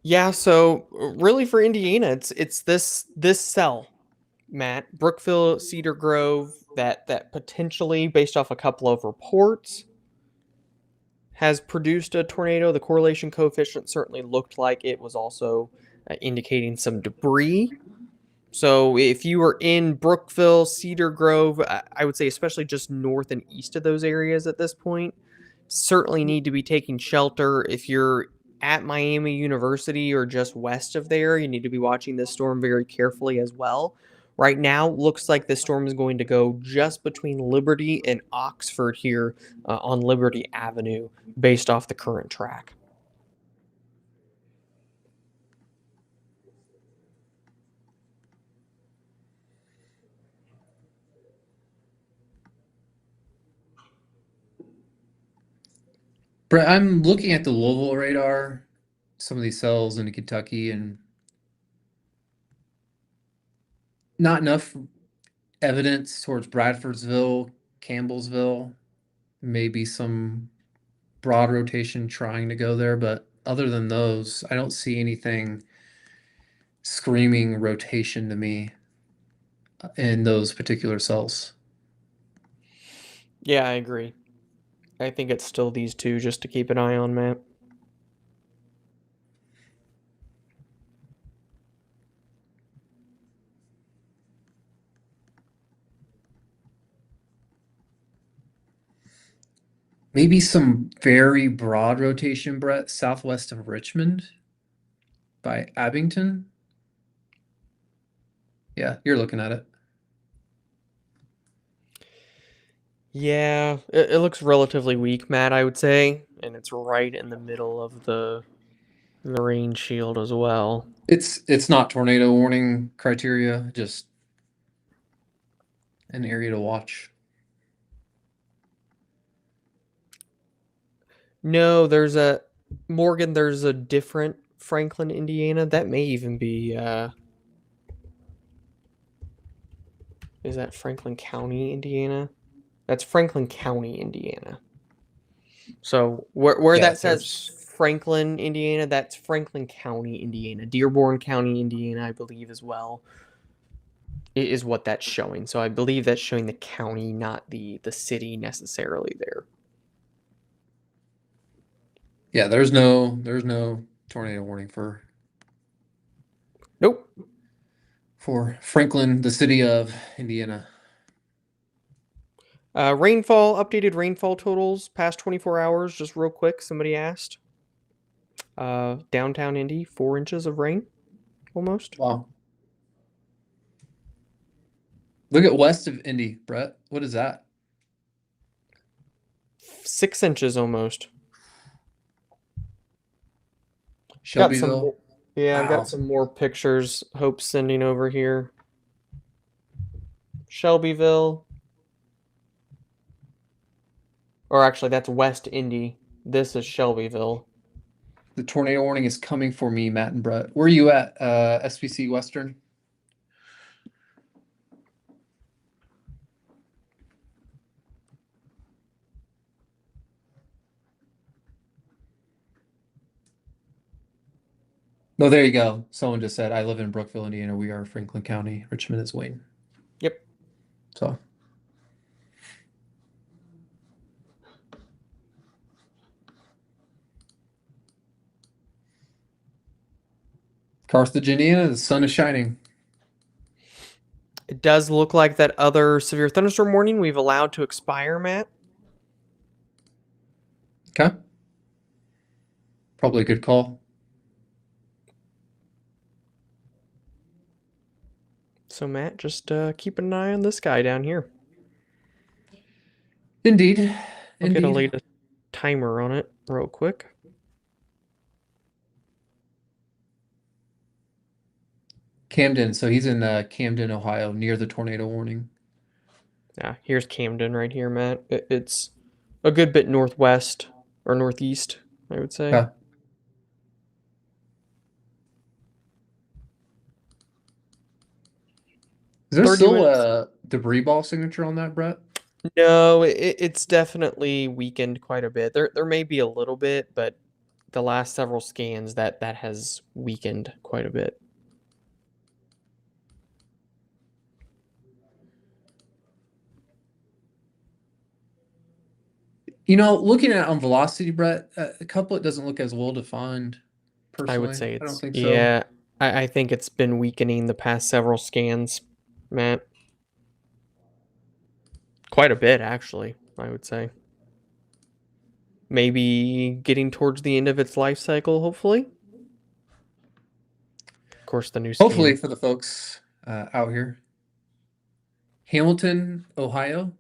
Yeah, so really for Indiana, it's this cell, Matt, Brookville, Cedar Grove, that potentially, based off a couple of reports, has produced a tornado. The correlation coefficient certainly looked like it was also indicating some debris. So if you were in Brookville, Cedar Grove, I would say especially just north and east of those areas at this point, certainly need to be taking shelter. If you're at Miami University or just west of there, you need to be watching this storm very carefully as well. Right now, looks like this storm is going to go just between Liberty and Oxford here on Liberty Avenue based off the current track. Brett, I'm looking at the Louisville radar, some of these cells into Kentucky, and not enough evidence towards Bradfordsville, Campbellsville, maybe some broad rotation trying to go there, but other than those, I don't see anything screaming rotation to me in those particular cells. Yeah, I agree. I think it's still these two just to keep an eye on, Matt. Maybe some very broad rotation, Brett, southwest of Richmond by Abington. Yeah, you're looking at it. Yeah, it looks relatively weak, Matt, I would say, and it's right in the middle of the rain shield as well. It's not tornado warning criteria, just an area to watch. No, there's a Morgan, there's a different Franklin, Indiana. That may even be is that Franklin County, Indiana? That's Franklin County, Indiana. So where Yeah, that says there's Franklin, Indiana, that's Franklin County, Indiana. Dearborn County, Indiana, I believe as well, is what that's showing. So I believe that's showing the county, not the city necessarily there. yeah, there's no tornado warning Nope. for Franklin, the city of Indiana. Rainfall, updated rainfall totals past 24 hours, just real quick. Somebody asked. Downtown Indy, 4 inches of rain, almost. Wow. Look at west of Indy, Brett. What is that? 6 inches almost. Got some Shelbyville. more. Yeah, I've got Wow. some more pictures. Hope sending over here. Shelbyville. Or actually, that's West Indy. This is Shelbyville. The tornado warning is coming for me, Matt and Brett. Where are you at? SPC Western? No, there you go. Someone just said, I live in Brookville, Indiana. We are Franklin County. Richmond is Wayne. Yep. So Carthage, Indiana, the sun is shining. It does look like that other severe thunderstorm warning we've allowed to expire, Matt. Okay. Probably a good call. So, Matt, just keep an eye on this guy down here. Indeed. I'll get a Indeed. latest timer on it real quick. Camden. So he's in Camden, Ohio, near the tornado warning. Yeah, here's Camden right here, Matt. It's a good bit northwest or northeast, I would say. Okay. Is there 30 still minutes. a debris ball signature on that, Brett? No, it's definitely weakened quite a bit. There may be a little bit, but the last several scans that has weakened quite a bit. Looking at on velocity, Brett, a couple it doesn't look as well defined. I would Personally, say I don't it's think so. yeah. I think it's been weakening the past several scans, Matt. Quite a bit, actually, I would say. Maybe getting towards the end of its life cycle, hopefully. Of course, the new Hopefully scan. for the folks out here. Hamilton, Ohio.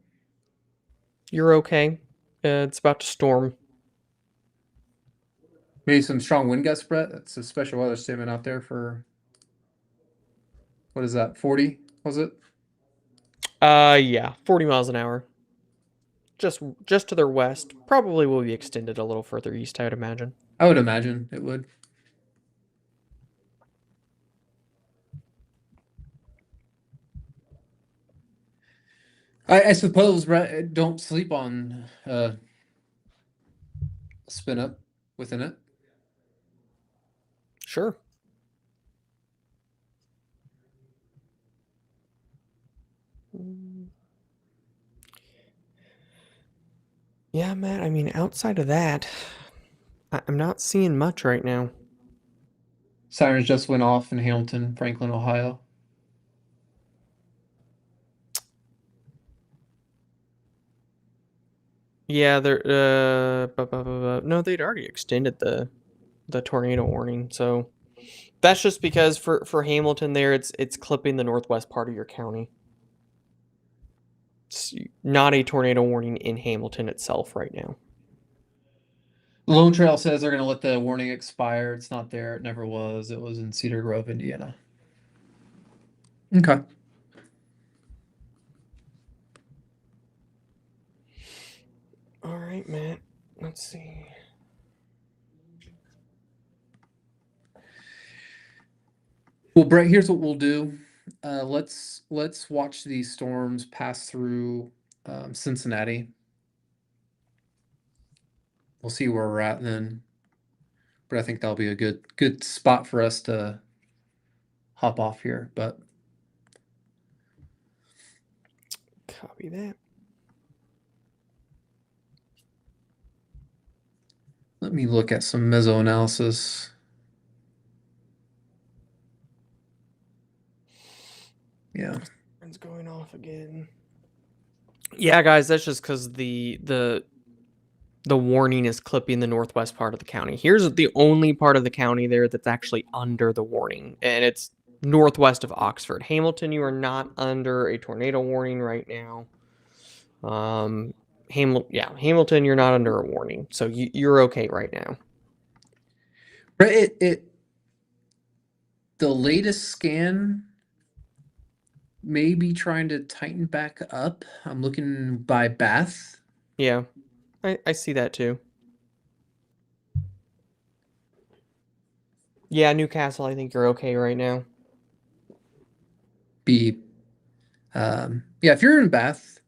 You're okay. It's about to storm. Maybe some strong wind gusts, Brett. That's a special weather statement out there for what is that? 40? Was it? Yeah, 40 miles an hour. Just to their west. Probably will be extended a little further east, I would imagine. I would imagine it would. I suppose, Brett, don't sleep on spin up within it. Sure. Yeah, Matt, I mean, outside of that, I'm not seeing much right now. Sirens just went off in Hamilton, Franklin, Ohio. Yeah, they're no, they'd already extended the tornado warning. So that's just because for Hamilton there, it's clipping the northwest part of your county. It's not a tornado warning in Hamilton itself right now. Lone Trail says they're going to let the warning expire. It's not there. It never was. It was in Cedar Grove, Indiana. Okay. All right, Matt. Let's see. Well, Brett, here's what we'll do. Let's watch these storms pass through Cincinnati. We'll see where we're at then. But I think that'll be a good spot for us to hop off here. But Copy that. let me look at some mesoanalysis. Yeah. It's going off again. Yeah, guys, that's just because the warning is clipping the northwest part of the county. Here's the only part of the county there that's actually under the warning, and it's northwest of Oxford. Hamilton, you are not under a tornado warning right now. Hamilton, you're not under a warning, so you're okay right now. But the latest scan may be trying to tighten back up. I'm looking by Bath. Yeah, I see that too. Yeah, Newcastle, I think you're okay right now. Be yeah, if you're in Bath,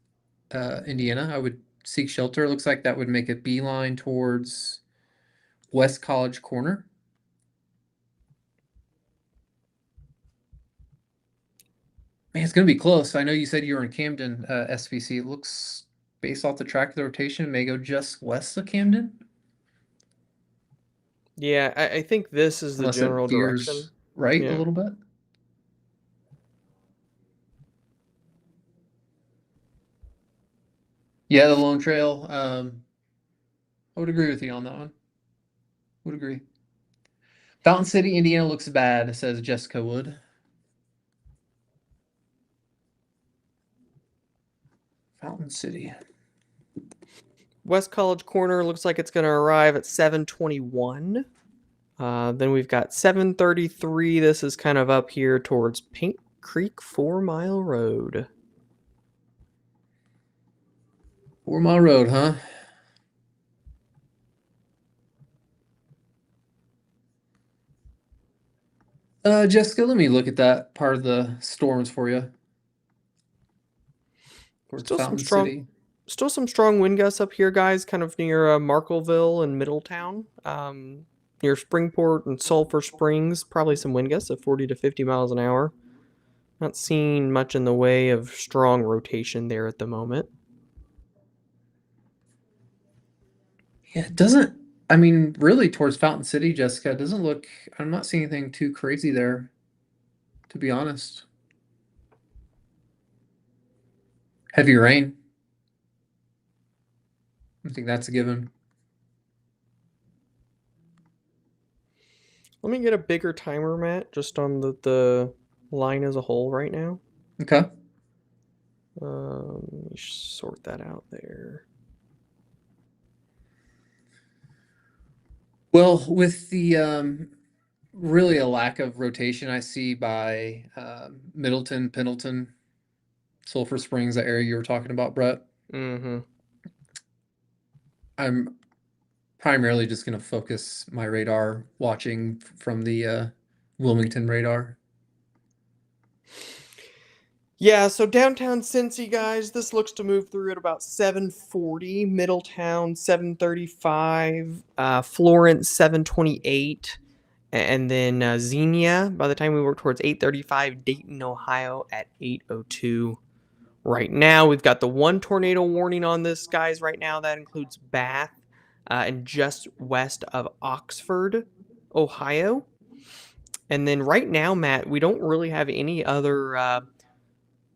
Indiana, I would seek shelter. It looks like that would make a beeline towards West College Corner. Man, it's gonna be close. I know you said you were in Camden, SVC. It looks based off the track of the rotation, it may go just west of Camden. Yeah, I think this is the Unless it general direction. veers right a Yeah. little bit. Yeah, the Lone Trail. I would agree with you on that one. Would agree. Fountain City, Indiana looks bad, says Jessica Wood. Fountain City. West College Corner looks like it's going to arrive at 7:21. Then we've got 7:33. This is kind of up here towards Pink Creek 4 Mile Road. 4 Mile Road, huh? Jessica, let me look at that part of the storms for you. Towards Still some Fountain strong, City. still some strong wind gusts up here, guys. Kind of near Markleville and Middletown, near Springport and Sulphur Springs. Probably some wind gusts of 40 to 50 miles an hour. Not seeing much in the way of strong rotation there at the moment. Yeah, it doesn't. I mean, really, towards Fountain City, Jessica, it doesn't look. I'm not seeing anything too crazy there, to be honest. Heavy rain. I think that's a given. Let me get a bigger timer, Matt, just on the line as a whole right now. Okay. Let me sort that out there. Well, with the really a lack of rotation I see by Middleton, Pendleton, Sulphur Springs, that area you were talking about, Brett. Mm-hmm. I'm primarily just going to focus my radar watching from the Wilmington radar. Yeah, so downtown Cincy, guys, this looks to move through at about 7:40. Middletown, 7:35. Florence, 7:28. And then Xenia, by the time we work towards 8:35. Dayton, Ohio at 8:02. Right now, we've got the one tornado warning on this, guys, right now. That includes Bath and just west of Oxford, Ohio. And then right now, Matt, we don't really have any other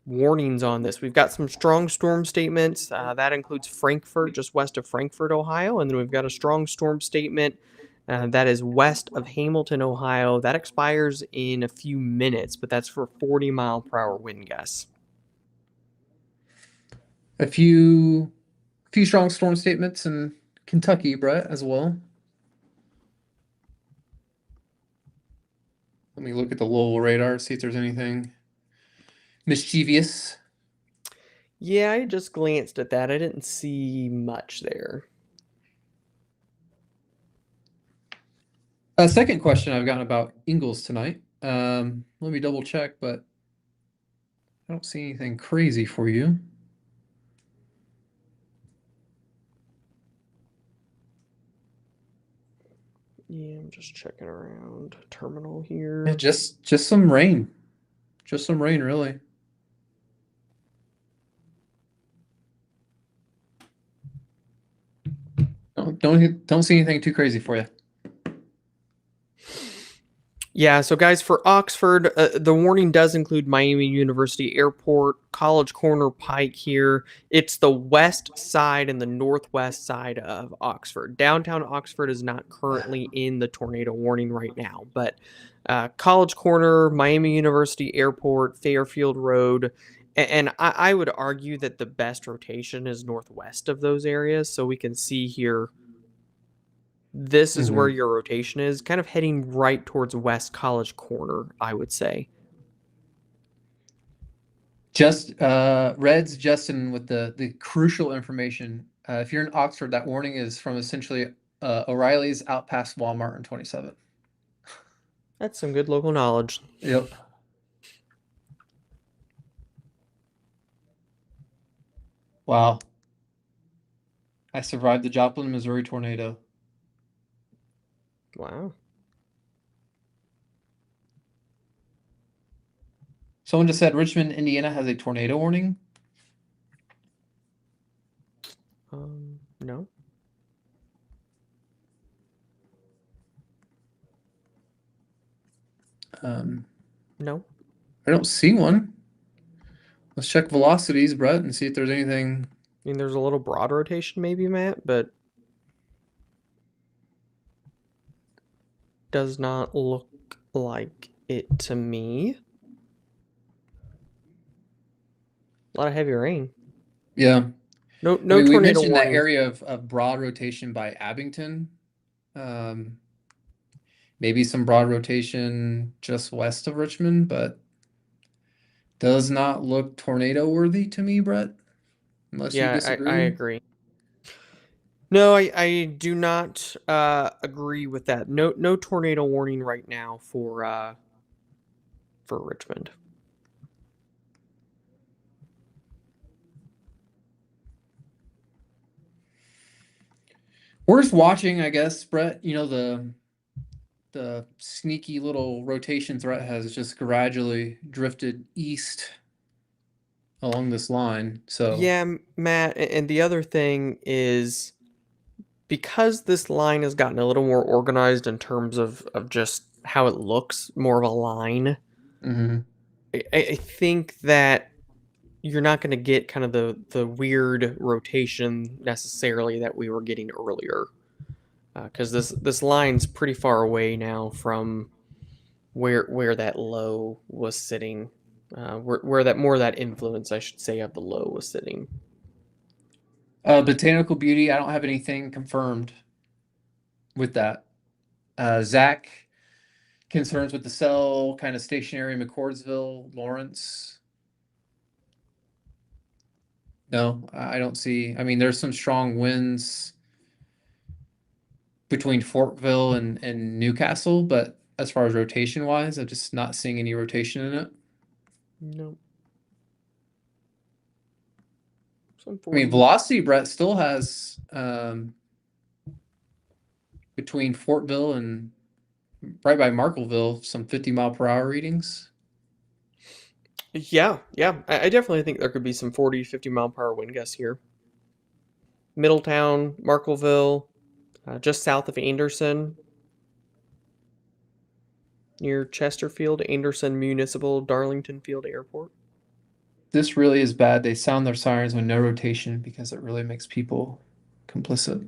warnings on this. We've got some strong storm statements. That includes Frankfort, just west of Frankfort, Ohio. And then we've got a strong storm statement that is west of Hamilton, Ohio. That expires in a few minutes, but that's for 40-mile-per-hour wind gusts. A few strong storm statements in Kentucky, Brett, as well. Let me look at the Louisville radar, see if there's anything mischievous. Yeah, I just glanced at that. I didn't see much there. Second question I've gotten about Ingles tonight. Let me double check, but I don't see anything crazy for you. Yeah, I'm just checking around terminal here. Yeah, just some rain. Just some rain, really. Don't see anything too crazy for you. Yeah, so guys, for Oxford, the warning does include Miami University Airport, College Corner Pike here. It's the west side and the northwest side of Oxford. Downtown Oxford is not currently in the tornado warning right now, but College Corner, Miami University Airport, Fairfield Road, and I would argue that the best rotation is northwest of those areas. So we can see here, this is where your rotation is, kind of heading right towards West College Corner, I would say. Just Reds, Justin, with the crucial information. If you're in Oxford, that warning is from essentially O'Reilly's out past Walmart in 27. That's some good local knowledge. Yep. Wow. I survived the Joplin, Missouri tornado. Wow. Someone just said Richmond, Indiana has a tornado warning. No. No. I don't see one. Let's check velocities, Brett, and see if there's anything. I mean, there's a little broad rotation maybe, Matt, but does not look like it to me. A lot of heavy rain. Yeah. No I mean, we tornado mentioned that warning. area of broad rotation by Abington. Maybe some broad rotation just west of Richmond, but does not look tornado worthy to me, Brett. Unless you Yeah, disagree. I agree. No, I do not agree with that. No tornado warning right now for Richmond. Worth watching, I guess, Brett. You know, the sneaky little rotation threat has just gradually drifted east along this line. So Yeah, Matt, and the other thing is, because this line has gotten a little more organized in terms of just how it looks, more of a line, I think that you're not going to get kind of the weird rotation necessarily that we were getting earlier, because this line's pretty far away now from where that low was sitting, where that influence, I should say, of the low was sitting. Botanical Beauty, I don't have anything confirmed with that. Zach, concerns with the cell, kind of stationary in McCordsville, Lawrence. No, I don't see. I mean, there's some strong winds between Fortville and Newcastle, but as far as rotation wise, I'm just not seeing any rotation in it. No. I mean, velocity, Brett, still has between Fortville and right by Markleville some 50-mile-per-hour readings. Yeah. I definitely think there could be some 40, 50-mile-per-hour wind gusts here. Middletown, Markleville, just south of Anderson, near Chesterfield, Anderson Municipal, Darlington Field Airport. This really is bad. They sound their sirens with no rotation because it really makes people complicit.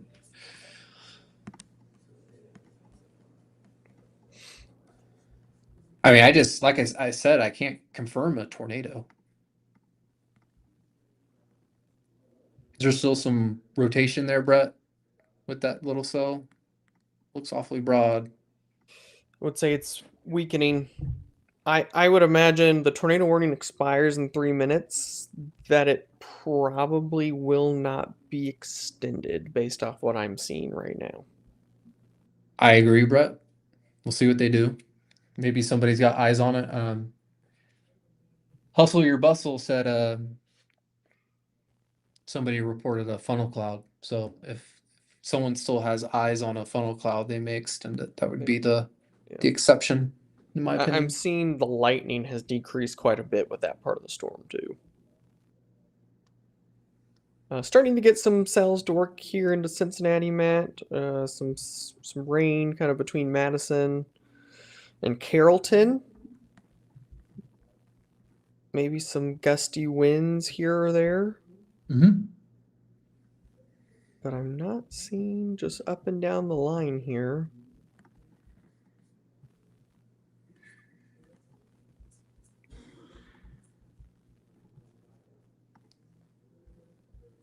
I mean, I just, like I said, I can't confirm a tornado. Is there still some rotation there, Brett, with that little cell? Looks awfully broad. I would say it's weakening. I would imagine the tornado warning expires in 3 minutes, that it probably will not be extended based off what I'm seeing right now. I agree, Brett. We'll see what they do. Maybe somebody's got eyes on it. Hustle Your Bustle said somebody reported a funnel cloud. So if someone still has eyes on a funnel cloud, they may extend it. That would be the Yeah. exception, in my I'm opinion. seeing the lightning has decreased quite a bit with that part of the storm too. Starting to get some cells to work here into Cincinnati, Matt. Some rain kind of between Madison and Carrollton. Maybe some gusty winds here or there. Mm-hmm. But I'm not seeing just up and down the line here.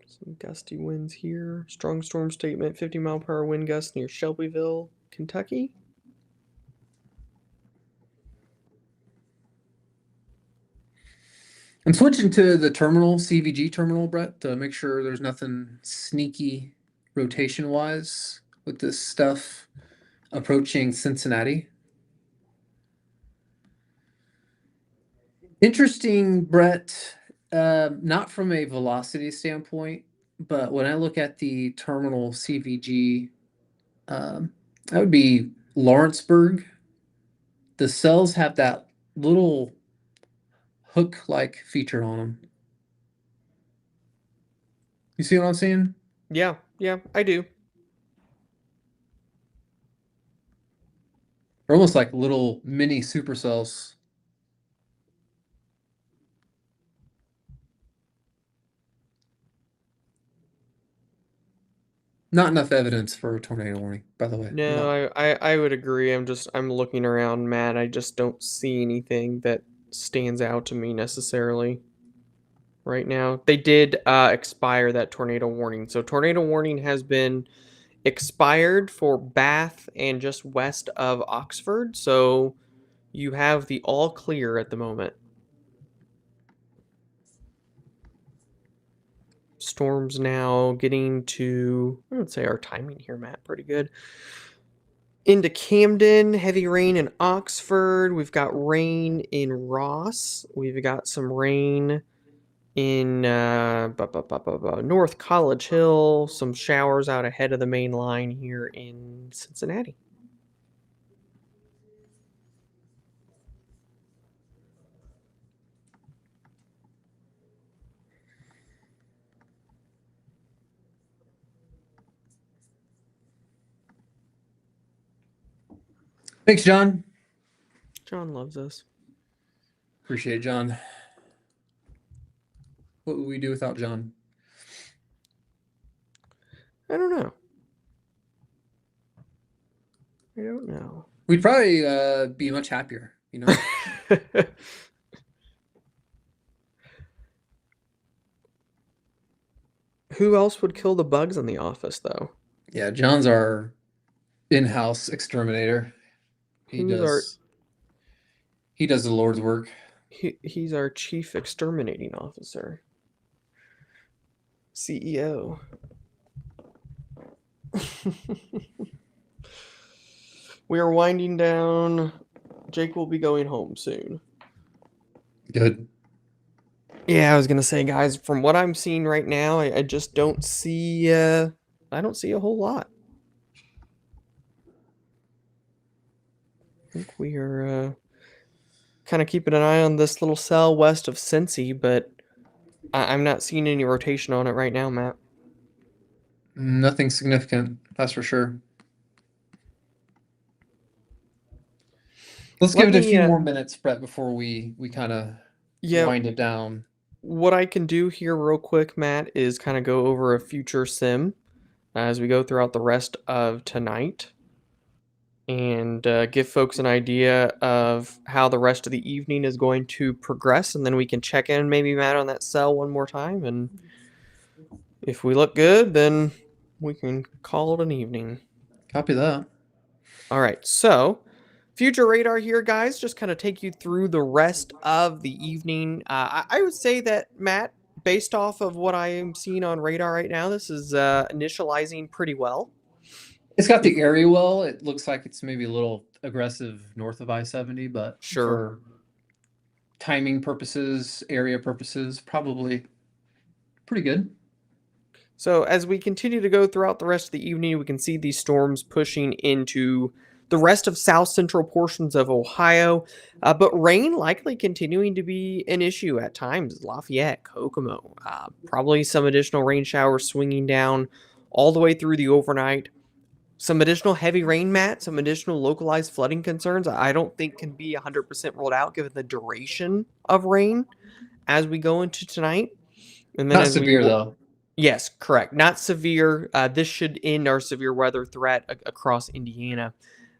Some gusty winds here. Strong storm statement, 50-mile-per-hour wind gusts near Shelbyville, Kentucky. I'm switching to the terminal, CVG terminal, Brett, to make sure there's nothing sneaky rotation wise with this stuff approaching Cincinnati. Interesting, Brett. Not from a velocity standpoint, but when I look at the terminal CVG, that would be Lawrenceburg. The cells have that little hook-like feature on them. You see what I'm saying? Yeah, I do. They're almost like little mini supercells. Not enough evidence for a tornado warning, by the way. I'm not. No, I would agree. I'm looking around, Matt. I just don't see anything that stands out to me necessarily right now. They did expire that tornado warning. So tornado warning has been expired for Bath and just west of Oxford. So you have the all clear at the moment. Storms now getting to, I would say our timing here, Matt, pretty good. Into Camden, heavy rain in Oxford. We've got rain in Ross. We've got some rain in North College Hill. Some showers out ahead of the main line here in Cincinnati. Thanks, John. John loves us. Appreciate it, John. What would we do without John? I don't know. I don't know. We'd probably be much happier, you know? Who else would kill the bugs in the office, though? Yeah, John's our in-house exterminator. He Who's our does he does the Lord's work. he's our chief exterminating officer. CEO. We are winding down. Jake will be going home soon. Good. Yeah, I was gonna say, guys, from what I'm seeing right now, I just don't see I don't see a whole lot. I think we are kind of keeping an eye on this little cell west of Cincy, but I'm not seeing any rotation on it right now, Matt. Nothing significant, that's for sure. Let's Let give it a me few more minutes, Brett, before we kind of yeah, wind it down. What I can do here real quick, Matt, is kind of go over a future sim as we go throughout the rest of tonight and give folks an idea of how the rest of the evening is going to progress. And then we can check in, maybe, Matt, on that cell one more time. And if we look good, then we can call it an evening. Copy that. All right, so future radar here, guys, just kind of take you through the rest of the evening. I would say that, Matt, based off of what I am seeing on radar right now, this is initializing pretty well. It's got If the area well. It looks like it's maybe a little aggressive north of I-70, but Sure. for timing purposes, area purposes, probably pretty good. So as we continue to go throughout the rest of the evening, we can see these storms pushing into the rest of south central portions of Ohio, but rain likely continuing to be an issue at times. Lafayette, Kokomo, probably some additional rain showers swinging down all the way through the overnight. Some additional heavy rain, Matt, some additional localized flooding concerns I don't think can be 100% ruled out given the duration of rain as we go into tonight. And then Not as we severe though. Yes, correct. Not severe. This should end our severe weather threat across Indiana.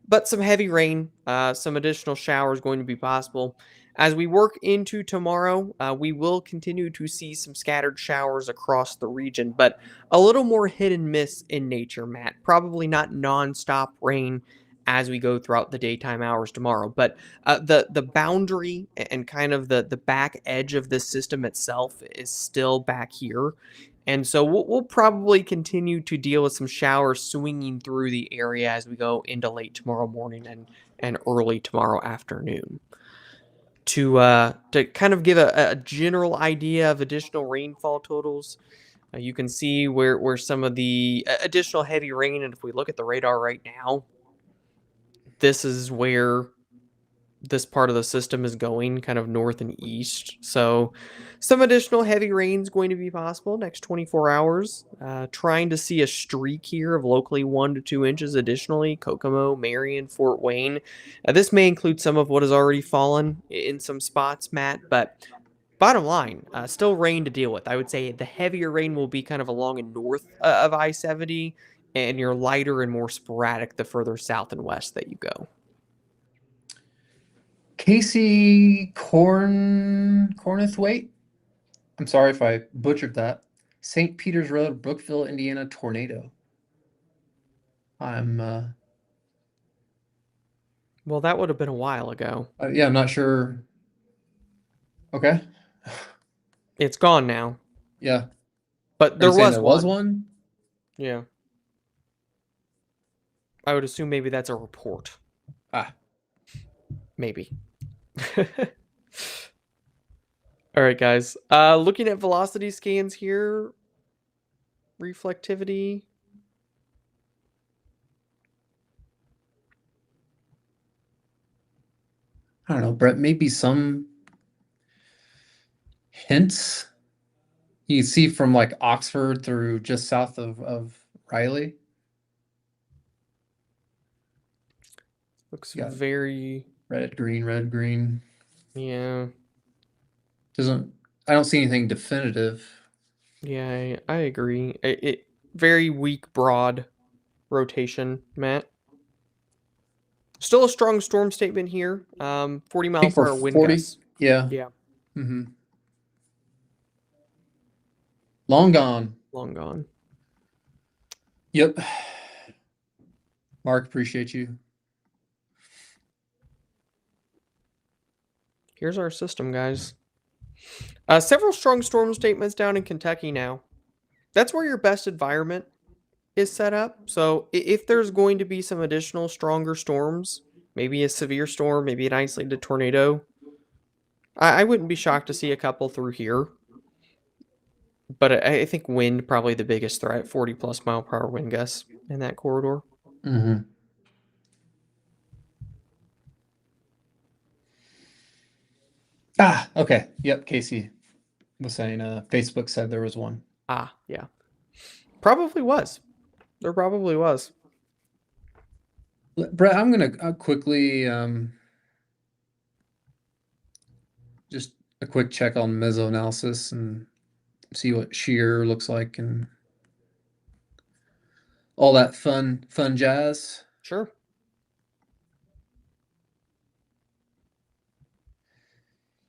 But some heavy rain, some additional showers going to be possible. As we work into tomorrow, we will continue to see some scattered showers across the region, but a little more hit and miss in nature, Matt. Probably not nonstop rain as we go throughout the daytime hours tomorrow. But the boundary and kind of the back edge of this system itself is still back here. And so we'll probably continue to deal with some showers swinging through the area as we go into late tomorrow morning and early tomorrow afternoon. To kind of give a general idea of additional rainfall totals, you can see where some of the additional heavy rain, and if we look at the radar right now, this is where this part of the system is going, kind of north and east. So some additional heavy rain is going to be possible next 24 hours. Trying to see a streak here of locally 1 to 2 inches additionally. Kokomo, Marion, Fort Wayne. This may include some of what has already fallen in some spots, Matt, but bottom line, still rain to deal with. I would say the heavier rain will be kind of along and north of I-70, and your lighter and more sporadic the further south and west that you go. Casey Cornithwaite. I'm sorry if I butchered that. St. Peter's Road, Brookville, Indiana tornado. I'm Well, that would have been a while ago. yeah, I'm not sure. Okay. It's gone now, Yeah. but Are you there saying was there was one. one? Yeah. I would assume maybe that's a report. Ah, Maybe. All right, guys. Looking at velocity scans here, reflectivity. I don't know, Brett, maybe some hints you can see from like Oxford through just south of Riley. Looks Yeah. very, Red, green. yeah. I don't see anything definitive. Yeah, I agree. It very weak, broad rotation, Matt. Still a strong storm statement here. 40 I mile think per for hour wind 40, gusts. yeah. Yeah, Mm-hmm. Long gone. long gone. Yep. Mark, appreciate you. Here's our system, guys. Several strong storm statements down in Kentucky now. That's where your best environment is set up. So if there's going to be some additional stronger storms, maybe a severe storm, maybe an isolated tornado, I wouldn't be shocked to see a couple through here. But I think wind probably the biggest threat, 40 plus mile per hour wind gusts in that corridor. Mm-hmm. Ah, okay. Yep, Casey was saying Facebook said there was one. Ah, yeah. Probably was. There probably was. Brett, I'm gonna quickly just a quick check on mesoanalysis and see what shear looks like and all that fun jazz. Sure.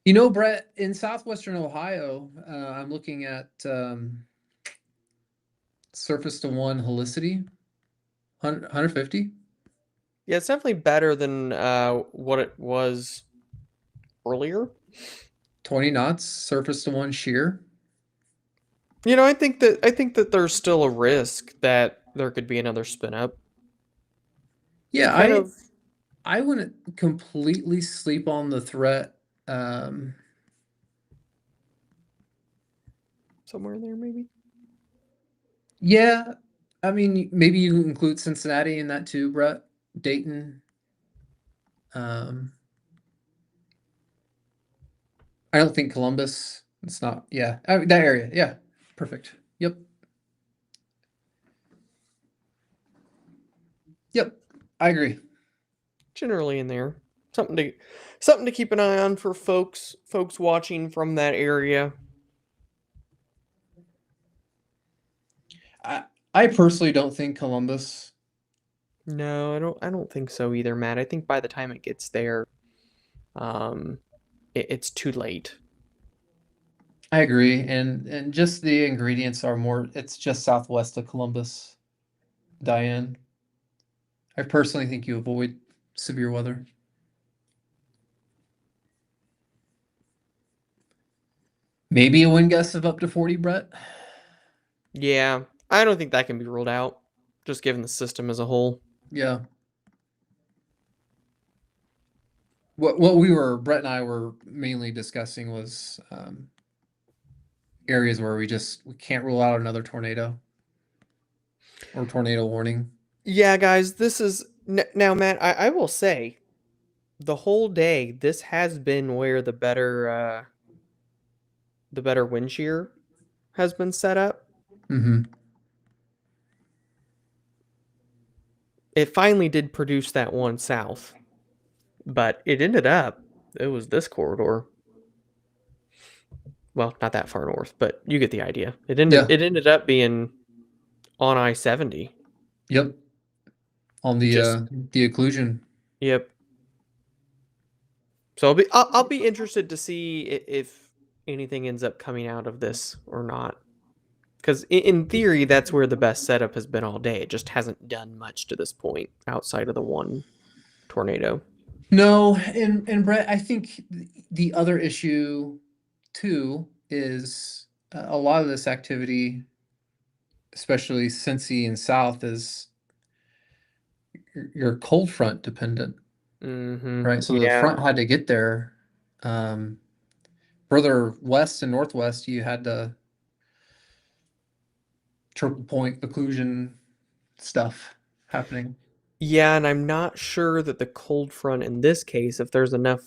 You know, Brett, in southwestern Ohio, I'm looking at surface to one helicity, 150. Yeah, it's definitely better than what it was earlier. 20 knots, surface to one shear. I think that there's still a risk that there could be another spin up. It's Yeah, kind of I wouldn't completely sleep on the threat. somewhere in there, maybe. Yeah, I mean, maybe you include Cincinnati in that too, Brett. Dayton. Um, I don't think Columbus. It's not. Yeah, that area. Yeah, perfect. Yep. Yep. I agree. Generally in there. Something to keep an eye on for folks watching from that area. I personally don't think Columbus. No, I don't think so either, Matt. I think by the time it gets there, um it's too late. I agree, and just the ingredients are more. It's just southwest of Columbus, Diane. I personally think you avoid severe weather. Maybe a wind gust of up to 40, Brett. Yeah, I don't think that can be ruled out, just given the system as a whole. Yeah. What Brett and I were mainly discussing was areas where we can't rule out another tornado or tornado warning. Yeah, guys, this is now, Matt. I will say, the whole day, this has been where the better wind shear has been set up. Mm-hmm. It finally did produce that one south, but it was this corridor. Well, not that far north, but you get the idea. It ended Yeah. it ended up being on I-70. Yep. On Just the occlusion. yep. So I'll be interested to see if anything ends up coming out of this or not. Because in theory, that's where the best setup has been all day. It just hasn't done much to this point outside of the one tornado. No, and Brett, I think the other issue too is a lot of this activity, especially Cincy and South, is you're cold front dependent, Mm-hmm. right? So the Yeah. front had to get there. Um, Further west and northwest, you had the triple point occlusion stuff happening. Yeah, and I'm not sure that the cold front in this case, if there's enough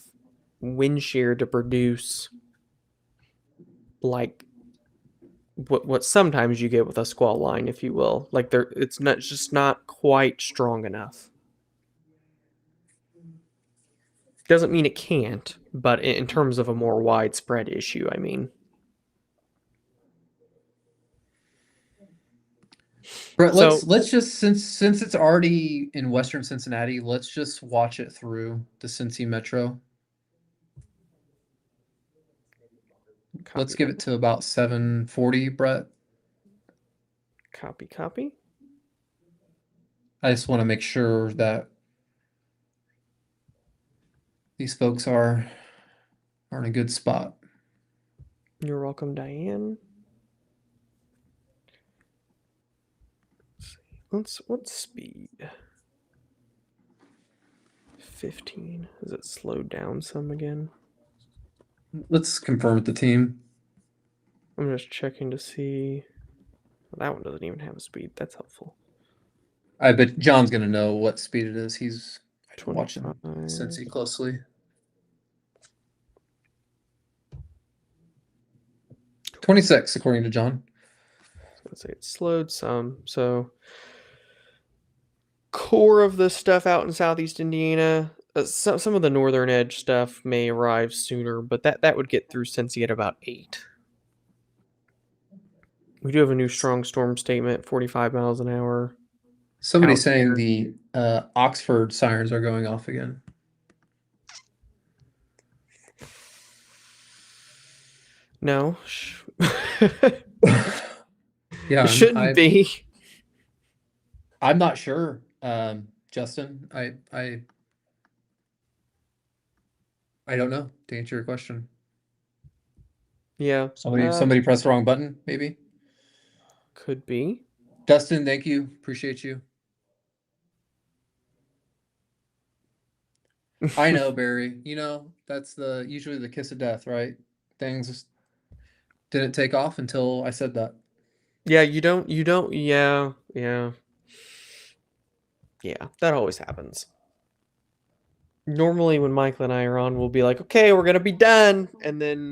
wind shear to produce like what sometimes you get with a squall line, if you will. Like it's just not quite strong enough. Doesn't mean it can't, but in terms of a more widespread issue, I mean. Brett, So let's just since it's already in Western Cincinnati, let's just watch it through the Cincy Metro. Let's copy give it that. to about 740, Brett. Copy. I just want to make sure that these folks are in a good spot. You're welcome, Diane. What's speed? 15. Is it slowed down some again? Let's confirm with the team. I'm just checking to see. That one doesn't even have a speed. That's helpful. I bet John's gonna know what speed it is. He's watching 25. Cincy closely. 26, according to John. Let's say it slowed some. So core of the stuff out in southeast Indiana, Some of the northern edge stuff may arrive sooner, but that would get through Cincy at about 8. We do have a new strong storm statement, 45 miles an hour Somebody's out saying here. the Oxford sirens are going off again. No, Yeah, it shouldn't be. I'm not sure, Justin. I don't know to answer your question. Yeah, Somebody pressed the wrong button, maybe. could be. Dustin, thank you. Appreciate you. I know, Barry. You know, that's the usually the kiss of death, right? Things didn't take off until I said that. Yeah, you don't, yeah, yeah, yeah, that always happens. Normally, when Michael and I are on, we'll be like, okay, we're gonna be done, and then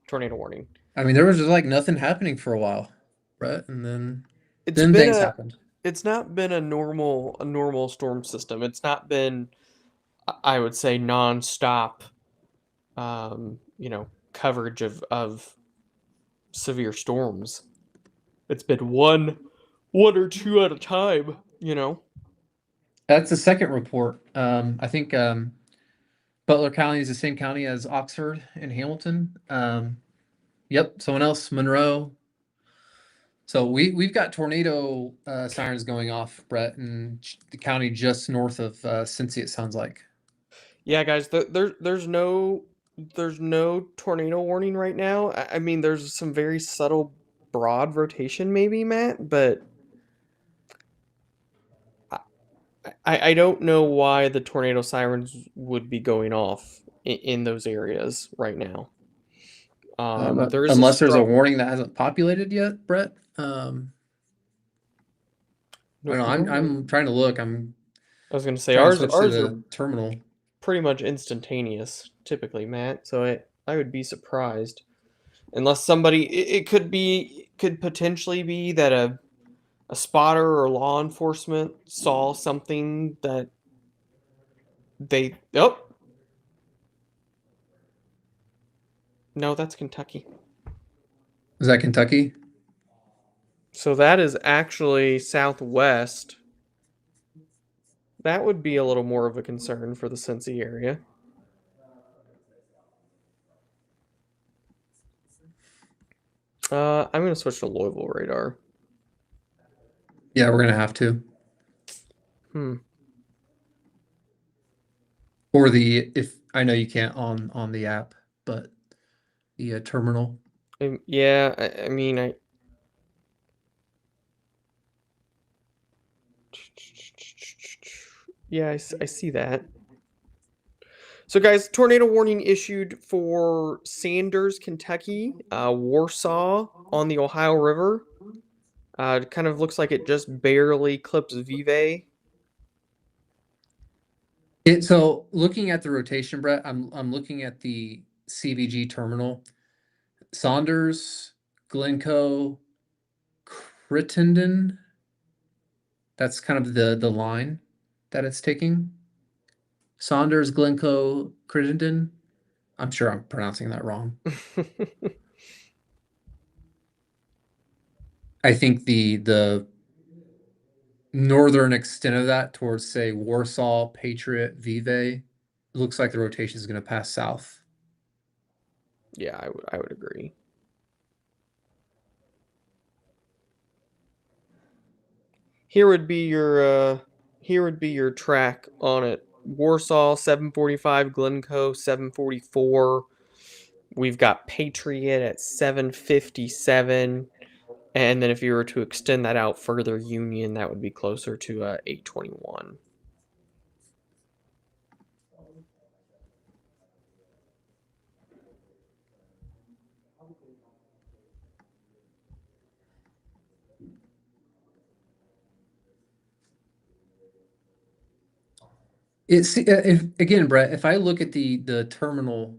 tornado warning. I mean, there was just like nothing happening for a while, right? And It's then been things a, happened. it's not been a normal storm system. It's not been, I would say, nonstop, coverage of severe storms. It's been one or two at a time, you know. That's the second report. I think Butler County is the same county as Oxford and Hamilton. Yep, someone else, Monroe. So we've got tornado sirens going off, Brett, in the county just north of Cincy. It sounds like. Yeah, guys, there's no tornado warning right now. I mean, there's some very subtle broad rotation, maybe, Matt, but I, I don't know why the tornado sirens would be going off in those areas right now. There is a Unless there's a strong. warning that hasn't populated yet, Brett. I don't know. Normally, I'm trying to look. I'm I was gonna say trying to ours switch to ours are the terminal. pretty much instantaneous, typically, Matt. So I would be surprised unless somebody. It could potentially be that a spotter or law enforcement saw something that they. Oh, no, that's Kentucky. Is that Kentucky? So that is actually southwest. That would be a little more of a concern for the Cincy area. I'm gonna switch to Louisville radar. Yeah, we're gonna have to. Hmm. Or the if I know you can't on the app, but the terminal. Yeah, I mean, yeah, I see that. So, guys, tornado warning issued for Sanders, Kentucky, Warsaw on the Ohio River. It kind of looks like it just barely clips Vive. So looking at the rotation, Brett, I'm looking at the CVG terminal. Saunders, Glencoe, Crittenden. That's kind of the line that it's taking. Saunders, Glencoe, Crittenden. I'm sure I'm pronouncing that wrong. I think the northern extent of that towards say Warsaw, Patriot, Vive, looks like the rotation is going to pass south. Yeah, I would agree. Here would be your track on it. Warsaw 745, Glencoe 744. We've got Patriot at 757. And then if you were to extend that out further, Union, that would be closer to 821. It's if again, Brett, if I look at the terminal,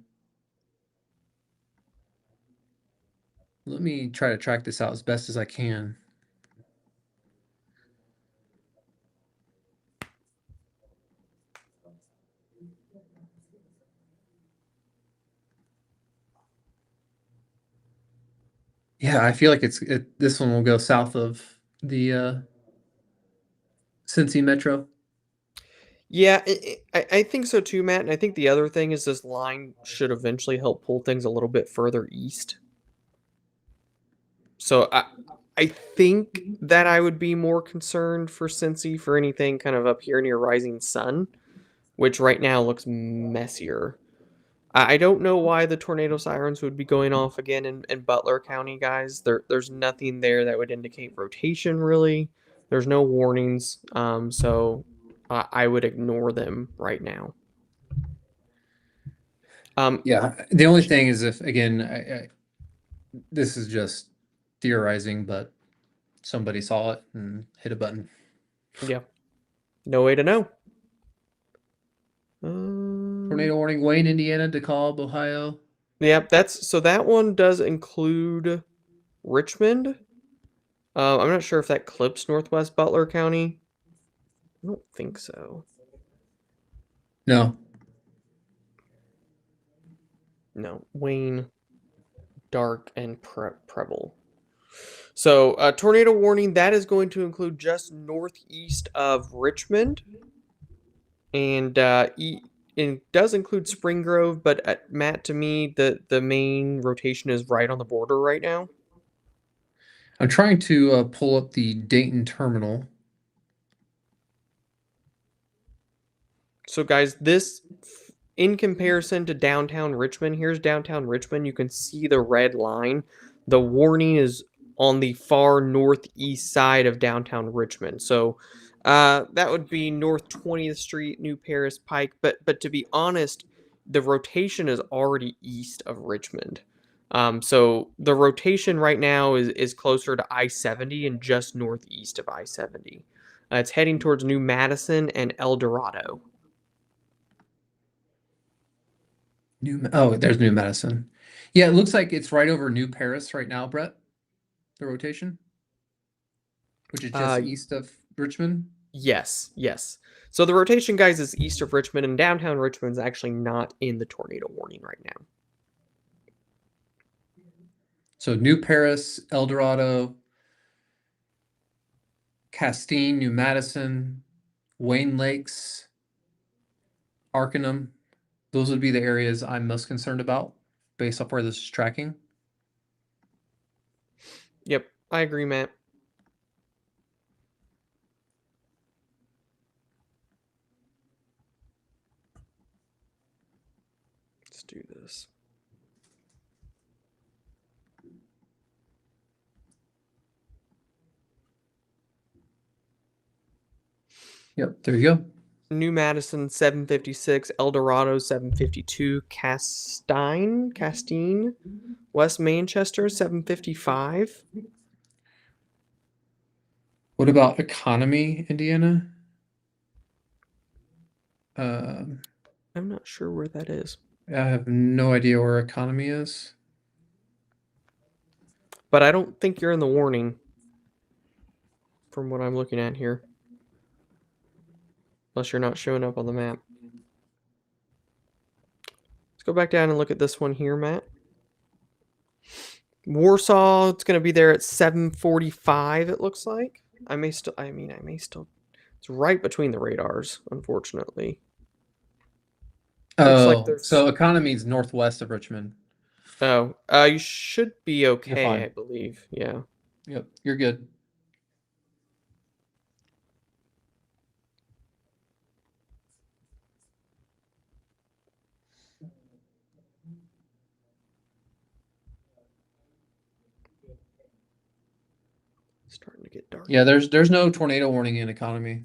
let me try to track this out as best as I can. Yeah, I feel like this one will go south of the Cincy Metro. Yeah, I think so too, Matt. And I think the other thing is this line should eventually help pull things a little bit further east. So I think that I would be more concerned for Cincy for anything kind of up here near Rising Sun, which right now looks messier. I don't know why the tornado sirens would be going off again in Butler County, guys. There's nothing there that would indicate rotation, really. There's no warnings, so I would ignore them right now. Um, Yeah, the only thing is if again, this is just theorizing, but somebody saw it and hit a button. yeah, no way to know. Tornado warning: Wayne, Indiana, DeKalb, Ohio. Yeah, that one does include Richmond. I'm not sure if that clips Northwest Butler County. I don't think so. No, No, Wayne, Dark, and Preble. So, tornado warning that is going to include just northeast of Richmond, and it does include Spring Grove. But Matt, to me, the main rotation is right on the border right now. I'm trying to pull up the Dayton terminal. So, guys, this in comparison to downtown Richmond, here's downtown Richmond. You can see the red line. The warning is on the far northeast side of downtown Richmond. So that would be North 20th Street, New Paris Pike. But to be honest, the rotation is already east of Richmond. So the rotation right now is closer to I-70 and just northeast of I-70. It's heading towards New Madison and El Dorado. There's New Madison. Yeah, it looks like it's right over New Paris right now, Brett. The rotation, which is just Uh, east of Richmond. Yes, yes. So the rotation, guys, is east of Richmond, and downtown Richmond's actually not in the tornado warning right now. So New Paris, El Dorado, Castine, New Madison, Wayne Lakes, Arcanum. Those would be the areas I'm most concerned about based off where this is tracking. Yep, I agree, Matt. Let's do this. Yep, there you go. New Madison 756, El Dorado 752, Castine, West Manchester 755. What about Economy, Indiana? Um, I'm not sure where that is, I have no idea where Economy is. but I don't think you're in the warning from what I'm looking at here. Unless you're not showing up on the map. Let's go back down and look at this one here, Matt. Warsaw, it's going to be there at 7:45, it looks like. I may still, it's right between the radars, unfortunately. Looks like Oh, there's, so Economy is northwest of Richmond. oh, you should be You're okay, I fine. believe. Yeah. Yep, you're good. Starting to get dark. Yeah, there's no tornado warning in Economy.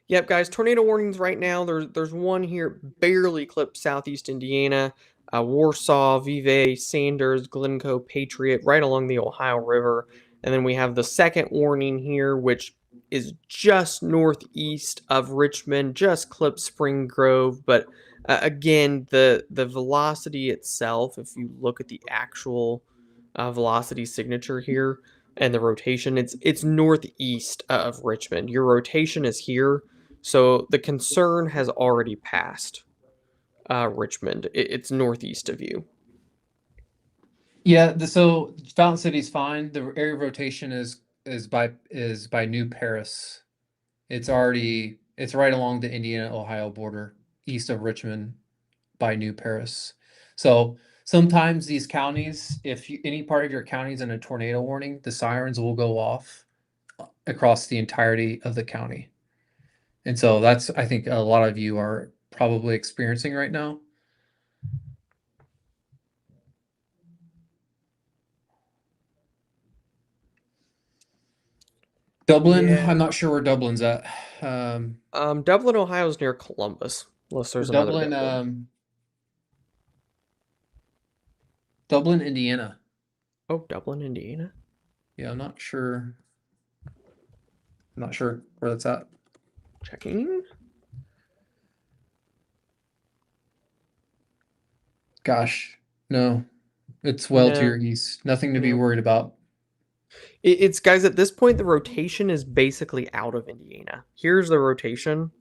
Yep, guys, tornado warnings right now. There's one here, barely clipped southeast Indiana, Warsaw, Vive, Sanders, Glencoe, Patriot, right along the Ohio River. And then we have the second warning here, which is just northeast of Richmond, just clipped Spring Grove. But again, the velocity itself, if you look at the actual velocity signature here and the rotation, it's northeast of Richmond. Your rotation is here. So the concern has already passed Richmond. It's northeast of you. Yeah, so Fountain City's fine. The area of rotation is by New Paris. It's right along the Indiana-Ohio border, east of Richmond by New Paris. So sometimes these counties, if any part of your county is in a tornado warning, the sirens will go off across the entirety of the county. And so that's, I think, a lot of you are probably experiencing right now. Dublin, I'm Yeah. not sure where Dublin's at. Dublin, Ohio is near Columbus, unless For there's another Dublin, Dublin. Dublin, Indiana. Oh, Dublin, Indiana. Yeah, I'm not sure. I'm not sure where that's at. Checking. Gosh, no, it's well to No, your east. Nothing to be no. worried about. It's guys, at this point, the rotation is basically out of Indiana. Here's the rotation.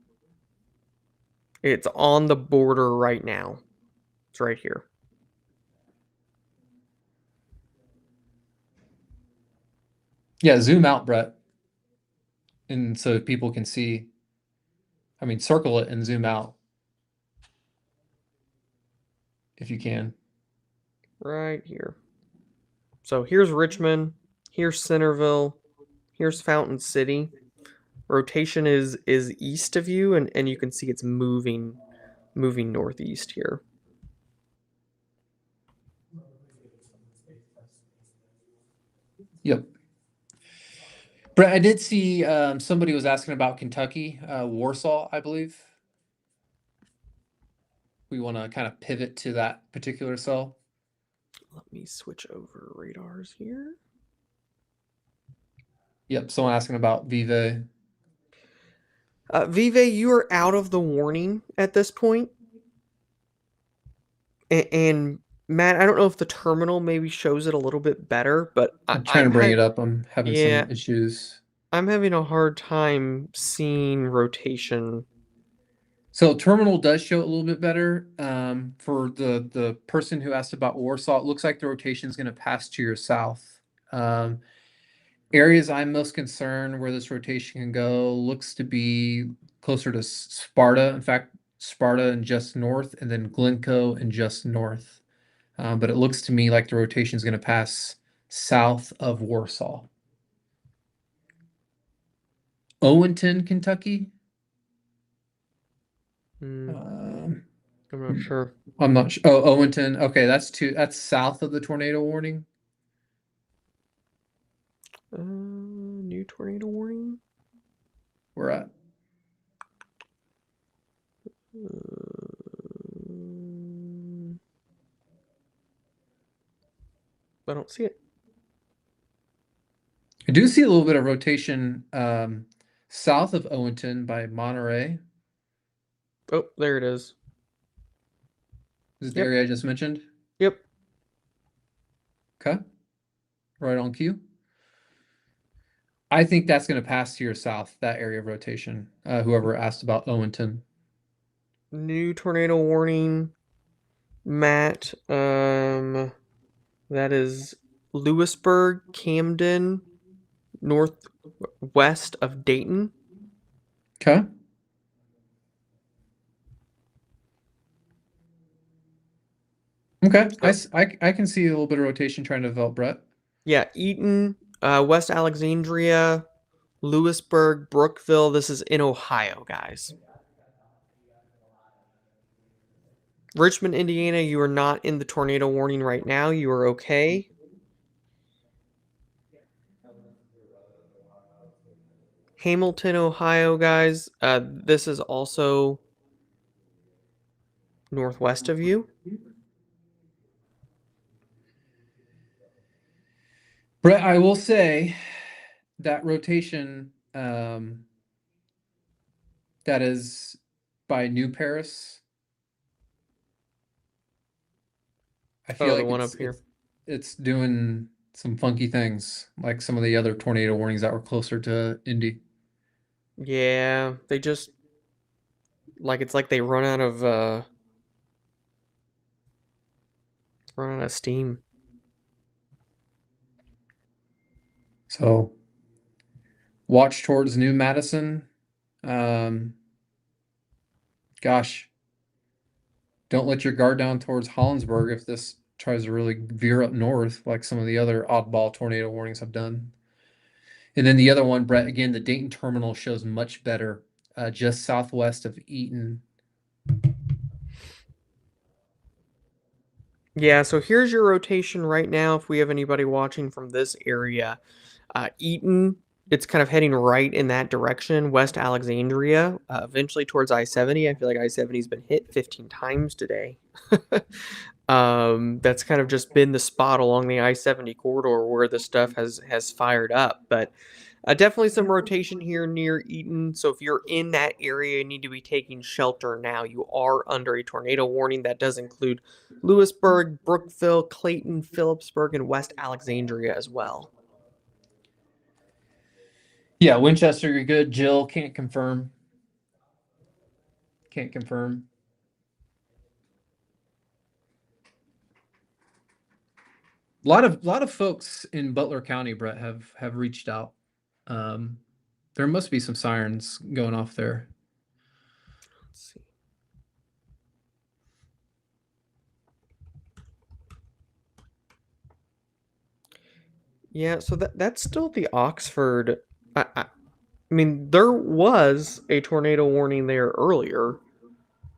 It's on the border right now. It's right here. Yeah, zoom out, Brett, and so people can see. I mean, circle it and zoom out if you can. Right here. So here's Richmond. Here's Centerville. Here's Fountain City. Rotation is east of you, and you can see it's moving northeast here. Yep. Brett, I did see somebody was asking about Kentucky, Warsaw, I believe. We want to kind of pivot to that particular cell. Let me switch over radars here. Yep, someone asking about Vive. Vive, you are out of the warning at this point. And Matt, I don't know if the terminal maybe shows it a little bit better, but I'm trying to bring it up. I'm having yeah, some issues. I'm having a hard time seeing rotation. So terminal does show it a little bit better. For the person who asked about Warsaw, it looks like the rotation is going to pass to your south. Um, Areas I'm most concerned where this rotation can go looks to be closer to Sparta. In fact, Sparta and just north, and then Glencoe and just north. But it looks to me like the rotation is going to pass south of Warsaw. Owenton, Kentucky. Hmm, Um, I'm not sure. I'm not sure. Oh, Owenton. Okay, that's south of the tornado warning. New tornado warning. We're at. Um, I don't see it. I do see a little bit of rotation south of Owenton by Monterey. Oh, there it is. This is the Yep, area I just mentioned. yep. Okay, right on cue. I think that's going to pass to your south, that area of rotation. Whoever asked about Owenton. New tornado warning, Matt. That is Lewisburg, Camden, northwest of Dayton. Okay. Okay. Oh, I can see a little bit of rotation trying to develop, Brett. yeah, Eaton, West Alexandria, Lewisburg, Brookville. This is in Ohio, guys. Richmond, Indiana, you are not in the tornado warning right now. You are okay. Hamilton, Ohio, guys. This is also northwest of you. Brett, I will say that rotation that is by New Paris. I feel Oh, the like one up here. it's doing some funky things, like some of the other tornado warnings that were closer to Indy. Yeah, they just it's like they run out of steam. So watch towards New Madison. Um, gosh, don't let your guard down towards Hollinsburg if this tries to really veer up north like some of the other oddball tornado warnings have done. And then the other one, Brett, again, the Dayton terminal shows much better, just southwest of Eaton. Yeah, so here's your rotation right now if we have anybody watching from this area. Eaton, it's kind of heading right in that direction, West Alexandria, eventually towards I-70. I feel like I-70's been hit 15 times today. That's kind of just been the spot along the I-70 corridor where the stuff has fired up. But definitely some rotation here near Eaton. So if you're in that area, you need to be taking shelter now. You are under a tornado warning. That does include Lewisburg, Brookville, Clayton, Phillipsburg, and West Alexandria as well. Yeah, Winchester, you're good. Jill, can't confirm. Can't confirm. A lot of folks in Butler County, Brett, have reached out. Um, there must be some sirens going off there. Let's see. Yeah, so that's still the Oxford. I mean, there was a tornado warning there earlier,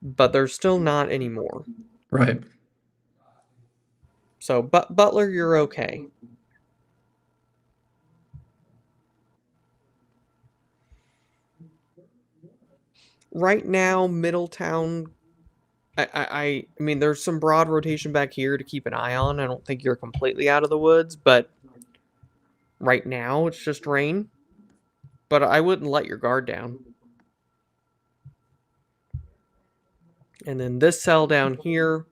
but there's still not anymore. Right. So, Butler, you're okay. Right now, Middletown. I mean, there's some broad rotation back here to keep an eye on. I don't think you're completely out of the woods, but right now it's just rain. But I wouldn't let your guard down. And then this cell down here,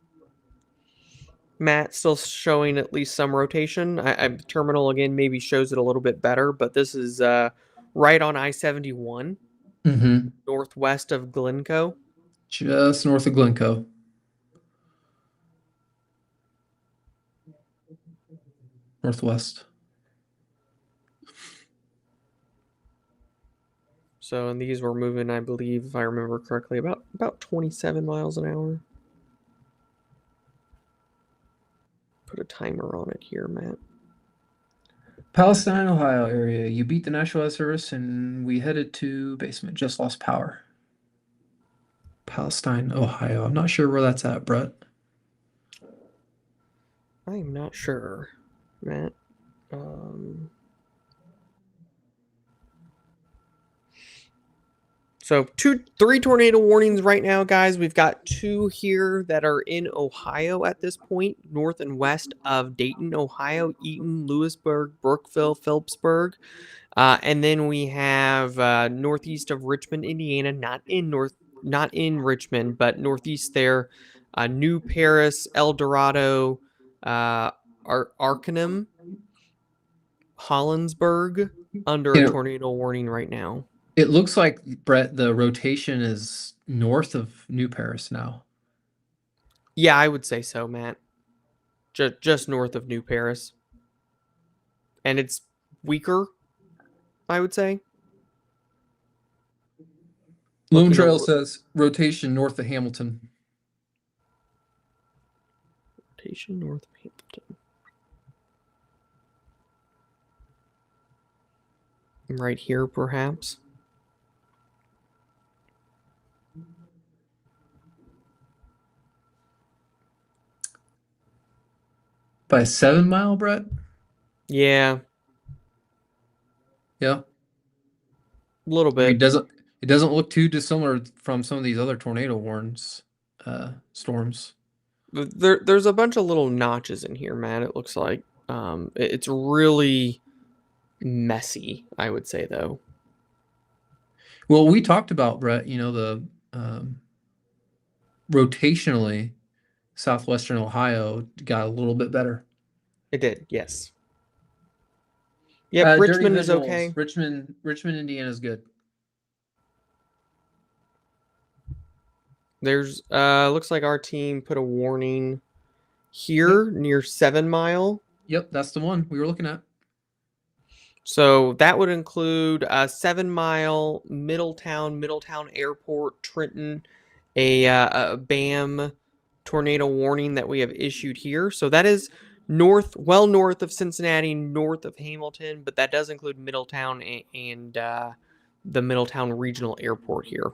Matt still showing at least some rotation. Terminal again maybe shows it a little bit better, but this is right on I-71, Mm-hmm. northwest of Glencoe. Just north of Glencoe. Northwest. So, and these were moving, I believe, if I remember correctly, about 27 miles an hour. Put a timer on it here, Matt. Palestine, Ohio area. You beat the National Weather Service and we headed to basement. Just lost power. Palestine, Ohio. I'm not sure where that's at, Brett. I am not sure, Matt. So three tornado warnings right now, guys. We've got two here that are in Ohio at this point, north and west of Dayton, Ohio, Eaton, Lewisburg, Brookville, Phillipsburg. And then we have northeast of Richmond, Indiana, not in Richmond, but northeast there, New Paris, El Dorado, Arcanum, Hollinsburg, under a tornado warning right now. It looks like, Brett, the rotation is north of New Paris now. Yeah, I would say so, Matt. Just north of New Paris. And it's weaker, I would say. Lone Trail says rotation north of Hamilton. Rotation north of Hamilton. Right here, perhaps. By 7 mile, Brett? Yeah. Yeah. A little bit. I mean, it doesn't look too dissimilar from some of these other tornado warns, storms. There's a bunch of little notches in here, Matt. It looks like it's really messy, I would say, though. Well, we talked about, Brett, the rotationally southwestern Ohio got a little bit better. It did, yes. Yep, Richmond is okay. Richmond, Indiana is good. There's looks like our team put a warning here near 7 Mile. Yep, that's the one we were looking at. So that would include a 7 Mile, Middletown Airport, Trenton, a BAM tornado warning that we have issued here. So that is well north of Cincinnati, north of Hamilton, but that does include Middletown and the Middletown Regional Airport here.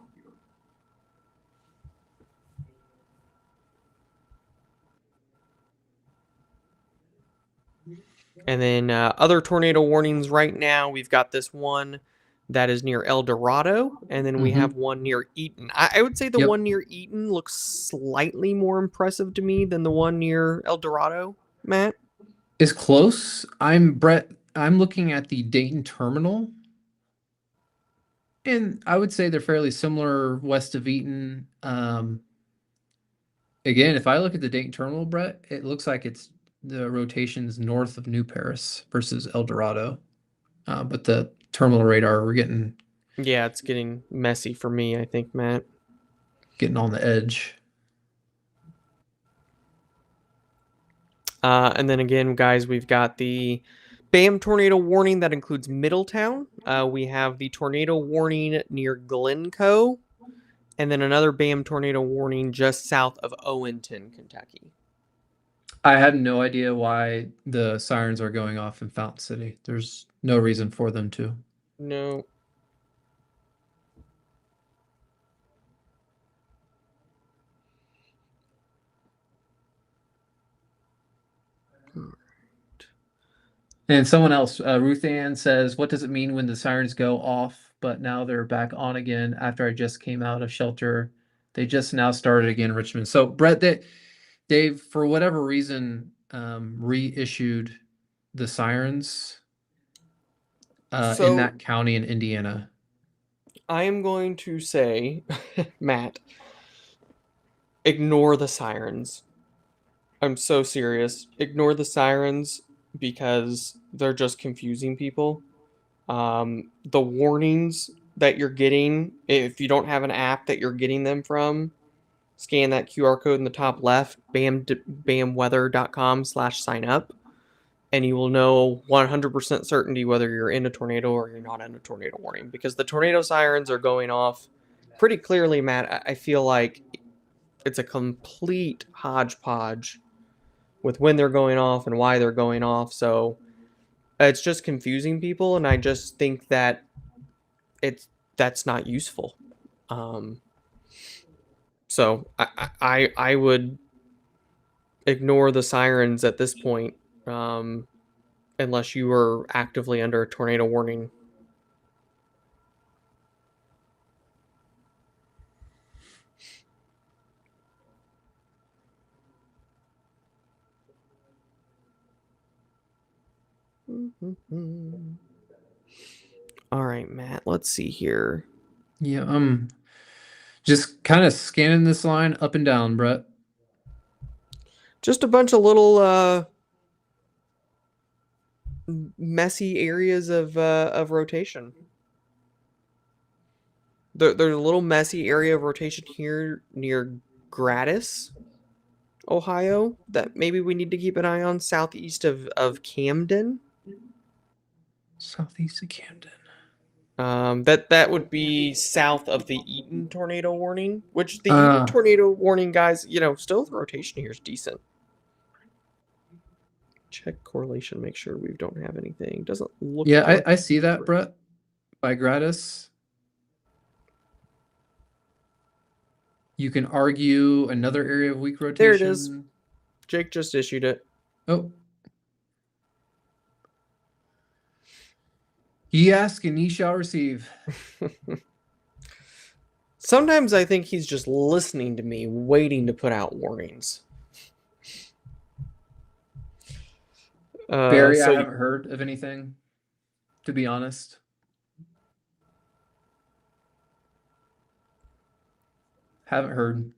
And then other tornado warnings right now, we've got this one that is near El Dorado, and then we have one near Eaton. I would say the Yep. one near Eaton looks slightly more impressive to me than the one near El Dorado, Matt. Is close. I'm Brett. I'm looking at the Dayton terminal, and I would say they're fairly similar west of Eaton. Again, if I look at the Dayton terminal, Brett, it looks like it's the rotations north of New Paris versus El Dorado. But the terminal radar, we're Yeah, it's getting messy for me, I think, Matt. getting on the edge. And then again, guys, we've got the BAM tornado warning that includes Middletown. We have the tornado warning near Glencoe, and then another BAM tornado warning just south of Owenton, Kentucky. I have no idea why the sirens are going off in Fountain City. There's no reason for them to. No. And someone else, Ruth Ann says, "What does it mean when the sirens go off, but now they're back on again after I just came out of shelter? They just now started again, Richmond." So, Brett, they've for whatever reason reissued the sirens in So that county in Indiana. I am going to say, Matt, ignore the sirens. I'm so serious. Ignore the sirens because they're just confusing people. The warnings that you're getting, if you don't have an app that you're getting them from, scan that QR code in the top left, bamweather.com/sign up, and you will know 100% certainty whether you're in a tornado or you're not in a tornado warning, because the tornado sirens are going off pretty clearly, Matt. I feel like it's a complete hodgepodge with when they're going off and why they're going off. So it's just confusing people, and I just think that that's not useful. Um, so I would ignore the sirens at this point, unless you are actively under a tornado warning. All right, Matt. Let's see here. Yeah, I'm just kind of scanning this line up and down, Brett. Just a bunch of little messy areas of rotation. There's a little messy area of rotation here near Gratis, Ohio, that maybe we need to keep an eye on, southeast of Camden. Southeast of Camden. That would be south of the Eaton tornado warning, which the Eaton tornado warning, guys, still the rotation here is decent. Check correlation, make sure we don't have anything. Doesn't look. Yeah, I see that, Brett, by Gratis. You can argue another area of weak rotation. There it is. Jake just issued it. Oh. Ye ask and ye shall receive. Sometimes I think he's just listening to me, waiting to put out warnings. Barry, I haven't heard of anything, to be honest. Haven't heard.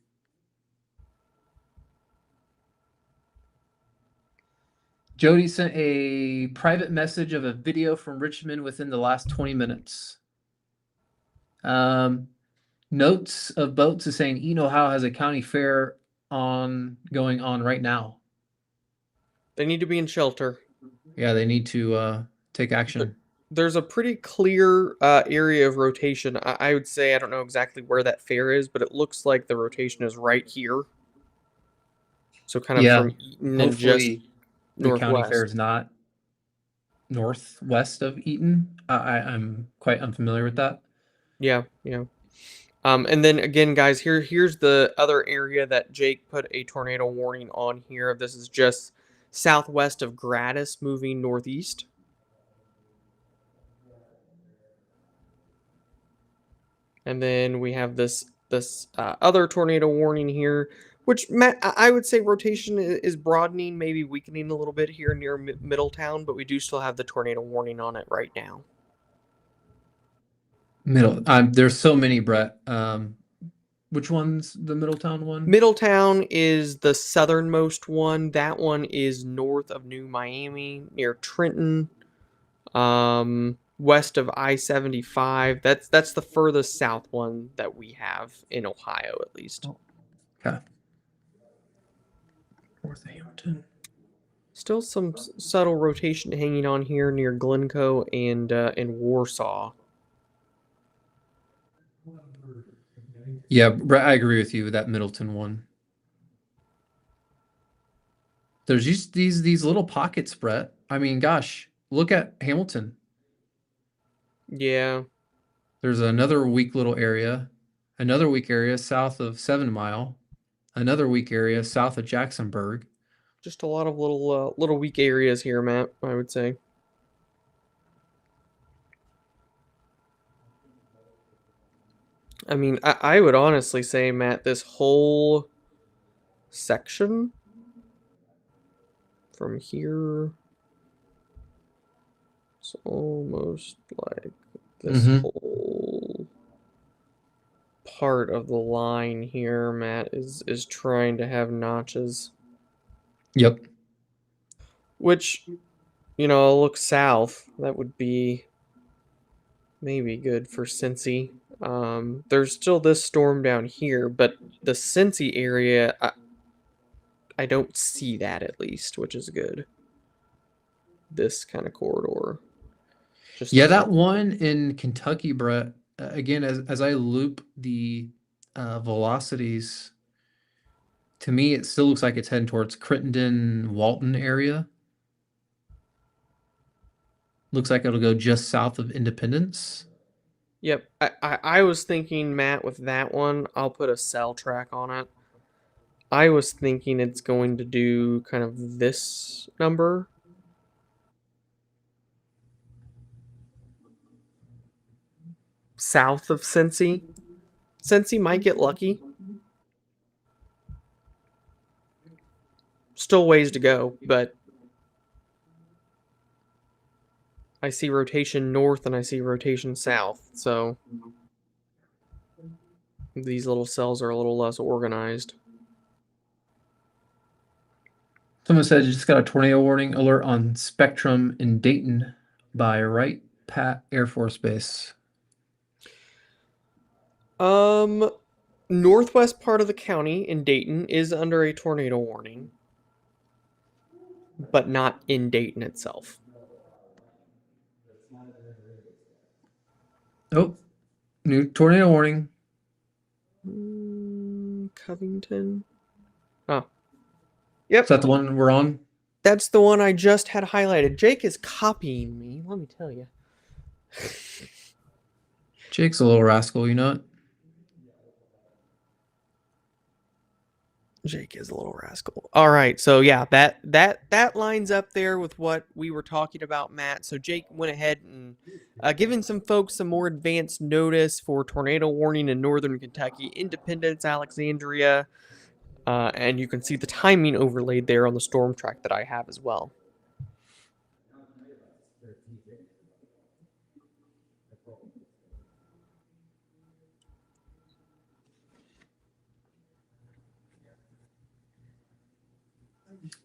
Jody sent a private message of a video from Richmond within the last 20 minutes. Notes of boats is saying Eaton, Ohio has a county fair going on right now. They need to be in shelter. Yeah, they need to take action. There's a pretty clear area of rotation. I would say I don't know exactly where that fair is, but it looks like the rotation is right here. So kind of Yeah. from Eaton and just Hopefully the county fair northwest. is not northwest of Eaton. I'm quite unfamiliar with that. Yeah, yeah. And then again, guys, here's the other area that Jake put a tornado warning on here. This is just southwest of Gratis, moving northeast. And then we have this other tornado warning here, which Matt, I would say rotation is broadening, maybe weakening a little bit here near Middletown, but we do still have the tornado warning on it right now. There's so many, Brett. Which one's the Middletown one? Middletown is the southernmost one. That one is north of New Miami, near Trenton, west of I-75. That's the furthest south one that we have in Ohio, at least. Okay. Northampton. Still some subtle rotation hanging on here near Glencoe and Warsaw. Yeah, Brett, I agree with you with that Middleton one. There's just these little pockets, Brett. I mean, gosh, look at Hamilton. Yeah, There's another weak little area, another weak area south of 7 Mile, another weak area south of Jacksonburg. just a lot of little weak areas here, Matt, I would say. I mean, I would honestly say, Matt, this whole section from here, it's almost like this Mm-hmm. whole part of the line here, Matt, is trying to have notches. Yep. Which, I'll look south. That would be maybe good for Cincy. There's still this storm down here, but the Cincy area, I don't see that at least, which is good. This kind of corridor. Just Yeah, the that whole. one in Kentucky, Brett. Again, as I loop the velocities, to me, it still looks like it's heading towards Crittenden, Walton area. Looks like it'll go just south of Independence. Yep. I was thinking, Matt, with that one, I'll put a cell track on it. I was thinking it's going to do kind of this number. South of Cincy. Cincy might get lucky. Still ways to go, but I see rotation north and I see rotation south, so these little cells are a little less organized. Someone said you just got a tornado warning alert on Spectrum in Dayton by Wright Pat Air Force Base. Northwest part of the county in Dayton is under a tornado warning, but not in Dayton itself. Oh, new tornado warning. Covington. Oh. Yep. Is that the one we're on? That's the one I just had highlighted. Jake is copying me, let me tell you. Jake's a little rascal, you know it? Jake is a little rascal. All right, so yeah, that lines up there with what we were talking about, Matt. So Jake went ahead and giving some folks some more advanced notice for tornado warning in northern Kentucky, Independence, Alexandria, and you can see the timing overlaid there on the storm track that I have as well.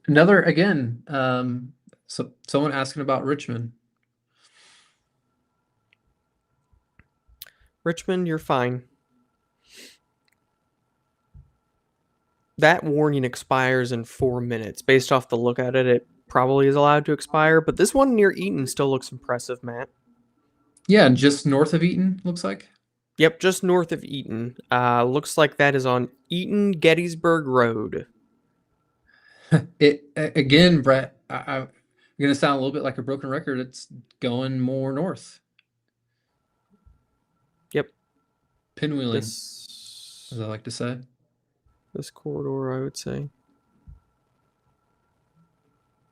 Another, again, so someone asking about Richmond. Richmond, you're fine. That warning expires in 4 minutes. Based off the look at it, it probably is allowed to expire, but this one near Eaton still looks impressive, Matt. Yeah, and just north of Eaton, looks like. Yep, just north of Eaton. Looks like that is on Eaton Gettysburg Road. Again, Brett. I'm gonna sound a little bit like a broken record. It's going more north, Yep, pinwheeling, as this I like to say. this corridor, I would say.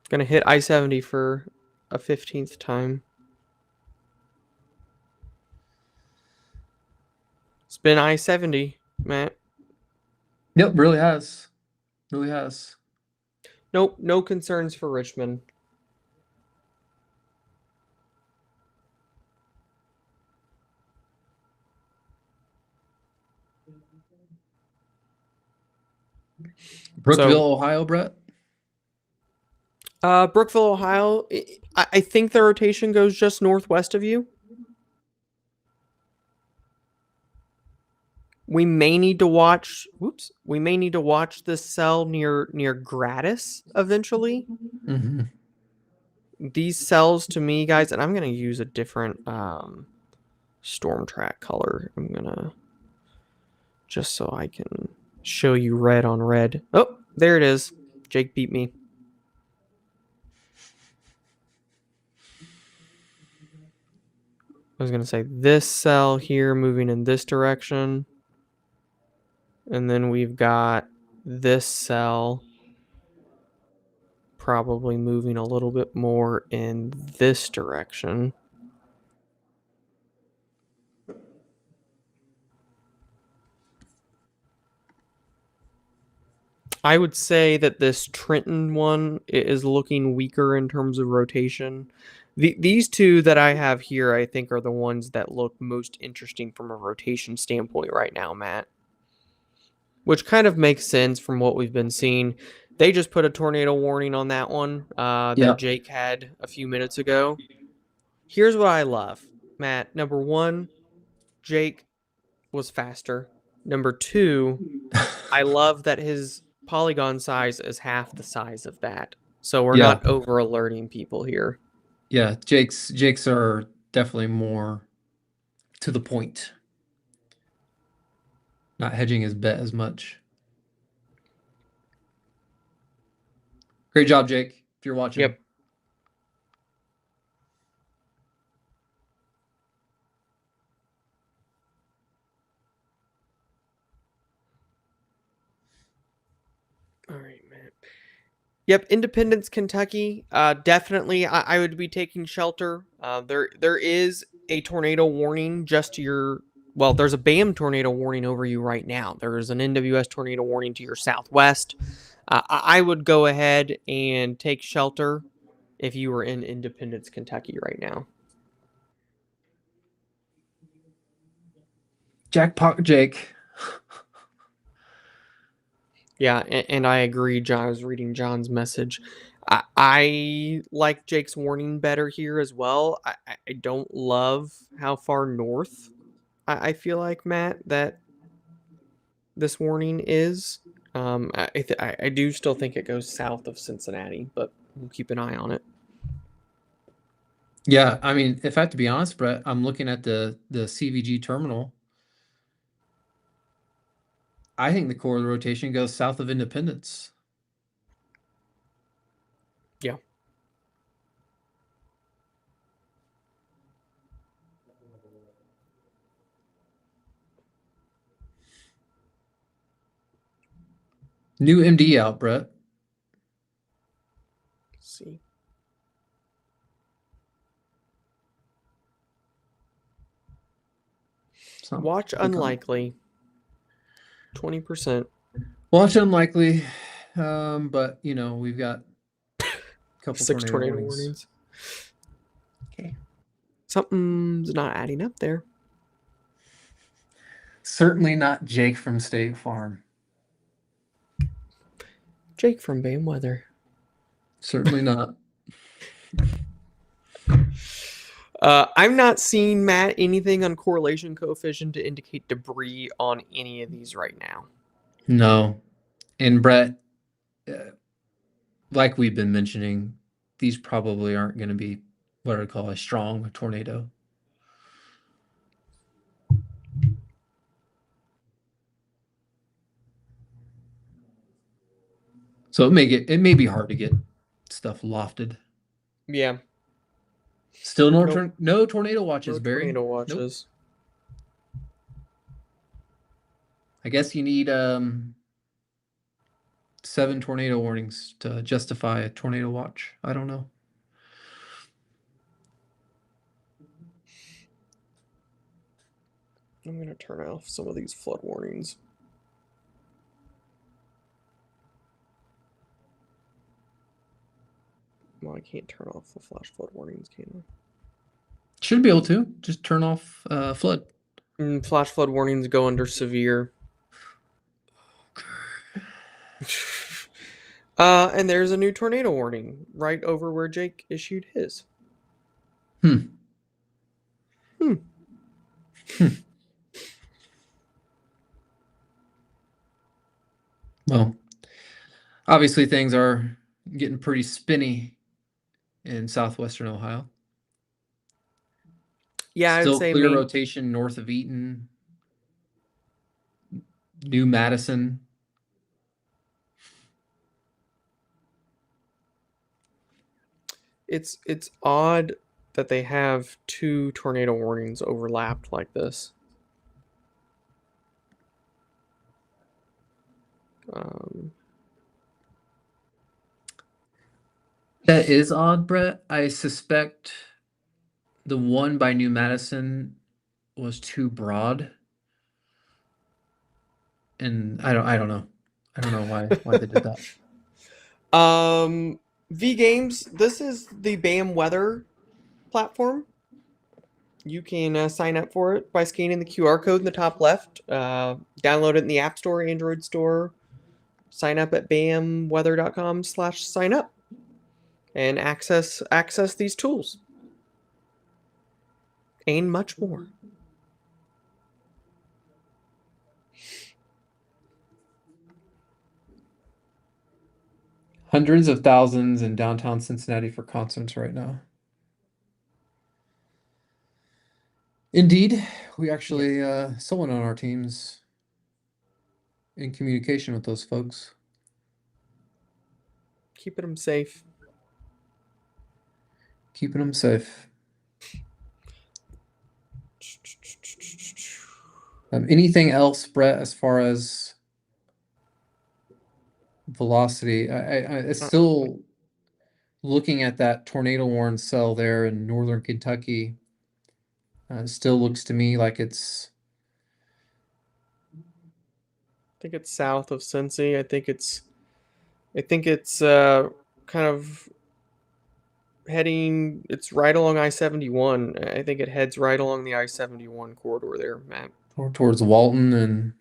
Gonna hit I-70 for a 15th time. It's been I-70, Matt. Yep, really has, really has. Nope, no concerns for Richmond. Brookville, So, Ohio, Brett. Brookville, Ohio. I think the rotation goes just northwest of you. We may need to watch. Whoops. We may need to watch this cell near Gratis eventually. Hmm. These cells to me, guys, and I'm gonna use a different storm track color. I'm gonna just so I can show you red on red. Oh, there it is. Jake beat me. I was gonna say this cell here moving in this direction. And then we've got this cell probably moving a little bit more in this direction. I would say that this Trenton one is looking weaker in terms of rotation. These two that I have here, I think, are the ones that look most interesting from a rotation standpoint right now, Matt. Which kind of makes sense from what we've been seeing. They just put a tornado warning on that one that Yep. Jake had a few minutes ago. Here's what I love, Matt. Number one, Jake was faster. Number two, I love that his polygon size is half the size of that. So we're Yeah, not over alerting people here. yeah. Jake's are definitely more to the point, not hedging his bet as much. Great job, Jake. If you're watching. Yep. All right, Matt. Yep, Independence, Kentucky. Definitely, I would be taking shelter. There is a tornado warning just to your. Well, there's a BAM tornado warning over you right now. There is an NWS tornado warning to your southwest. I would go ahead and take shelter if you were in Independence, Kentucky right now. Jackpot, Jake. Yeah, and I agree, John. I was reading John's message. I like Jake's warning better here as well. I don't love how far north I feel like, Matt, that this warning is. I do still think it goes south of Cincinnati, but we'll keep an eye on it. Yeah, I mean, if I have to be honest, Brett, I'm looking at the CVG terminal. I think the core of the rotation goes south of Independence. Yeah. New MD out, Brett. Let's see. It's not Watch click on it. unlikely. 20%. Watch unlikely, but you know we've got a couple 6 tornado tornado warnings. warnings. Okay. Something's not adding up there. Certainly not Jake from State Farm. Jake from BAM Weather. Certainly not. I'm not seeing, Matt, anything on correlation coefficient to indicate debris on any of these right now. No. And Brett, like we've been mentioning, these probably aren't going to be what I call a strong tornado. So it may be hard to get stuff lofted. Yeah. Still Nope. no tornado No watches, Barry. tornado Nope. watches. I guess you need 7 tornado warnings to justify a tornado watch. I don't know. I'm going to turn off some of these flood warnings. Well, I can't turn off the flash flood warnings, can I? Should be able to just turn off flood. Flash flood warnings go under severe. And there's a new tornado warning right over where Jake issued his. Hmm. Well, obviously things are getting pretty spinny in southwestern Ohio. Yeah, I'd Still say clear rotation north of Eaton, New Madison. it's odd that they have 2 tornado warnings overlapped like this. Um, That is odd, Brett. I suspect the one by New Madison was too broad, and I don't know. I don't know why they did that. V Games, this is the BAM weather platform. You can sign up for it by scanning the QR code in the top left. Download it in the App Store, Android Store. Sign up at bamweather.com/sign up and access these tools and much more. Hundreds of thousands in downtown Cincinnati for concerts right now. Indeed, we actually someone on our team's in communication with those folks. Keeping them safe. Keeping them safe. Anything else, Brett, as far as velocity? It's still looking at that tornado warn cell there in northern Kentucky. It still looks to me like it's. I think it's south of Cincy. I think it's kind of heading. It's right along I-71. I think it heads right along the I-71 corridor there, Matt. Towards Walton and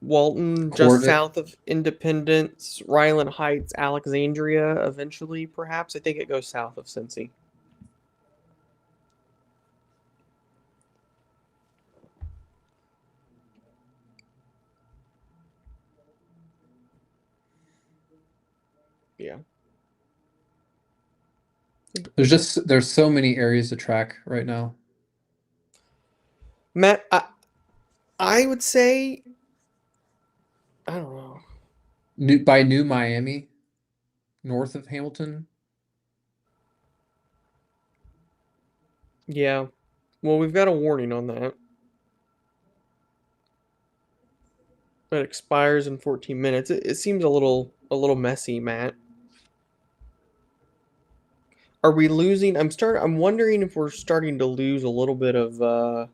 Walton, just Corbett. south of Independence, Ryland Heights, Alexandria, eventually, perhaps. I think it goes south of Cincy. Yeah. There's so many areas to track right now. Matt, I would say, I don't know. New Miami, north of Hamilton. Yeah. Well, we've got a warning on that. It expires in 14 minutes. It seems a little messy, Matt. Are we losing? I'm wondering if we're starting to lose a little bit of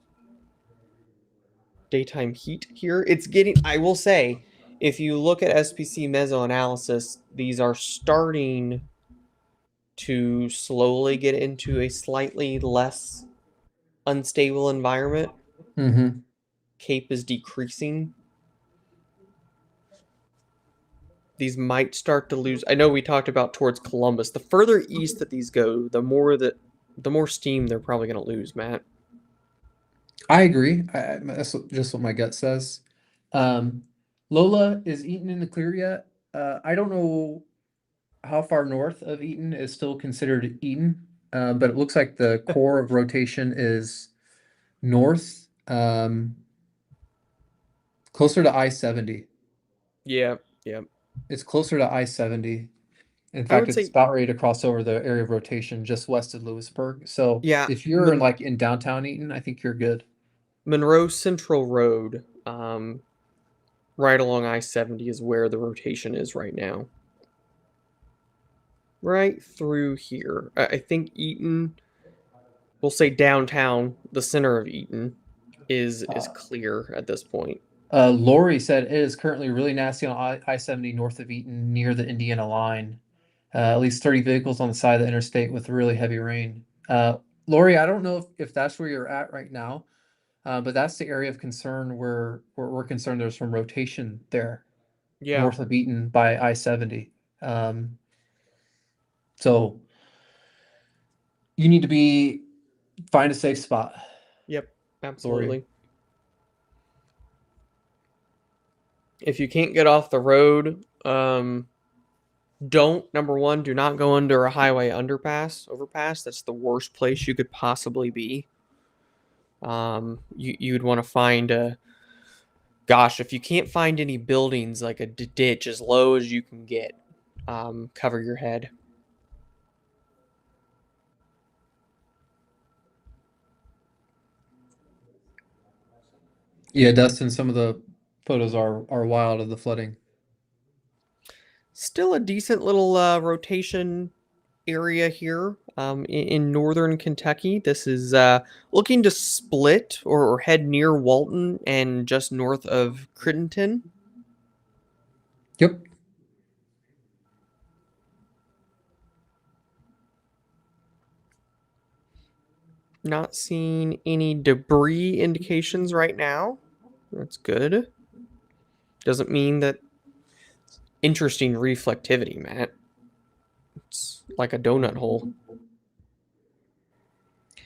daytime heat here. It's getting, I will say, if you look at SPC mesoanalysis, these are starting to slowly get into a slightly less unstable environment. Mm-hmm. CAPE is decreasing. These might start to lose. I know we talked about towards Columbus. The further east that these go, the more steam they're probably going to lose, Matt. I agree. That's just what my gut says. Lola, is Eaton in the clear yet? I don't know how far north of Eaton is still considered Eaton, but it looks like the core of rotation is north, closer to I-70. Yeah, yeah. It's closer to I-70. In I fact, would it's say, about ready to cross over the area of rotation just west of Lewisburg. So yeah, if you're like in downtown Eaton, I think you're good. Monroe Central Road, right along I-70 is where the rotation is right now. Right through here. I think Eaton, we'll say downtown, the center of Eaton is Uh, clear at this point. Lori said it is currently really nasty on I-70 north of Eaton near the Indiana line. At least 30 vehicles on the side of the interstate with really heavy rain. Lori, I don't know if that's where you're at right now, but that's the area of concern where we're concerned there's some rotation there Yeah. north of Eaton by I-70. Um, so you need to find a safe spot, Yep. Lori. Absolutely. If you can't get off the road, don't, number one, do not go under a highway overpass. That's the worst place you could possibly be. You'd want to find a, gosh, if you can't find any buildings, like a ditch as low as you can get, cover your head. Yeah, Dustin, some of the photos are wild of the flooding. Still a decent little rotation area here in northern Kentucky. This is looking to split or head near Walton and just north of Crittenton. Yep. Not seeing any debris indications right now. That's good. Doesn't mean that interesting reflectivity, Matt. It's like a donut hole.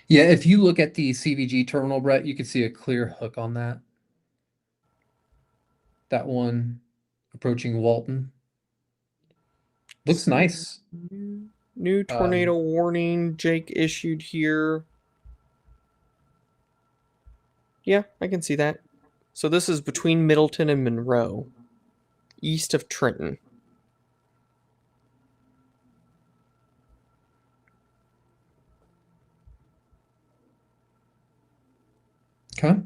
Yeah, if you look at the CVG terminal, Brett, you can see a clear hook on that. That one approaching Walton. Looks See, nice. new tornado warning Jake issued here. Yeah, I can see that. So this is between Middleton and Monroe, east of Trenton. Okay.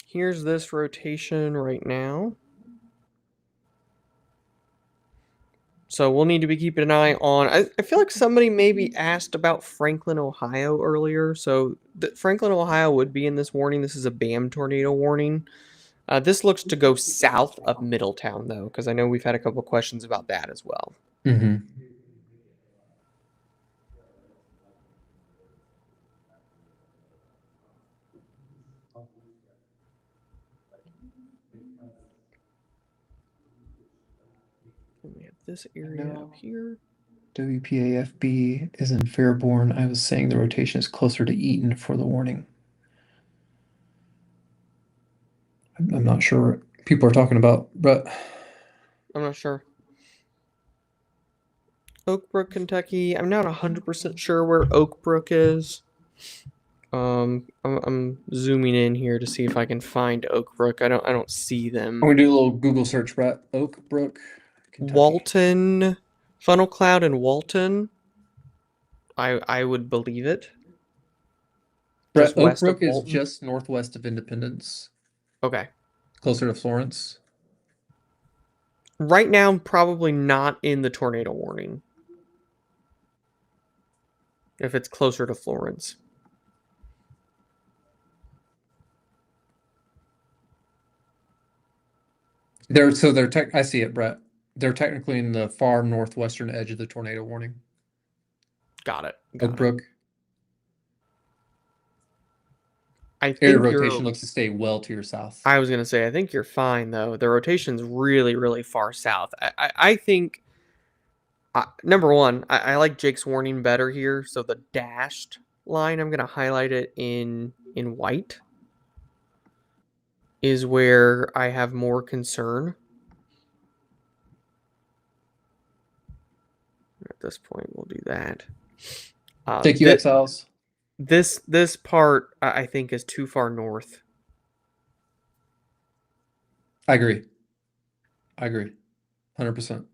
Here's this rotation right now. So we'll need to be keeping an eye on. I feel like somebody maybe asked about Franklin, Ohio earlier. So Franklin, Ohio would be in this warning. This is a BAM tornado warning. This looks to go south of Middletown, though, because I know we've had a couple questions about that as well. Mm-hmm. And we have this area up No. here. WPAFB is in Fairborn. I was saying the rotation is closer to Eaton for the warning. I'm not sure what people are talking about, but I'm not sure. Oak Brook, Kentucky. I'm not 100% sure where Oak Brook is. I'm zooming in here to see if I can find Oak Brook. I don't see I'm them. gonna do a little Google search, Brett. Oak Brook, Kentucky. Walton, Funnel Cloud, and Walton. I would believe it. Brett, Just Oak west of Brook is Walton. just northwest of Independence, Okay. closer to Florence. Right now, probably not in the tornado warning. If it's closer to Florence. I see it, Brett. They're technically in the far northwestern edge of the tornado warning. Got it. Oak Got it. Brook. I Area think rotation you're. looks to stay well to your south. I was gonna say I think you're fine though. The rotation's really really far south. I think number one I like Jake's warning better here. So the dashed line I'm gonna highlight it in white is where I have more concern. At this point, we'll do that. Take you Th- exiles. This part I think is too far north. I agree. I agree. 100%.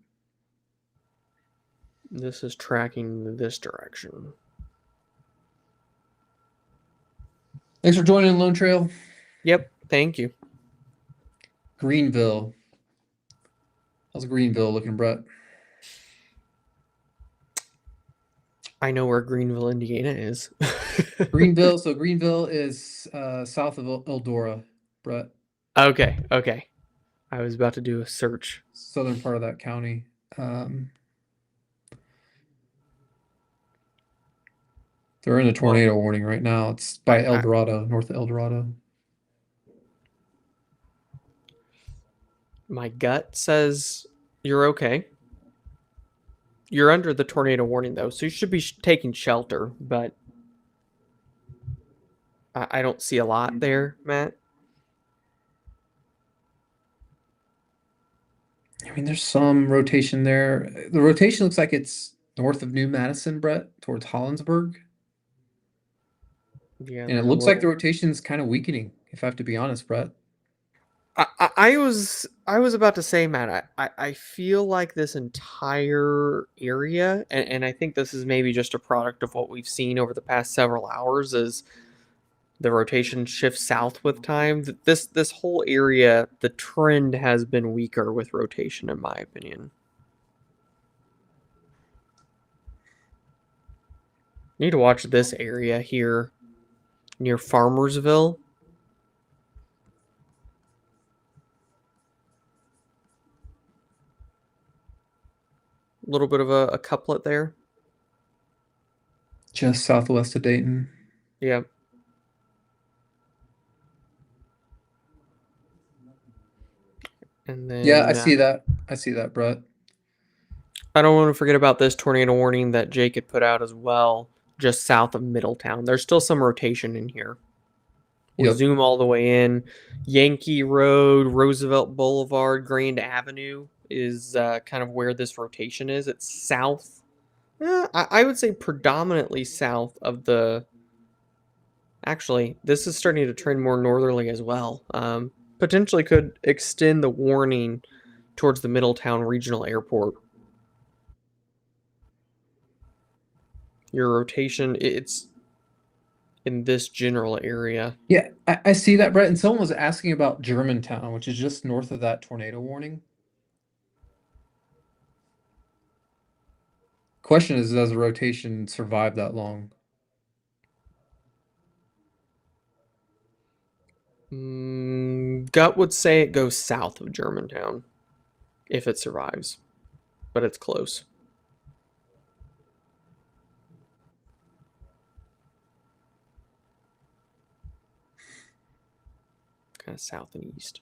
This is tracking this direction. Thanks for joining Lone Trail. Yep, thank you. Greenville. How's Greenville looking, Brett? I know where Greenville, Indiana is. Greenville. So Greenville is south of Eldora, Brett. Okay, okay. I was about to do a search. Southern part of that county. They're in a Well, tornado warning right now. It's I, by El I, Dorado, north of El Dorado. my gut says you're okay. You're under the tornado warning though, so you should be taking shelter, but I don't see a lot there, Matt. I mean, there's some rotation there. The rotation looks like it's north of New Madison, Brett, towards Hollinsburg. Yeah, And it there's a looks like the little. rotation's kind of weakening, if I have to be honest, Brett. I was about to say, Matt, I feel like this entire area, and I think this is maybe just a product of what we've seen over the past several hours, is the rotation shifts south with time. This whole area, the trend has been weaker with rotation, in my opinion. Need to watch this area here near Farmersville. A little bit of a couplet there. Just southwest of Dayton. Yeah. And Yeah, I then see that. I see that, Brett. I don't want to forget about this tornado warning that Jake had put out as well, just south of Middletown. There's still some rotation in here. We'll Yep. zoom all the way in. Yankee Road, Roosevelt Boulevard, Grand Avenue is kind of where this rotation is. It's south. I would say predominantly south of the. Actually, this is starting to trend more northerly as well. Potentially could extend the warning towards the Middletown Regional Airport. Your rotation, it's in this general area. Yeah, I see that, Brett. And someone was asking about Germantown, which is just north of that tornado warning. Question is, does the rotation survive that long? Gut would say it goes south of Germantown if it survives, but it's close. Kind of south and east.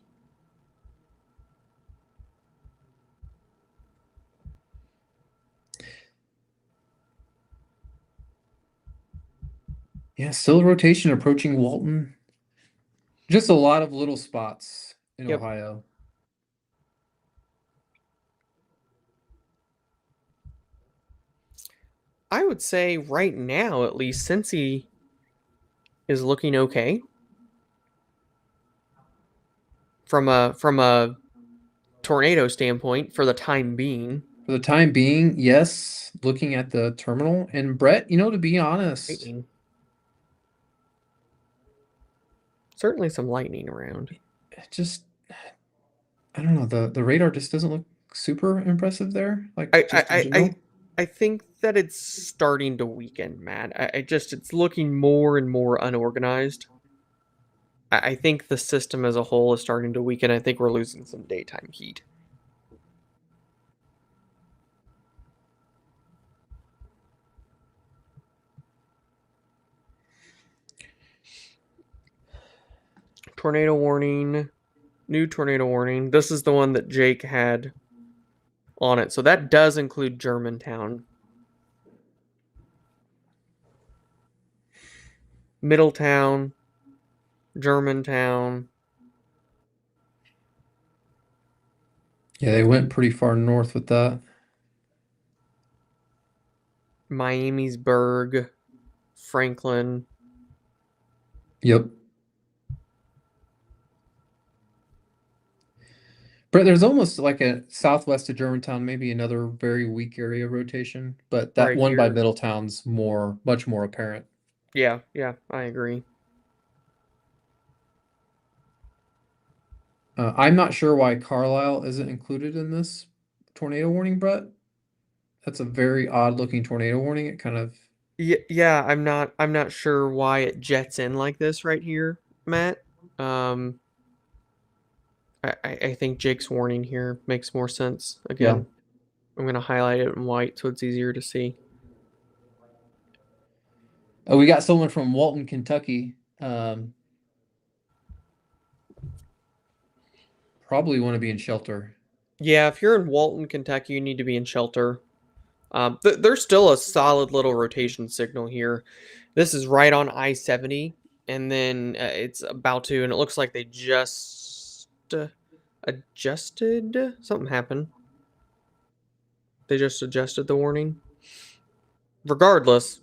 Yeah, still rotation approaching Walton. Just a lot of little spots in Yep. Ohio. I would say right now, at least, Cincy is looking okay from a tornado standpoint for the time being. For the time being, yes, looking at the terminal. And Brett, to be honest, Lightning. Certainly some lightning around. just I don't know, the radar just doesn't look super impressive there, like I just in I I general. I think that it's starting to weaken, Matt. I just it's looking more and more unorganized. I think the system as a whole is starting to weaken. I think we're losing some daytime heat. Tornado warning, new tornado warning. This is the one that Jake had on it. So that does include Germantown. Middletown, Germantown, Yeah, they went pretty far north with that. Miamisburg, Franklin. Yep. But there's almost like a southwest of Germantown, maybe another very weak area rotation, but that Right one by here. Middletown's much more apparent. Yeah, yeah, I agree. I'm not sure why Carlisle isn't included in this tornado warning, Brett. That's a very odd looking tornado warning. It kind of, Yeah, yeah, I'm not sure why it jets in like this right here, Matt. Um, I think Jake's warning here makes more sense. yeah. Again, I'm gonna highlight it in white so it's easier to see. We got someone from Walton, Kentucky. Probably want to be in shelter. Yeah, if you're in Walton, Kentucky, you need to be in shelter. There's still a solid little rotation signal here. This is right on I-70, and then it's about to, and it looks like they just adjusted. Something happened. They just adjusted the warning. Regardless,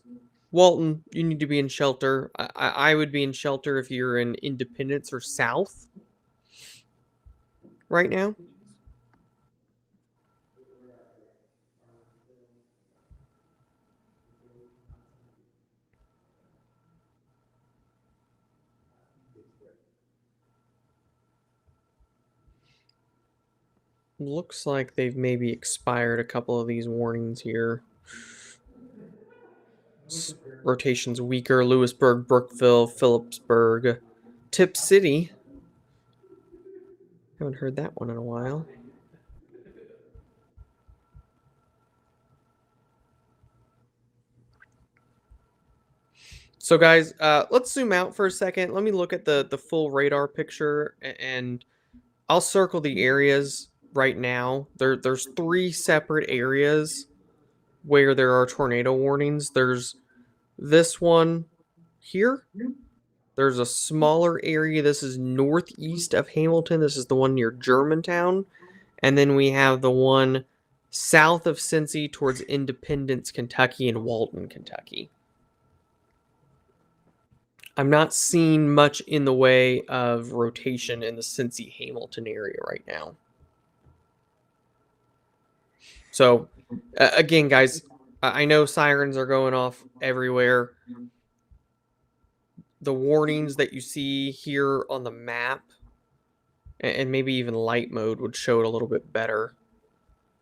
Walton, you need to be in shelter. I would be in shelter if you're in Independence or South right now. Looks like they've maybe expired a couple of these warnings here. Rotations weaker. Lewisburg, Brookville, Phillipsburg, Tip City. Haven't heard that one in a while. So guys, let's zoom out for a second. Let me look at the full radar picture, and I'll circle the areas right now. There's three separate areas where there are tornado warnings. There's this one here. There's a smaller area. This is northeast of Hamilton. This is the one near Germantown. And then we have the one south of Cincy towards Independence, Kentucky, and Walton, Kentucky. I'm not seeing much in the way of rotation in the Cincy Hamilton area right now. So, again, guys, I know sirens are going off everywhere. The warnings that you see here on the map, and maybe even light mode, would show it a little bit better.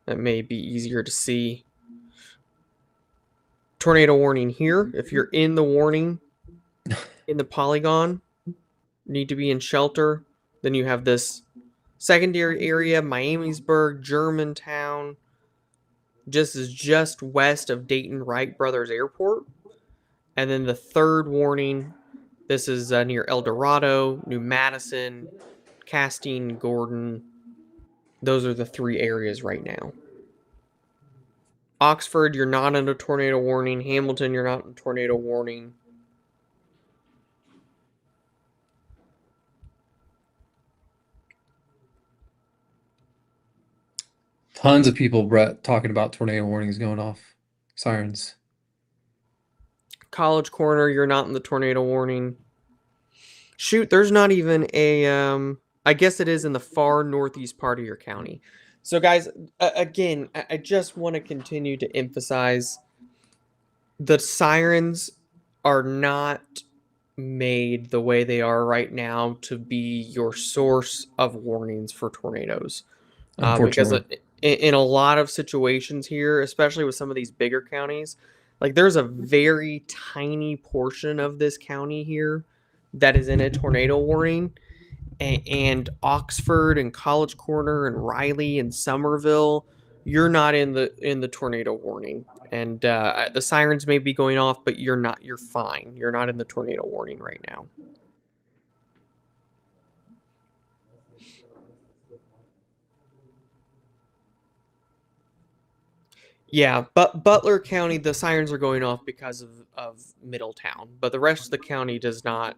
That may be easier to see. Tornado warning here. If you're in the warning in the polygon, need to be in shelter. Then you have this secondary area, Miamisburg, Germantown, just west of Dayton Wright Brothers Airport. And then the third warning, this is near El Dorado, New Madison, Castine, Gordon. Those are the three areas right now. Oxford, you're not in a tornado warning. Hamilton, you're not in a tornado warning. Tons of people, Brett, talking about tornado warnings going off, sirens. College Corner, you're not in the tornado warning. Shoot, there's not even a I guess it is in the far northeast part of your county. So guys, again, I just want to continue to emphasize the sirens are not made the way they are right now to be your source of warnings for tornadoes. Because Unfortunately. in a lot of situations here, especially with some of these bigger counties, like there's a very tiny portion of this county here that is in a tornado warning, and Oxford and College Corner and Riley and Somerville, you're not in the tornado warning, and the sirens may be going off, but you're not. You're fine. You're not in the tornado warning right now. Yeah, but Butler County, the sirens are going off because of Middletown, but the rest of the county is not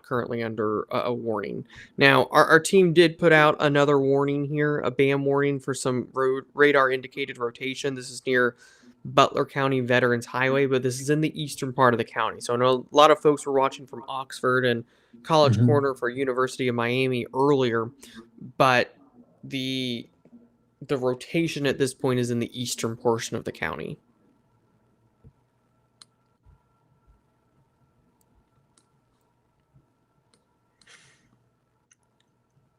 currently under a warning. Now, our team did put out another warning here, a BAM warning for some radar indicated rotation. This is near Butler County Veterans Highway, but this is in the eastern part of the county. So I know a lot of folks were watching from Oxford and College Mhm. Corner for University of Miami earlier, but the the rotation at this point is in the eastern portion of the county.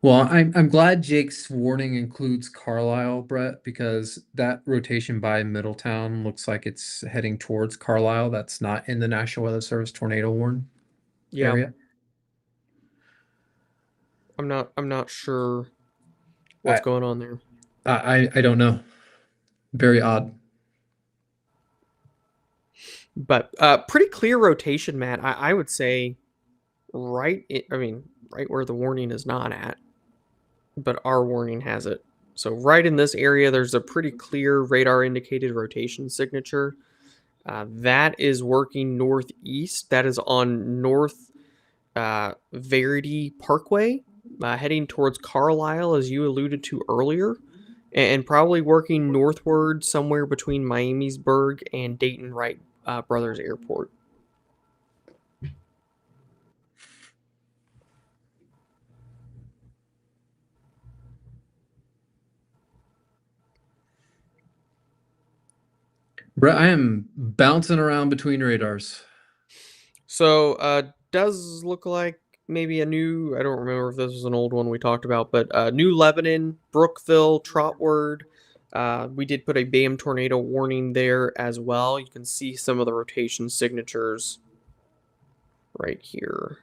Well, I'm glad Jake's warning includes Carlisle, Brett, because that rotation by Middletown looks like it's heading towards Carlisle. That's not in the National Weather Service tornado warn Yeah, area. I'm not sure what's I going on there. I don't know. Very odd. But pretty clear rotation, Matt. I would say I mean, right where the warning is not at, but our warning has it. So right in this area, there's a pretty clear radar indicated rotation signature. That is working northeast. That is on North Verity Parkway, heading towards Carlisle, as you alluded to earlier, and probably working northward somewhere between Miamisburg and Dayton Wright Brothers Airport. Brett, I am bouncing around between radars. So, does look like maybe a new, I don't remember if this was an old one we talked about, but New Lebanon, Brookville, Trotwood. We did put a BAM tornado warning there as well. You can see some of the rotation signatures right here.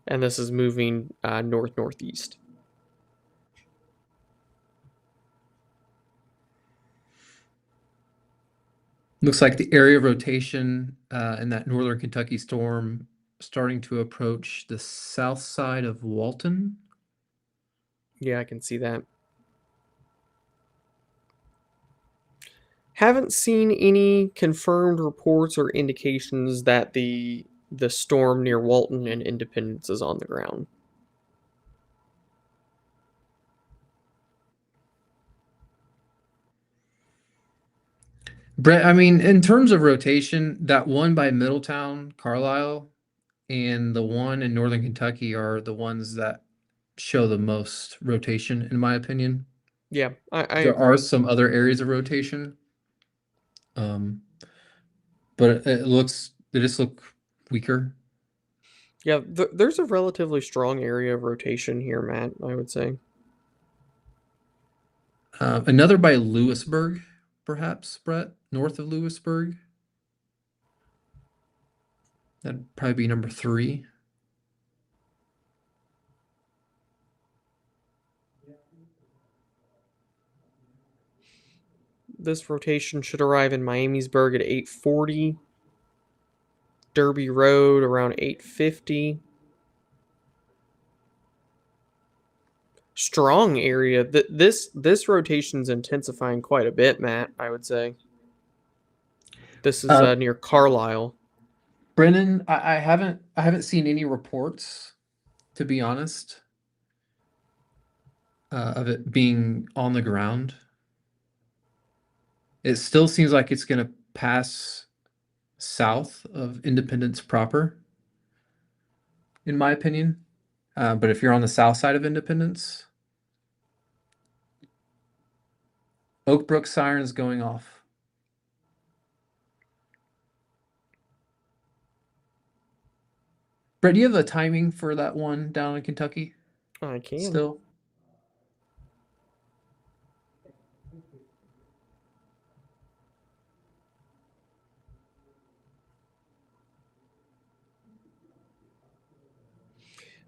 And this is moving north-northeast. Looks like the area of rotation in that northern Kentucky storm starting to approach the south side of Walton. Yeah, I can see that. Haven't seen any confirmed reports or indications that the storm near Walton and Independence is on the ground. Brett, I mean, in terms of rotation, that one by Middletown, Carlisle, and the one in northern Kentucky are the ones that show the most rotation, in my opinion. Yeah, I There are agree. some other areas of rotation, but they just look weaker. Yeah, there's a relatively strong area of rotation here, Matt, I would say. Another by Lewisburg, perhaps, Brett, north of Lewisburg. That'd probably be number 3. This rotation should arrive in Miamisburg at 8:40, Derby Road around 8:50. Strong area. This rotation's intensifying quite a bit, Matt, I would say. This is Uh, near Carlisle. Brennan, I haven't seen any reports, to be honest, of it being on the ground. It still seems like it's going to pass south of Independence proper, in my opinion. But if you're on the south side of Independence, Oak Brook siren is going off. Brett, do you have the timing for that one down in Kentucky I can. still?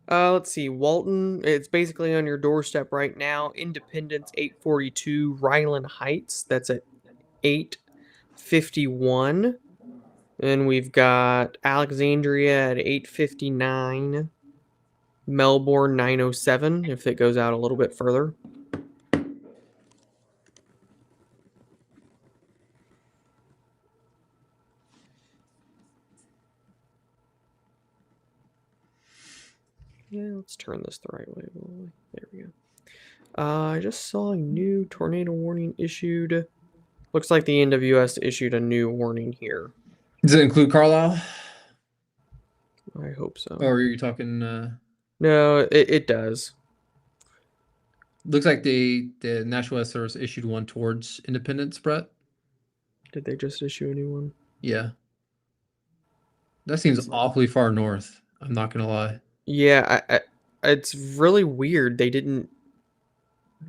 Let's see. Walton, it's basically on your doorstep right now. Independence 842, Ryland Heights, that's at 8:51. And we've got Alexandria at 8:59, Melbourne 9:07 if it goes out a little bit further. Yeah, let's turn this the right way. There we go. I just saw a new tornado warning issued. Looks like the NWS issued a new warning here. Does it include Carlisle? I hope so. Or are you talking? No, it does. Looks like the National Weather Service issued one towards Independence, Brett. Did they just issue a new one? Yeah, that seems It's awfully far north. I'm not gonna lie. yeah, it's really weird. They didn't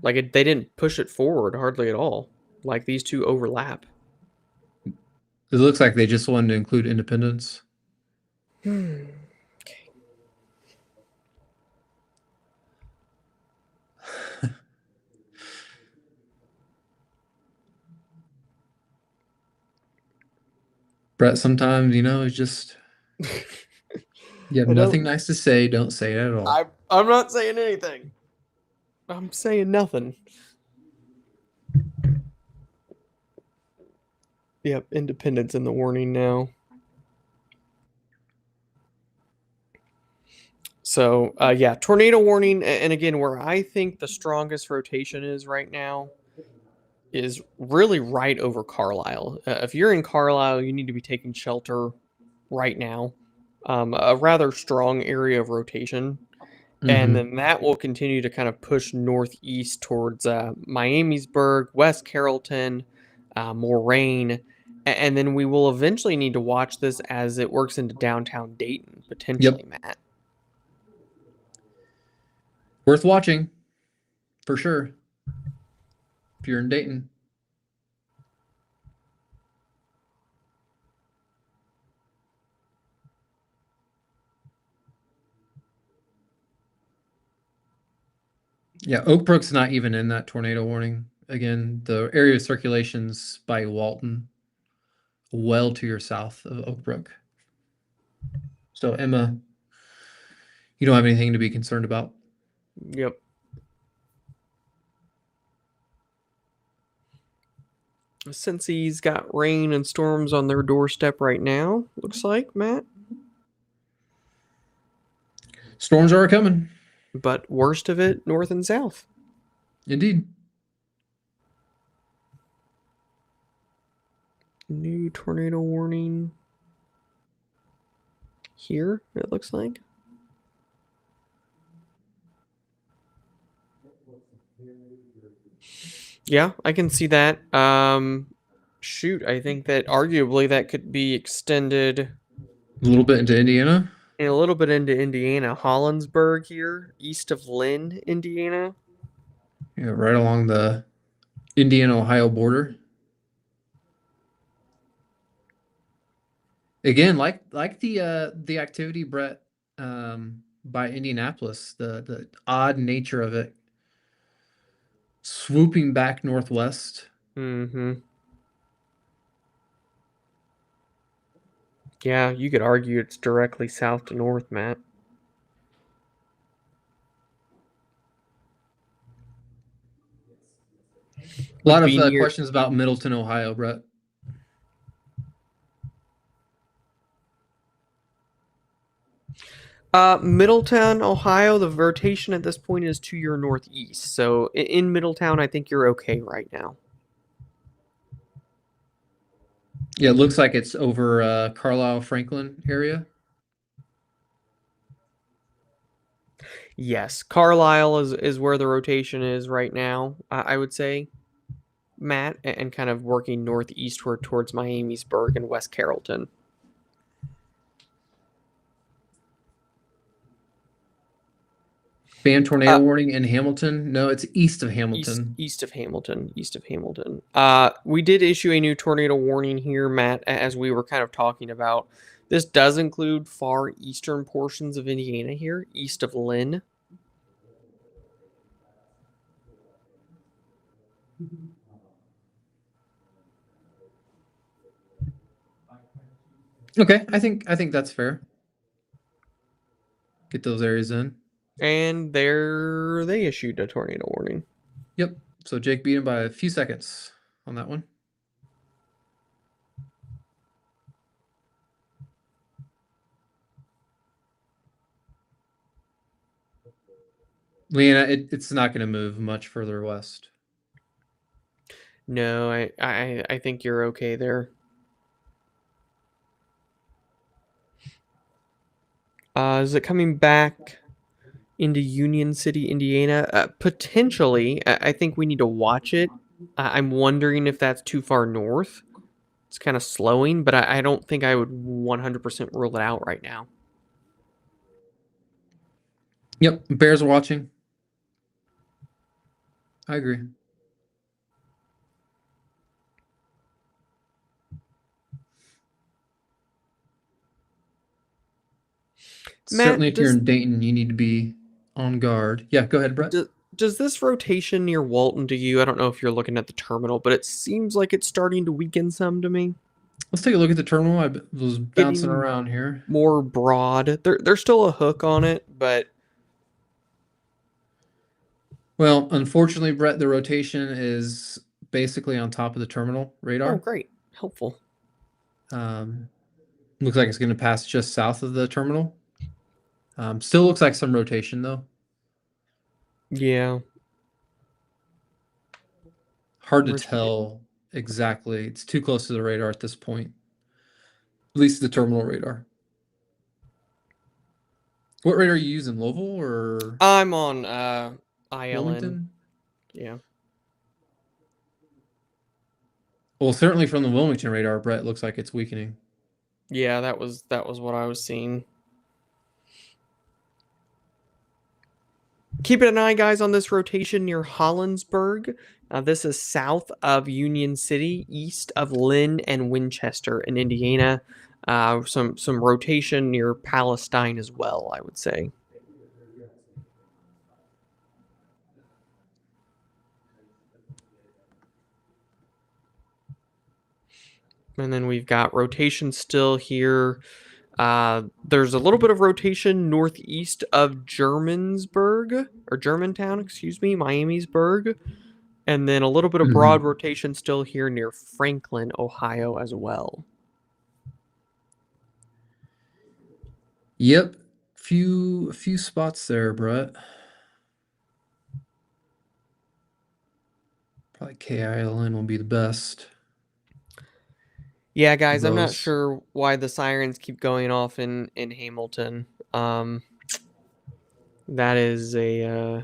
like it. They didn't push it forward hardly at all. Like these two overlap. It looks like they just wanted to include Independence. Hmm. Brett, sometimes it's just you have I nothing don't. nice to say. Don't say it at all. I'm not saying anything. I'm saying nothing. Yep, Independence in the warning now. So, yeah, tornado warning. And again, where I think the strongest rotation is right now is really right over Carlisle. If you're in Carlisle, you need to be taking shelter right now. A rather strong area of rotation. And Hmm. then that will continue to kind of push northeast towards Miamisburg, West Carrollton, more rain. And then we will eventually need to watch this as it works into downtown Dayton, potentially, Yep, Matt. worth watching for sure. If you're in Dayton. Yeah, Oak Brook's not even in that tornado warning. Again, the area of circulation's by Walton, well to your south of Oak Brook. So Emma, you don't have anything to be concerned about. Yep. Cincy's got rain and storms on their doorstep right now, looks like, Matt. Storms are coming. But worst of it, north and south. Indeed. New tornado warning here, it looks like. Yeah, I can see that. Shoot, I think that arguably that could be extended A little bit into Indiana. a little bit into Indiana. Hollinsburg here, east of Lynn, Indiana. Yeah, right along the Indiana-Ohio border. Again, like the activity, Brett, by Indianapolis, the odd nature of it, swooping back northwest. Mm-hmm. Yeah, you could argue it's directly south to north, Matt. A lot Would of be near questions about Middleton, Ohio, Brett. Middletown, Ohio. The rotation at this point is to your northeast. So in Middletown, I think you're okay right now. Yeah, it looks like it's over Carlisle, Franklin area. Yes, Carlisle is where the rotation is right now. I would say, Matt, and kind of working northeastward towards Miamisburg and West Carrollton. Band tornado Uh, warning in Hamilton. No, it's east of Hamilton. east of Hamilton, east of Hamilton. We did issue a new tornado warning here, Matt, as we were kind of talking about. This does include far eastern portions of Indiana here, east of Lynn. Okay, I think that's fair. Get those areas in. And there they issued a tornado warning. Yep. So Jake beat him by a few seconds on that one. Leanna, it's not going to move much further west. No, I think you're okay there. Is it coming back into Union City, Indiana? Potentially. I think we need to watch it. I'm wondering if that's too far north. It's kind of slowing, but I don't think I would 100% rule it out right now. Yep, Bears are watching. I agree. Certainly, Matt, if you're in Dayton, you need to be on guard. Yeah, go ahead, Brett. does this rotation near Walton to you? I don't know if you're looking at the terminal, but it seems like it's starting to weaken some to me. Let's take a look at the terminal. I was bouncing Getting around here. more broad. There's still a hook on it, but Well, unfortunately, Brett, the rotation is basically on top of the terminal oh, radar. great. Helpful. Um, looks like it's going to pass just south of the terminal. Still looks like some rotation, though. Yeah. Hard to Where's he getting? tell exactly. It's too close to the radar at this point, at least the terminal radar. What radar are you using, Louisville or I'm on ILN. Wilmington? Yeah. Well, certainly from the Wilmington radar, Brett, looks like it's weakening. Yeah, that was what I was seeing. Keeping an eye, guys, on this rotation near Hollinsburg. This is south of Union City, east of Lynn and Winchester in Indiana. Some rotation near Palestine as well, I would say. And then we've got rotation still here. There's a little bit of rotation northeast of Germansburg, or Germantown, excuse me, Miamisburg. And then a little bit of broad rotation still here near Franklin, Ohio as well. Yep, few spots there, Brett. Probably KILN will be the best. Yeah, guys, I'm not Those. sure why the sirens keep going off in Hamilton. That is a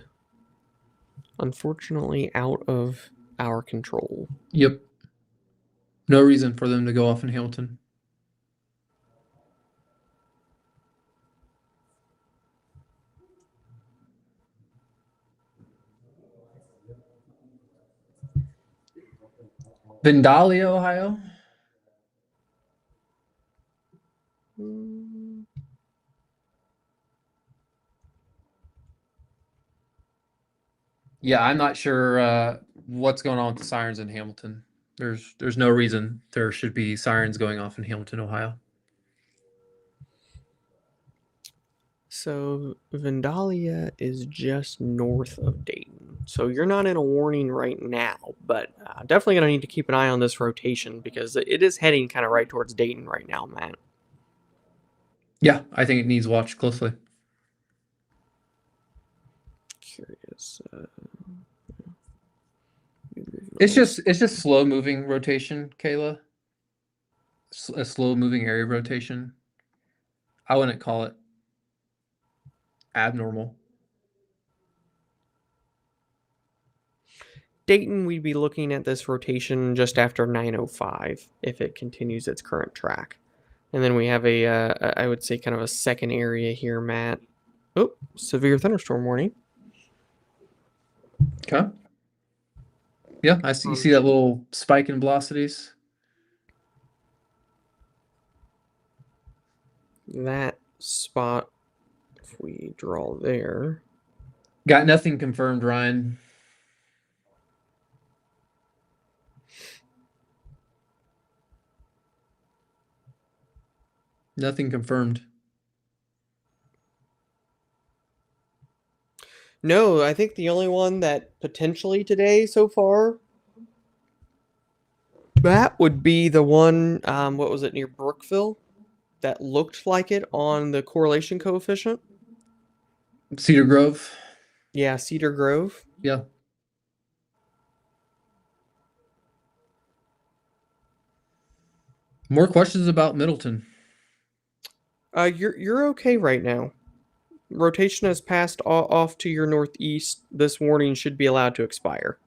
unfortunately out of our control. Yep. No reason for them to go off in Hamilton. Vandalia, Ohio. Mm, Yeah, I'm not sure what's going on with the sirens in Hamilton. There's no reason there should be sirens going off in Hamilton, Ohio. So Vandalia is just north of Dayton. So you're not in a warning right now, but definitely going to need to keep an eye on this rotation because it is heading kind of right towards Dayton right now, Matt. Yeah, I think it needs watched closely. Curious. It's just slow moving rotation, Kayla. A slow moving area rotation. I wouldn't call it abnormal. Dayton, we'd be looking at this rotation just after 9:05 if it continues its current track. And then we have I would say, kind of a second area here, Matt. Oh, severe thunderstorm warning. Okay. Yeah, I see. You see that little spike in velocities? That spot, if we draw there. Got nothing confirmed, Ryan. Nothing confirmed. No, I think the only one that potentially today so far, that would be the one, what was it, near Brookville? That looked like it on the correlation coefficient. Cedar Grove. Yeah, Cedar Grove. Yeah. More questions about Middleton. You're okay right now. Rotation has passed off to your northeast. This warning should be allowed to expire.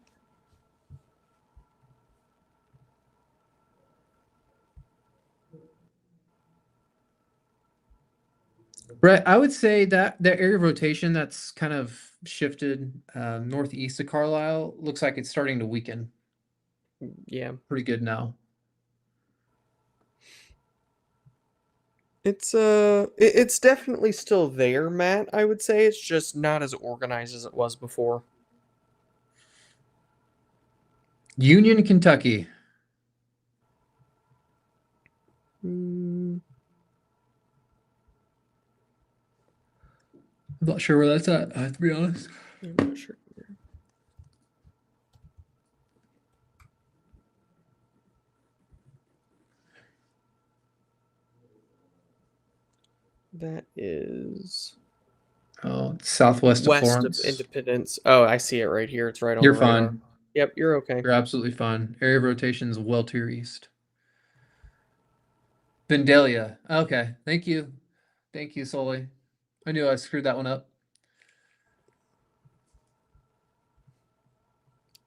Brett, I would say that the area of rotation that's kind of shifted northeast of Carlisle looks like it's starting to weaken Yeah. pretty good now. It's definitely still there, Matt. I would say it's just not as organized as it was before. Union, Kentucky. Mm, I'm not sure where that's at, to be honest. I'm not sure. That is Oh, it's southwest of west of Florence. Independence. Oh, I see it right here. It's right on You're the radar. fine. Yep, you're okay. You're absolutely fine. Area of rotation is well to your east. Vandalia. Okay. Thank you. Thank you, Sully. I knew I screwed that one up.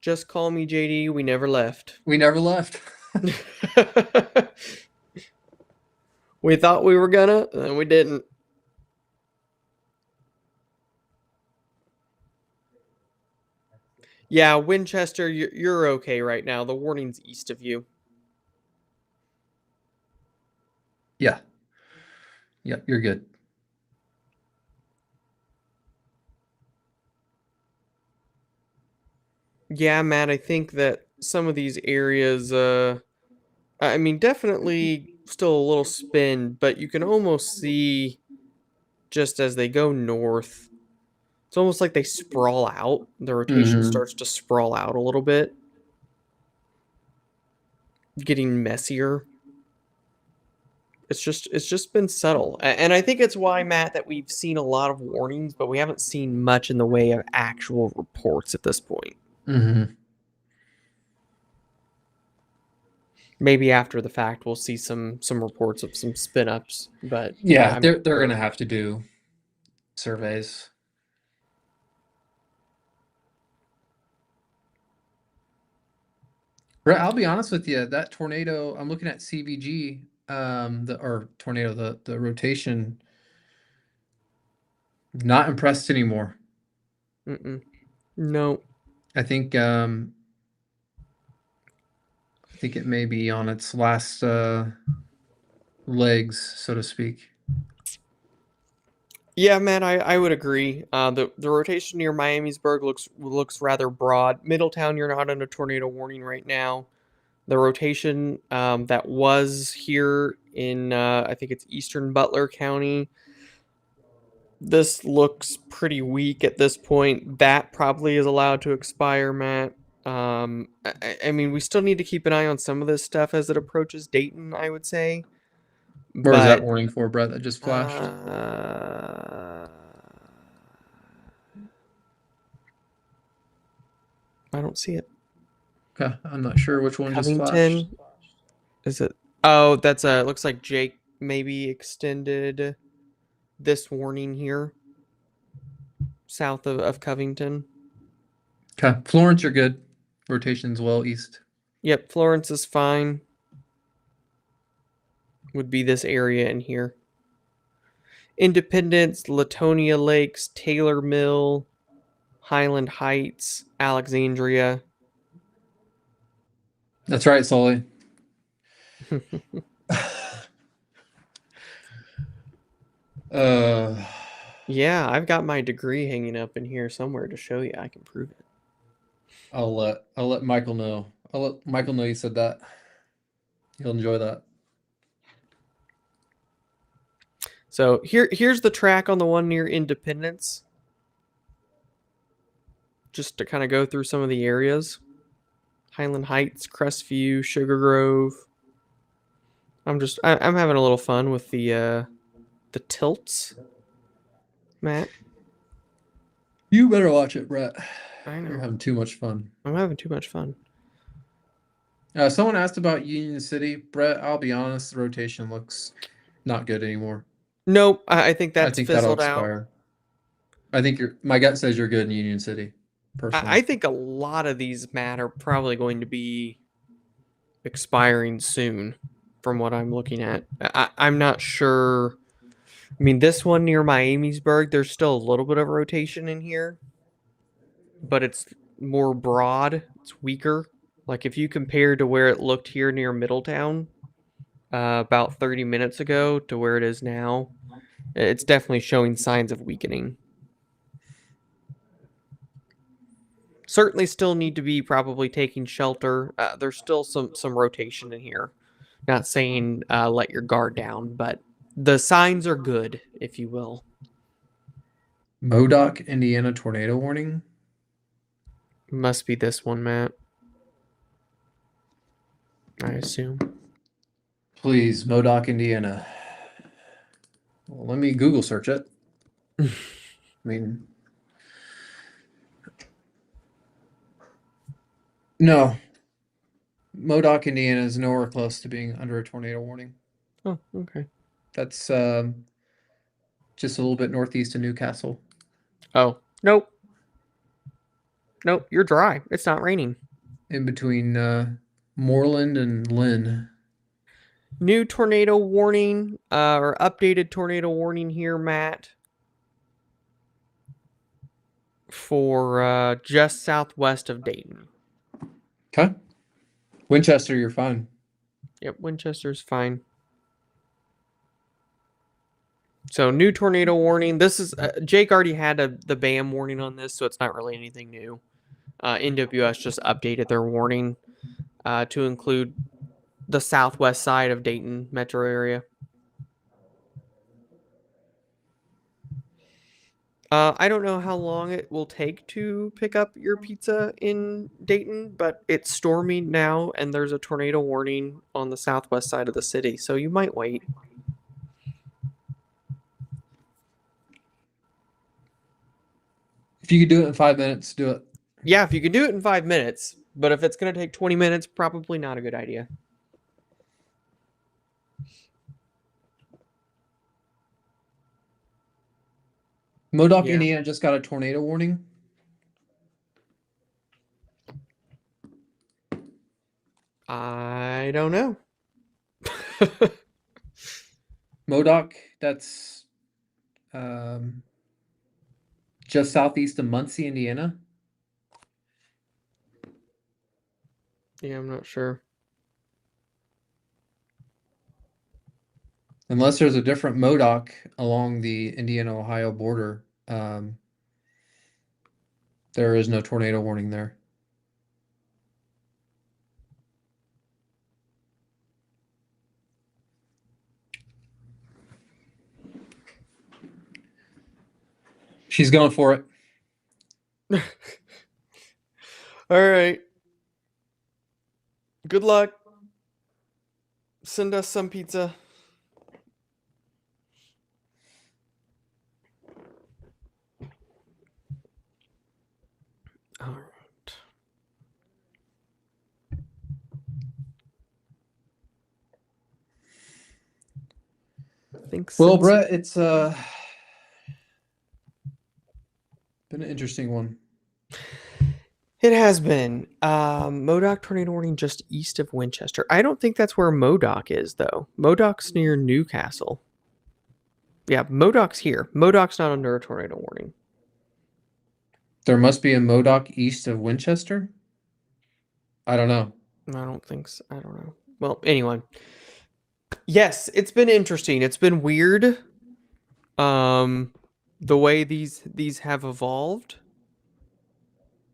Just call me JD. We never left. We never left. We thought we were gonna, and we didn't. Yeah, Winchester, you're okay right now. The warning's east of you. Yeah. Yep, you're good. Yeah, Matt, I think that some of these areas, I mean, definitely still a little spin, but you can almost see just as they go north, it's almost like they sprawl out. The rotation Mm-hmm. starts to sprawl out a little bit, getting messier. It's just been subtle, and I think it's why, Matt, that we've seen a lot of warnings, but we haven't seen much in the way of actual reports at this point. Mm-hmm. Maybe after the fact, we'll see some reports of some spin ups, but Yeah, I'm they're gonna have to do surveys. Brett, I'll be honest with you. That tornado, I'm looking at CVG, or tornado, the rotation, not impressed anymore. no. I think it may be on its last legs, so to speak. Yeah, man, I would agree. The rotation near Miamisburg looks rather broad. Middletown, you're not on a tornado warning right now. The rotation that was here in I think it's Eastern Butler County. This looks pretty weak at this point. That probably is allowed to expire, Matt. I mean, we still need to keep an eye on some of this stuff as it approaches Dayton, I would say. Where was that But warning for, Brett, that just flashed? I don't see it. Okay, I'm not sure which one just flashed. Covington. Is it? Oh, that's it looks like Jake maybe extended this warning here south of Covington. Okay, Florence, you're good. Rotation's well east. Yep, Florence is fine. Would be this area in here. Independence, Latonia Lakes, Taylor Mill, Highland Heights, Alexandria. That's right, Sully. uh, Yeah, I've got my degree hanging up in here somewhere to show you. I can prove it. I'll let Michael know. I'll let Michael know you said that. He'll enjoy that. So here's the track on the one near Independence. Just to kind of go through some of the areas. Highland Heights, Crestview, Sugar Grove. I'm having a little fun with the tilts. Matt, You better watch it, Brett. I know. You're having too much fun. I'm having too much fun. Someone asked about Union City. Brett, I'll be honest, the rotation looks not good anymore. Nope, I think I that's think that'll fizzled out. expire. I think my gut says you're good in Union City, I personally. think a lot of these, Matt, are probably going to be expiring soon, from what I'm looking at. I'm not sure. I mean, this one near Miamisburg, there's still a little bit of rotation in here, but it's more broad. It's weaker. Like if you compare to where it looked here near Middletown about 30 minutes ago to where it is now, it's definitely showing signs of weakening. Certainly still need to be probably taking shelter. There's still some rotation in here. Not saying let your guard down, but the signs are good, if you will. Modoc, Indiana tornado warning. Must be this one, Matt. I assume. Please, Modoc, Indiana. Well, let me Google search it. I mean, no. Modoc, Indiana is nowhere close to being under a tornado warning. Oh, okay. That's just a little bit northeast of Newcastle. Oh, nope. Nope, you're dry. It's not raining. In between Moreland and Lynn. New tornado warning, or updated tornado warning here, Matt, for just southwest of Dayton. Okay. Winchester, you're fine. Yep, Winchester's fine. So new tornado warning. This is Jake already had the BAM warning on this, so it's not really anything new. NWS just updated their warning to include the southwest side of Dayton metro area. I don't know how long it will take to pick up your pizza in Dayton, but it's stormy now, and there's a tornado warning on the southwest side of the city, so you might wait. If you could do it in 5 minutes, do it. Yeah, if you could do it in 5 minutes, but if it's going to take 20 minutes, probably not a good idea. Modoc, Yeah. Indiana just got a tornado warning. I don't know. Modoc, that's um, just southeast of Muncie, Indiana. Yeah, I'm not sure. Unless there's a different Modoc along the Indiana-Ohio border, there is no tornado warning there. She's going for it. All right. Good luck. Send us some pizza. All right. Thanks. Well, Brett, it's been an interesting one. It has been. Modoc tornado warning just east of Winchester. I don't think that's where Modoc is, though. Modoc's near Newcastle. Yeah, Modoc's here. Modoc's not under a tornado warning. There must be a Modoc east of Winchester? I don't know. I don't think so. I don't know. Well, anyway. Yes, it's been interesting. It's been weird. The way these have evolved.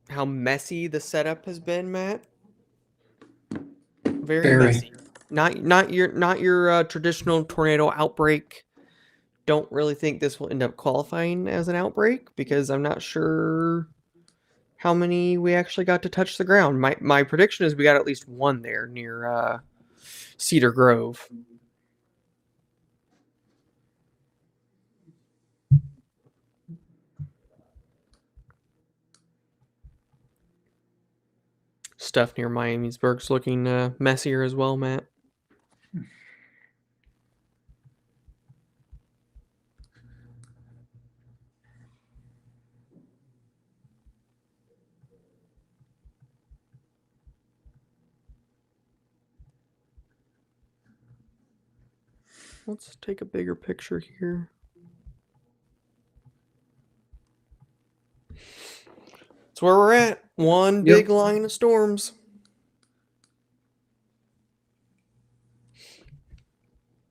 How messy the setup has been, Matt. Very messy. Not your traditional tornado outbreak. Don't really think this will end up qualifying as an outbreak because I'm not sure how many we actually got to touch the ground. My prediction is we got at least one there near Cedar Grove. Stuff near Miamisburg's looking messier as well, Matt. Let's take a bigger picture here. That's where we're at. One big Yep. line of storms.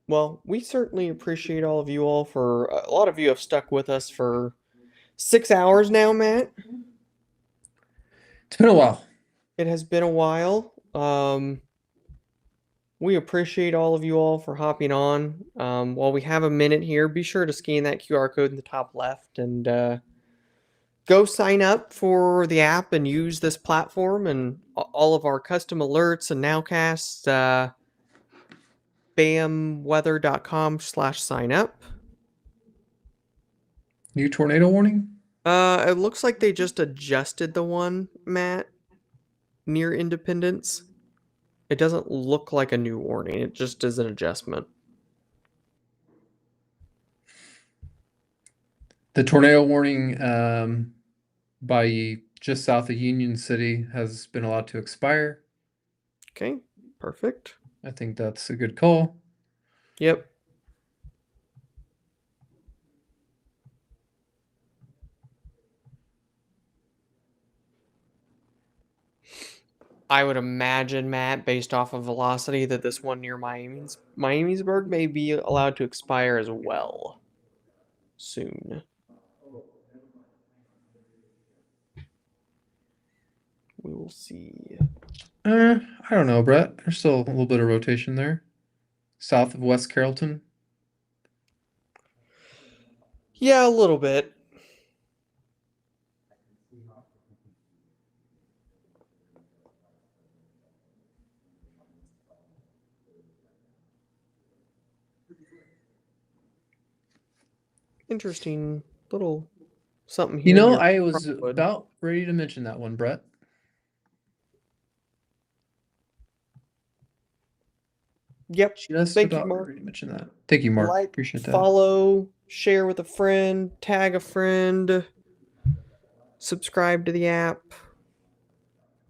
Well, we certainly appreciate all of you all for a lot of you have stuck with us for 6 hours now, Matt. It's been a while. It has been a while. We appreciate all of you all for hopping on. While we have a minute here, be sure to scan that QR code in the top left and go sign up for the app and use this platform and all of our custom alerts and nowcasts. bamweather.com/sign up. New tornado warning? It looks like they just adjusted the one, Matt, near Independence. It doesn't look like a new warning. It just is an adjustment. The tornado warning by just south of Union City has been allowed to expire. Okay, perfect. I think that's a good call. Yep. I would imagine, Matt, based off of velocity, that this one near Miamisburg may be allowed to expire as well soon. We will see. I don't know, Brett. There's still a little bit of rotation there. South of West Carrollton. Yeah, a little bit. Interesting little something You here know, near I was Trotwood. about ready to mention that one, Brett. Yep. Just Thank you, about Mark. ready to mention that. Thank you, Mark. Like, Appreciate that. follow, share with a friend, tag a friend, subscribe to the app.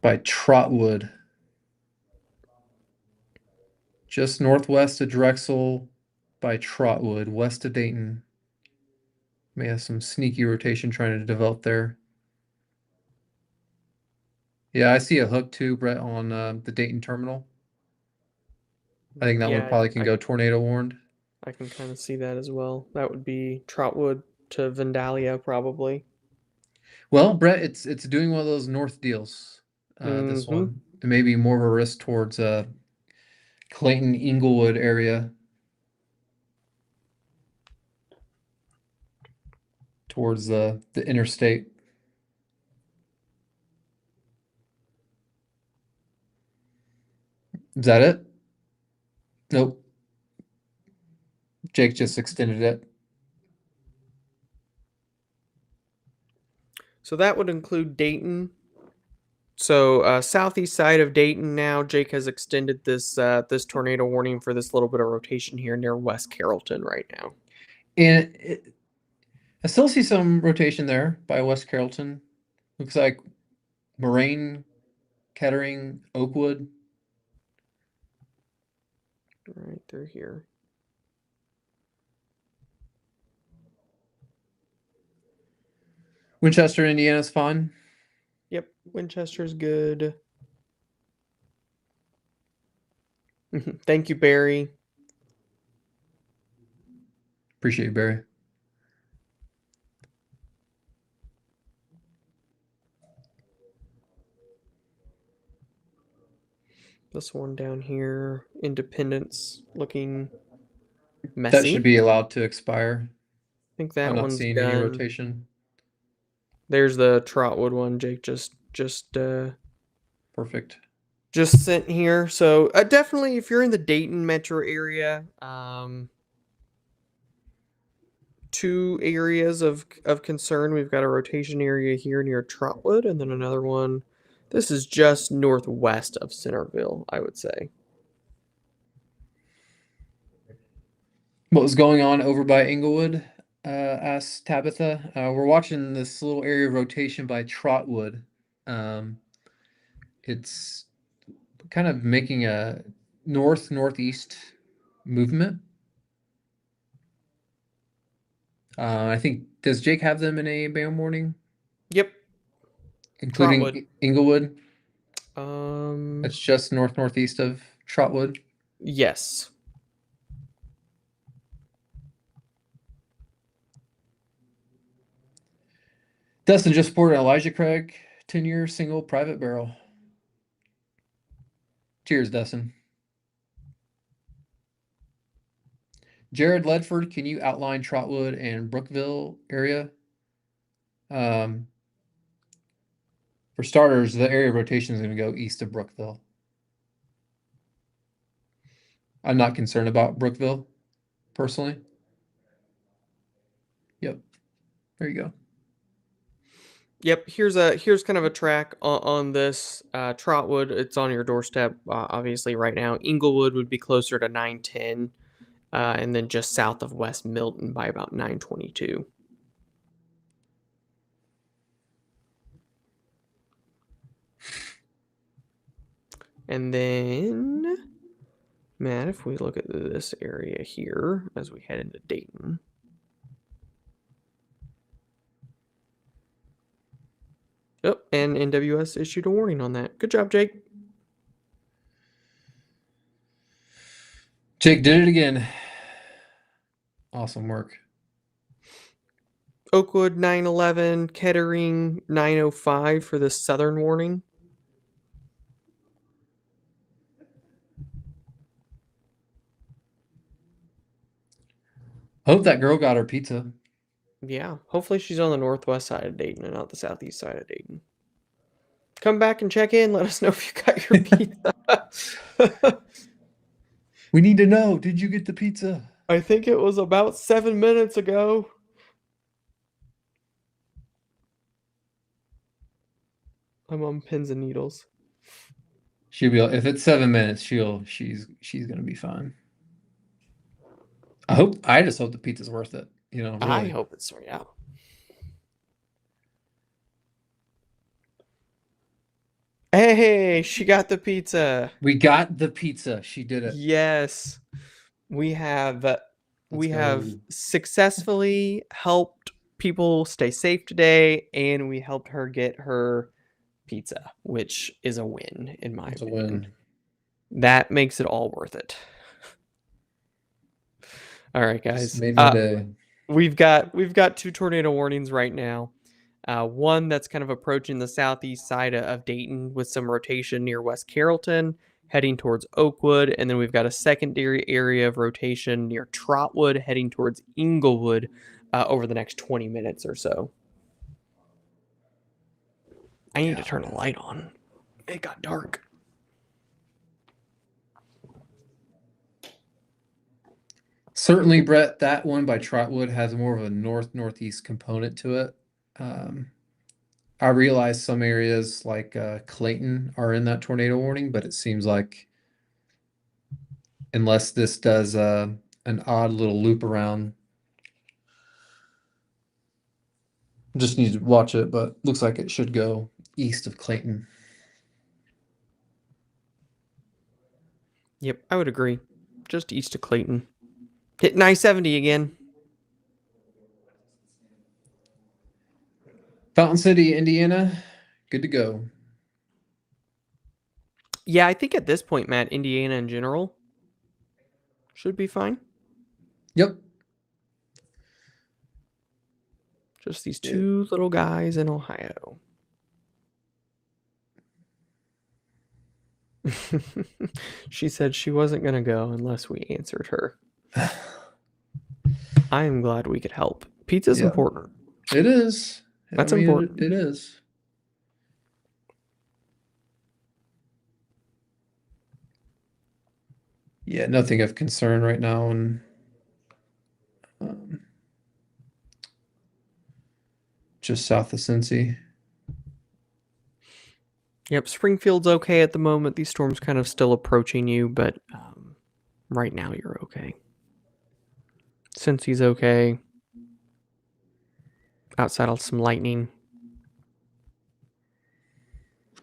By Trotwood. Just northwest of Drexel by Trotwood, west of Dayton. May have some sneaky rotation trying to develop there. Yeah, I see a hook too, Brett, on the Dayton terminal. I think that one Yeah, probably can go tornado warned. I can kind of see that as well. That would be Trotwood to Vandalia, probably. Well, Brett, it's doing one of those north deals. This Mm-hmm. one. It may be more of a risk towards Clayton Inglewood area. Towards the interstate. Is that it? Nope. Jake just extended it. So that would include Dayton. So southeast side of Dayton now, Jake has extended this tornado warning for this little bit of rotation here near West Carrollton right now. And I still see some rotation there by West Carrollton. Looks like Moraine, Kettering, Oakwood. Right through here. Winchester, Indiana's fine. Yep, Winchester's good. Thank you, Barry. Appreciate you, Barry. This one down here, Independence, looking That messy. should be allowed to expire. I think that I'm not one's seeing done. any rotation. There's the Trotwood one. Jake just Perfect. just sent here. So definitely, if you're in the Dayton metro area, two areas of concern. We've got a rotation area here near Trotwood, and then another one. This is just northwest of Centerville, I would say. What was going on over by Inglewood? Asked Tabitha. We're watching this little area of rotation by Trotwood. It's kind of making a northeast movement. I think, does Jake have them in a bam warning, Yep, Trotwood. including Inglewood? Um, That's just northeast of Trotwood. yes. Dustin just supported Elijah Craig, 10-year single private barrel. Cheers, Dustin. Jared Ledford, can you outline Trotwood and Brookville area? Um, for starters, the area rotation is going to go east of Brookville. I'm not concerned about Brookville, personally. Yep, there you go. Yep, here's kind of a track on this Trotwood. It's on your doorstep, obviously right now. Inglewood would be closer to 910, and then just south of West Milton by about 922. And then, Matt, if we look at this area here as we head into Dayton. Oh, and NWS issued a warning on that. Good job, Jake. Jake did it again. Awesome work. Oakwood 911, Kettering 905 for the southern warning. Hope that girl got her pizza. Yeah, hopefully she's on the northwest side of Dayton and not the southeast side of Dayton. Come back and check in. Let us know if you got your pizza. We need to know. Did you get the pizza? I think it was about 7 minutes ago. I'm on pins and needles. She'll be. If it's 7 minutes, she's gonna be fine. I just hope the pizza's worth it. Really. I hope it's yeah. Hey, she got the pizza. We got the pizza. She did it. Yes. We have go. successfully helped people stay safe today, and we helped her get her pizza, which is a win in my opinion. That makes it all worth it. All right, guys. Made my day. We've got two tornado warnings right now. One that's kind of approaching the southeast side of Dayton with some rotation near West Carrollton, heading towards Oakwood, and then we've got a secondary area of rotation near Trotwood, heading towards Inglewood over the next 20 minutes or so. I need to turn a light on. It got dark. Certainly, Brett, that one by Trotwood has more of a northeast component to it. I realize some areas like Clayton are in that tornado warning, but it seems like unless this does an odd little loop around, just need to watch it, but looks like it should go east of Clayton. Yep, I would agree. Just east of Clayton. Hitting I-70 again. Fountain City, Indiana, good to go. Yeah, I think at this point, Matt, Indiana in general should be fine. Yep. Just these two little guys in Ohio. She said she wasn't going to go unless we answered her. I am glad we could help. Pizza's important. It is. That's important. It is. Yeah, nothing of concern right now, and just south of Cincy. Yep, Springfield's okay at the moment. These storms kind of still approaching you, but right now you're okay. Cincy's okay. Outside of some lightning.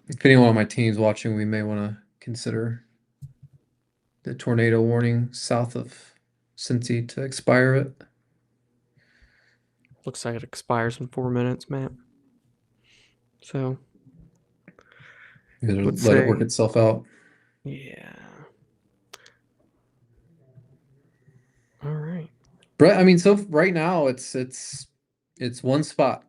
If anyone on my team's watching, we may want to consider the tornado warning south of Cincy to expire it. Looks like it expires in 4 minutes, Matt. So let's Let it work say, itself out. yeah. All right. Brett, I mean, so right now it's one spot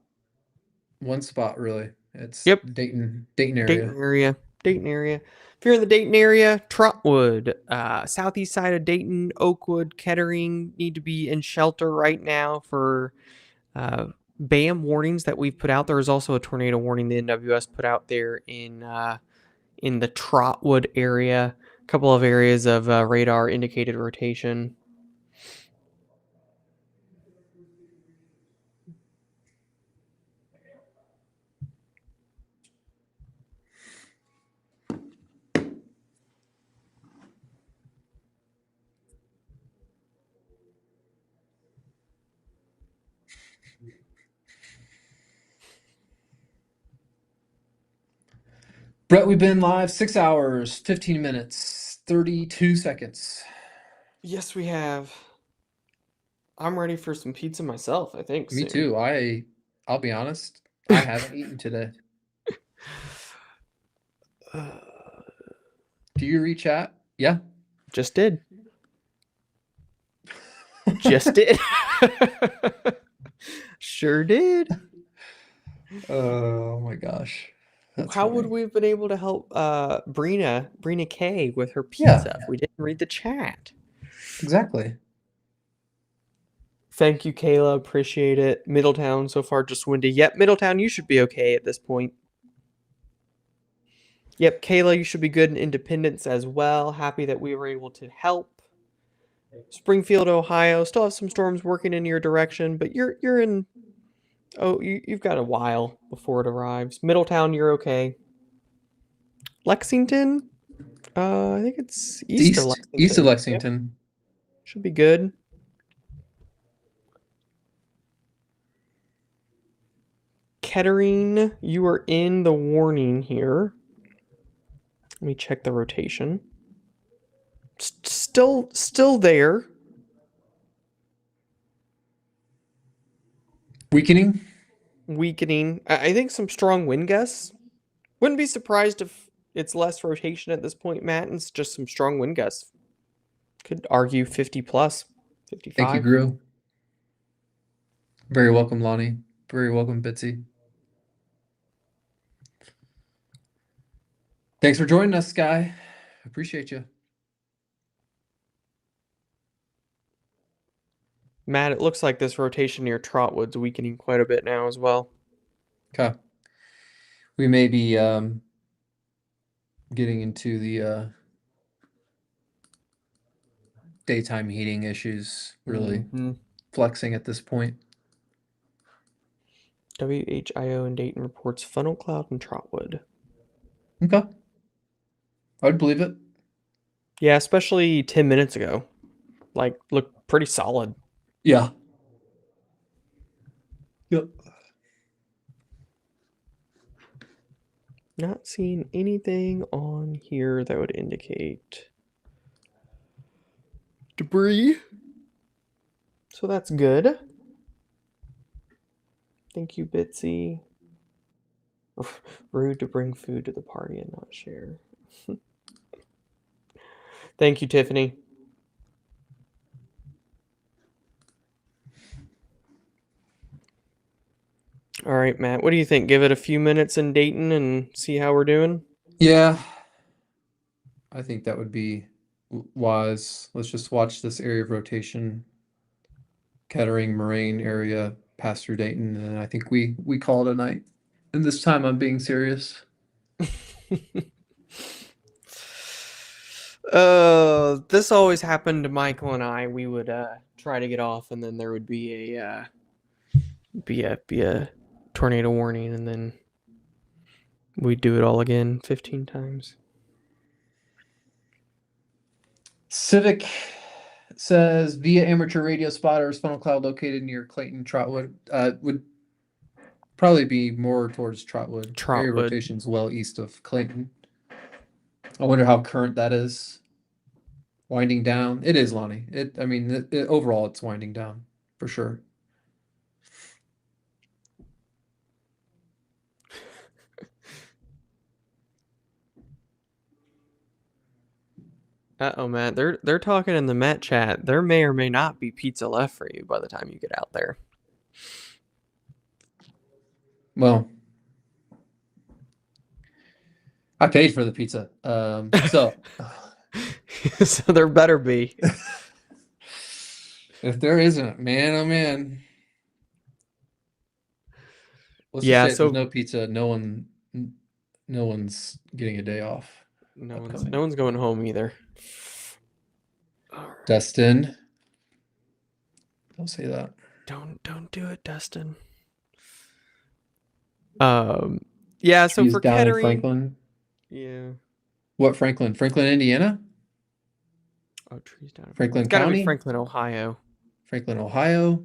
really. It's Yep. Dayton Dayton area. area. Dayton area. If you're in the Dayton area, Trotwood, southeast side of Dayton, Oakwood, Kettering need to be in shelter right now for BAM warnings that we've put out. There is also a tornado warning the NWS put out there in the Trotwood area. A couple of areas of radar indicated rotation. Brett, we've been live 6 hours, 15 minutes, 32 seconds. Yes, we have. I'm ready for some pizza myself, I think, Me soon. too. I'll be honest, I haven't eaten today. Do you reach chat? Yeah. Just did. Just did. Sure did. Oh my gosh. That's How would funny. we have been able to help Brina K with her Yeah, pizza if we didn't read the chat? exactly. Thank you, Kayla. Appreciate it. Middletown so far just windy. Yep, Middletown, you should be okay at this point. Yep, Kayla, you should be good in Independence as well. Happy that we were able to help. Springfield, Ohio, still have some storms working in your direction, but you're in. Oh, you've got a while before it arrives. Middletown, you're okay. Lexington, I think it's It's east of east of Lexington. Yep, Lexington. should be good. Kettering, you are in the warning here. Let me check the rotation. Still there. Weakening. Weakening. I think some strong wind gusts. Wouldn't be surprised if it's less rotation at this point, Matt, and it's just some strong wind gusts. Could argue 50 plus, Thank you, 55. Gru. Very welcome, Lonnie. Very welcome, Bitsy. Thanks for joining us, Sky. Appreciate you. Matt, it looks like this rotation near Trotwood's weakening quite a bit now as well. Okay. We may be getting into the daytime heating issues really flexing at this point. WHIO in Dayton reports funnel cloud and Trotwood. Okay. I'd believe it. Yeah, especially 10 minutes ago. Like, looked pretty solid. Yeah. Yep. Not seeing anything on here that would indicate debris. So that's good. Thank you, Bitsy. Rude to bring food to the party and not share. Thank you, Tiffany. All right, Matt. What do you think? Give it a few minutes in Dayton and see how we're doing? Yeah. I think that would be wise. Let's just watch this area of rotation. Kettering, Moraine area, pass through Dayton, and I think we call it a night. And this time I'm being serious. This always happened to Michael and I. We would try to get off, and then there would be a tornado warning, and then we'd do it all again 15 times. Civic says via amateur radio spotters, funnel cloud located near Clayton Trotwood. Would probably be more towards Trotwood. Area Trotwood. rotation's well east of Clayton. I wonder how current that is. Winding down. It is, Lonnie. I mean, overall, it's winding down for sure. Uh-oh, Matt. They're talking in the Matt chat. There may or may not be pizza left for you by the time you get out there. Well, I paid for the pizza. So So there better be. if there isn't, man, oh man. Let's just Yeah, say if there's so no pizza, no one's getting a day off no upcoming. one's going home either. All right. Dustin, don't say that. Don't do it, Dustin. Um yeah, so Trees for down in Kettering, Franklin. yeah. What Franklin? Franklin, Indiana? Oh, trees down in Franklin. Franklin It's got to be County? Franklin, Ohio. Franklin, Ohio?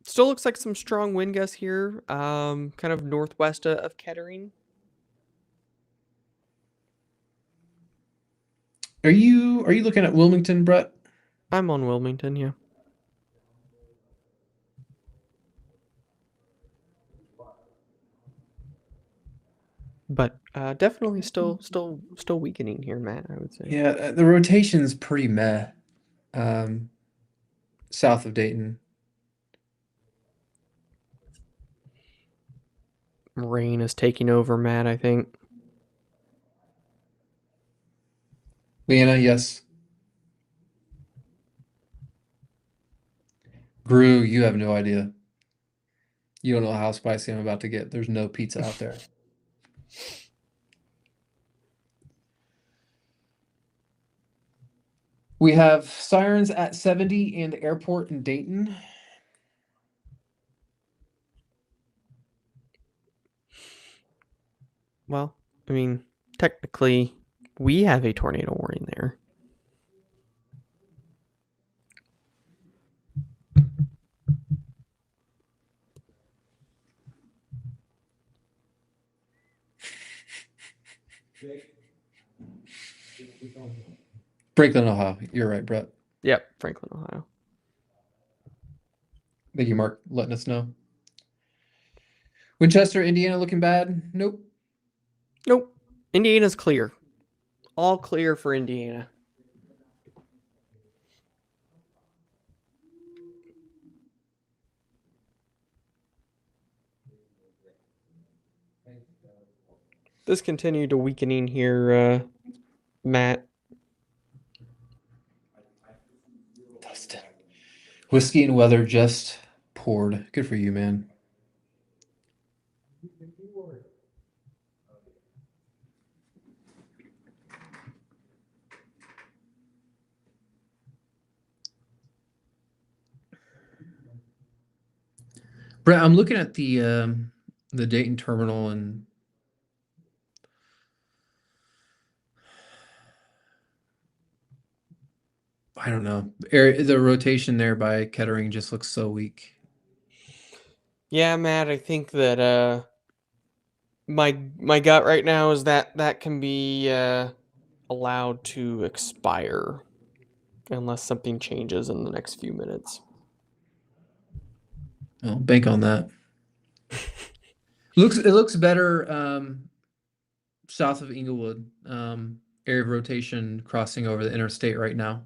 Still looks like some strong wind gusts here, kind of northwest of Kettering. Are you looking at Wilmington, Brett? I'm on Wilmington, yeah. But definitely still weakening here, Matt, I would say. Yeah, the rotation's pretty meh. Um, South of Dayton. Rain is taking over, Matt, I think. Leanna, yes. Gru, you have no idea. You don't know how spicy I'm about to get. There's no pizza out there. We have sirens at 70 and airport in Dayton. Well, I mean, technically, we have a tornado warning there. Franklin, Ohio. You're right, Brett. Yep, Franklin, Ohio. Thank you, Mark, letting us know. Winchester, Indiana, looking bad. Nope. Nope. Indiana's clear. All clear for Indiana. This continued to weakening here, Matt. Dustin. Whiskey and weather just poured. Good for you, man. Brett, I'm looking at the Dayton terminal and I don't know. The rotation there by Kettering just looks so weak. Yeah, Matt, I think that my gut right now is that that can be allowed to expire unless something changes in the next few minutes. I'll bank on that. It looks better south of Inglewood. Area of rotation crossing over the interstate right now.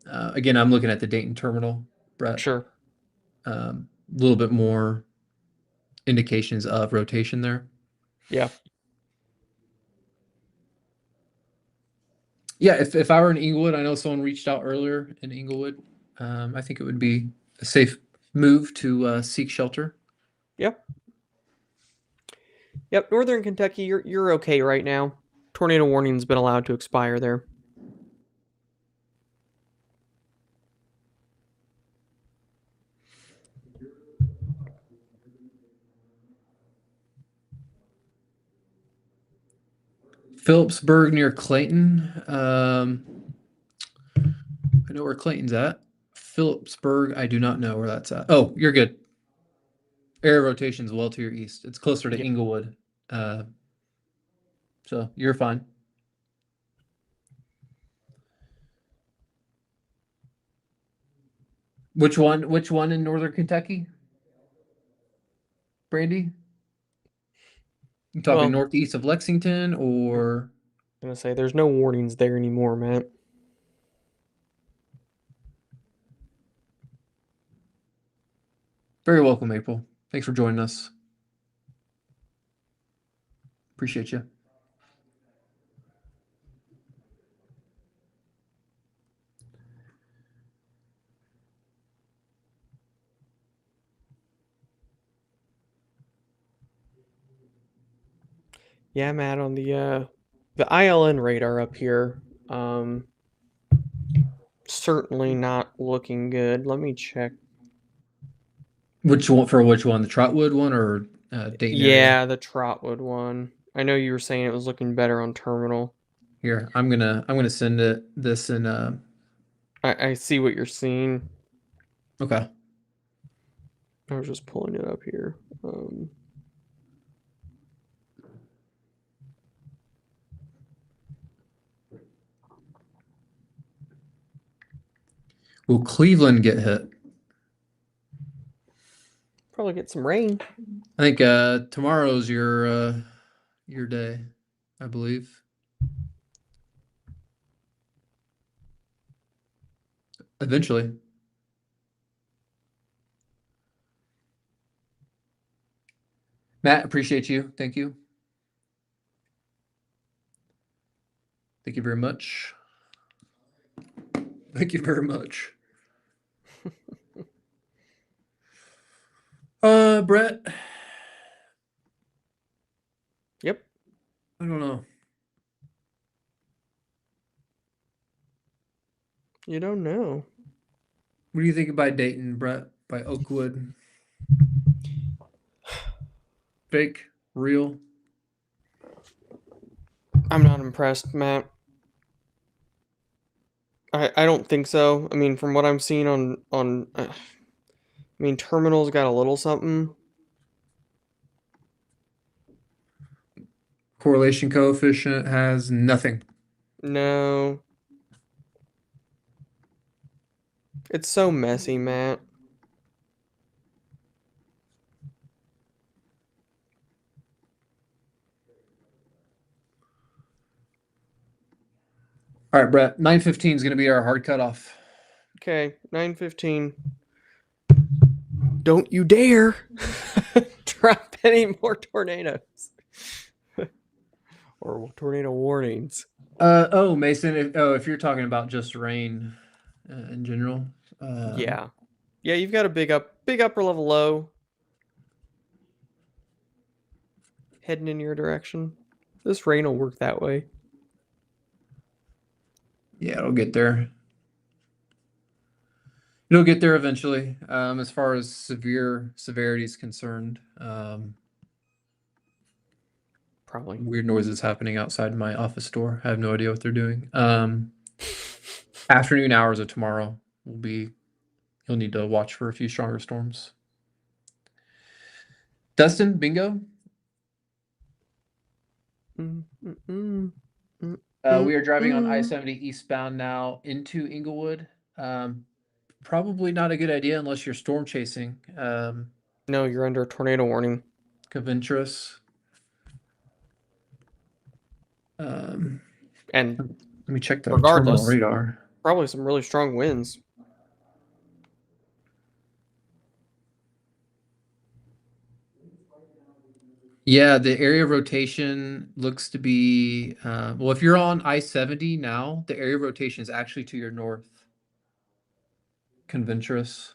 Again, I'm looking at the Dayton terminal, Brett. Sure. A little bit more indications of rotation there. Yeah. Yeah, if I were in Inglewood, I know someone reached out earlier in Inglewood. I think it would be a safe move to seek shelter. Yep. Yep. Northern Kentucky, you're okay right now. Tornado warning's been allowed to expire there. Phillipsburg near Clayton. I know where Clayton's at. Phillipsburg, I do not know where that's at. Oh, you're good. Area rotation's well to your east. It's closer to Yep. Inglewood. So you're fine. Which one? Which one in Northern Kentucky, Brandy? You talking Well, northeast of Lexington or? I'm gonna say there's no warnings there anymore, Matt. Very welcome, April. Thanks for joining us. Appreciate you. Yeah, Matt, on the ILN radar up here, um, certainly not looking good. Let me check. Which one for which one? The Trotwood one or Dayton area? Yeah, the Trotwood one. I know you were saying it was looking better on terminal. Here, I'm gonna send it this in I see what you're seeing. okay. I was just pulling it up here. Will Cleveland get hit? Probably get some rain. I think tomorrow's your day, I believe. Eventually. Matt, appreciate you. Thank you. Thank you very much. Thank you very much. Brett, Yep. I don't know. You don't know. What do you think about Dayton, Brett? By Oakwood? Fake? Real? I'm not impressed, Matt. I don't think so. I mean, from what I'm seeing I mean, terminal's got a little something. Correlation coefficient has nothing. No, it's so messy, Matt. All right, Brett. 9:15 is going to be our hard cutoff. Okay, 9:15. Don't you dare drop any more tornadoes or tornado warnings. Oh, Mason. If you're talking about just rain in general, Yeah. Yeah, you've got a big upper level low heading in your direction. This rain will work that way. yeah, it'll get there. It'll get there eventually. As far as severity is concerned, Probably. weird noises happening outside my office door. I have no idea what they're doing. Afternoon hours of tomorrow will be. You'll need to watch for a few stronger storms. Dustin, bingo. Mm, mm, mm, We are driving on mm. I-70 eastbound now into Inglewood. Probably not a good idea unless you're storm chasing. No, you're under a tornado warning. Coventris. Um, And let me check the terminal regardless, radar. probably some really strong winds. Yeah, the area of rotation looks to be well, if you're on I-70 now, the area of rotation is actually to your north. Coventris.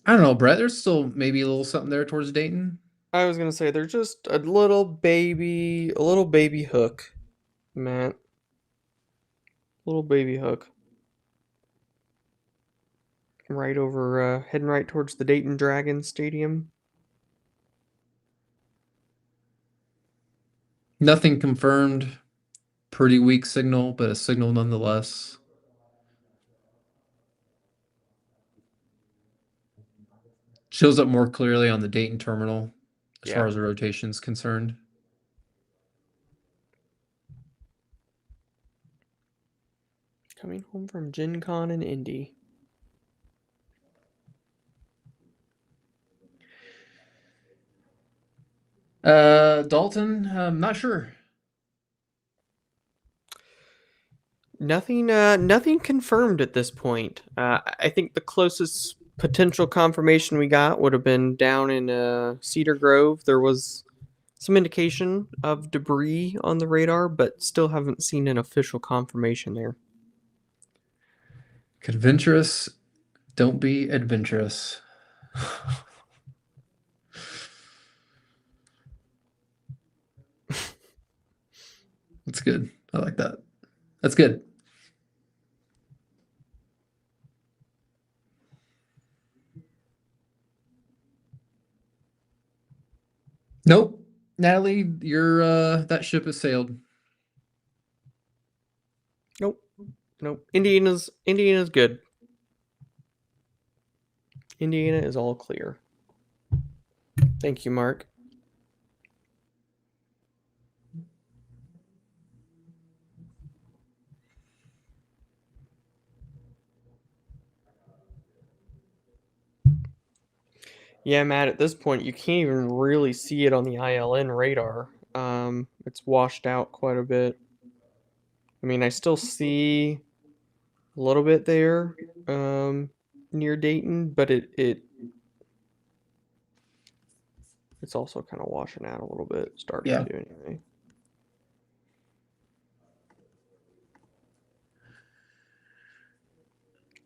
I don't know, Brett. There's still maybe a little something there towards Dayton. I was gonna say there's just a little baby hook, Matt. Little baby hook. Right over, heading right towards the Dayton Dragons Stadium. Nothing confirmed. Pretty weak signal, but a signal nonetheless. Shows up more clearly on the Dayton terminal as far Yeah. as the rotation is concerned. coming home from Gen Con in Indy. Dalton, I'm not sure. Nothing confirmed at this point. I think the closest potential confirmation we got would have been down in Cedar Grove. There was some indication of debris on the radar, but still haven't seen an official confirmation there. Adventurous, don't be adventurous. That's good. I like that. That's good. Nope. Natalie, your that ship has sailed. Nope. Indiana's good. Indiana is all clear. Thank you, Mark. Yeah, Matt, at this point, you can't even really see it on the ILN radar. It's washed out quite a bit. I mean, I still see a little bit there, near Dayton, but it's also kind of washing out a little bit, starting Yeah. to anyway.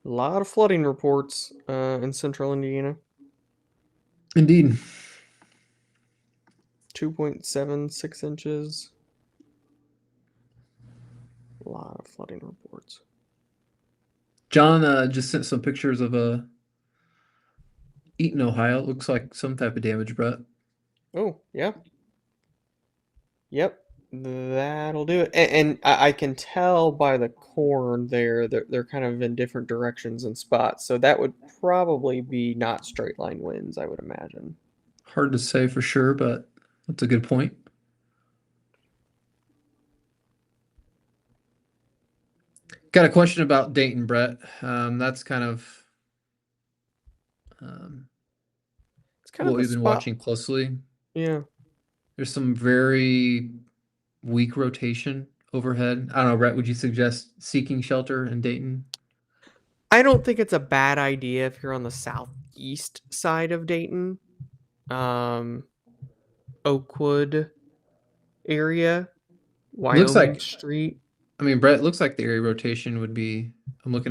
A lot of flooding reports in central Indiana. Indeed. 2.76 inches. A lot of flooding reports. John just sent some pictures of Eaton, Ohio. It looks like some type of damage, Brett. Oh, yeah. Yep. That'll do it. And I can tell by the corn there that they're kind of in different directions and spots. So that would probably be not straight line winds, I would imagine. Hard to say for sure, but that's a good point. Got a question about Dayton, Brett. That's kind of It's kind what of the we've been spot. watching closely. Yeah. There's some very weak rotation overhead. I don't know, Brett, would you suggest seeking shelter in Dayton? I don't think it's a bad idea if you're on the southeast side of Dayton. Um, Oakwood area, Looks Wyoming like, Street. I mean, Brett, looks like the area rotation would be, I'm look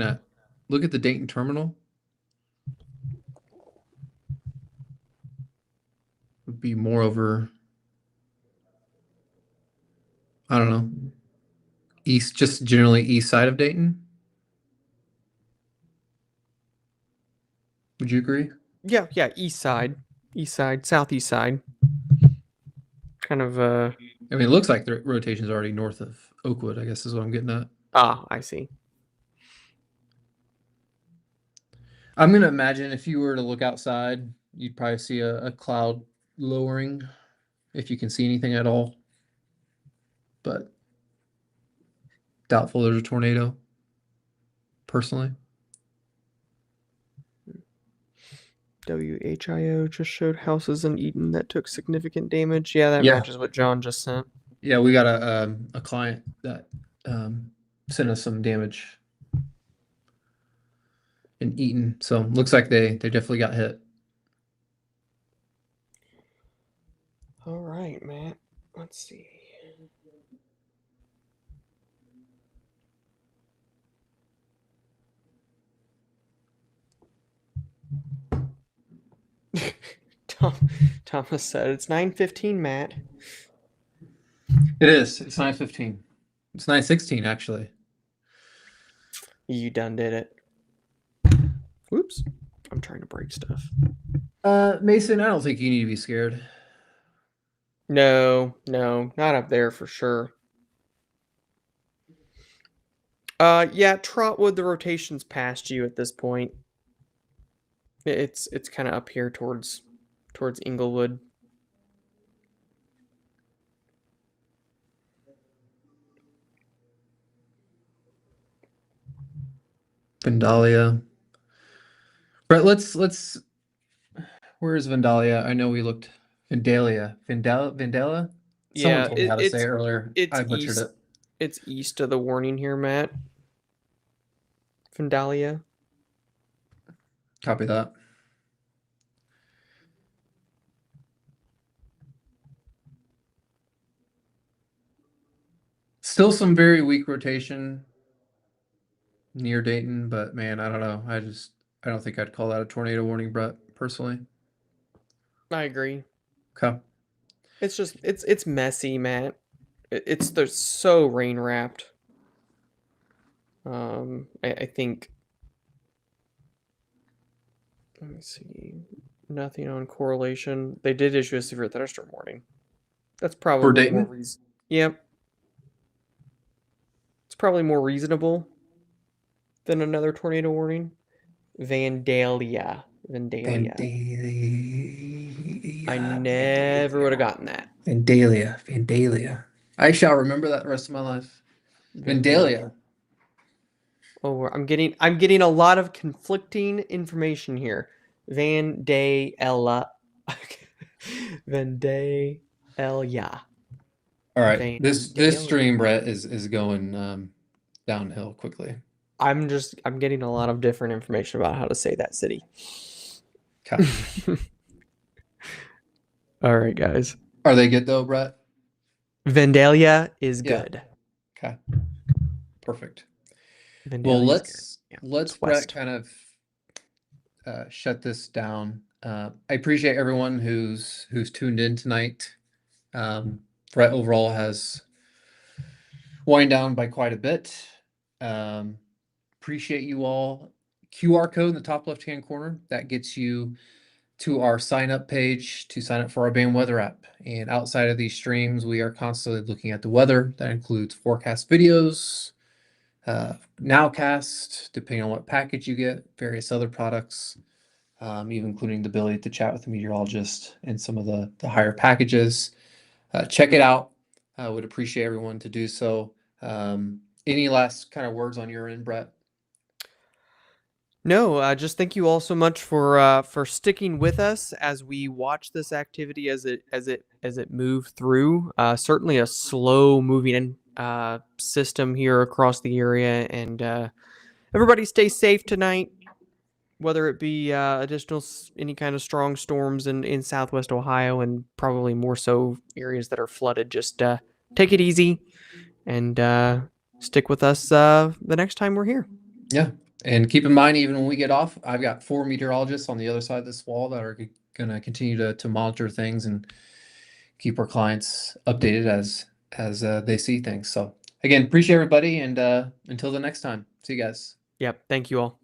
at the Dayton terminal. Would be more over, I don't know, east, just generally east side of Dayton. Would you agree? Yeah, east side, southeast side. Kind of I mean, it looks like the rotation is already north of Oakwood, I guess is what I'm getting at. I see. I'm gonna imagine if you were to look outside, you'd probably see a cloud lowering if you can see anything at all. But doubtful there's a tornado, personally. WHIO just showed houses in Eaton that took significant damage. Yeah, that Yeah. matches what John just sent. Yeah, we got a client that sent us some damage in Eaton. So looks like they definitely got hit. All right, Matt. Let's see. Thomas said it's 9:15, Matt. It is. It's 9:15. It's 9:16 actually. You done did it. Whoops. I'm trying to break stuff. Mason, I don't think you need to be scared. No, not up there for sure. Yeah, Trotwood, the rotation's past you at this point. It's kind of up here towards Inglewood. Vandalia. Brett, let's. Where is Vandalia? I know we looked. Vandalia. Someone Yeah, told me how to say it earlier. it's I butchered east. it. It's east of the warning here, Matt. Vandalia. Copy that. Still some very weak rotation near Dayton, but man, I don't know. I don't think I'd call that a tornado warning, Brett, personally. I agree. Okay. It's just it's messy, Matt. It's they're so rain wrapped. I think. Let me see. Nothing on correlation. They did issue a severe thunderstorm warning. That's For probably more Dayton? reason. Yep, it's probably more reasonable than another tornado warning. Vandalia. Vandalia. I Vandalia. never would have Vandalia. gotten that. Vandalia. Vandalia. I shall remember that the rest of my life. Vandalia. Vandalia. Oh, I'm getting a lot of conflicting information here. Vandalia. Vandalia. All right. This stream, Vandalia. Brett, is going downhill quickly. I'm getting a lot of different information about how to say that city. Okay. All right, guys. Are they good though, Brett? Vandalia is Yeah. good. Okay. Perfect. Well, Vandalia is good. Yeah, let's it's Brett west. kind of shut this down. I appreciate everyone who's tuned in tonight. Brett overall has wind down by quite a bit. Um, appreciate you all. QR code in the top left hand corner that gets you to our sign up page to sign up for our band weather app. And outside of these streams, we are constantly looking at the weather. That includes forecast videos, nowcast, depending on what package you get, various other products, even including the ability to chat with the meteorologist and some of the higher packages. Check it out. I would appreciate everyone to do so. Any last kind of words on your end, Brett? No, just thank you all so much for sticking with us as we watch this activity as it moved through. Certainly a slow moving system here across the area, and everybody stay safe tonight. Whether it be additional any kind of strong storms in Southwest Ohio, and probably more so areas that are flooded, just take it easy and stick with us the next time we're here. Yeah. And keep in mind, even when we get off, I've got 4 meteorologists on the other side of this wall that are going to continue to monitor things and keep our clients updated as they see things. So again, appreciate everybody, and until the next time, see you guys. Yep. Thank you all.